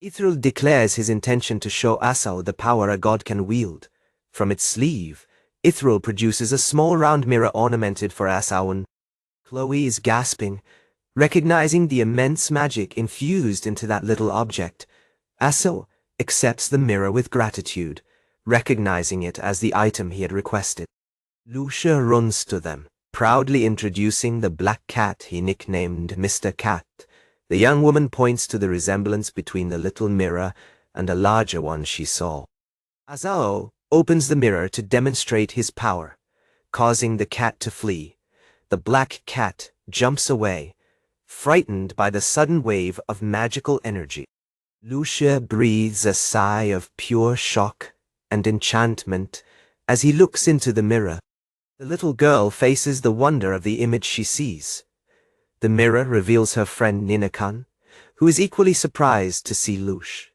Ithril declares his intention to show Asao the power a god can wield. From its sleeve, Ithril produces a small round mirror ornamented for Asao. Chloe is gasping, recognizing the immense magic infused into that little object. Asao accepts the mirror with gratitude, recognizing it as the item he had requested. Lucia runs to them, proudly introducing the black cat he nicknamed Mr. Cat. The young woman points to the resemblance between the little mirror and a larger one she saw. Asao opens the mirror to demonstrate his power, causing the cat to flee. The black cat jumps away, frightened by the sudden wave of magical energy. Lucia breathes a sigh of pure shock and enchantment as he looks into the mirror. The little girl faces the wonder of the image she sees. The mirror reveals her friend Ninakan, who is equally surprised to see Lush.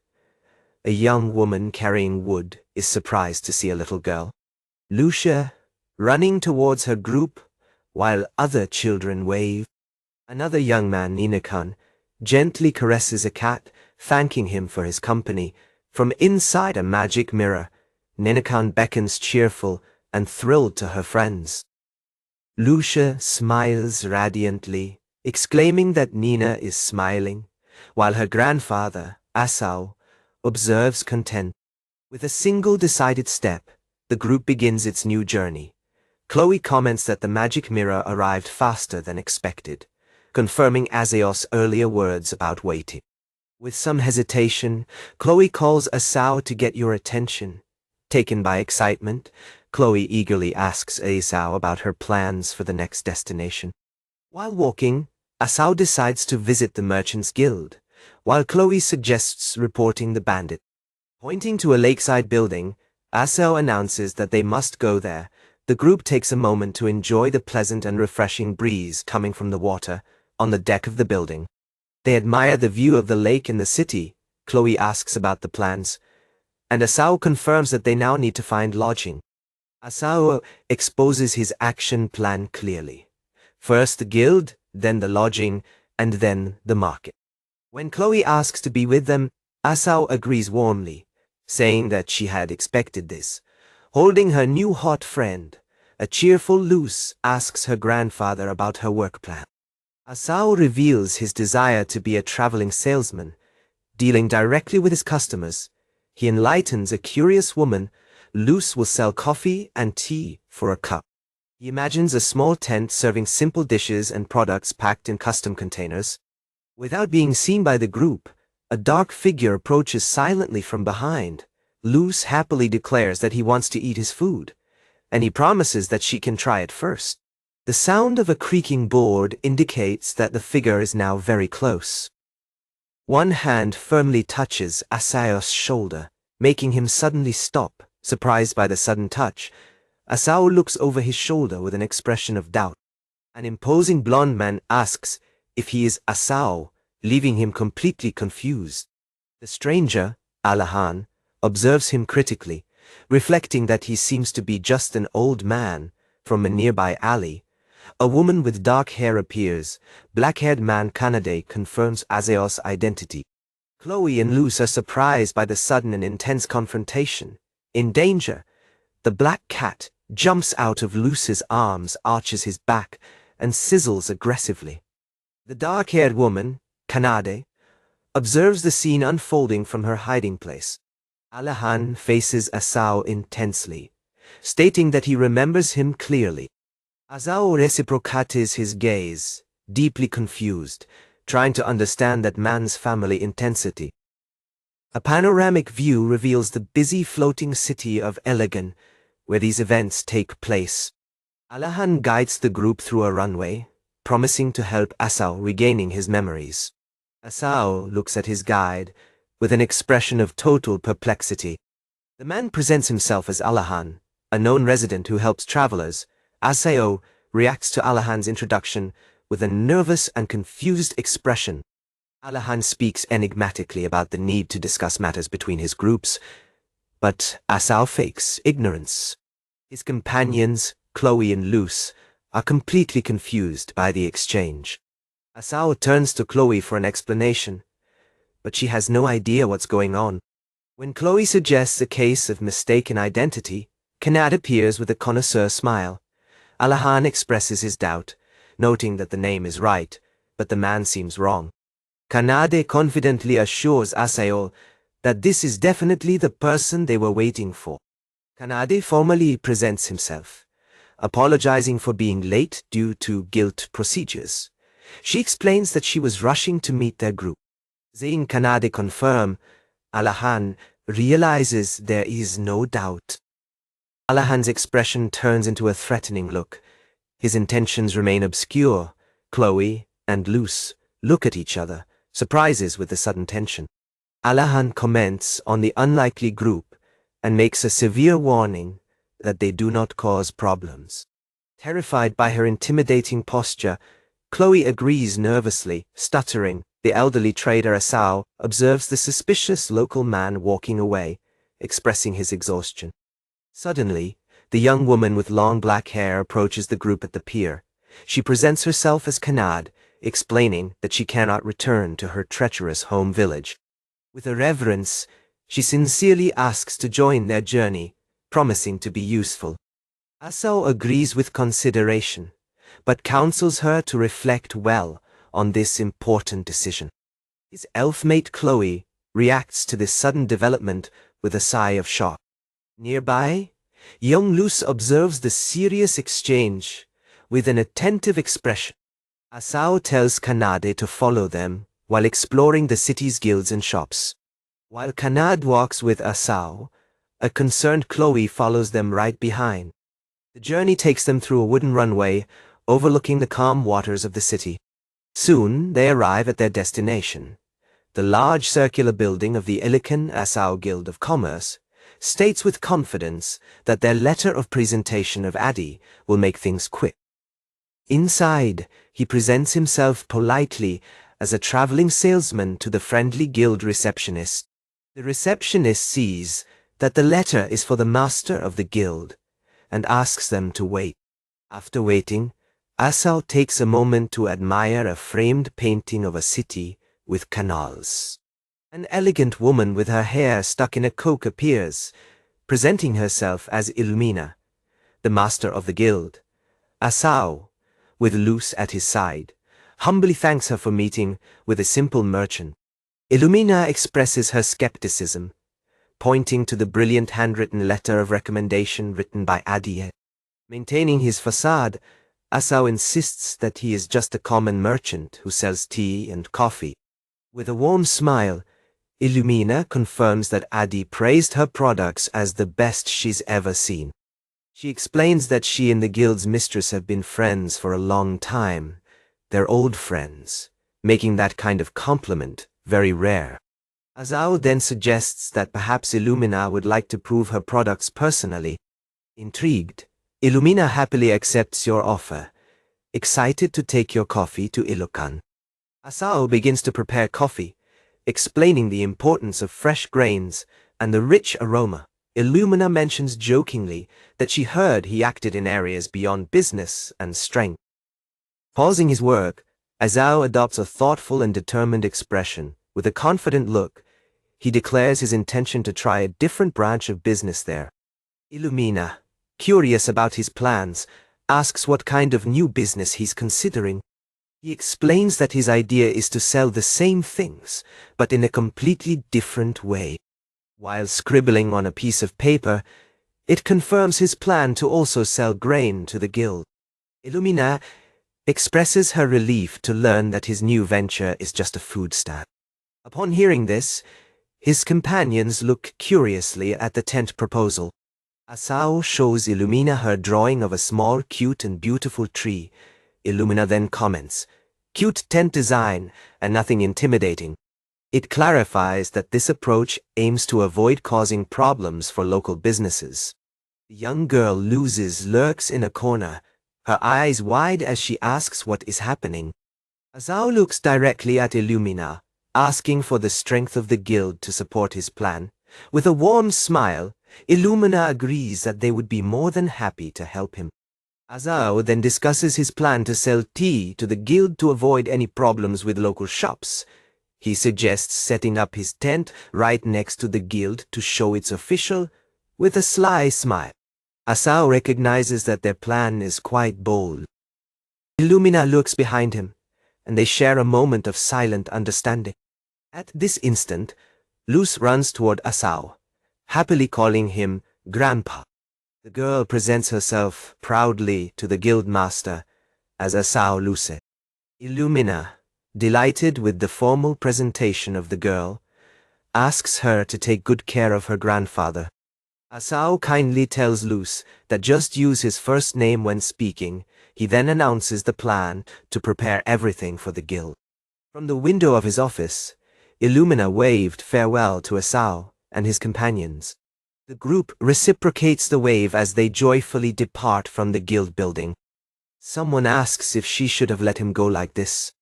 A young woman carrying wood is surprised to see a little girl. Lucia running towards her group while other children wave. Another young man, Ninakan, gently caresses a cat, thanking him for his company. From inside a magic mirror, Ninakan beckons cheerful and thrilled to her friends. Lucia smiles radiantly, exclaiming that Nina is smiling, while her grandfather, Asao, observes content. With a single decided step, the group begins its new journey. Chloe comments that the magic mirror arrived faster than expected, confirming Asao's earlier words about waiting. With some hesitation, Chloe calls Asao to get your attention. Taken by excitement, Chloe eagerly asks Asao about her plans for the next destination. While walking, Asao decides to visit the Merchants Guild, while Chloe suggests reporting the bandit. Pointing to a lakeside building, Asao announces that they must go there. The group takes a moment to enjoy the pleasant and refreshing breeze coming from the water on the deck of the building. They admire the view of the lake and the city. Chloe asks about the plans, and Asao confirms that they now need to find lodging. Asao exposes his action plan clearly. First the guild, then the lodging, and then the market. When Chloe asks to be with them, Asao agrees warmly, saying that she had expected this. Holding her new hot friend, a cheerful Luce asks her grandfather about her work plan. Asao reveals his desire to be a traveling salesman, dealing directly with his customers. He enlightens a curious woman. Luce will sell coffee and tea for a cup. He imagines a small tent serving simple dishes and products packed in custom containers. Without being seen by the group, a dark figure approaches silently from behind. Luce happily declares that he wants to eat his food, and he promises that she can try it first. The sound of a creaking board indicates that the figure is now very close. One hand firmly touches Asao's shoulder, making him suddenly stop, surprised by the sudden touch. Asao looks over his shoulder with an expression of doubt. An imposing blond man asks if he is Asao, leaving him completely confused. The stranger, Alahan, observes him critically, reflecting that he seems to be just an old man from a nearby alley. A woman with dark hair appears. Black-haired man Kanade confirms Asao's identity. Chloe and Luce are surprised by the sudden and intense confrontation. In danger, the black cat jumps out of Luce's arms, arches his back, and sizzles aggressively. The dark-haired woman, Kanade, observes the scene unfolding from her hiding place. Alahan faces Asao intensely, stating that he remembers him clearly. Asao reciprocates his gaze, deeply confused, trying to understand that man's family intensity. A panoramic view reveals the busy floating city of Elegan, where these events take place. Alahan guides the group through a runway, promising to help Asao regaining his memories. Asao looks at his guide with an expression of total perplexity. The man presents himself as Alahan, a known resident who helps travelers. Asao reacts to Alahan's introduction with a nervous and confused expression. Alahan speaks enigmatically about the need to discuss matters between his groups, but Asao fakes ignorance. His companions, Chloe and Luce, are completely confused by the exchange. Asao turns to Chloe for an explanation, but she has no idea what's going on. When Chloe suggests a case of mistaken identity, Kanad appears with a connoisseur smile. Alahan expresses his doubt, noting that the name is right, but the man seems wrong. Kanade confidently assures Asao that this is definitely the person they were waiting for. Kanade formally presents himself, apologizing for being late due to guild procedures. She explains that she was rushing to meet their group. Seeing Kanade confirm, Alahan realizes there is no doubt. Alahan's expression turns into a threatening look. His intentions remain obscure. Chloe and Luce look at each other, surprises with the sudden tension. Alahan comments on the unlikely group and makes a severe warning that they do not cause problems. Terrified by her intimidating posture, Chloe agrees nervously, stuttering. The elderly trader Asao observes the suspicious local man walking away, expressing his exhaustion. Suddenly, the young woman with long black hair approaches the group at the pier. She presents herself as Kanad, explaining that she cannot return to her treacherous home village. With a reverence, she sincerely asks to join their journey, promising to be useful. Asao agrees with consideration, but counsels her to reflect well on this important decision. His elf mate Chloe reacts to this sudden development with a sigh of shock. Nearby, young Luce observes the serious exchange with an attentive expression. Asao tells Kanade to follow them while exploring the city's guilds and shops. While Kanad walks with Asao, a concerned Chloe follows them right behind. The journey takes them through a wooden runway overlooking the calm waters of the city. Soon they arrive at their destination. The large circular building of the Ilican Asao Guild of Commerce states with confidence that their letter of presentation of Adi will make things quick. Inside, he presents himself politely as a traveling salesman to the friendly guild receptionist. The receptionist sees that the letter is for the master of the guild and asks them to wait. After waiting, Asao takes a moment to admire a framed painting of a city with canals. An elegant woman with her hair stuck in a coque appears, presenting herself as Illumina, the master of the guild. Asao, with Luce at his side, humbly thanks her for meeting with a simple merchant. Illumina expresses her skepticism, pointing to the brilliant handwritten letter of recommendation written by Adi. Maintaining his facade, Asao insists that he is just a common merchant who sells tea and coffee. With a warm smile, Illumina confirms that Adi praised her products as the best she's ever seen. She explains that she and the guild's mistress have been friends for a long time. They're old friends, making that kind of compliment very rare. Asao then suggests that perhaps Illumina would like to prove her products personally. Intrigued, Illumina happily accepts your offer, excited to take your coffee to Ilokan. Asao begins to prepare coffee, explaining the importance of fresh grains and the rich aroma. Illumina mentions jokingly that she heard he acted in areas beyond business and strength. Pausing his work, Asao adopts a thoughtful and determined expression. With a confident look, he declares his intention to try a different branch of business there. Illumina, curious about his plans, asks what kind of new business he's considering. He explains that his idea is to sell the same things, but in a completely different way. While scribbling on a piece of paper, It confirms his plan to also sell grain to the guild. Illumina expresses her relief to learn that his new venture is just a food stand. Upon hearing this, his companions look curiously at the tent proposal. Asao shows Illumina her drawing of a small, cute and beautiful tree. Illumina then comments, "Cute tent design and nothing intimidating." It clarifies that this approach aims to avoid causing problems for local businesses. The young girl lurks in a corner, her eyes wide as she asks what is happening. Asao looks directly at Illumina, asking for the strength of the guild to support his plan. With a warm smile, Illumina agrees that they would be more than happy to help him. Asao then discusses his plan to sell tea to the guild to avoid any problems with local shops. He suggests setting up his tent right next to the guild to show it's official, with a sly smile. Asao recognizes that their plan is quite bold. Illumina looks behind him, and they share a moment of silent understanding. At this instant, Luz runs toward Asao, happily calling him Grandpa. The girl presents herself proudly to the guild master as Asao Luce. Illumina, delighted with the formal presentation of the girl, asks her to take good care of her grandfather. Asao kindly tells Luz that just use his first name when speaking. He then announces the plan to prepare everything for the guild. From the window of his office, Illumina waved farewell to Asao and his companions. The group reciprocates the wave as they joyfully depart from the guild building. Someone asks if she should have let him go like this.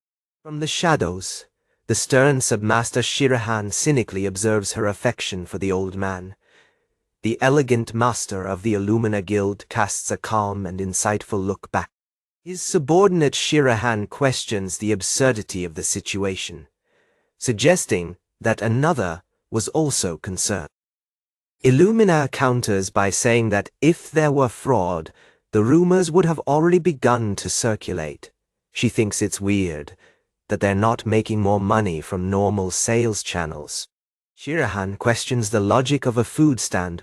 From the shadows, the stern submaster Shirahan cynically observes her affection for the old man. The elegant master of the Illumina Guild casts a calm and insightful look back. His subordinate Shirahan questions the absurdity of the situation, suggesting that another was also concerned. Illumina counters by saying that if there were fraud, the rumors would have already begun to circulate. She thinks it's weird that they're not making more money from normal sales channels. Shirahan questions the logic of a food stand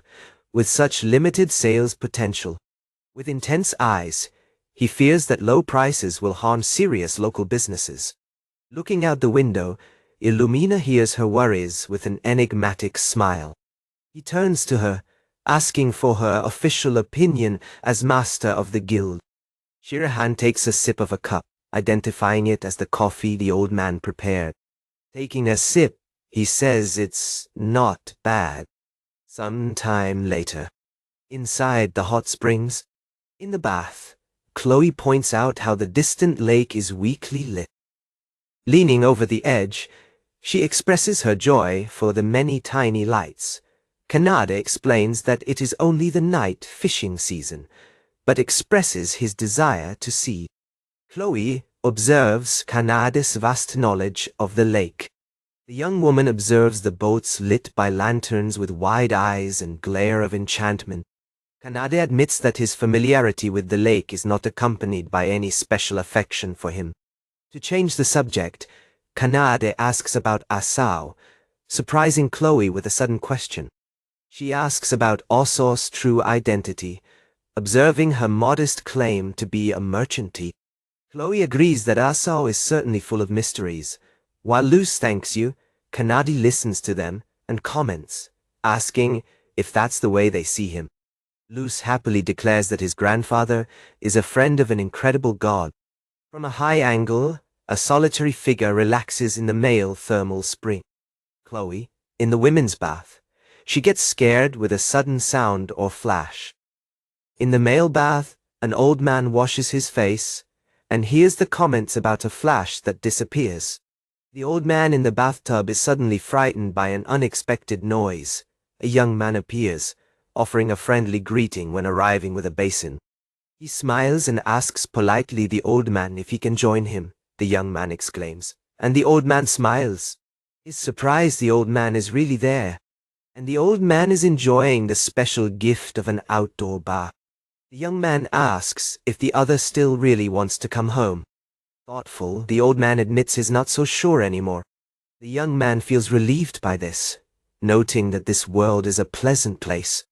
with such limited sales potential. With intense eyes, he fears that low prices will harm serious local businesses. Looking out the window, Illumina hears her worries with an enigmatic smile. He turns to her, asking for her official opinion as master of the guild. Shirahan takes a sip of a cup, identifying it as the coffee the old man prepared. Taking a sip, he says it's not bad. Some time later, inside the hot springs, in the bath, Chloe points out how the distant lake is weakly lit. Leaning over the edge, she expresses her joy for the many tiny lights. Kanade explains that it is only the night fishing season, but expresses his desire to see. Chloe observes Kanade's vast knowledge of the lake. The young woman observes the boats lit by lanterns with wide eyes and glare of enchantment. Kanade admits that his familiarity with the lake is not accompanied by any special affection for him. To change the subject, Kanade asks about Asao, surprising Chloe with a sudden question. She asks about Oso's true identity, observing her modest claim to be a merchant. Chloe agrees that Asao is certainly full of mysteries. While Luz thanks you, Kanade listens to them and comments, asking if that's the way they see him. Luz happily declares that his grandfather is a friend of an incredible god. From a high angle, a solitary figure relaxes in the male thermal spring. Chloe, in the women's bath, she gets scared with a sudden sound or flash. In the male bath, an old man washes his face and hears the comments about a flash that disappears. The old man in the bathtub is suddenly frightened by an unexpected noise. A young man appears, offering a friendly greeting when arriving with a basin. He smiles and asks politely the old man if he can join him, the young man exclaims, and the old man smiles. He's surprised the old man is really there, and the old man is enjoying the special gift of an outdoor bath. The young man asks if the other still really wants to come home. Thoughtful, the old man admits he's not so sure anymore. The young man feels relieved by this, noting that this world is a pleasant place.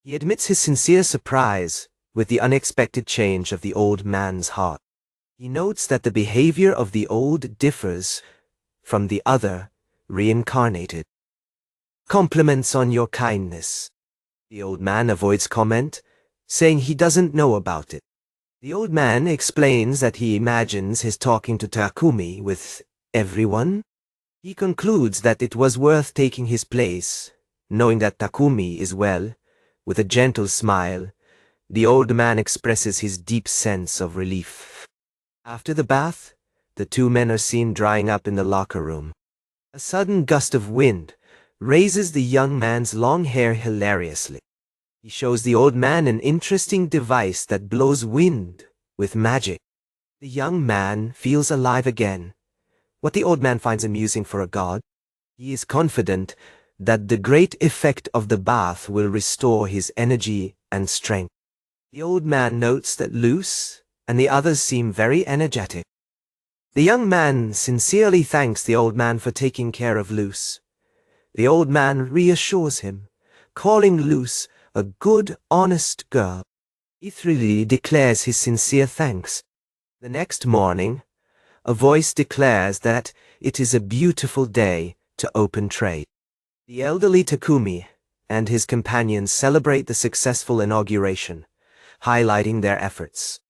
He admits his sincere surprise with the unexpected change of the old man's heart. He notes that the behavior of the old differs from the other, reincarnated. Compliments on your kindness. The old man avoids comment, saying he doesn't know about it. The old man explains that he imagines his talking to Takumi with everyone. He concludes that it was worth taking his place, knowing that Takumi is well. With a gentle smile, the old man expresses his deep sense of relief. After the bath, the two men are seen drying up in the locker room. A sudden gust of wind raises the young man's long hair hilariously. He shows the old man an interesting device that blows wind with magic. The young man feels alive again, what the old man finds amusing for a god. He is confident that the great effect of the bath will restore his energy and strength. The old man notes that Luce and the others seem very energetic. The young man sincerely thanks the old man for taking care of Luce. The old man reassures him, calling Luce a good, honest girl. He freely declares his sincere thanks. The next morning, a voice declares that it is a beautiful day to open trade. The elderly Takumi and his companions celebrate the successful inauguration, highlighting their efforts.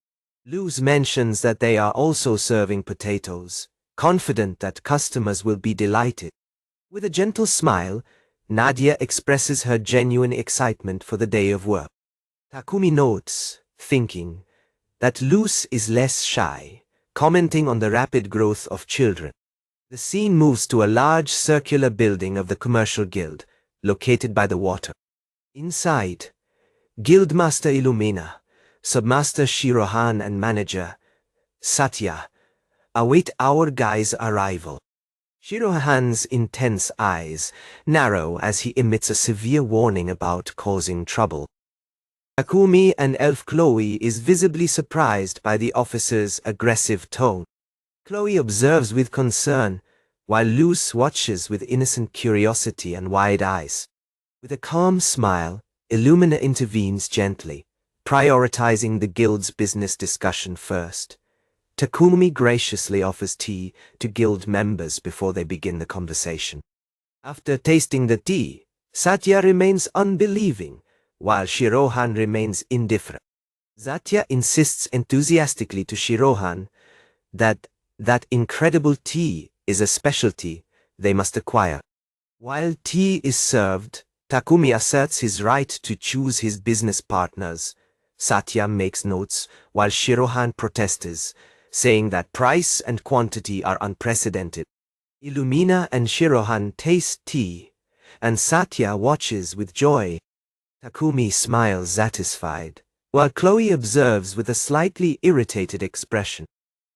Luz mentions that they are also serving potatoes, confident that customers will be delighted. With a gentle smile, Nadia expresses her genuine excitement for the day of work. Takumi notes, thinking, that Luz is less shy, commenting on the rapid growth of children. The scene moves to a large circular building of the commercial guild, located by the water. Inside, Guildmaster Illumina, Submaster Shirohan and Manager Satya await our guy's arrival. Shirohan's intense eyes narrow as he emits a severe warning about causing trouble. Takumi and Elf Chloe is visibly surprised by the officer's aggressive tone. Chloe observes with concern, while Luce watches with innocent curiosity and wide eyes. With a calm smile, Illumina intervenes gently, prioritizing the guild's business discussion first. Takumi graciously offers tea to guild members before they begin the conversation. After tasting the tea, Satya remains unbelieving, while Shirohan remains indifferent. Satya insists enthusiastically to Shirohan that incredible tea is a specialty they must acquire. While tea is served, Takumi asserts his right to choose his business partners. Satya makes notes while Shirohan protests, saying that price and quantity are unprecedented. Illumina and Shirohan taste tea, and Satya watches with joy. Takumi smiles satisfied, while Chloe observes with a slightly irritated expression.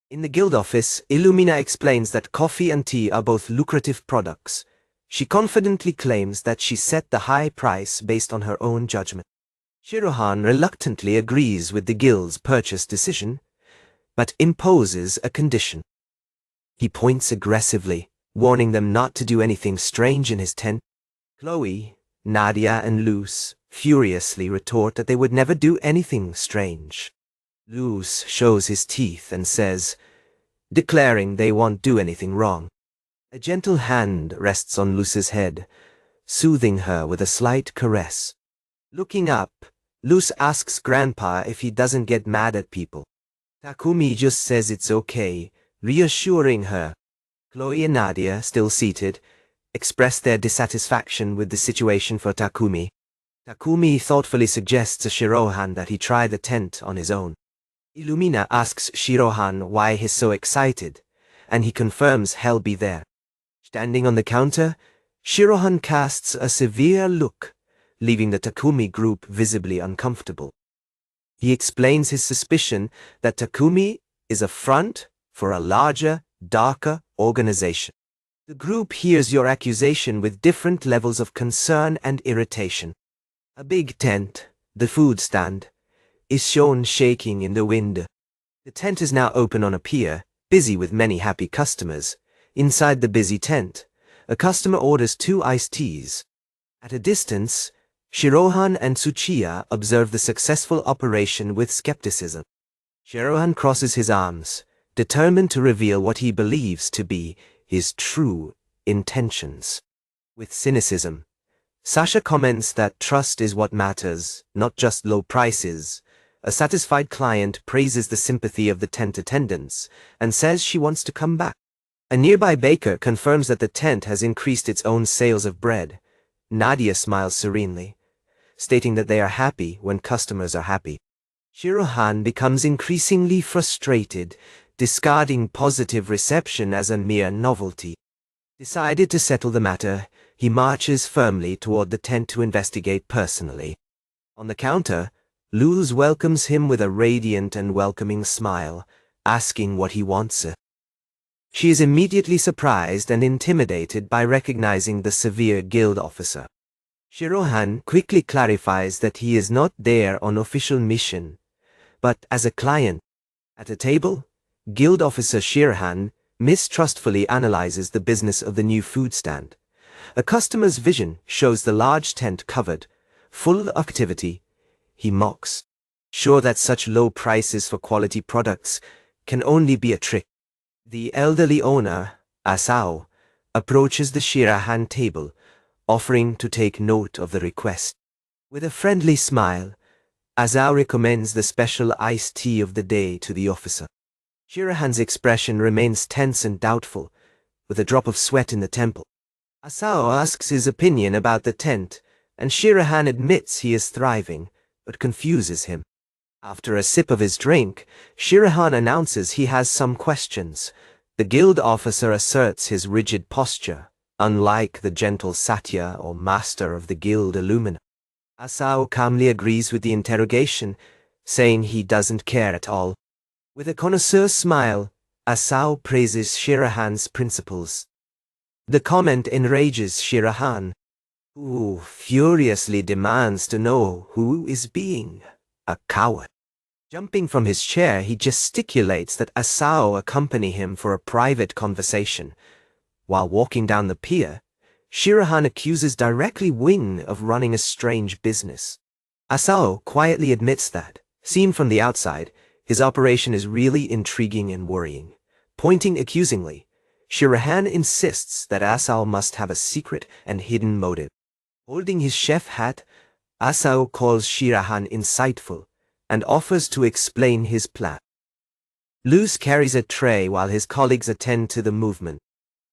In the guild office, Illumina explains that coffee and tea are both lucrative products. She confidently claims that she set the high price based on her own judgment. Shirohan reluctantly agrees with the guild's purchase decision, but imposes a condition. He points aggressively, warning them not to do anything strange in his tent. Chloe, Nadia, and Luce furiously retort that they would never do anything strange. Luce shows his teeth and says, declaring they won't do anything wrong. A gentle hand rests on Luce's head, soothing her with a slight caress. Looking up, Luce asks Grandpa if he doesn't get mad at people. Takumi just says it's okay, reassuring her. Chloe and Nadia, still seated, express their dissatisfaction with the situation for Takumi. Takumi thoughtfully suggests to Shirohan that he try the tent on his own. Illumina asks Shirohan why he's so excited, and he confirms he'll be there. Standing on the counter, Shirohan casts a severe look, leaving the Takumi group visibly uncomfortable. He explains his suspicion that Takumi is a front for a larger, darker organization. The group hears your accusation with different levels of concern and irritation. A big tent, the food stand, is shown shaking in the wind. The tent is now open on a pier, busy with many happy customers. Inside the busy tent, a customer orders 2 iced teas. At a distance, Shirohan and Tsuchiya observe the successful operation with skepticism. Shirohan crosses his arms, determined to reveal what he believes to be his true intentions. With cynicism, Sasha comments that trust is what matters, not just low prices. A satisfied client praises the sympathy of the tent attendants and says she wants to come back. A nearby baker confirms that the tent has increased its own sales of bread. Nadia smiles serenely, stating that they are happy when customers are happy. Shirohan becomes increasingly frustrated, discarding positive reception as a mere novelty. Decided to settle the matter, he marches firmly toward the tent to investigate personally. On the counter, Luz welcomes him with a radiant and welcoming smile, asking what he wants. She is immediately surprised and intimidated by recognizing the severe guild officer. Shirohan quickly clarifies that he is not there on official mission, but as a client. At a table, guild officer Shirohan mistrustfully analyzes the business of the new food stand. A customer's vision shows the large tent covered, full of activity. He mocks, sure that such low prices for quality products can only be a trick. The elderly owner, Asao, approaches the Shirohan table, offering to take note of the request. With a friendly smile, Asao recommends the special iced tea of the day to the officer. Shirohan's expression remains tense and doubtful, with a drop of sweat in the temple. Asao asks his opinion about the tent, and Shirohan admits he is thriving, but confuses him. After a sip of his drink, Shirohan announces he has some questions. The guild officer asserts his rigid posture, unlike the gentle Satya or master of the guild Illumina. Asao calmly agrees with the interrogation, saying he doesn't care at all. With a connoisseur's smile, Asao praises Shirohan's principles. The comment enrages Shirohan, who furiously demands to know who is being a coward. Jumping from his chair, he gesticulates that Asao accompany him for a private conversation. While walking down the pier, Shirohan accuses directly Wing of running a strange business. Asao quietly admits that, seen from the outside, his operation is really intriguing and worrying. Pointing accusingly, Shirohan insists that Asao must have a secret and hidden motive. Holding his chef hat, Asao calls Shirohan insightful and offers to explain his plan. Luz carries a tray while his colleagues attend to the movement.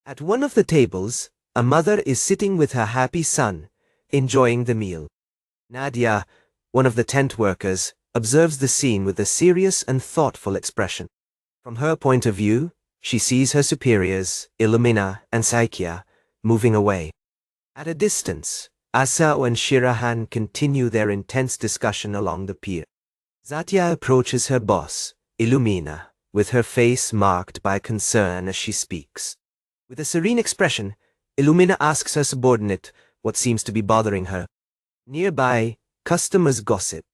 At one of the tables, a mother is sitting with her happy son, enjoying the meal. Nadia, one of the tent workers, observes the scene with a serious and thoughtful expression. From her point of view, she sees her superiors, Illumina and Saikia, moving away. At a distance, Asao and Shirohan continue their intense discussion along the pier. Satya approaches her boss, Illumina, with her face marked by concern as she speaks. With a serene expression, Illumina asks her subordinate what seems to be bothering her. Nearby, customers gossip.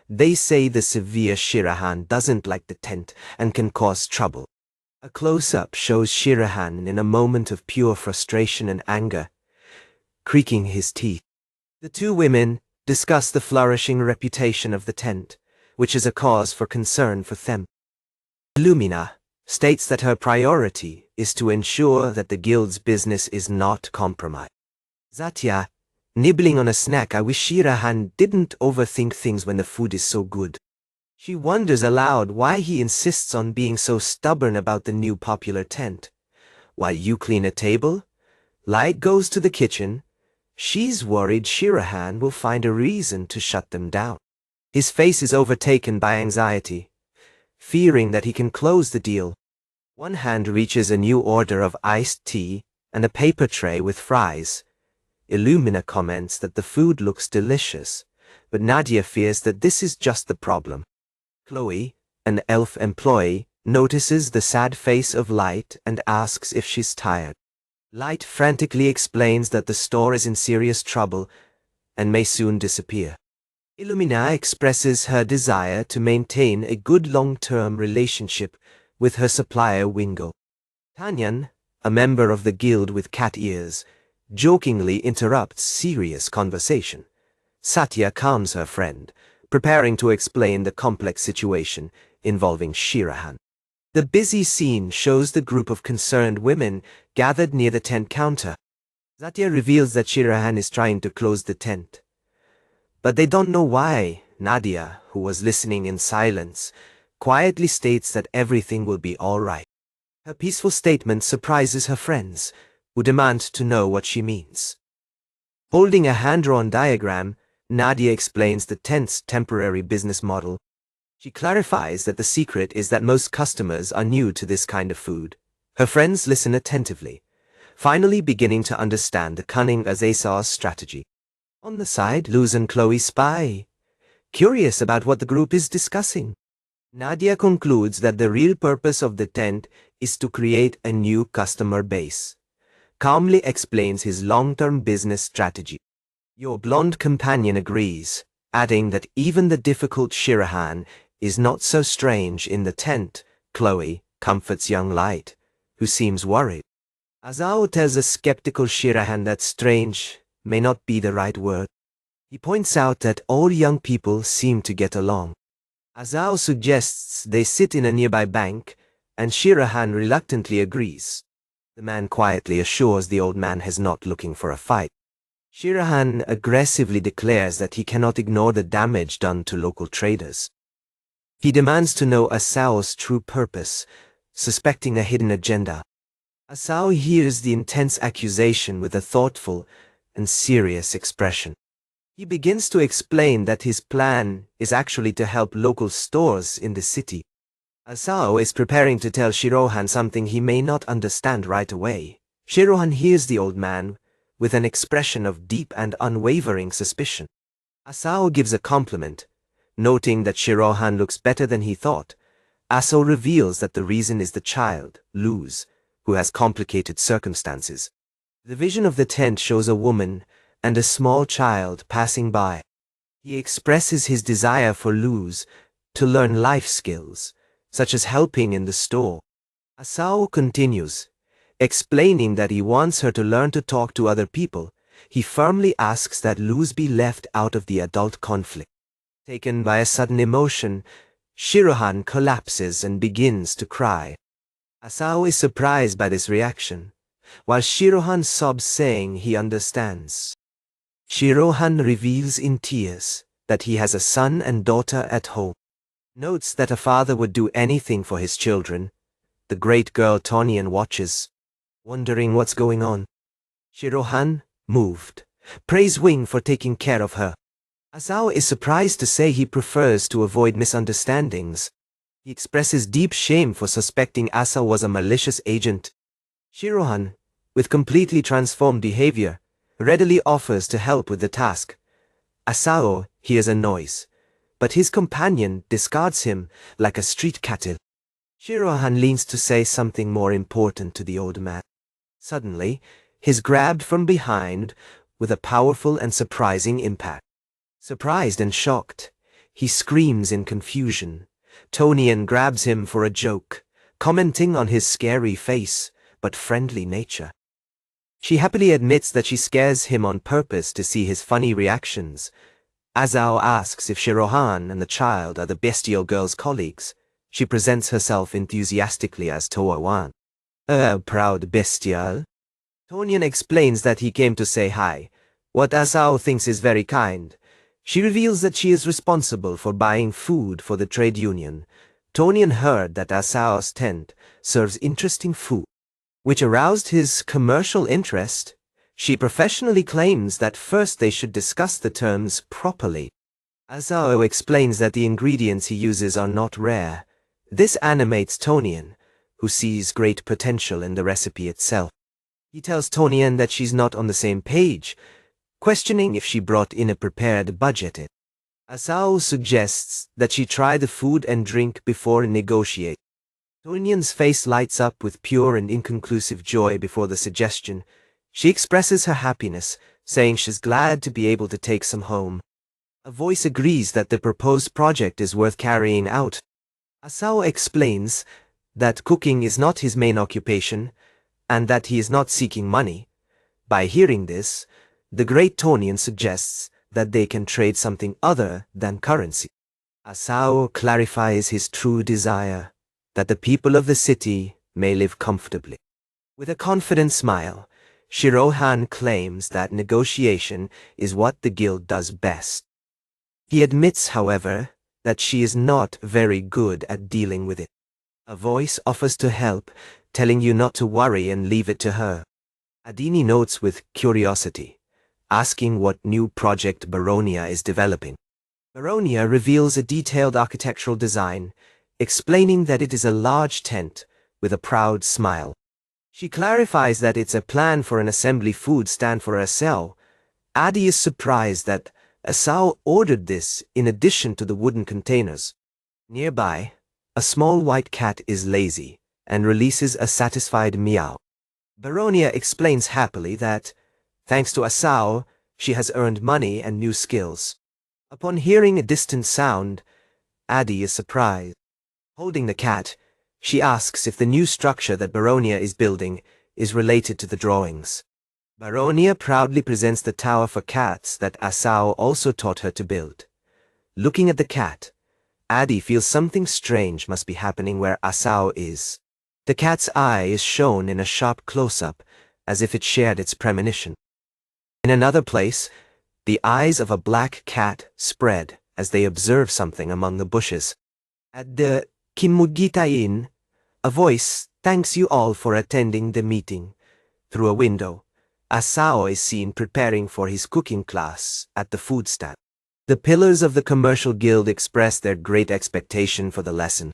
They say the severe Shirohan doesn't like the tent and can cause trouble. A close-up shows Shirohan in a moment of pure frustration and anger, creaking his teeth. The two women discuss the flourishing reputation of the tent, which is a cause for concern for them. Illumina states that her priority is to ensure that the guild's business is not compromised. Satya, nibbling on a snack. I wish Shirohan didn't overthink things when the food is so good. She wonders aloud why he insists on being so stubborn about the new popular tent. While you clean a table, Light goes to the kitchen. She's worried Shirohan will find a reason to shut them down. His face is overtaken by anxiety, fearing that he can close the deal. One hand reaches a new order of iced tea and a paper tray with fries. Illumina comments that the food looks delicious, but Nadia fears that this is just the problem. Chloe, an elf employee, notices the sad face of Light and asks if she's tired. Light frantically explains that the store is in serious trouble and may soon disappear. Illumina expresses her desire to maintain a good long-term relationship with her supplier Wingo. Tanyan, a member of the guild with cat ears, jokingly interrupts serious conversation. Satya calms her friend, preparing to explain the complex situation involving Shirahan. The busy scene shows the group of concerned women gathered near the tent counter. Satya reveals that Shirahan is trying to close the tent. But they don't know why. Nadia, who was listening in silence, quietly states that everything will be all right. Her peaceful statement surprises her friends, who demand to know what she means. Holding a hand-drawn diagram, Nadia explains the tent's temporary business model. She clarifies that the secret is that most customers are new to this kind of food. Her friends listen attentively, finally beginning to understand the cunning Azesar's strategy. On the side, Luz and Chloe spy, curious about what the group is discussing. Nadia concludes that the real purpose of the tent is to create a new customer base. Calmly explains his long-term business strategy. Your blonde companion agrees, adding that even the difficult Shirahan is not so strange in the tent. Chloe comforts young Light, who seems worried. Asao tells a skeptical Shirahan that strange may not be the right word. He points out that all young people seem to get along. Asao suggests they sit in a nearby bank, and Shirahan reluctantly agrees. The man quietly assures the old man he's not looking for a fight. Shirahan aggressively declares that he cannot ignore the damage done to local traders. He demands to know Asao's true purpose, suspecting a hidden agenda. Asao hears the intense accusation with a thoughtful and serious expression. He begins to explain that his plan is actually to help local stores in the city. Asao is preparing to tell Shirohan something he may not understand right away. Shirohan hears the old man with an expression of deep and unwavering suspicion. Asao gives a compliment, noting that Shirohan looks better than he thought. Asao reveals that the reason is the child, Luz, who has complicated circumstances. The vision of the tent shows a woman and a small child passing by. He expresses his desire for Luz to learn life skills, such as helping in the store. Asao continues, explaining that he wants her to learn to talk to other people. He firmly asks that Luz be left out of the adult conflict. Taken by a sudden emotion, Shirohan collapses and begins to cry. Asao is surprised by this reaction, while Shirohan sobs, saying he understands. Shirohan reveals in tears that he has a son and daughter at home. Notes that a father would do anything for his children. The great girl Tonian watches, wondering what's going on. Shirohan, moved, praise Wing for taking care of her. Asao is surprised to say he prefers to avoid misunderstandings. He expresses deep shame for suspecting Asa was a malicious agent. Shirohan, with completely transformed behavior, readily offers to help with the task. Asao hears a noise, but his companion discards him like a street cattle. Shirohan leans to say something more important to the old man. Suddenly, he's grabbed from behind with a powerful and surprising impact. Surprised and shocked, he screams in confusion. Tonian grabs him for a joke, commenting on his scary face but friendly nature. She happily admits that she scares him on purpose to see his funny reactions. Asao asks if Shirohan and the child are the bestial girl's colleagues. She presents herself enthusiastically as Toa-wan. Proud bestial? Tonian explains that he came to say hi, what Asao thinks is very kind. She reveals that she is responsible for buying food for the trade union. Tonian heard that Asao's tent serves interesting food, which aroused his commercial interest. She professionally claims that first they should discuss the terms properly. Asao explains that the ingredients he uses are not rare. This animates Tonian, who sees great potential in the recipe itself. He tells Tonian that she's not on the same page, questioning if she brought in a prepared budget. Asao suggests that she try the food and drink before negotiate. Tonian's face lights up with pure and inconclusive joy before the suggestion. She expresses her happiness, saying she's glad to be able to take some home. A voice agrees that the proposed project is worth carrying out. Asao explains that cooking is not his main occupation, and that he is not seeking money. By hearing this, the great Tonian suggests that they can trade something other than currency. Asao clarifies his true desire, that the people of the city may live comfortably. With a confident smile, Shirohan claims that negotiation is what the guild does best. He admits, however, that she is not very good at dealing with it. A voice offers to help, telling you not to worry and leave it to her. Adini notes with curiosity, asking what new project Baronia is developing. Baronia reveals a detailed architectural design, explaining that it is a large tent with a proud smile. She clarifies that it's a plan for an assembly food stand for Asao. Adi is surprised that Asao ordered this in addition to the wooden containers. Nearby, a small white cat is lazy and releases a satisfied meow. Baronia explains happily that, thanks to Asao, she has earned money and new skills. Upon hearing a distant sound, Adi is surprised. Holding the cat, she asks if the new structure that Baronia is building is related to the drawings. Baronia proudly presents the tower for cats that Asao also taught her to build. Looking at the cat, Adi feels something strange must be happening where Asao is. The cat's eye is shown in a sharp close-up, as if it shared its premonition. In another place, the eyes of a black cat spread as they observe something among the bushes. At the Kimugita Inn, a voice thanks you all for attending the meeting. Through a window, Asao is seen preparing for his cooking class at the food stand. The pillars of the commercial guild express their great expectation for the lesson.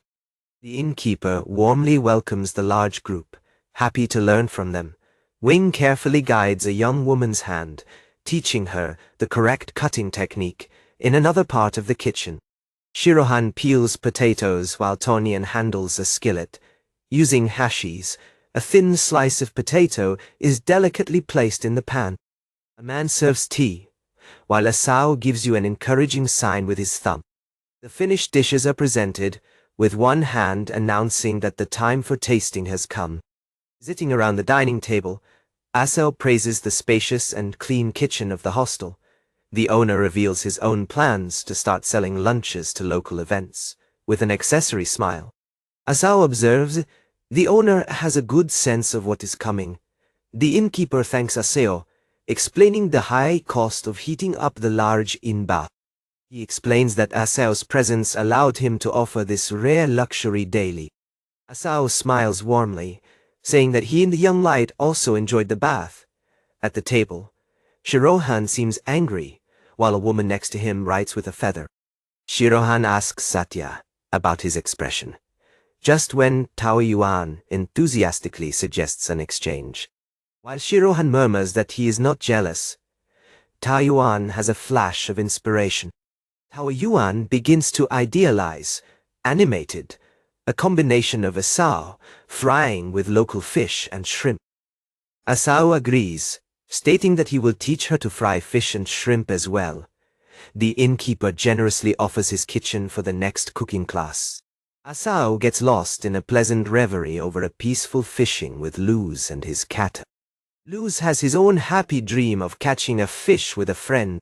The innkeeper warmly welcomes the large group, happy to learn from them. Wing carefully guides a young woman's hand, teaching her the correct cutting technique in another part of the kitchen. Shirohan peels potatoes while Tonyan handles a skillet. Using hashis, a thin slice of potato is delicately placed in the pan. A man serves tea, while Asao gives you an encouraging sign with his thumb. The finished dishes are presented, with one hand announcing that the time for tasting has come. Sitting around the dining table, Asao praises the spacious and clean kitchen of the hostel. The owner reveals his own plans to start selling lunches to local events, with an accessory smile. Asao observes, the owner has a good sense of what is coming. The innkeeper thanks Asao, explaining the high cost of heating up the large inn bath. He explains that Asao's presence allowed him to offer this rare luxury daily. Asao smiles warmly, saying that he and the young light also enjoyed the bath. At the table, Shirohan seems angry, while a woman next to him writes with a feather. Shirohan asks Satya about his expression, just when Tao Yuan enthusiastically suggests an exchange. While Shirohan murmurs that he is not jealous, Tao Yuan has a flash of inspiration. Tao Yuan begins to idealize, animated, a combination of Asao frying with local fish and shrimp. Asao agrees, stating that he will teach her to fry fish and shrimp as well. The innkeeper generously offers his kitchen for the next cooking class. Asao gets lost in a pleasant reverie over a peaceful fishing with Luz and his cat. Luz has his own happy dream of catching a fish with a friend.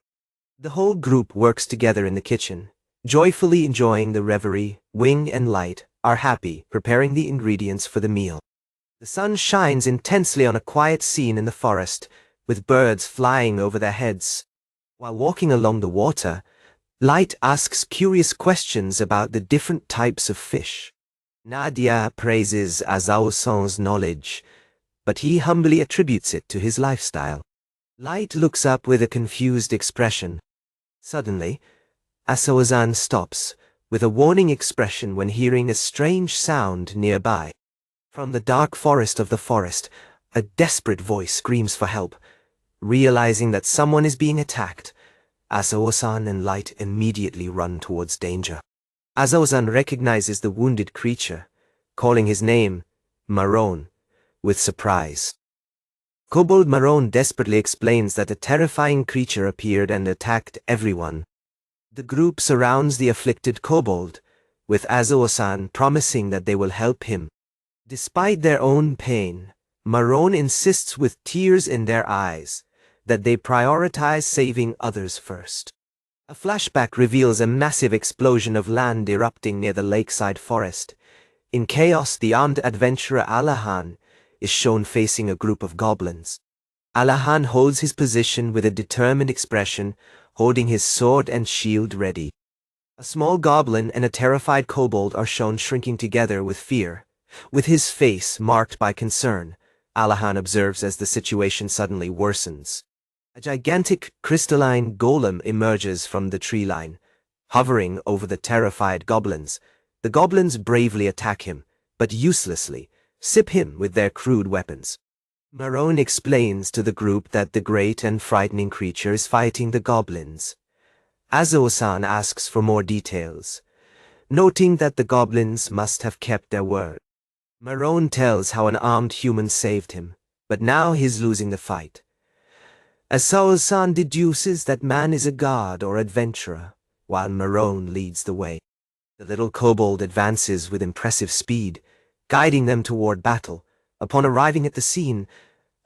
The whole group works together in the kitchen, joyfully enjoying the reverie. Wing and Light are happy, preparing the ingredients for the meal. The sun shines intensely on a quiet scene in the forest, with birds flying over their heads. While walking along the water, Light asks curious questions about the different types of fish. Nadia praises Asao-san's knowledge, but he humbly attributes it to his lifestyle. Light looks up with a confused expression. Suddenly, Asao-san stops, with a warning expression when hearing a strange sound nearby. From the dark forest of the forest, a desperate voice screams for help. Realizing that someone is being attacked, Asao-san and Light immediately run towards danger. Asao-san recognizes the wounded creature, calling his name, Marone, with surprise. Kobold Marone desperately explains that a terrifying creature appeared and attacked everyone. The group surrounds the afflicted kobold, with Asao-san promising that they will help him. Despite their own pain, Marone insists with tears in their eyes that they prioritize saving others first. A flashback reveals a massive explosion of land erupting near the lakeside forest. In chaos, the armed adventurer Alahan is shown facing a group of goblins. Alahan holds his position with a determined expression, holding his sword and shield ready. A small goblin and a terrified kobold are shown shrinking together with fear. With his face marked by concern, Alahan observes as the situation suddenly worsens. A gigantic crystalline golem emerges from the tree line, hovering over the terrified goblins. The goblins bravely attack him, but uselessly, sip him with their crude weapons. Marone explains to the group that the great and frightening creature is fighting the goblins. Azo-san asks for more details, noting that the goblins must have kept their word. Marone tells how an armed human saved him, but now he's losing the fight. Azo-san deduces that man is a god or adventurer, while Marone leads the way. The little kobold advances with impressive speed, guiding them toward battle. Upon arriving at the scene,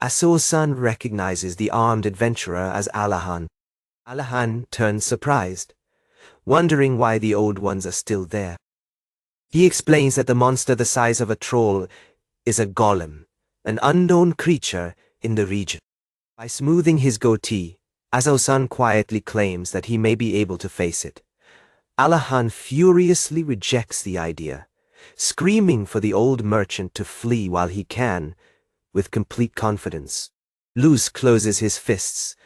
Azo-san recognizes the armed adventurer as Alahan. Alahan turns surprised, wondering why the old ones are still there. He explains that the monster the size of a troll is a golem, an unknown creature in the region. By smoothing his goatee, Azo-san quietly claims that he may be able to face it. Alahan furiously rejects the idea, screaming for the old merchant to flee while he can, with complete confidence. Luz closes his fists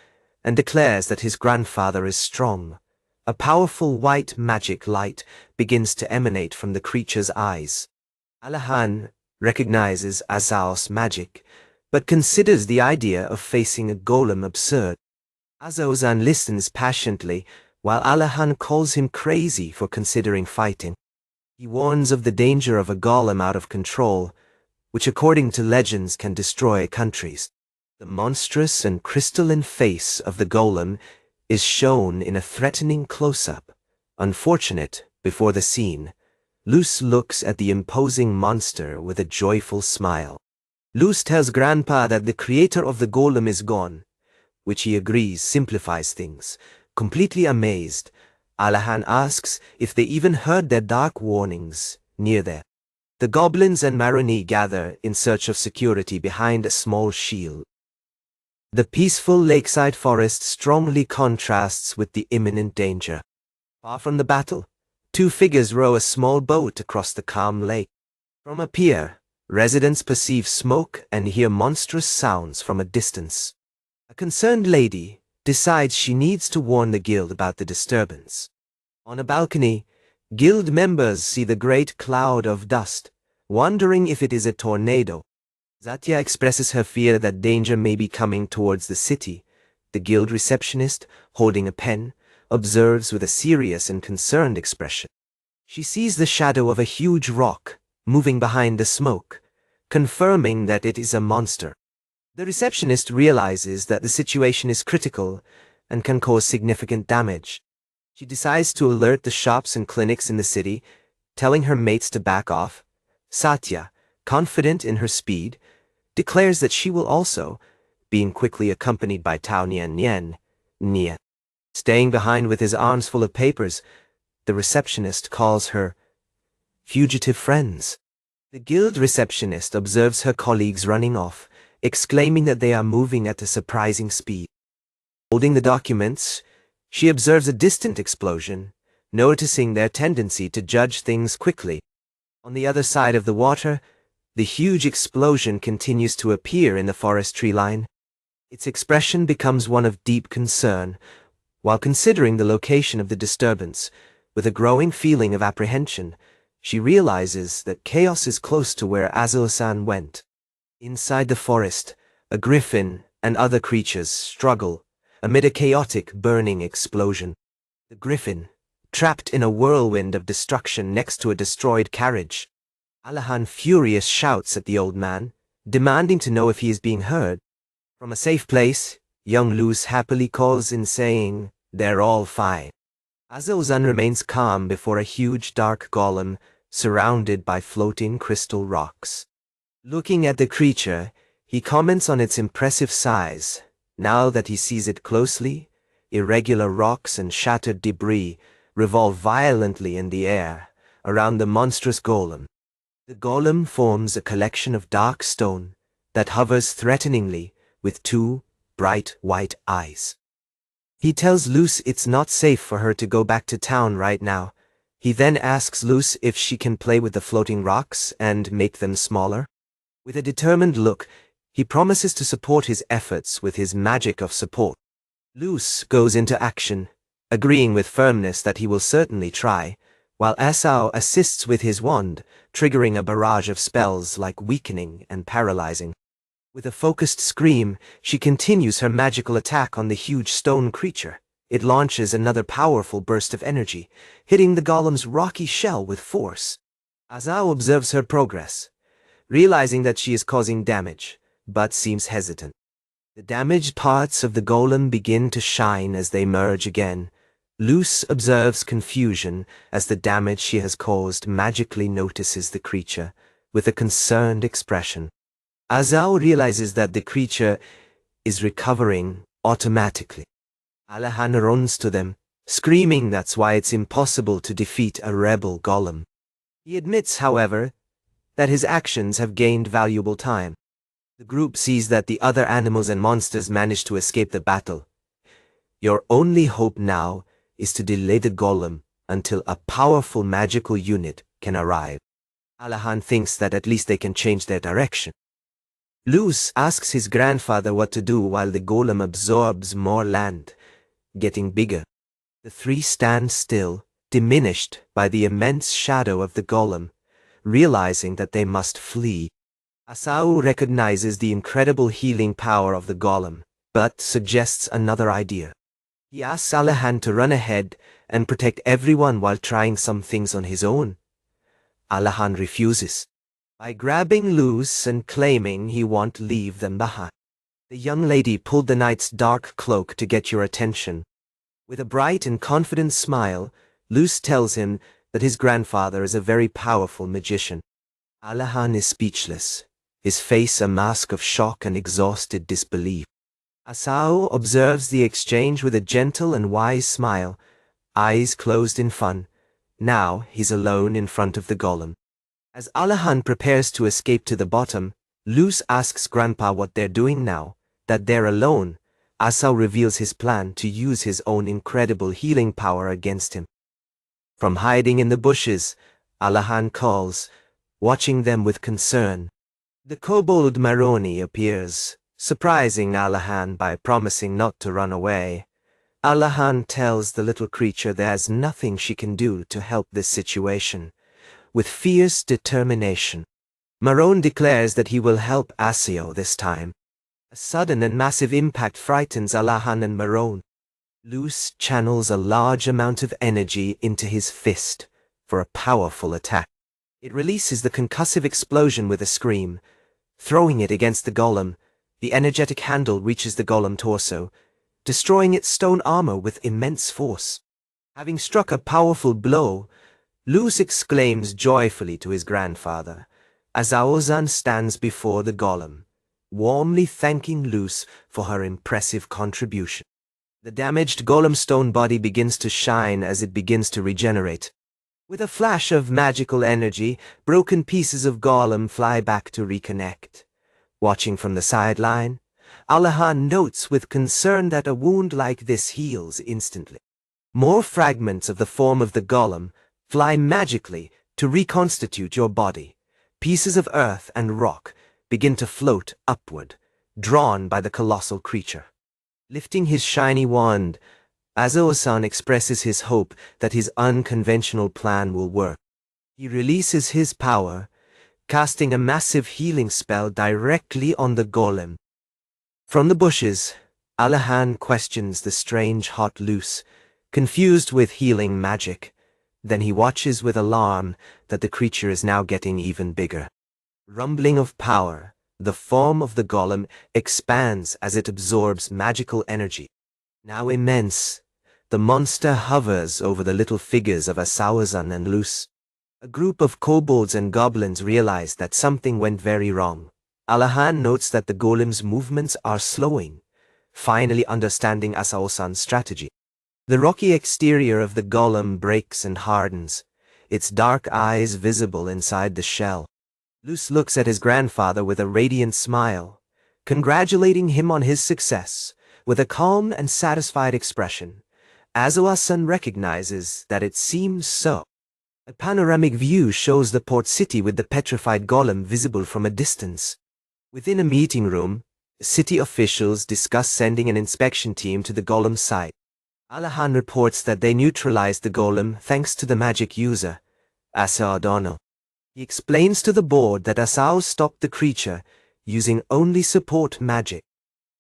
and declares that his grandfather is strong. A powerful white magic light begins to emanate from the creature's eyes. Alahan recognizes Azo's magic, but considers the idea of facing a golem absurd. Azo-san listens patiently, while Alahan calls him crazy for considering fighting. He warns of the danger of a golem out of control, which according to legends can destroy countries. The monstrous and crystalline face of the golem is shown in a threatening close-up. Unfortunate, before the scene, Luz looks at the imposing monster with a joyful smile. Luz tells Grandpa that the creator of the golem is gone, which he agrees simplifies things. Completely amazed, Alahan asks if they even heard their dark warnings near there. The goblins and Maroni gather in search of security behind a small shield. The peaceful lakeside forest strongly contrasts with the imminent danger. Far from the battle, two figures row a small boat across the calm lake. From a pier, residents perceive smoke and hear monstrous sounds from a distance. A concerned lady decides she needs to warn the guild about the disturbance. On a balcony, guild members see the great cloud of dust, wondering if it is a tornado. Zatya expresses her fear that danger may be coming towards the city. The guild receptionist, holding a pen, observes with a serious and concerned expression. She sees the shadow of a huge rock moving behind the smoke, confirming that it is a monster. The receptionist realizes that the situation is critical and can cause significant damage. She decides to alert the shops and clinics in the city, telling her mates to back off. Satya, confident in her speed, declares that she will also, being quickly accompanied by Tao Nian. Staying behind with his arms full of papers, the receptionist calls her fugitive friends. The guild receptionist observes her colleagues running off, exclaiming that they are moving at a surprising speed. Holding the documents, she observes a distant explosion, noticing their tendency to judge things quickly. On the other side of the water, the huge explosion continues to appear in the forest tree line. Its expression becomes one of deep concern, while considering the location of the disturbance. With a growing feeling of apprehension, she realizes that chaos is close to where Azo-san went. Inside the forest, a griffin and other creatures struggle amid a chaotic burning explosion. The griffin, trapped in a whirlwind of destruction next to a destroyed carriage. Alahan, furious, shouts at the old man, demanding to know if he is being heard. From a safe place, young Luz happily calls in saying, "They're all fine." Azo-san remains calm before a huge dark golem surrounded by floating crystal rocks. Looking at the creature, he comments on its impressive size, Now that he sees it closely, irregular rocks and shattered debris revolve violently in the air around the monstrous golem. The golem forms a collection of dark stone that hovers threateningly with two bright white eyes. He tells Luz it's not safe for her to go back to town right now. He then asks Luz if she can play with the floating rocks and make them smaller. With a determined look, he promises to support his efforts with his magic of support. Luz goes into action, agreeing with firmness that he will certainly try, while Asau assists with his wand, triggering a barrage of spells like weakening and paralyzing. With a focused scream, she continues her magical attack on the huge stone creature. It launches another powerful burst of energy, hitting the golem's rocky shell with force. Asau observes her progress, realizing that she is causing damage, but seems hesitant. The damaged parts of the golem begin to shine as they merge again. Luz observes confusion as the damage she has caused magically notices the creature with a concerned expression. Asau realizes that the creature is recovering automatically. Alahan runs to them, screaming that's why it's impossible to defeat a rebel golem. He admits, however, that his actions have gained valuable time. The group sees that the other animals and monsters managed to escape the battle. Your only hope now is to delay the golem until a powerful magical unit can arrive. Alahan thinks that at least they can change their direction. Luz asks his grandfather what to do while the golem absorbs more land, getting bigger. The three stand still, diminished by the immense shadow of the golem, realizing that they must flee. Asau recognizes the incredible healing power of the golem, but suggests another idea. He asks Alahan to run ahead and protect everyone while trying some things on his own. Alahan refuses, by grabbing Luz and claiming he won't leave them behind. The young lady pulled the knight's dark cloak to get your attention. With a bright and confident smile, Luz tells him that his grandfather is a very powerful magician. Alahan is speechless, his face a mask of shock and exhausted disbelief. Asau observes the exchange with a gentle and wise smile, eyes closed in fun. Now he's alone in front of the golem. As Alahan prepares to escape to the bottom, Luz asks Grandpa what they're doing now. That they're alone, Asau reveals his plan to use his own incredible healing power against him. From hiding in the bushes, Alahan calls, watching them with concern. The kobold Maroni appears, surprising Alahan by promising not to run away. Alahan tells the little creature there's nothing she can do to help this situation. With fierce determination, Marone declares that he will help Asio this time. A sudden and massive impact frightens Alahan and Marone. Luz channels a large amount of energy into his fist for a powerful attack. It releases the concussive explosion with a scream. Throwing it against the golem, the energetic handle reaches the golem torso, destroying its stone armor with immense force. Having struck a powerful blow, Luz exclaims joyfully to his grandfather, as Aozan stands before the golem, warmly thanking Luz for her impressive contribution. The damaged golem stone body begins to shine as it begins to regenerate. With a flash of magical energy, broken pieces of golem fly back to reconnect. Watching from the sideline, Alahan notes with concern that a wound like this heals instantly. More fragments of the form of the golem fly magically to reconstitute your body. Pieces of earth and rock begin to float upward, drawn by the colossal creature. Lifting his shiny wand, Azo-san expresses his hope that his unconventional plan will work. He releases his power, casting a massive healing spell directly on the golem. From the bushes, Alahan questions the strange hot Luz, confused with healing magic. Then he watches with alarm that the creature is now getting even bigger. Rumbling of power, the form of the golem expands as it absorbs magical energy. Now immense, the monster hovers over the little figures of Asawazan and Luz. A group of kobolds and goblins realize that something went very wrong. Alahan notes that the golem's movements are slowing, finally understanding Asao-san's strategy. The rocky exterior of the golem breaks and hardens, its dark eyes visible inside the shell. Luz looks at his grandfather with a radiant smile, congratulating him on his success. With a calm and satisfied expression, Asao-san recognizes that it seems so. A panoramic view shows the port city with the petrified golem visible from a distance. Within a meeting room, city officials discuss sending an inspection team to the golem site. Alahan reports that they neutralized the golem thanks to the magic user, Asao Dono. He explains to the board that Asao stopped the creature using only support magic.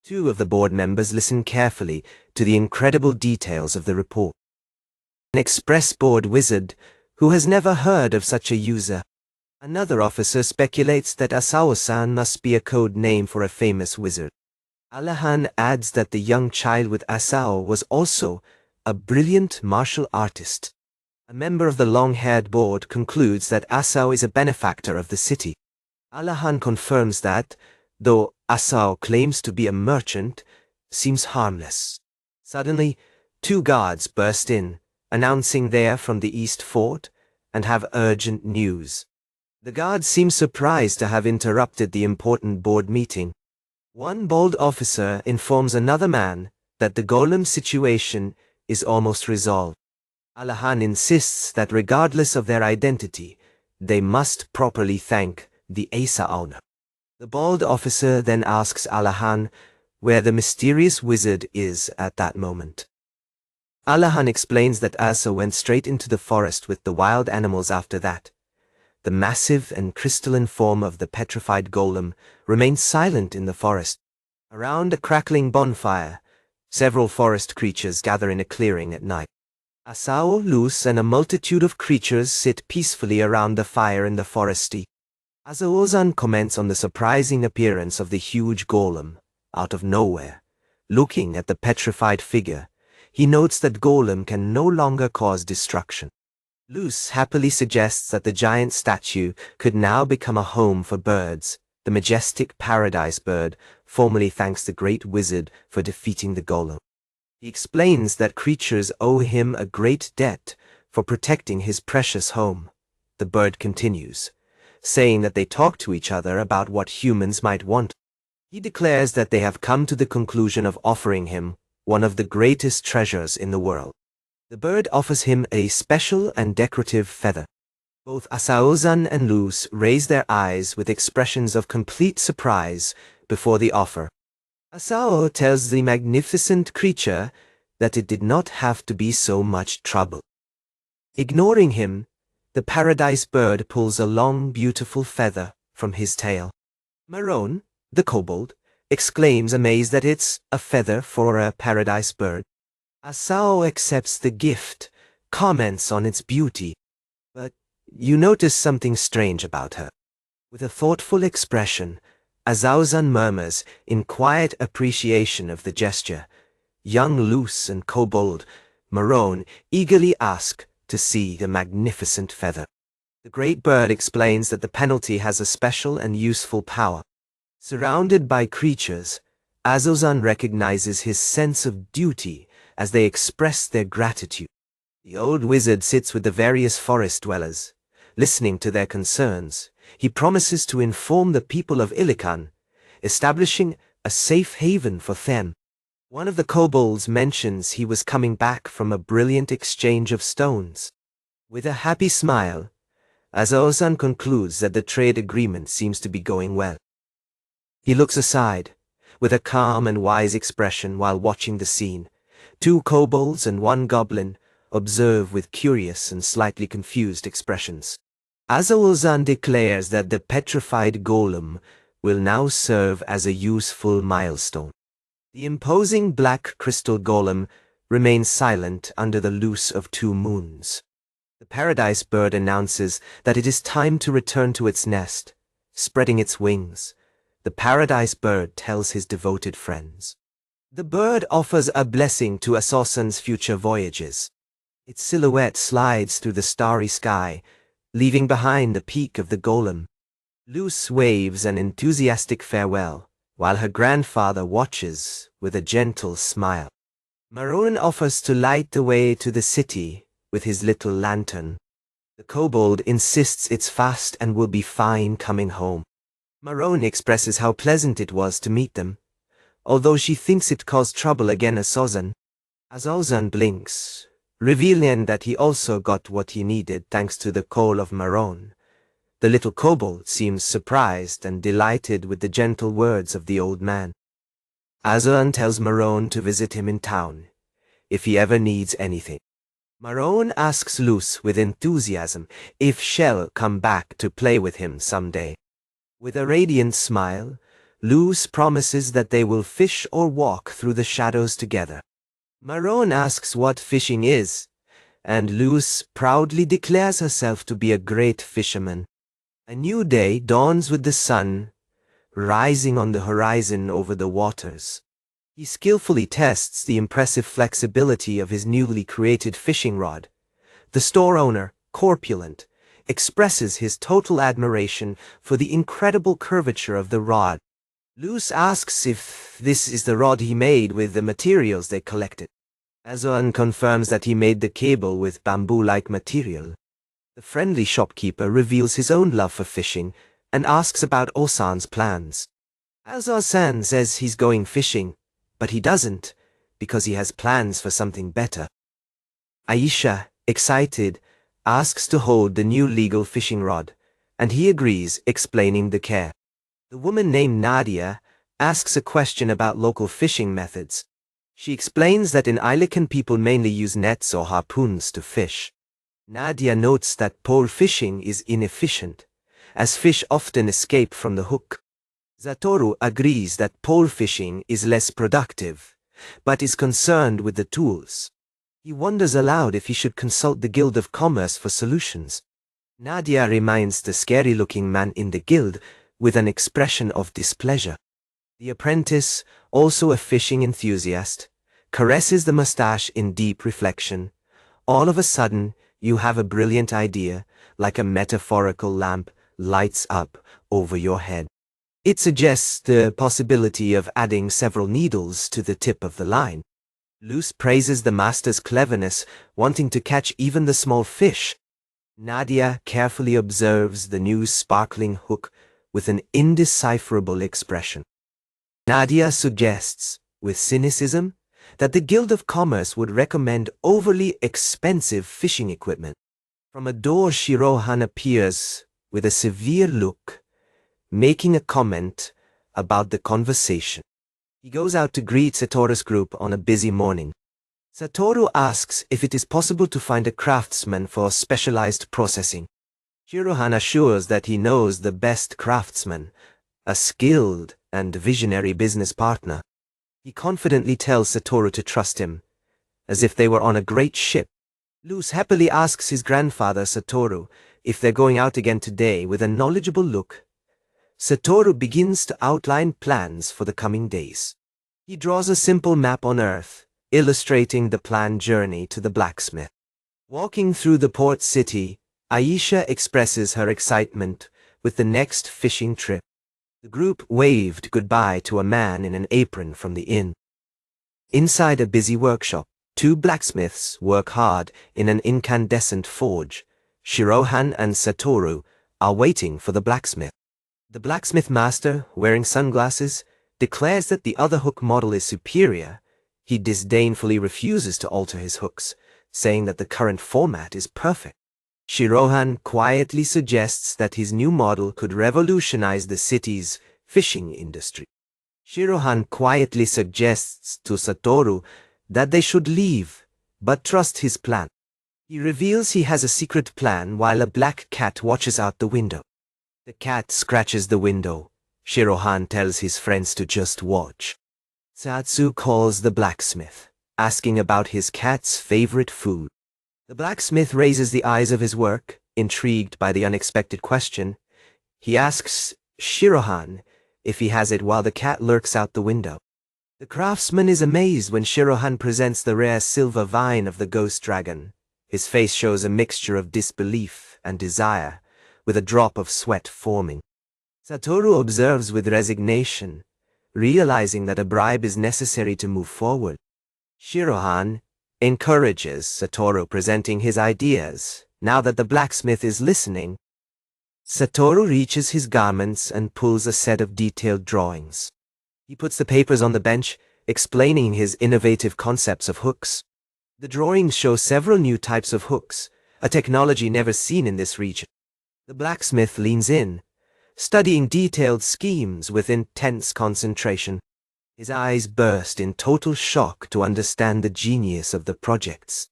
Two of the board members listen carefully to the incredible details of the report. An express board wizard who has never heard of such a user. Another officer speculates that Asao-san must be a code name for a famous wizard. Alahan adds that the young child with Asao was also a brilliant martial artist. A member of the long-haired board concludes that Asao is a benefactor of the city. Alahan confirms that, though Asao claims to be a merchant, seems harmless. Suddenly, two guards burst in, announcing they are from the East Fort and have urgent news. The guards seem surprised to have interrupted the important board meeting. One bold officer informs another man that the golem situation is almost resolved. Alahan insists that regardless of their identity, they must properly thank the Asa owner. The bald officer then asks Alahan where the mysterious wizard is at that moment. Alahan explains that Asa went straight into the forest with the wild animals after that. The massive and crystalline form of the petrified golem remains silent in the forest. Around a crackling bonfire, several forest creatures gather in a clearing at night. Asao, Luz, and a multitude of creatures sit peacefully around the fire in the forest. Asao-san comments on the surprising appearance of the huge golem, out of nowhere. Looking at the petrified figure, he notes that golem can no longer cause destruction. Luz happily suggests that the giant statue could now become a home for birds. The majestic paradise bird formally thanks the great wizard for defeating the golem. He explains that creatures owe him a great debt for protecting his precious home. The bird continues, saying that they talk to each other about what humans might want. He declares that they have come to the conclusion of offering him one of the greatest treasures in the world. The bird offers him a special and decorative feather. Both Asao-san and Luz raise their eyes with expressions of complete surprise before the offer. Asao tells the magnificent creature that it did not have to be so much trouble. Ignoring him, the paradise bird pulls a long, beautiful feather from his tail. Marone, the kobold, exclaims amazed that it's a feather for a paradise bird. Asao accepts the gift, comments on its beauty, but you notice something strange about her. With a thoughtful expression, Asao-san murmurs in quiet appreciation of the gesture. Young Luz and kobold Marone eagerly ask to see the magnificent feather. The great bird explains that the penalty has a special and useful power. Surrounded by creatures, Asao-san recognizes his sense of duty as they express their gratitude. The old wizard sits with the various forest dwellers, listening to their concerns. He promises to inform the people of Ilikan, establishing a safe haven for them. One of the kobolds mentions he was coming back from a brilliant exchange of stones. With a happy smile, Asao-san concludes that the trade agreement seems to be going well. He looks aside, with a calm and wise expression while watching the scene. Two kobolds and one goblin observe with curious and slightly confused expressions. Asao-san declares that the petrified golem will now serve as a useful milestone. The imposing black crystal golem remains silent under the loose of two moons. The paradise bird announces that it is time to return to its nest. Spreading its wings, the paradise bird tells his devoted friends. The bird offers a blessing to Asao-san's future voyages. Its silhouette slides through the starry sky, leaving behind the peak of the golem. Luz waves an enthusiastic farewell, while her grandfather watches with a gentle smile. Maroon offers to light the way to the city with his little lantern. The kobold insists it's fast and will be fine coming home. Maroon expresses how pleasant it was to meet them, although she thinks it caused trouble again as Ozan blinks, revealing that he also got what he needed thanks to the call of Maroon. The little kobold seems surprised and delighted with the gentle words of the old man. Ozan tells Maroon to visit him in town, if he ever needs anything. Maroon asks Luz with enthusiasm if she'll come back to play with him someday. With a radiant smile, Luz promises that they will fish or walk through the shadows together. Maroon asks what fishing is, and Luz proudly declares herself to be a great fisherman. A new day dawns with the sun rising on the horizon over the waters. He skillfully tests the impressive flexibility of his newly created fishing rod. The store owner, corpulent, expresses his total admiration for the incredible curvature of the rod. Luz asks if this is the rod he made with the materials they collected. Ozan confirms that he made the cable with bamboo-like material. The friendly shopkeeper reveals his own love for fishing and asks about Osan's plans. Ozan says he's going fishing, but he doesn't, because he has plans for something better. Aisha, excited, asks to hold the new legal fishing rod, and he agrees, explaining the care. The woman named Nadia asks a question about local fishing methods. She explains that in Ilican people mainly use nets or harpoons to fish. Nadia notes that pole fishing is inefficient, as fish often escape from the hook. Satoru agrees that pole fishing is less productive, but is concerned with the tools. He wonders aloud if he should consult the Guild of Commerce for solutions. Nadia reminds the scary-looking man in the guild with an expression of displeasure. The apprentice, also a fishing enthusiast, caresses the mustache in deep reflection. All of a sudden, you have a brilliant idea, like a metaphorical lamp lights up over your head. It suggests the possibility of adding several needles to the tip of the line. Luz praises the master's cleverness, wanting to catch even the small fish. Nadia carefully observes the new sparkling hook with an indecipherable expression. Nadia suggests, with cynicism, that the Guild of Commerce would recommend overly expensive fishing equipment. From a door, Shirohan appears with a severe look, making a comment about the conversation. He goes out to greet Satoru's group on a busy morning. Satoru asks if it is possible to find a craftsman for specialized processing. Shirohan assures that he knows the best craftsman, a skilled and visionary business partner. He confidently tells Satoru to trust him, as if they were on a great ship. Luz happily asks his grandfather Satoru if they're going out again today. With a knowledgeable look, Satoru begins to outline plans for the coming days. He draws a simple map on Earth, illustrating the planned journey to the blacksmith. Walking through the port city, Aisha expresses her excitement with the next fishing trip. The group waved goodbye to a man in an apron from the inn. Inside a busy workshop, two blacksmiths work hard in an incandescent forge. Shirohan and Satoru are waiting for the blacksmith. The blacksmith master, wearing sunglasses, declares that the other hook model is superior. He disdainfully refuses to alter his hooks, saying that the current format is perfect. Shirohan quietly suggests that his new model could revolutionize the city's fishing industry. Shirohan quietly suggests to Satoru that they should leave, but trust his plan. He reveals he has a secret plan while a black cat watches out the window. The cat scratches the window. Shirohan tells his friends to just watch. Satsu calls the blacksmith, asking about his cat's favorite food. The blacksmith raises the eyes of his work, intrigued by the unexpected question. He asks Shirohan if he has it while the cat lurks out the window. The craftsman is amazed when Shirohan presents the rare silver vine of the ghost dragon. His face shows a mixture of disbelief and desire, with a drop of sweat forming. Satoru observes with resignation, realizing that a bribe is necessary to move forward. Shirohan encourages Satoru, presenting his ideas. Now that the blacksmith is listening, Satoru reaches his garments and pulls a set of detailed drawings. He puts the papers on the bench, explaining his innovative concepts of hooks. The drawings show several new types of hooks, a technology never seen in this region. The blacksmith leans in, studying detailed schemes with intense concentration. His eyes burst in total shock to understand the genius of the projects.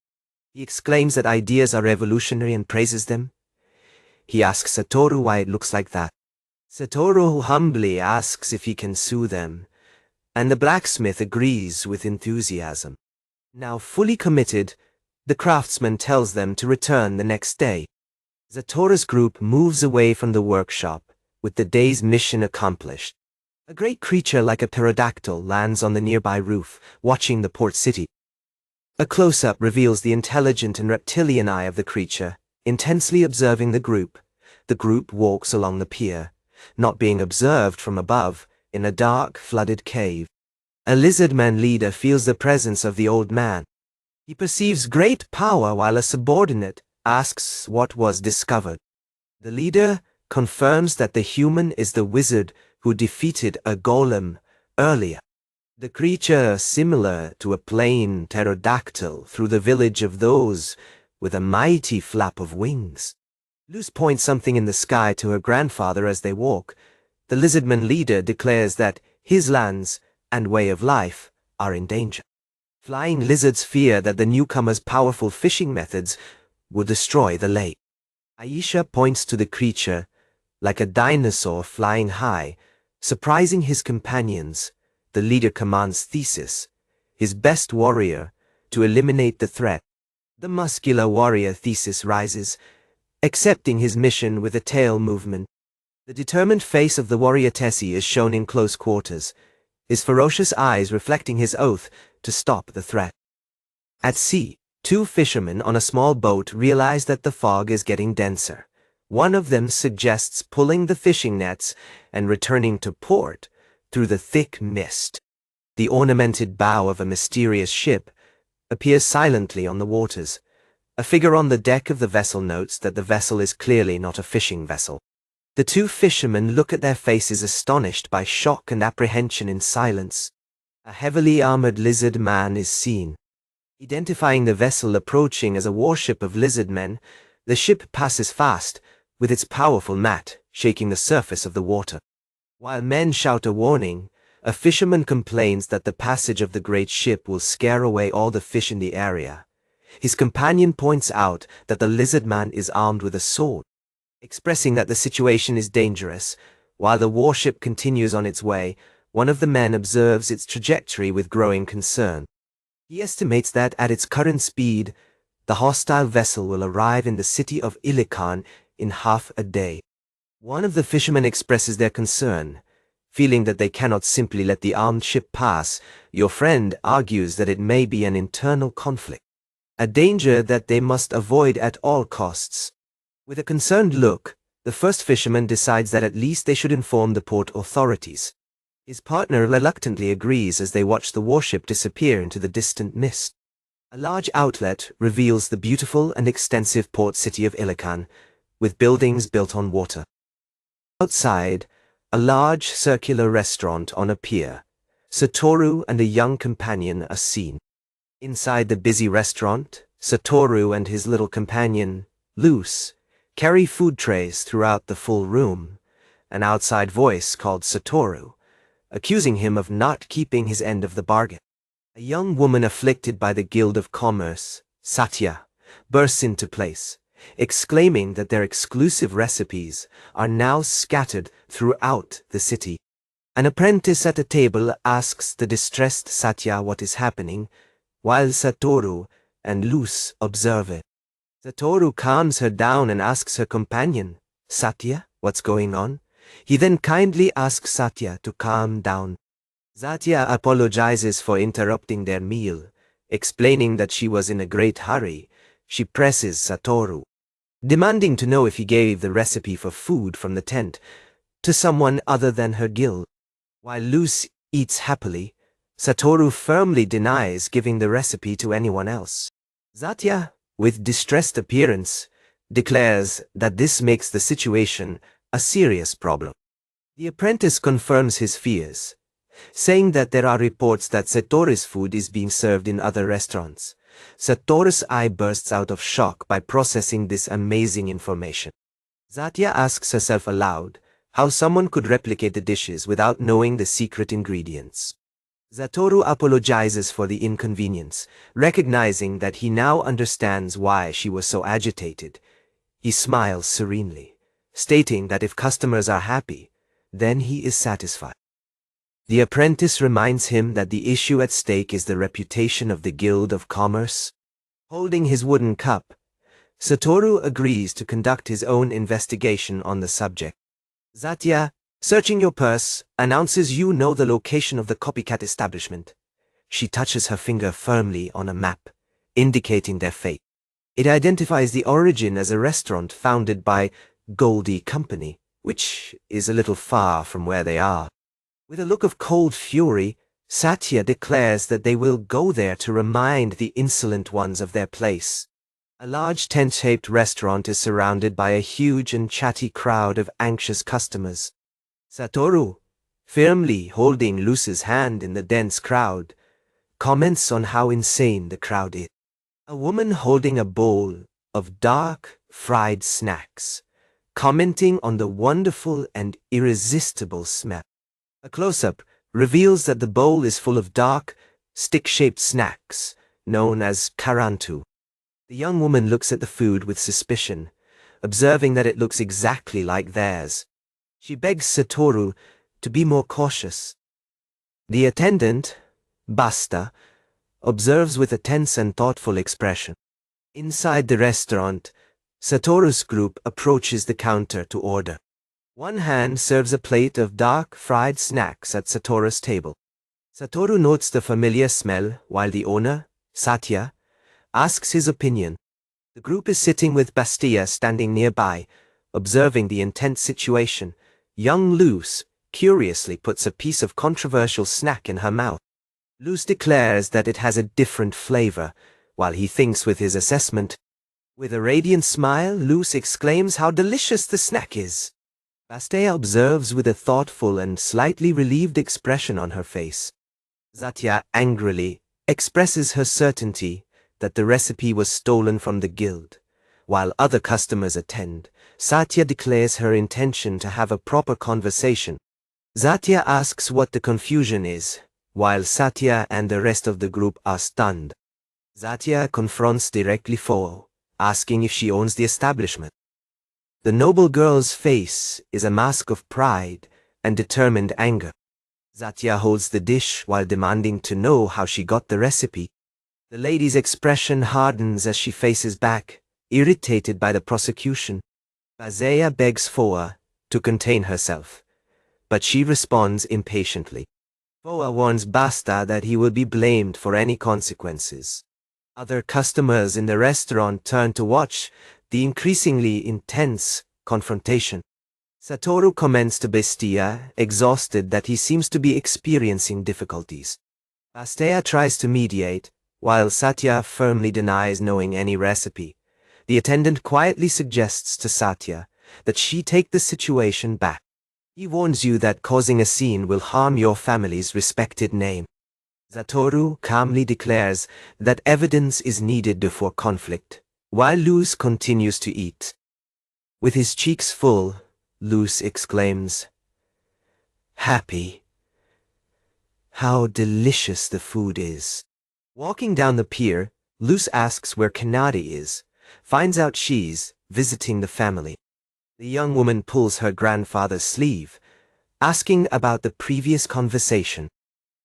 He exclaims that ideas are revolutionary and praises them. He asks Satoru why it looks like that. Satoru humbly asks if he can sue them, and the blacksmith agrees with enthusiasm. Now fully committed, the craftsman tells them to return the next day. Satoru's group moves away from the workshop, with the day's mission accomplished. A great creature like a pterodactyl lands on the nearby roof, watching the port city. A close-up reveals the intelligent and reptilian eye of the creature, intensely observing the group. The group walks along the pier, not being observed from above, in a dark, flooded cave. A lizardman leader feels the presence of the old man. He perceives great power while a subordinate asks what was discovered. The leader confirms that the human is the wizard who defeated a golem earlier. The creature, similar to a plain pterodactyl, through the village of those with a mighty flap of wings. Luce points something in the sky to her grandfather as they walk. The lizardman leader declares that his lands and way of life are in danger. Flying lizards fear that the newcomer's powerful fishing methods will destroy the lake. Aisha points to the creature, like a dinosaur flying high, surprising his companions. The leader commands Thesis, his best warrior, to eliminate the threat. The muscular warrior Thesis rises, accepting his mission with a tail movement. The determined face of the warrior Tessie is shown in close quarters, his ferocious eyes reflecting his oath to stop the threat. At sea, two fishermen on a small boat realize that the fog is getting denser. One of them suggests pulling the fishing nets and returning to port through the thick mist. The ornamented bow of a mysterious ship appears silently on the waters. A figure on the deck of the vessel notes that the vessel is clearly not a fishing vessel. The two fishermen look at their faces, astonished by shock and apprehension, in silence. A heavily armored lizard man is seen. Identifying the vessel approaching as a warship of lizard men, the ship passes fast, with its powerful mat shaking the surface of the water. While men shout a warning, a fisherman complains that the passage of the great ship will scare away all the fish in the area. His companion points out that the lizard man is armed with a sword, expressing that the situation is dangerous. While the warship continues on its way, one of the men observes its trajectory with growing concern. He estimates that at its current speed, the hostile vessel will arrive in the city of Ilikan in half a day. One of the fishermen expresses their concern, feeling that they cannot simply let the armed ship pass. Your friend argues that it may be an internal conflict, a danger that they must avoid at all costs. With a concerned look, the first fisherman decides that at least they should inform the port authorities. His partner reluctantly agrees as they watch the warship disappear into the distant mist. A large outlet reveals the beautiful and extensive port city of Ilikan, with buildings built on water. Outside, a large circular restaurant on a pier. Satoru and a young companion are seen. Inside the busy restaurant, Satoru and his little companion, Luce, carry food trays throughout the full room. An outside voice called Satoru, accusing him of not keeping his end of the bargain. A young woman afflicted by the Guild of Commerce, Satya, bursts into place, exclaiming that their exclusive recipes are now scattered throughout the city. An apprentice at a table asks the distressed Satya what is happening, while Satoru and Luce observe it. Satoru calms her down and asks her companion, Satya, what's going on? He then kindly asks Satya to calm down. Satya apologizes for interrupting their meal, explaining that she was in a great hurry. She presses Satoru, demanding to know if he gave the recipe for food from the tent to someone other than her guild. While Luce eats happily, Satoru firmly denies giving the recipe to anyone else. Satya, with distressed appearance, declares that this makes the situation a serious problem. The apprentice confirms his fears, saying that there are reports that Satoru's food is being served in other restaurants. Satoru's eye bursts out of shock by processing this amazing information. Satya asks herself aloud how someone could replicate the dishes without knowing the secret ingredients. Satoru apologizes for the inconvenience, recognizing that he now understands why she was so agitated. He smiles serenely, stating that if customers are happy, then he is satisfied. The apprentice reminds him that the issue at stake is the reputation of the Guild of Commerce. Holding his wooden cup, Satoru agrees to conduct his own investigation on the subject. Satya, searching your purse, announces you know the location of the copycat establishment. She touches her finger firmly on a map, indicating their fate. It identifies the origin as a restaurant founded by Goldie Company, which is a little far from where they are. With a look of cold fury, Satya declares that they will go there to remind the insolent ones of their place. A large tent-shaped restaurant is surrounded by a huge and chatty crowd of anxious customers. Satoru, firmly holding Luce's hand in the dense crowd, comments on how insane the crowd is. A woman holding a bowl of dark, fried snacks, commenting on the wonderful and irresistible smell. A close-up reveals that the bowl is full of dark, stick-shaped snacks, known as karantu. The young woman looks at the food with suspicion, observing that it looks exactly like theirs. She begs Satoru to be more cautious. The attendant, Basta, observes with a tense and thoughtful expression. Inside the restaurant, Satoru's group approaches the counter to order. One hand serves a plate of dark, fried snacks at Satoru's table. Satoru notes the familiar smell while the owner, Satya, asks his opinion. The group is sitting with Bastia standing nearby, observing the intense situation. Young Luce curiously puts a piece of controversial snack in her mouth. Luce declares that it has a different flavor, while he thinks with his assessment. With a radiant smile, Luce exclaims how delicious the snack is. Bastia observes with a thoughtful and slightly relieved expression on her face. Satya angrily expresses her certainty that the recipe was stolen from the guild. While other customers attend, Satya declares her intention to have a proper conversation. Satya asks what the confusion is, while Satya and the rest of the group are stunned. Satya confronts directly Fo, asking if she owns the establishment. The noble girl's face is a mask of pride and determined anger. Satya holds the dish while demanding to know how she got the recipe. The lady's expression hardens as she faces back, irritated by the prosecution. Bazea begs Foa to contain herself, but she responds impatiently. Foa warns Basta that he will be blamed for any consequences. Other customers in the restaurant turn to watch the increasingly intense confrontation. Satoru comments to Bestia, exhausted that he seems to be experiencing difficulties. Bastia tries to mediate, while Satya firmly denies knowing any recipe. The attendant quietly suggests to Satya that she take the situation back. He warns you that causing a scene will harm your family's respected name. Satoru calmly declares that evidence is needed before conflict, while Luce continues to eat. With his cheeks full, Luce exclaims, "Happy! How delicious the food is!" Walking down the pier, Luce asks where Kanadi is, finds out she's visiting the family. The young woman pulls her grandfather's sleeve, asking about the previous conversation.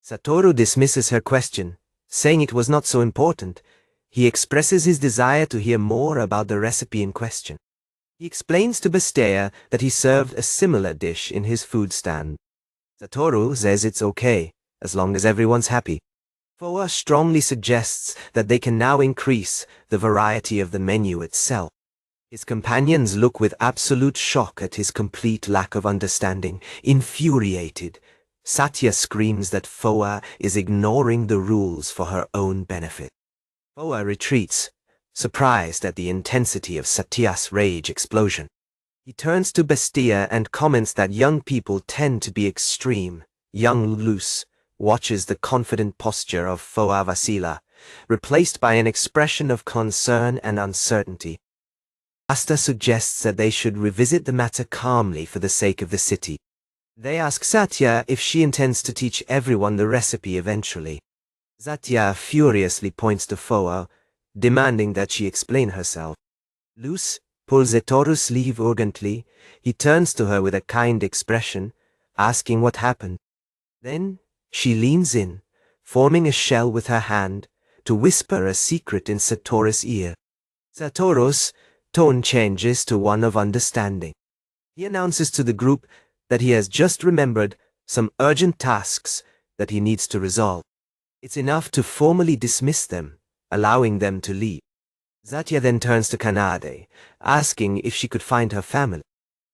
Satoru dismisses her question, saying it was not so important. He expresses his desire to hear more about the recipe in question. He explains to Bastea that he served a similar dish in his food stand. Satoru says it's okay, as long as everyone's happy. Foa strongly suggests that they can now increase the variety of the menu itself. His companions look with absolute shock at his complete lack of understanding. Infuriated, Satya screams that Foa is ignoring the rules for her own benefit. Foa retreats, surprised at the intensity of Satya's rage explosion. He turns to Bestia and comments that young people tend to be extreme. Young Luce watches the confident posture of Foa Vasila, replaced by an expression of concern and uncertainty. Asta suggests that they should revisit the matter calmly for the sake of the city. They ask Satya if she intends to teach everyone the recipe eventually. Satya furiously points to Foa, demanding that she explain herself. Luce pulls Satoru's sleeve urgently. He turns to her with a kind expression, asking what happened. Then she leans in, forming a shell with her hand, to whisper a secret in Satoru's ear. Satoru's tone changes to one of understanding. He announces to the group that he has just remembered some urgent tasks that he needs to resolve. It's enough to formally dismiss them, allowing them to leave. Satya then turns to Kanade, asking if she could find her family.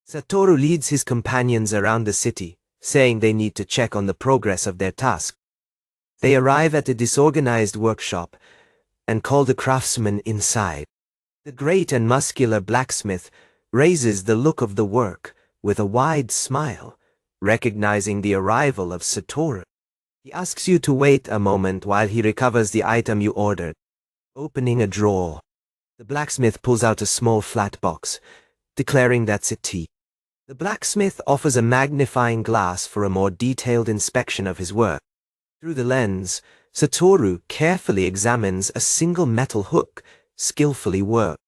Satoru leads his companions around the city, saying they need to check on the progress of their task. They arrive at a disorganized workshop and call the craftsman inside. The great and muscular blacksmith raises the look of the work with a wide smile, recognizing the arrival of Satoru. He asks you to wait a moment while he recovers the item you ordered. Opening a drawer, the blacksmith pulls out a small flat box, declaring that's a tea. The blacksmith offers a magnifying glass for a more detailed inspection of his work. Through the lens, Satoru carefully examines a single metal hook, skillfully worked.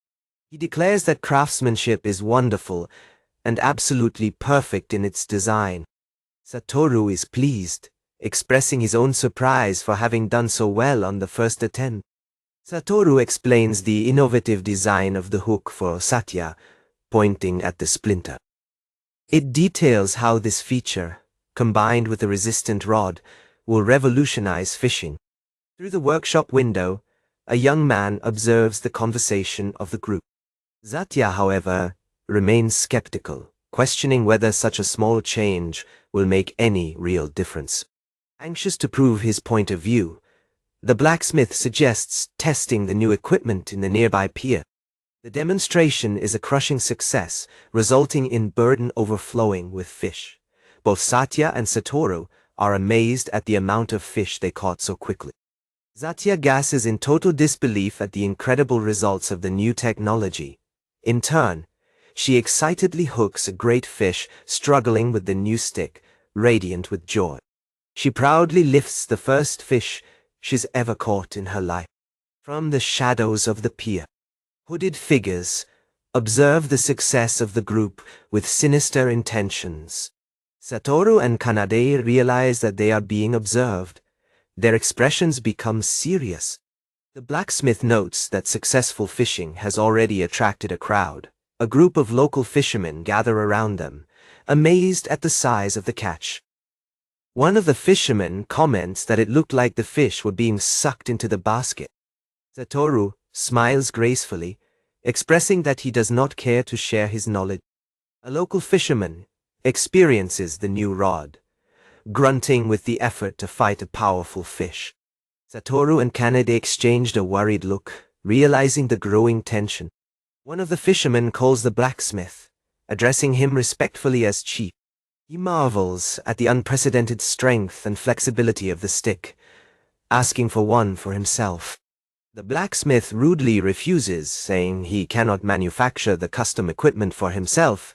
He declares that craftsmanship is wonderful and absolutely perfect in its design. Satoru is pleased, expressing his own surprise for having done so well on the first attempt. Satoru explains the innovative design of the hook for Satya, pointing at the splinter. It details how this feature, combined with the resistant rod, will revolutionize fishing. Through the workshop window, a young man observes the conversation of the group. Satya, however, remains skeptical, questioning whether such a small change will make any real difference. Anxious to prove his point of view, the blacksmith suggests testing the new equipment in the nearby pier. The demonstration is a crushing success, resulting in burden overflowing with fish. Both Satya and Satoru are amazed at the amount of fish they caught so quickly. Satya gasses in total disbelief at the incredible results of the new technology. In turn, she excitedly hooks a great fish struggling with the new stick, radiant with joy. She proudly lifts the first fish she's ever caught in her life. From the shadows of the pier, hooded figures observe the success of the group with sinister intentions. Satoru and Kanade realize that they are being observed. Their expressions become serious. The blacksmith notes that successful fishing has already attracted a crowd. A group of local fishermen gather around them, amazed at the size of the catch. One of the fishermen comments that it looked like the fish were being sucked into the basket. Satoru smiles gracefully, expressing that he does not care to share his knowledge. A local fisherman experiences the new rod, grunting with the effort to fight a powerful fish. Satoru and Kanade exchanged a worried look, realizing the growing tension. One of the fishermen calls the blacksmith, addressing him respectfully as chief. He marvels at the unprecedented strength and flexibility of the stick, asking for one for himself. The blacksmith rudely refuses, saying he cannot manufacture the custom equipment for himself.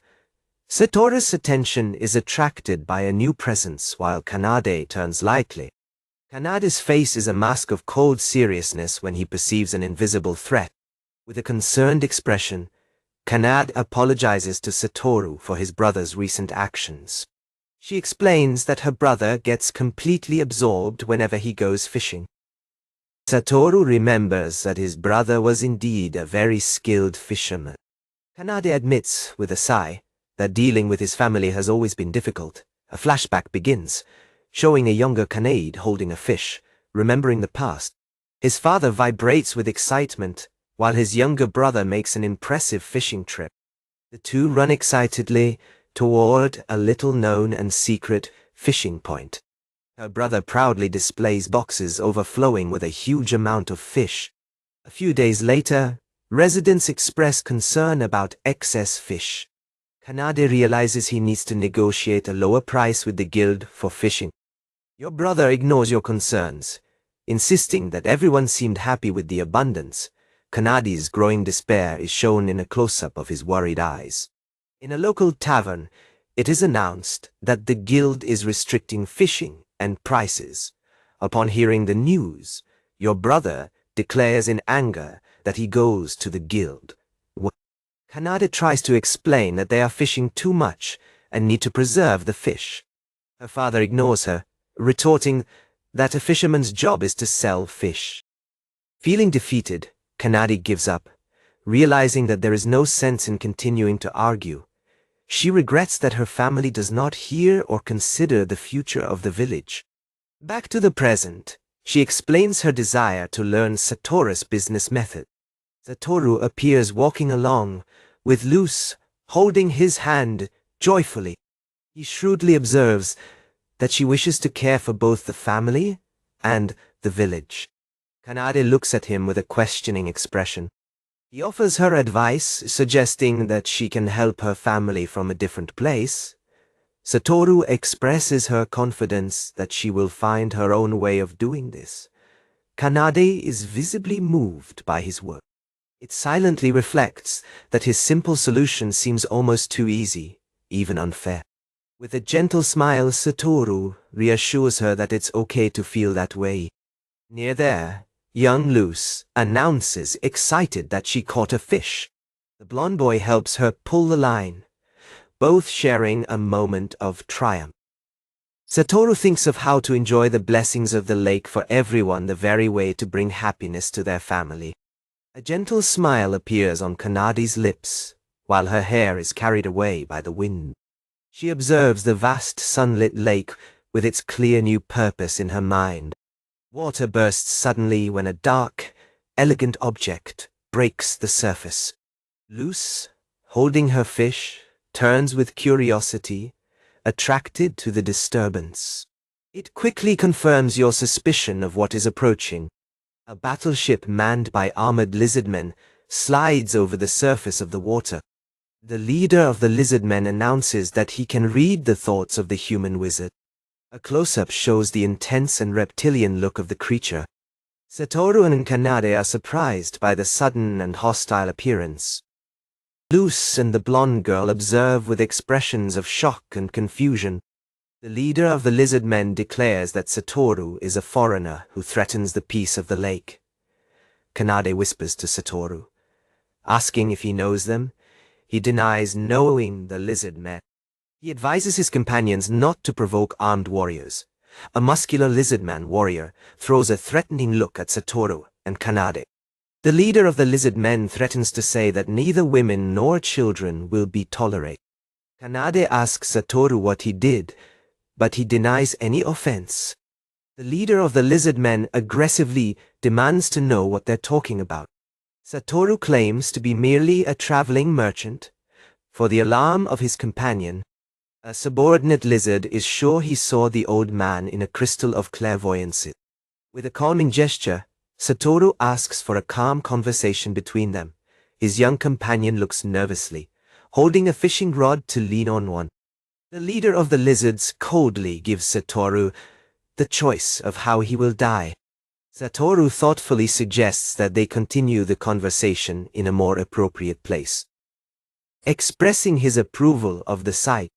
Satoru's attention is attracted by a new presence while Kanade turns lightly. Kanade's face is a mask of cold seriousness when he perceives an invisible threat. With a concerned expression, Kanade apologizes to Satoru for his brother's recent actions. She explains that her brother gets completely absorbed whenever he goes fishing. Satoru remembers that his brother was indeed a very skilled fisherman. Kanade admits, with a sigh, that dealing with his family has always been difficult. A flashback begins, showing a younger Kanade holding a fish, remembering the past. His father vibrates with excitement, while his younger brother makes an impressive fishing trip. The two run excitedly toward a little-known and secret fishing point. Her brother proudly displays boxes overflowing with a huge amount of fish. A few days later, residents express concern about excess fish. Kanade realizes he needs to negotiate a lower price with the guild for fishing. Your brother ignores your concerns, insisting that everyone seemed happy with the abundance. Kanade's growing despair is shown in a close-up of his worried eyes. In a local tavern, it is announced that the guild is restricting fishing and prices. Upon hearing the news, your brother declares in anger that he goes to the guild. Kanade tries to explain that they are fishing too much and need to preserve the fish. Her father ignores her, retorting that a fisherman's job is to sell fish. Feeling defeated, Kanade gives up, realizing that there is no sense in continuing to argue. She regrets that her family does not hear or consider the future of the village. Back to the present, she explains her desire to learn Satoru's business method. Satoru appears walking along, with Luz holding his hand joyfully. He shrewdly observes that she wishes to care for both the family and the village. Kanade looks at him with a questioning expression. He offers her advice, suggesting that she can help her family from a different place. Satoru expresses her confidence that she will find her own way of doing this. Kanade is visibly moved by his work. It silently reflects that his simple solution seems almost too easy, even unfair. With a gentle smile, Satoru reassures her that it's okay to feel that way. Near there, young Luz announces, excited, that she caught a fish. The blonde boy helps her pull the line, both sharing a moment of triumph. Satoru thinks of how to enjoy the blessings of the lake for everyone, the very way to bring happiness to their family. A gentle smile appears on Kanade's lips, while her hair is carried away by the wind. She observes the vast sunlit lake with its clear new purpose in her mind. Water bursts suddenly when a dark, elegant object breaks the surface. Luz, holding her fish, turns with curiosity, attracted to the disturbance. It quickly confirms your suspicion of what is approaching. A battleship manned by armored lizardmen slides over the surface of the water. The leader of the lizardmen announces that he can read the thoughts of the human wizard. A close-up shows the intense and reptilian look of the creature. Satoru and Kanade are surprised by the sudden and hostile appearance. Luz and the blonde girl observe with expressions of shock and confusion. The leader of the lizardmen declares that Satoru is a foreigner who threatens the peace of the lake. Kanade whispers to Satoru, asking if he knows them. He denies knowing the lizardmen. He advises his companions not to provoke armed warriors. A muscular lizardman warrior throws a threatening look at Satoru and Kanade. The leader of the lizardmen threatens to say that neither women nor children will be tolerated. Kanade asks Satoru what he did, but he denies any offense. The leader of the lizardmen aggressively demands to know what they're talking about. Satoru claims to be merely a traveling merchant. For the alarm of his companion, a subordinate lizard is sure he saw the old man in a crystal of clairvoyancy. With a calming gesture, Satoru asks for a calm conversation between them. His young companion looks nervously, holding a fishing rod to lean on one. The leader of the lizards coldly gives Satoru the choice of how he will die. Satoru thoughtfully suggests that they continue the conversation in a more appropriate place. Expressing his approval of the sight,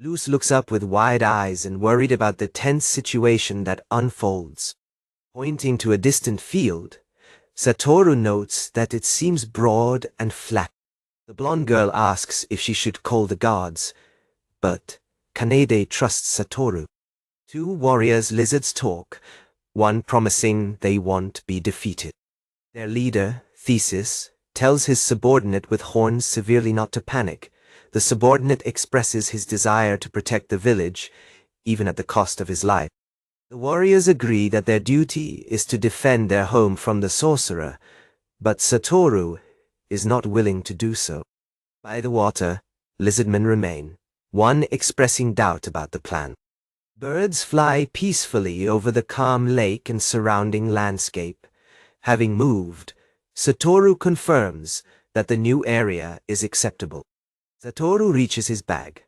Luz looks up with wide eyes and worried about the tense situation that unfolds. Pointing to a distant field, Satoru notes that it seems broad and flat. The blonde girl asks if she should call the guards, but Kanade trusts Satoru. Two warriors lizards talk, one promising they won't be defeated. Their leader, Thesis, tells his subordinate with horns severely not to panic. The subordinate expresses his desire to protect the village, even at the cost of his life. The warriors agree that their duty is to defend their home from the sorcerer, but Satoru is not willing to do so. By the water, lizardmen remain, one expressing doubt about the plan. Birds fly peacefully over the calm lake and surrounding landscape. Having moved, Satoru confirms that the new area is acceptable. Satoru reaches his bag,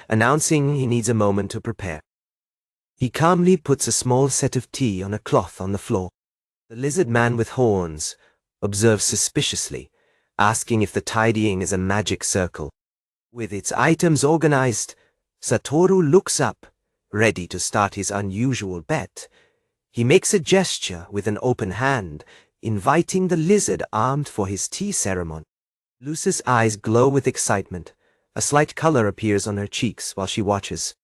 announcing he needs a moment to prepare. He calmly puts a small set of tea on a cloth on the floor. The lizard man with horns observes suspiciously, asking if the tidying is a magic circle. With its items organized, Satoru looks up, ready to start his unusual bet. He makes a gesture with an open hand, inviting the lizard armed for his tea ceremony. Luce's eyes glow with excitement. A slight color appears on her cheeks while she watches.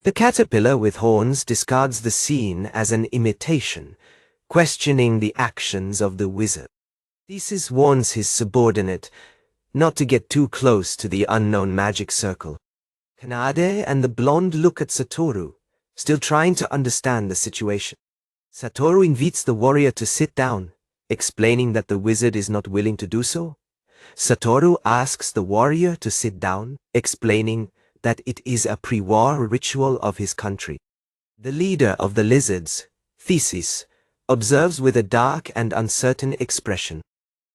The caterpillar with horns discards the scene as an imitation, questioning the actions of the wizard. Theseus warns his subordinate not to get too close to the unknown magic circle. Kanade and the blonde look at Satoru, still trying to understand the situation. Satoru invites the warrior to sit down, explaining that the wizard is not willing to do so. Satoru asks the warrior to sit down, explaining that it is a pre-war ritual of his country. The leader of the lizards, Theseus, observes with a dark and uncertain expression.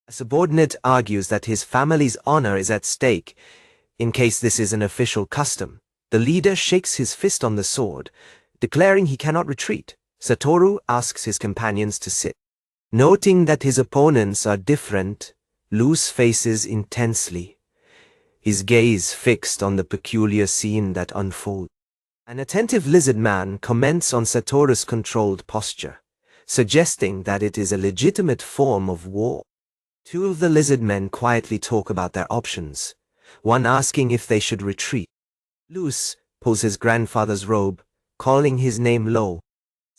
A subordinate argues that his family's honor is at stake. In case this is an official custom, the leader shakes his fist on the sword, declaring he cannot retreat. Satoru asks his companions to sit. Noting that his opponents are different, Luce faces intensely, his gaze fixed on the peculiar scene that unfolds. An attentive lizard man comments on Satoru's controlled posture, suggesting that it is a legitimate form of war. Two of the lizard men quietly talk about their options, one asking if they should retreat. Luce pulls his grandfather's robe, calling his name low.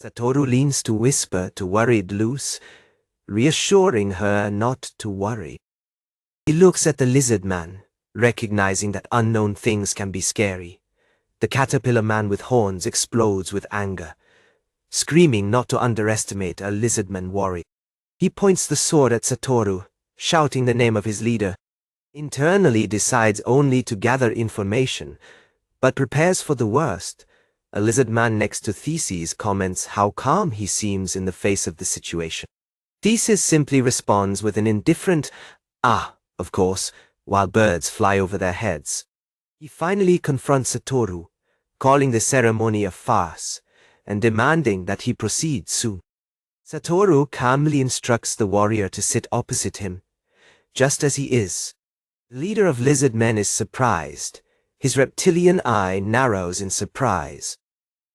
Satoru leans to whisper to worried Luce, reassuring her not to worry. He looks at the lizard man, recognizing that unknown things can be scary. The caterpillar man with horns explodes with anger, screaming not to underestimate a lizardman warrior. He points the sword at Satoru, shouting the name of his leader. Internally decides only to gather information, but prepares for the worst. A lizard man next to Theseus comments how calm he seems in the face of the situation. Theseus simply responds with an indifferent, of course, while birds fly over their heads. He finally confronts Satoru, calling the ceremony a farce, and demanding that he proceed soon. Satoru calmly instructs the warrior to sit opposite him, just as he is. The leader of lizard men is surprised. His reptilian eye narrows in surprise.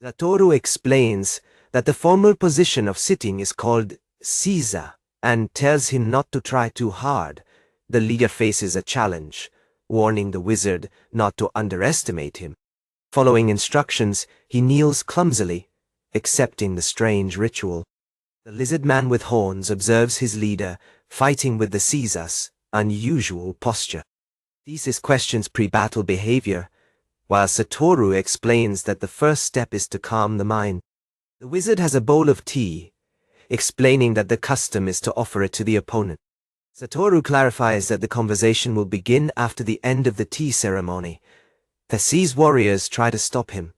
Satoru explains that the formal position of sitting is called Seiza, and tells him not to try too hard. The leader faces a challenge, warning the wizard not to underestimate him. Following instructions, he kneels clumsily, accepting the strange ritual. The lizard man with horns observes his leader fighting with the Seiza's unusual posture. Theseus questions pre-battle behavior, while Satoru explains that the first step is to calm the mind. The wizard has a bowl of tea, explaining that the custom is to offer it to the opponent. Satoru clarifies that the conversation will begin after the end of the tea ceremony. The Theseus warriors try to stop him,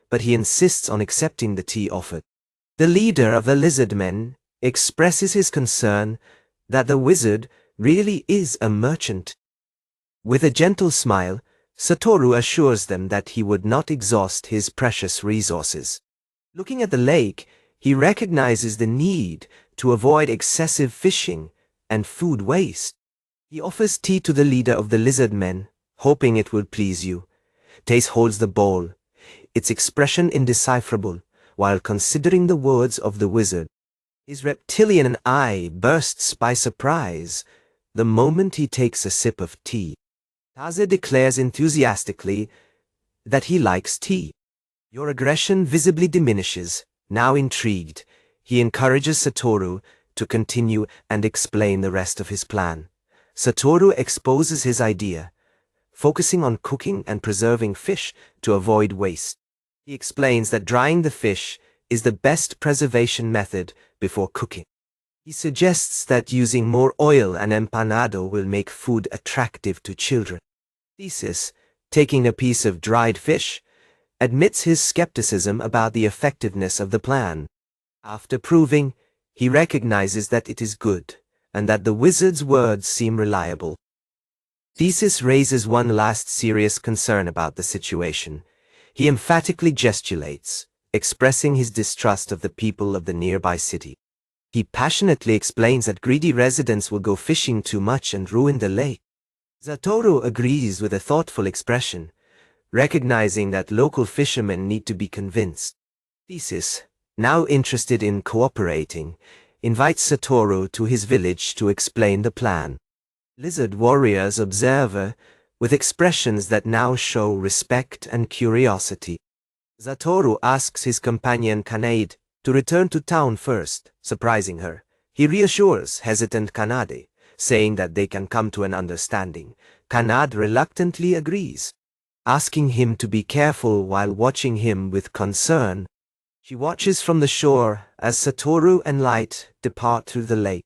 but he insists on accepting the tea offered. The leader of the lizard men expresses his concern that the wizard really is a merchant. With a gentle smile, Satoru assures them that he would not exhaust his precious resources. Looking at the lake, he recognizes the need to avoid excessive fishing and food waste. He offers tea to the leader of the lizard men, hoping it will please you. Tace holds the bowl, its expression indecipherable, while considering the words of the wizard. His reptilian eye bursts by surprise the moment he takes a sip of tea. Taze declares enthusiastically that he likes tea. Your aggression visibly diminishes. Now intrigued, he encourages Satoru to continue and explain the rest of his plan. Satoru exposes his idea, focusing on cooking and preserving fish to avoid waste. He explains that drying the fish is the best preservation method before cooking. He suggests that using more oil and empanado will make food attractive to children. Theseus, taking a piece of dried fish, admits his skepticism about the effectiveness of the plan. After proving, he recognizes that it is good, and that the wizard's words seem reliable. Theseus raises one last serious concern about the situation. He emphatically gesticulates, expressing his distrust of the people of the nearby city. He passionately explains that greedy residents will go fishing too much and ruin the lake. Satoru agrees with a thoughtful expression, recognizing that local fishermen need to be convinced. Theseus, now interested in cooperating, invites Satoru to his village to explain the plan. Lizard warriors observe with expressions that now show respect and curiosity. Satoru asks his companion Kanade to return to town first, surprising her. He reassures hesitant Kanade, saying that they can come to an understanding. Kanade reluctantly agrees, asking him to be careful while watching him with concern. She watches from the shore as Satoru and Light depart through the lake.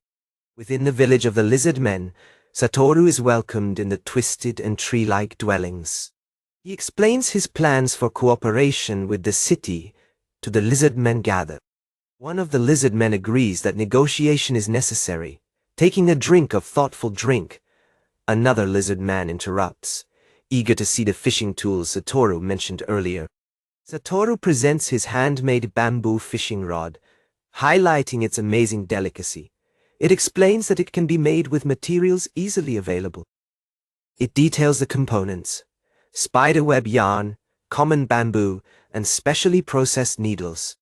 Within the village of the lizard men, Satoru is welcomed in the twisted and tree-like dwellings. He explains his plans for cooperation with the city to the lizard men gathered. One of the lizard men agrees that negotiation is necessary, taking a drink of thoughtful drink. Another lizard man interrupts, eager to see the fishing tools Satoru mentioned earlier. Satoru presents his handmade bamboo fishing rod, highlighting its amazing delicacy. It explains that it can be made with materials easily available. It details the components: spiderweb yarn, common bamboo, and specially processed needles.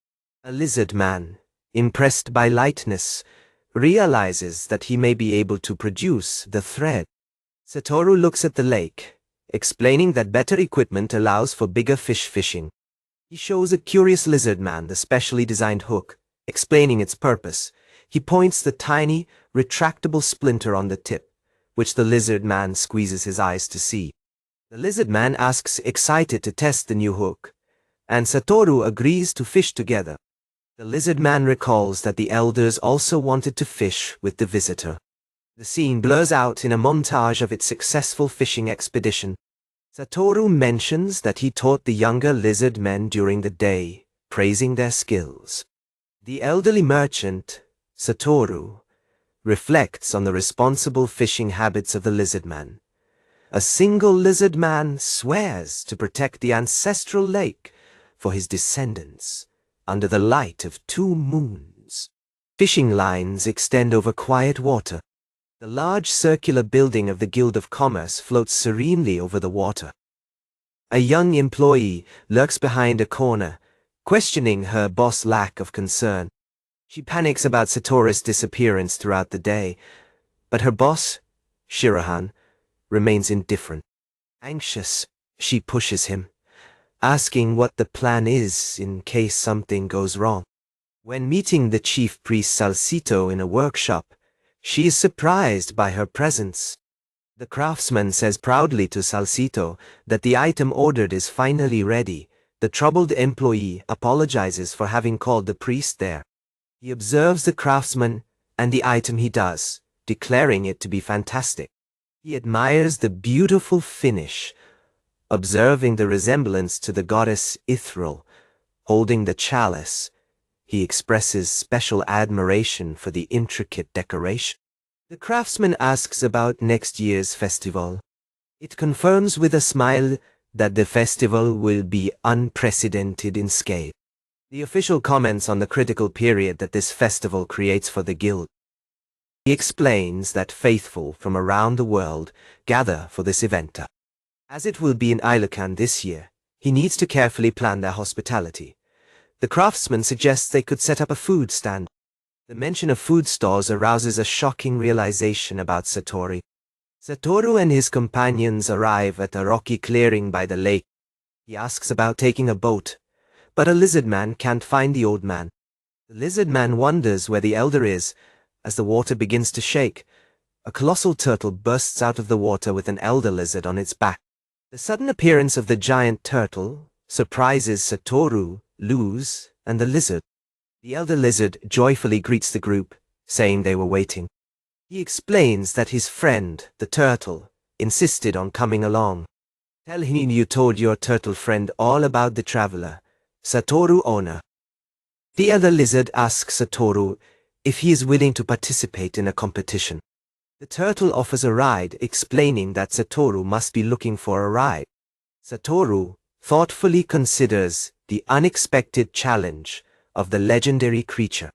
A lizard man, impressed by lightness, realizes that he may be able to produce the thread. Satoru looks at the lake, explaining that better equipment allows for bigger fish fishing. He shows a curious lizard man the specially designed hook, explaining its purpose. He points the tiny, retractable splinter on the tip, which the lizard man squeezes his eyes to see. The lizard man asks, excited to test the new hook, and Satoru agrees to fish together. The lizard man recalls that the elders also wanted to fish with the visitor. The scene blurs out in a montage of its successful fishing expedition. Satoru mentions that he taught the younger lizard men during the day, praising their skills. The elderly merchant, Satoru, reflects on the responsible fishing habits of the lizard man. A single lizard man swears to protect the ancestral lake for his descendants under the light of 2 moons. Fishing lines extend over quiet water. The large circular building of the Guild of Commerce floats serenely over the water. A young employee lurks behind a corner, questioning her boss' lack of concern. She panics about Satoru's disappearance throughout the day, but her boss, Shirahan, remains indifferent. Anxious, she pushes him, asking what the plan is in case something goes wrong. When meeting the chief priest Salsito in a workshop, she is surprised by her presence. The craftsman says proudly to Salsito that the item ordered is finally ready. The troubled employee apologizes for having called the priest there. He observes the craftsman and the item he does, declaring it to be fantastic. He admires the beautiful finish, observing the resemblance to the goddess Ithril, holding the chalice. He expresses special admiration for the intricate decoration. The craftsman asks about next year's festival. It confirms with a smile that the festival will be unprecedented in scale. The official comments on the critical period that this festival creates for the guild. He explains that faithful from around the world gather for this event. As it will be in Ilukan this year, he needs to carefully plan their hospitality. The craftsman suggests they could set up a food stand. The mention of food stores arouses a shocking realization about Satori. Satoru and his companions arrive at a rocky clearing by the lake. He asks about taking a boat, but a lizard man can't find the old man. The lizard man wonders where the elder is. As the water begins to shake, a colossal turtle bursts out of the water with an elder lizard on its back. The sudden appearance of the giant turtle surprises Satoru, Luz, and the lizard. The elder lizard joyfully greets the group, saying they were waiting. He explains that his friend, the turtle, insisted on coming along. Tell him you told your turtle friend all about the traveler, Satoru Onna. The other lizard asks Satoru if he is willing to participate in a competition. The turtle offers a ride, explaining that Satoru must be looking for a ride. Satoru thoughtfully considers the unexpected challenge of the legendary creature.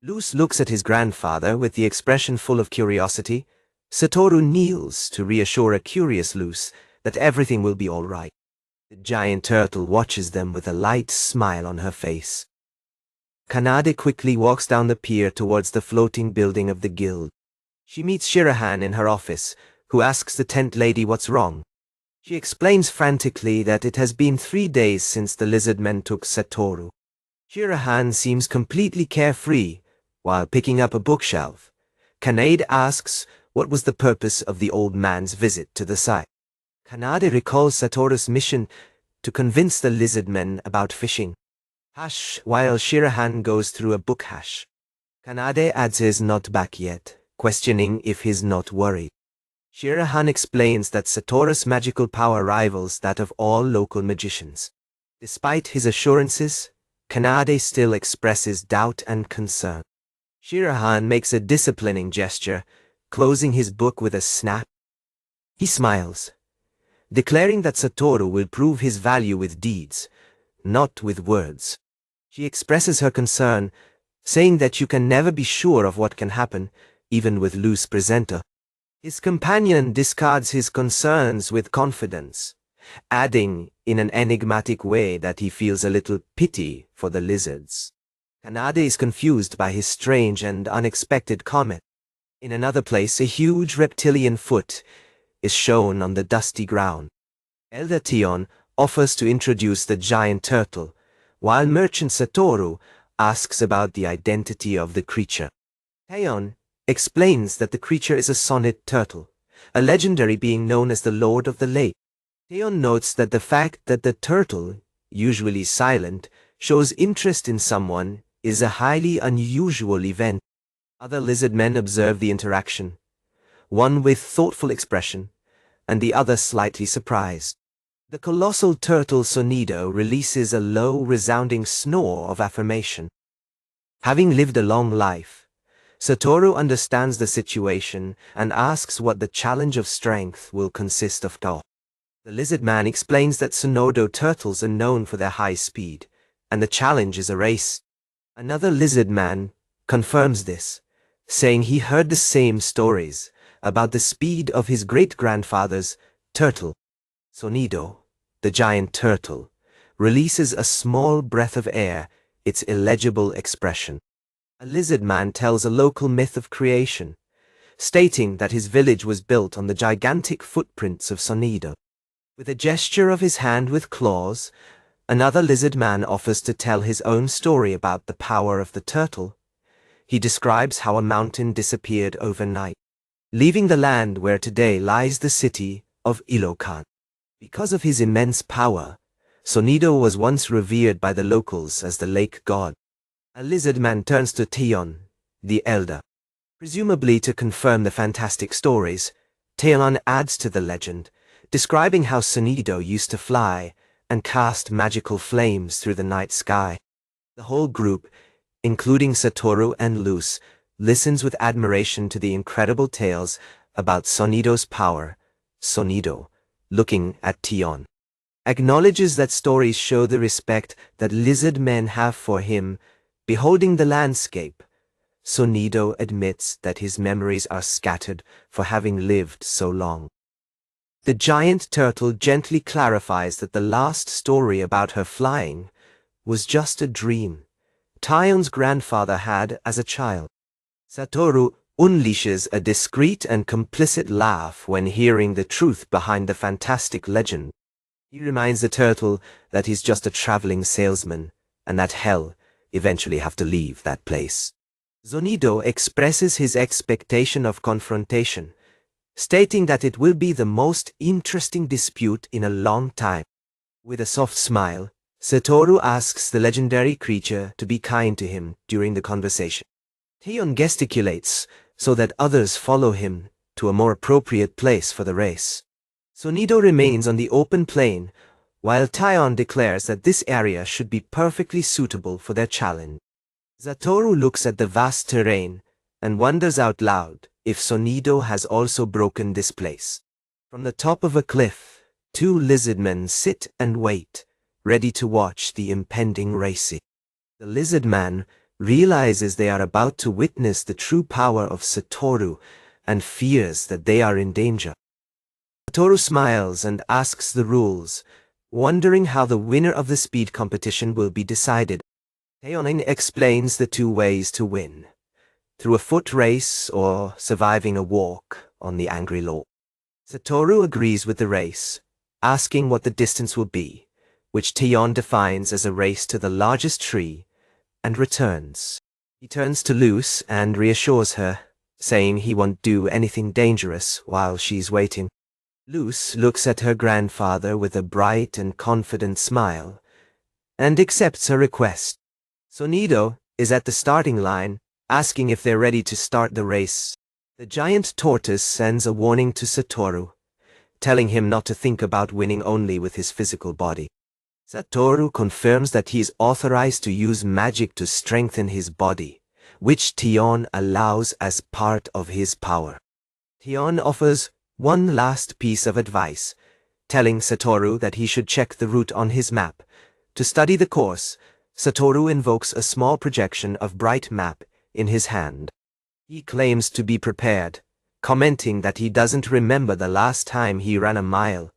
Luz looks at his grandfather with the expression full of curiosity. Satoru kneels to reassure a curious Luz that everything will be all right. The giant turtle watches them with a light smile on her face. Kanade quickly walks down the pier towards the floating building of the guild. She meets Shirahan in her office, who asks the tent lady what's wrong. She explains frantically that it has been 3 days since the lizard men took Satoru. Shirahan seems completely carefree while picking up a bookshelf. Kanade asks what was the purpose of the old man's visit to the site. Kanade recalls Satoru's mission to convince the lizard men about fishing. While Shirahan goes through a book hash. Kanade adds his not back yet, questioning if he's not worried. Shirahan explains that Satoru's magical power rivals that of all local magicians. Despite his assurances, Kanade still expresses doubt and concern. Shirahan makes a disciplining gesture, closing his book with a snap. He smiles, declaring that Satoru will prove his value with deeds, not with words. She expresses her concern, saying that you can never be sure of what can happen, even with loose presenter. His companion discards his concerns with confidence, adding in an enigmatic way that he feels a little pity for the lizards. Kanade is confused by his strange and unexpected comment. In another place, a huge reptilian foot is shown on the dusty ground. Elder Tion offers to introduce the giant turtle, while merchant Satoru asks about the identity of the creature. Tion explains that the creature is a sonnet turtle, a legendary being known as the Lord of the Lake. Tion notes that the fact that the turtle, usually silent, shows interest in someone is a highly unusual event. Other lizard men observe the interaction, one with thoughtful expression, and the other slightly surprised. The colossal turtle Sonido releases a low, resounding snore of affirmation. Having lived a long life, Satoru understands the situation and asks what the challenge of strength will consist of. The lizard man explains that Sonodo turtles are known for their high speed, and the challenge is a race. Another lizard man confirms this, saying he heard the same stories about the speed of his great-grandfather's turtle. Sonido, the giant turtle, releases a small breath of air, its illegible expression. A lizard man tells a local myth of creation, stating that his village was built on the gigantic footprints of Sonido. With a gesture of his hand with claws, another lizard man offers to tell his own story about the power of the turtle. He describes how a mountain disappeared overnight, leaving the land where today lies the city of Ilokan. Because of his immense power, Sonido was once revered by the locals as the lake god. A lizard man turns to Tion, the elder. Presumably to confirm the fantastic stories, Tion adds to the legend, describing how Sonido used to fly and cast magical flames through the night sky. The whole group, including Satoru and Luz, listens with admiration to the incredible tales about Sonido's power. Sonido, looking at Tion, acknowledges that stories show the respect that lizard men have for him. Beholding the landscape, Sonido admits that his memories are scattered for having lived so long. The giant turtle gently clarifies that the last story about her flying was just a dream Tion's grandfather had as a child. Satoru unleashes a discreet and complicit laugh when hearing the truth behind the fantastic legend. He reminds the turtle that he's just a traveling salesman, and that hell eventually have to leave that place. Sonido expresses his expectation of confrontation, stating that it will be the most interesting dispute in a long time. With a soft smile, Satoru asks the legendary creature to be kind to him during the conversation. Tion gesticulates so that others follow him to a more appropriate place for the race. Sonido remains on the open plain, while Taion declares that this area should be perfectly suitable for their challenge. Satoru looks at the vast terrain and wonders out loud if Sonido has also broken this place. From the top of a cliff, two lizardmen sit and wait, ready to watch the impending race. The lizardman realizes they are about to witness the true power of Satoru and fears that they are in danger. Satoru smiles and asks the rules, wondering how the winner of the speed competition will be decided. Taion explains the two ways to win, through a foot race or surviving a walk on the angry law. Satoru agrees with the race, asking what the distance will be, which Taion defines as a race to the largest tree, and returns. He turns to Luce and reassures her, saying he won't do anything dangerous while she's waiting. Luce looks at her grandfather with a bright and confident smile, and accepts her request. Sonido is at the starting line, asking if they're ready to start the race. The giant tortoise sends a warning to Satoru, telling him not to think about winning only with his physical body. Satoru confirms that he is authorized to use magic to strengthen his body, which Taion allows as part of his power. Taion offers one last piece of advice, telling Satoru that he should check the route on his map. To study the course, Satoru invokes a small projection of bright map in his hand. He claims to be prepared, commenting that he doesn't remember the last time he ran a mile,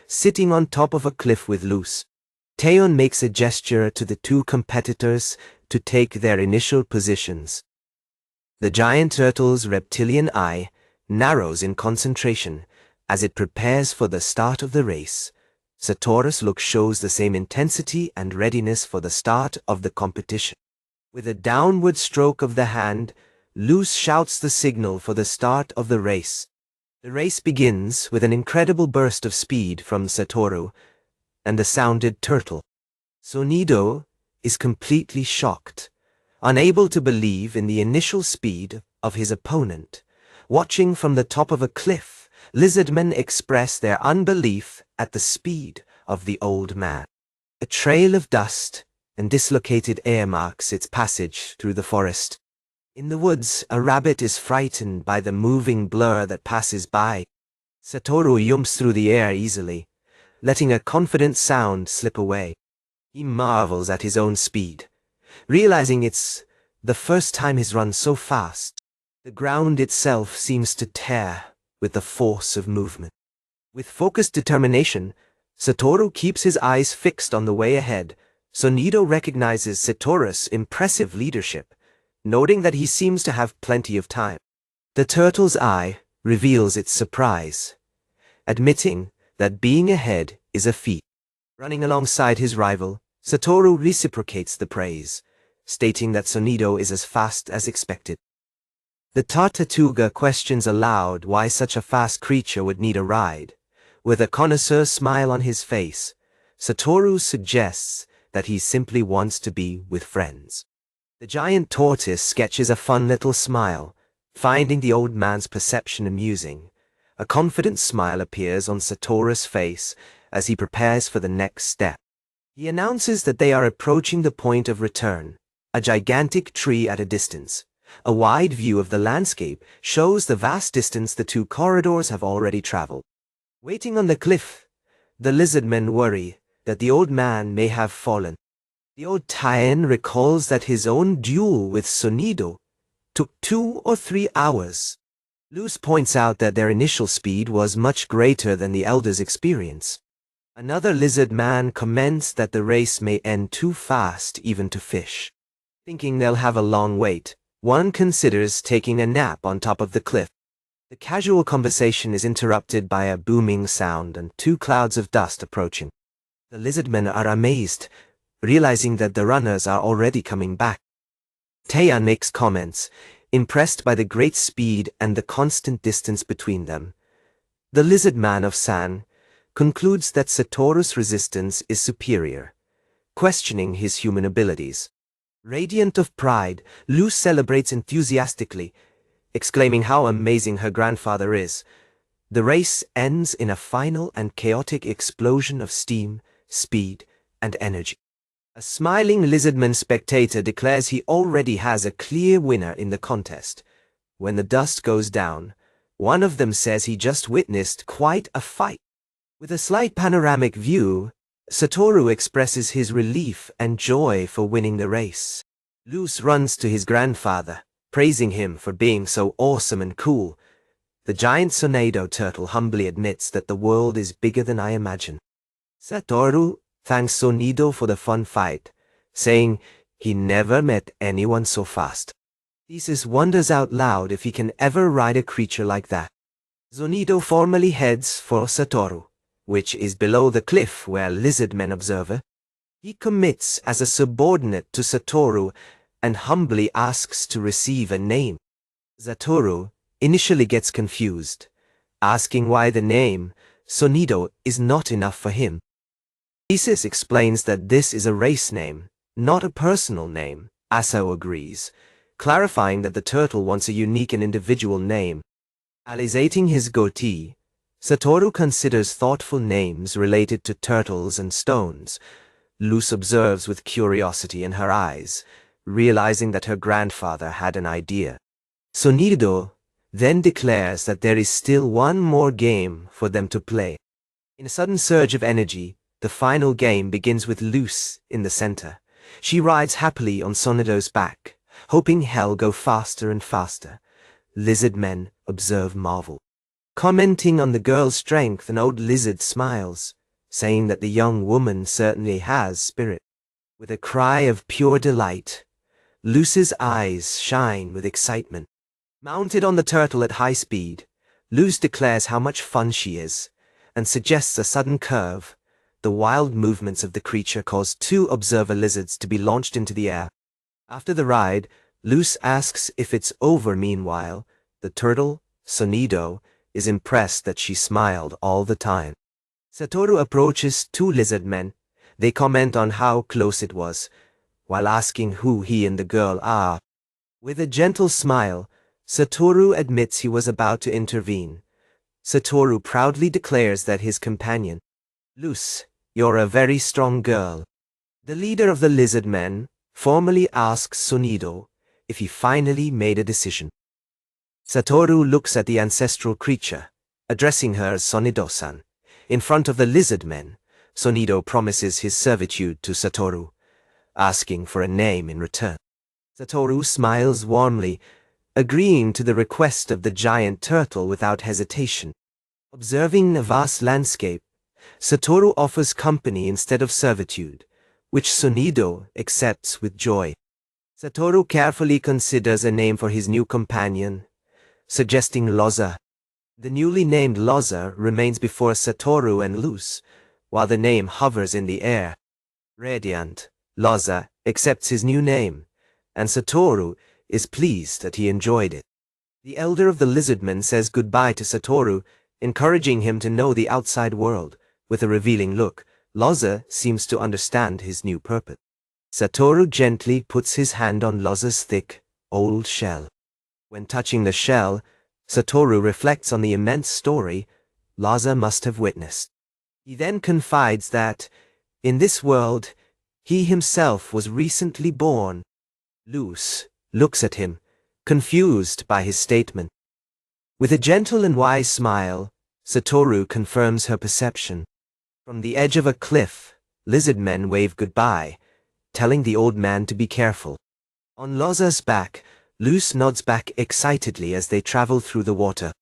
sitting on top of a cliff with Luce. Taion makes a gesture to the two competitors to take their initial positions. The giant turtle's reptilian eye narrows in concentration as it prepares for the start of the race. Satoru's look shows the same intensity and readiness for the start of the competition. With a downward stroke of the hand, Luce shouts the signal for the start of the race. The race begins with an incredible burst of speed from Satoru and the sounded turtle. Sonido is completely shocked, unable to believe in the initial speed of his opponent. Watching from the top of a cliff, lizardmen express their unbelief at the speed of the old man. A trail of dust and dislocated air marks its passage through the forest. In the woods, a rabbit is frightened by the moving blur that passes by. Satoru jumps through the air easily, letting a confident sound slip away. He marvels at his own speed, realizing it's the first time he's run so fast. The ground itself seems to tear with the force of movement. With focused determination, Satoru keeps his eyes fixed on the way ahead. Sonido recognizes Satoru's impressive leadership, noting that he seems to have plenty of time. The turtle's eye reveals its surprise, admitting that being ahead is a feat. Running alongside his rival, Satoru reciprocates the praise, stating that Sonido is as fast as expected. The Tartatuga questions aloud why such a fast creature would need a ride. With a connoisseur smile on his face, Satoru suggests that he simply wants to be with friends. The giant tortoise sketches a fun little smile, finding the old man's perception amusing. A confident smile appears on Satoru's face as he prepares for the next step. He announces that they are approaching the point of return, a gigantic tree at a distance. A wide view of the landscape shows the vast distance the two corridors have already traveled. Waiting on the cliff, the lizardmen worry that the old man may have fallen. The old Taion recalls that his own duel with Sonido took 2 or 3 hours. Luce points out that their initial speed was much greater than the elder's experience. Another lizard man comments that the race may end too fast even to fish. Thinking they'll have a long wait, one considers taking a nap on top of the cliff. The casual conversation is interrupted by a booming sound and 2 clouds of dust approaching. The lizardmen are amazed, realizing that the runners are already coming back. Taion makes comments, impressed by the great speed and the constant distance between them. The lizard man of San concludes that Satoru's resistance is superior, questioning his human abilities. Radiant of pride, Luce celebrates enthusiastically, exclaiming how amazing her grandfather is. The race ends in a final and chaotic explosion of steam, speed, and energy. A smiling lizardman spectator declares he already has a clear winner in the contest. When the dust goes down, one of them says he just witnessed quite a fight. With a slight panoramic view, Satoru expresses his relief and joy for winning the race. Luz runs to his grandfather, praising him for being so awesome and cool. The giant Sonedo turtle humbly admits that the world is bigger than I imagine. Satoru thanks Sonido for the fun fight, saying he never met anyone so fast. Theseus wonders out loud if he can ever ride a creature like that. Sonido formally heads for Satoru, which is below the cliff where lizardmen observe. He commits as a subordinate to Satoru and humbly asks to receive a name. Satoru initially gets confused, asking why the name Sonido is not enough for him. Theseus explains that this is a race name, not a personal name. Asao agrees, clarifying that the turtle wants a unique and individual name. Alizating his goatee, Satoru considers thoughtful names related to turtles and stones. Luz observes with curiosity in her eyes, realizing that her grandfather had an idea. Sonido then declares that there is still one more game for them to play. In a sudden surge of energy, the final game begins with Luz in the center. She rides happily on Sonido's back, hoping hell go faster and faster. Lizard men observe marvel. Commenting on the girl's strength, an old lizard smiles, saying that the young woman certainly has spirit. With a cry of pure delight, Luz's eyes shine with excitement. Mounted on the turtle at high speed, Luz declares how much fun she is, and suggests a sudden curve. The wild movements of the creature cause 2 observer lizards to be launched into the air. After the ride, Luz asks if it's over. Meanwhile, the turtle, Sonido, is impressed that she smiled all the time. Satoru approaches 2 lizard men. They comment on how close it was, while asking who he and the girl are. With a gentle smile, Satoru admits he was about to intervene. Satoru proudly declares that his companion, Luz, you're a very strong girl. The leader of the lizard men formally asks Sonido if he finally made a decision. Satoru looks at the ancestral creature, addressing her as Sonido-san. In front of the lizard men, Sonido promises his servitude to Satoru, asking for a name in return. Satoru smiles warmly, agreeing to the request of the giant turtle without hesitation. Observing the vast landscape, Satoru offers company instead of servitude, which Sonido accepts with joy. Satoru carefully considers a name for his new companion, suggesting Loza. The newly named Loza remains before Satoru and Luz, while the name hovers in the air. Radiant, Loza accepts his new name, and Satoru is pleased that he enjoyed it. The elder of the lizardmen says goodbye to Satoru, encouraging him to know the outside world. With a revealing look, Loza seems to understand his new purpose. Satoru gently puts his hand on Loza's thick, old shell. When touching the shell, Satoru reflects on the immense story Loza must have witnessed. He then confides that, in this world, he himself was recently born. Luz looks at him, confused by his statement. With a gentle and wise smile, Satoru confirms her perception. From the edge of a cliff, lizard men wave goodbye, telling the old man to be careful. On Loza's back, Luz nods back excitedly as they travel through the water.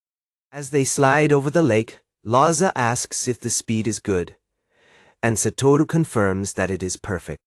As they slide over the lake, Loza asks if the speed is good, and Satoru confirms that it is perfect.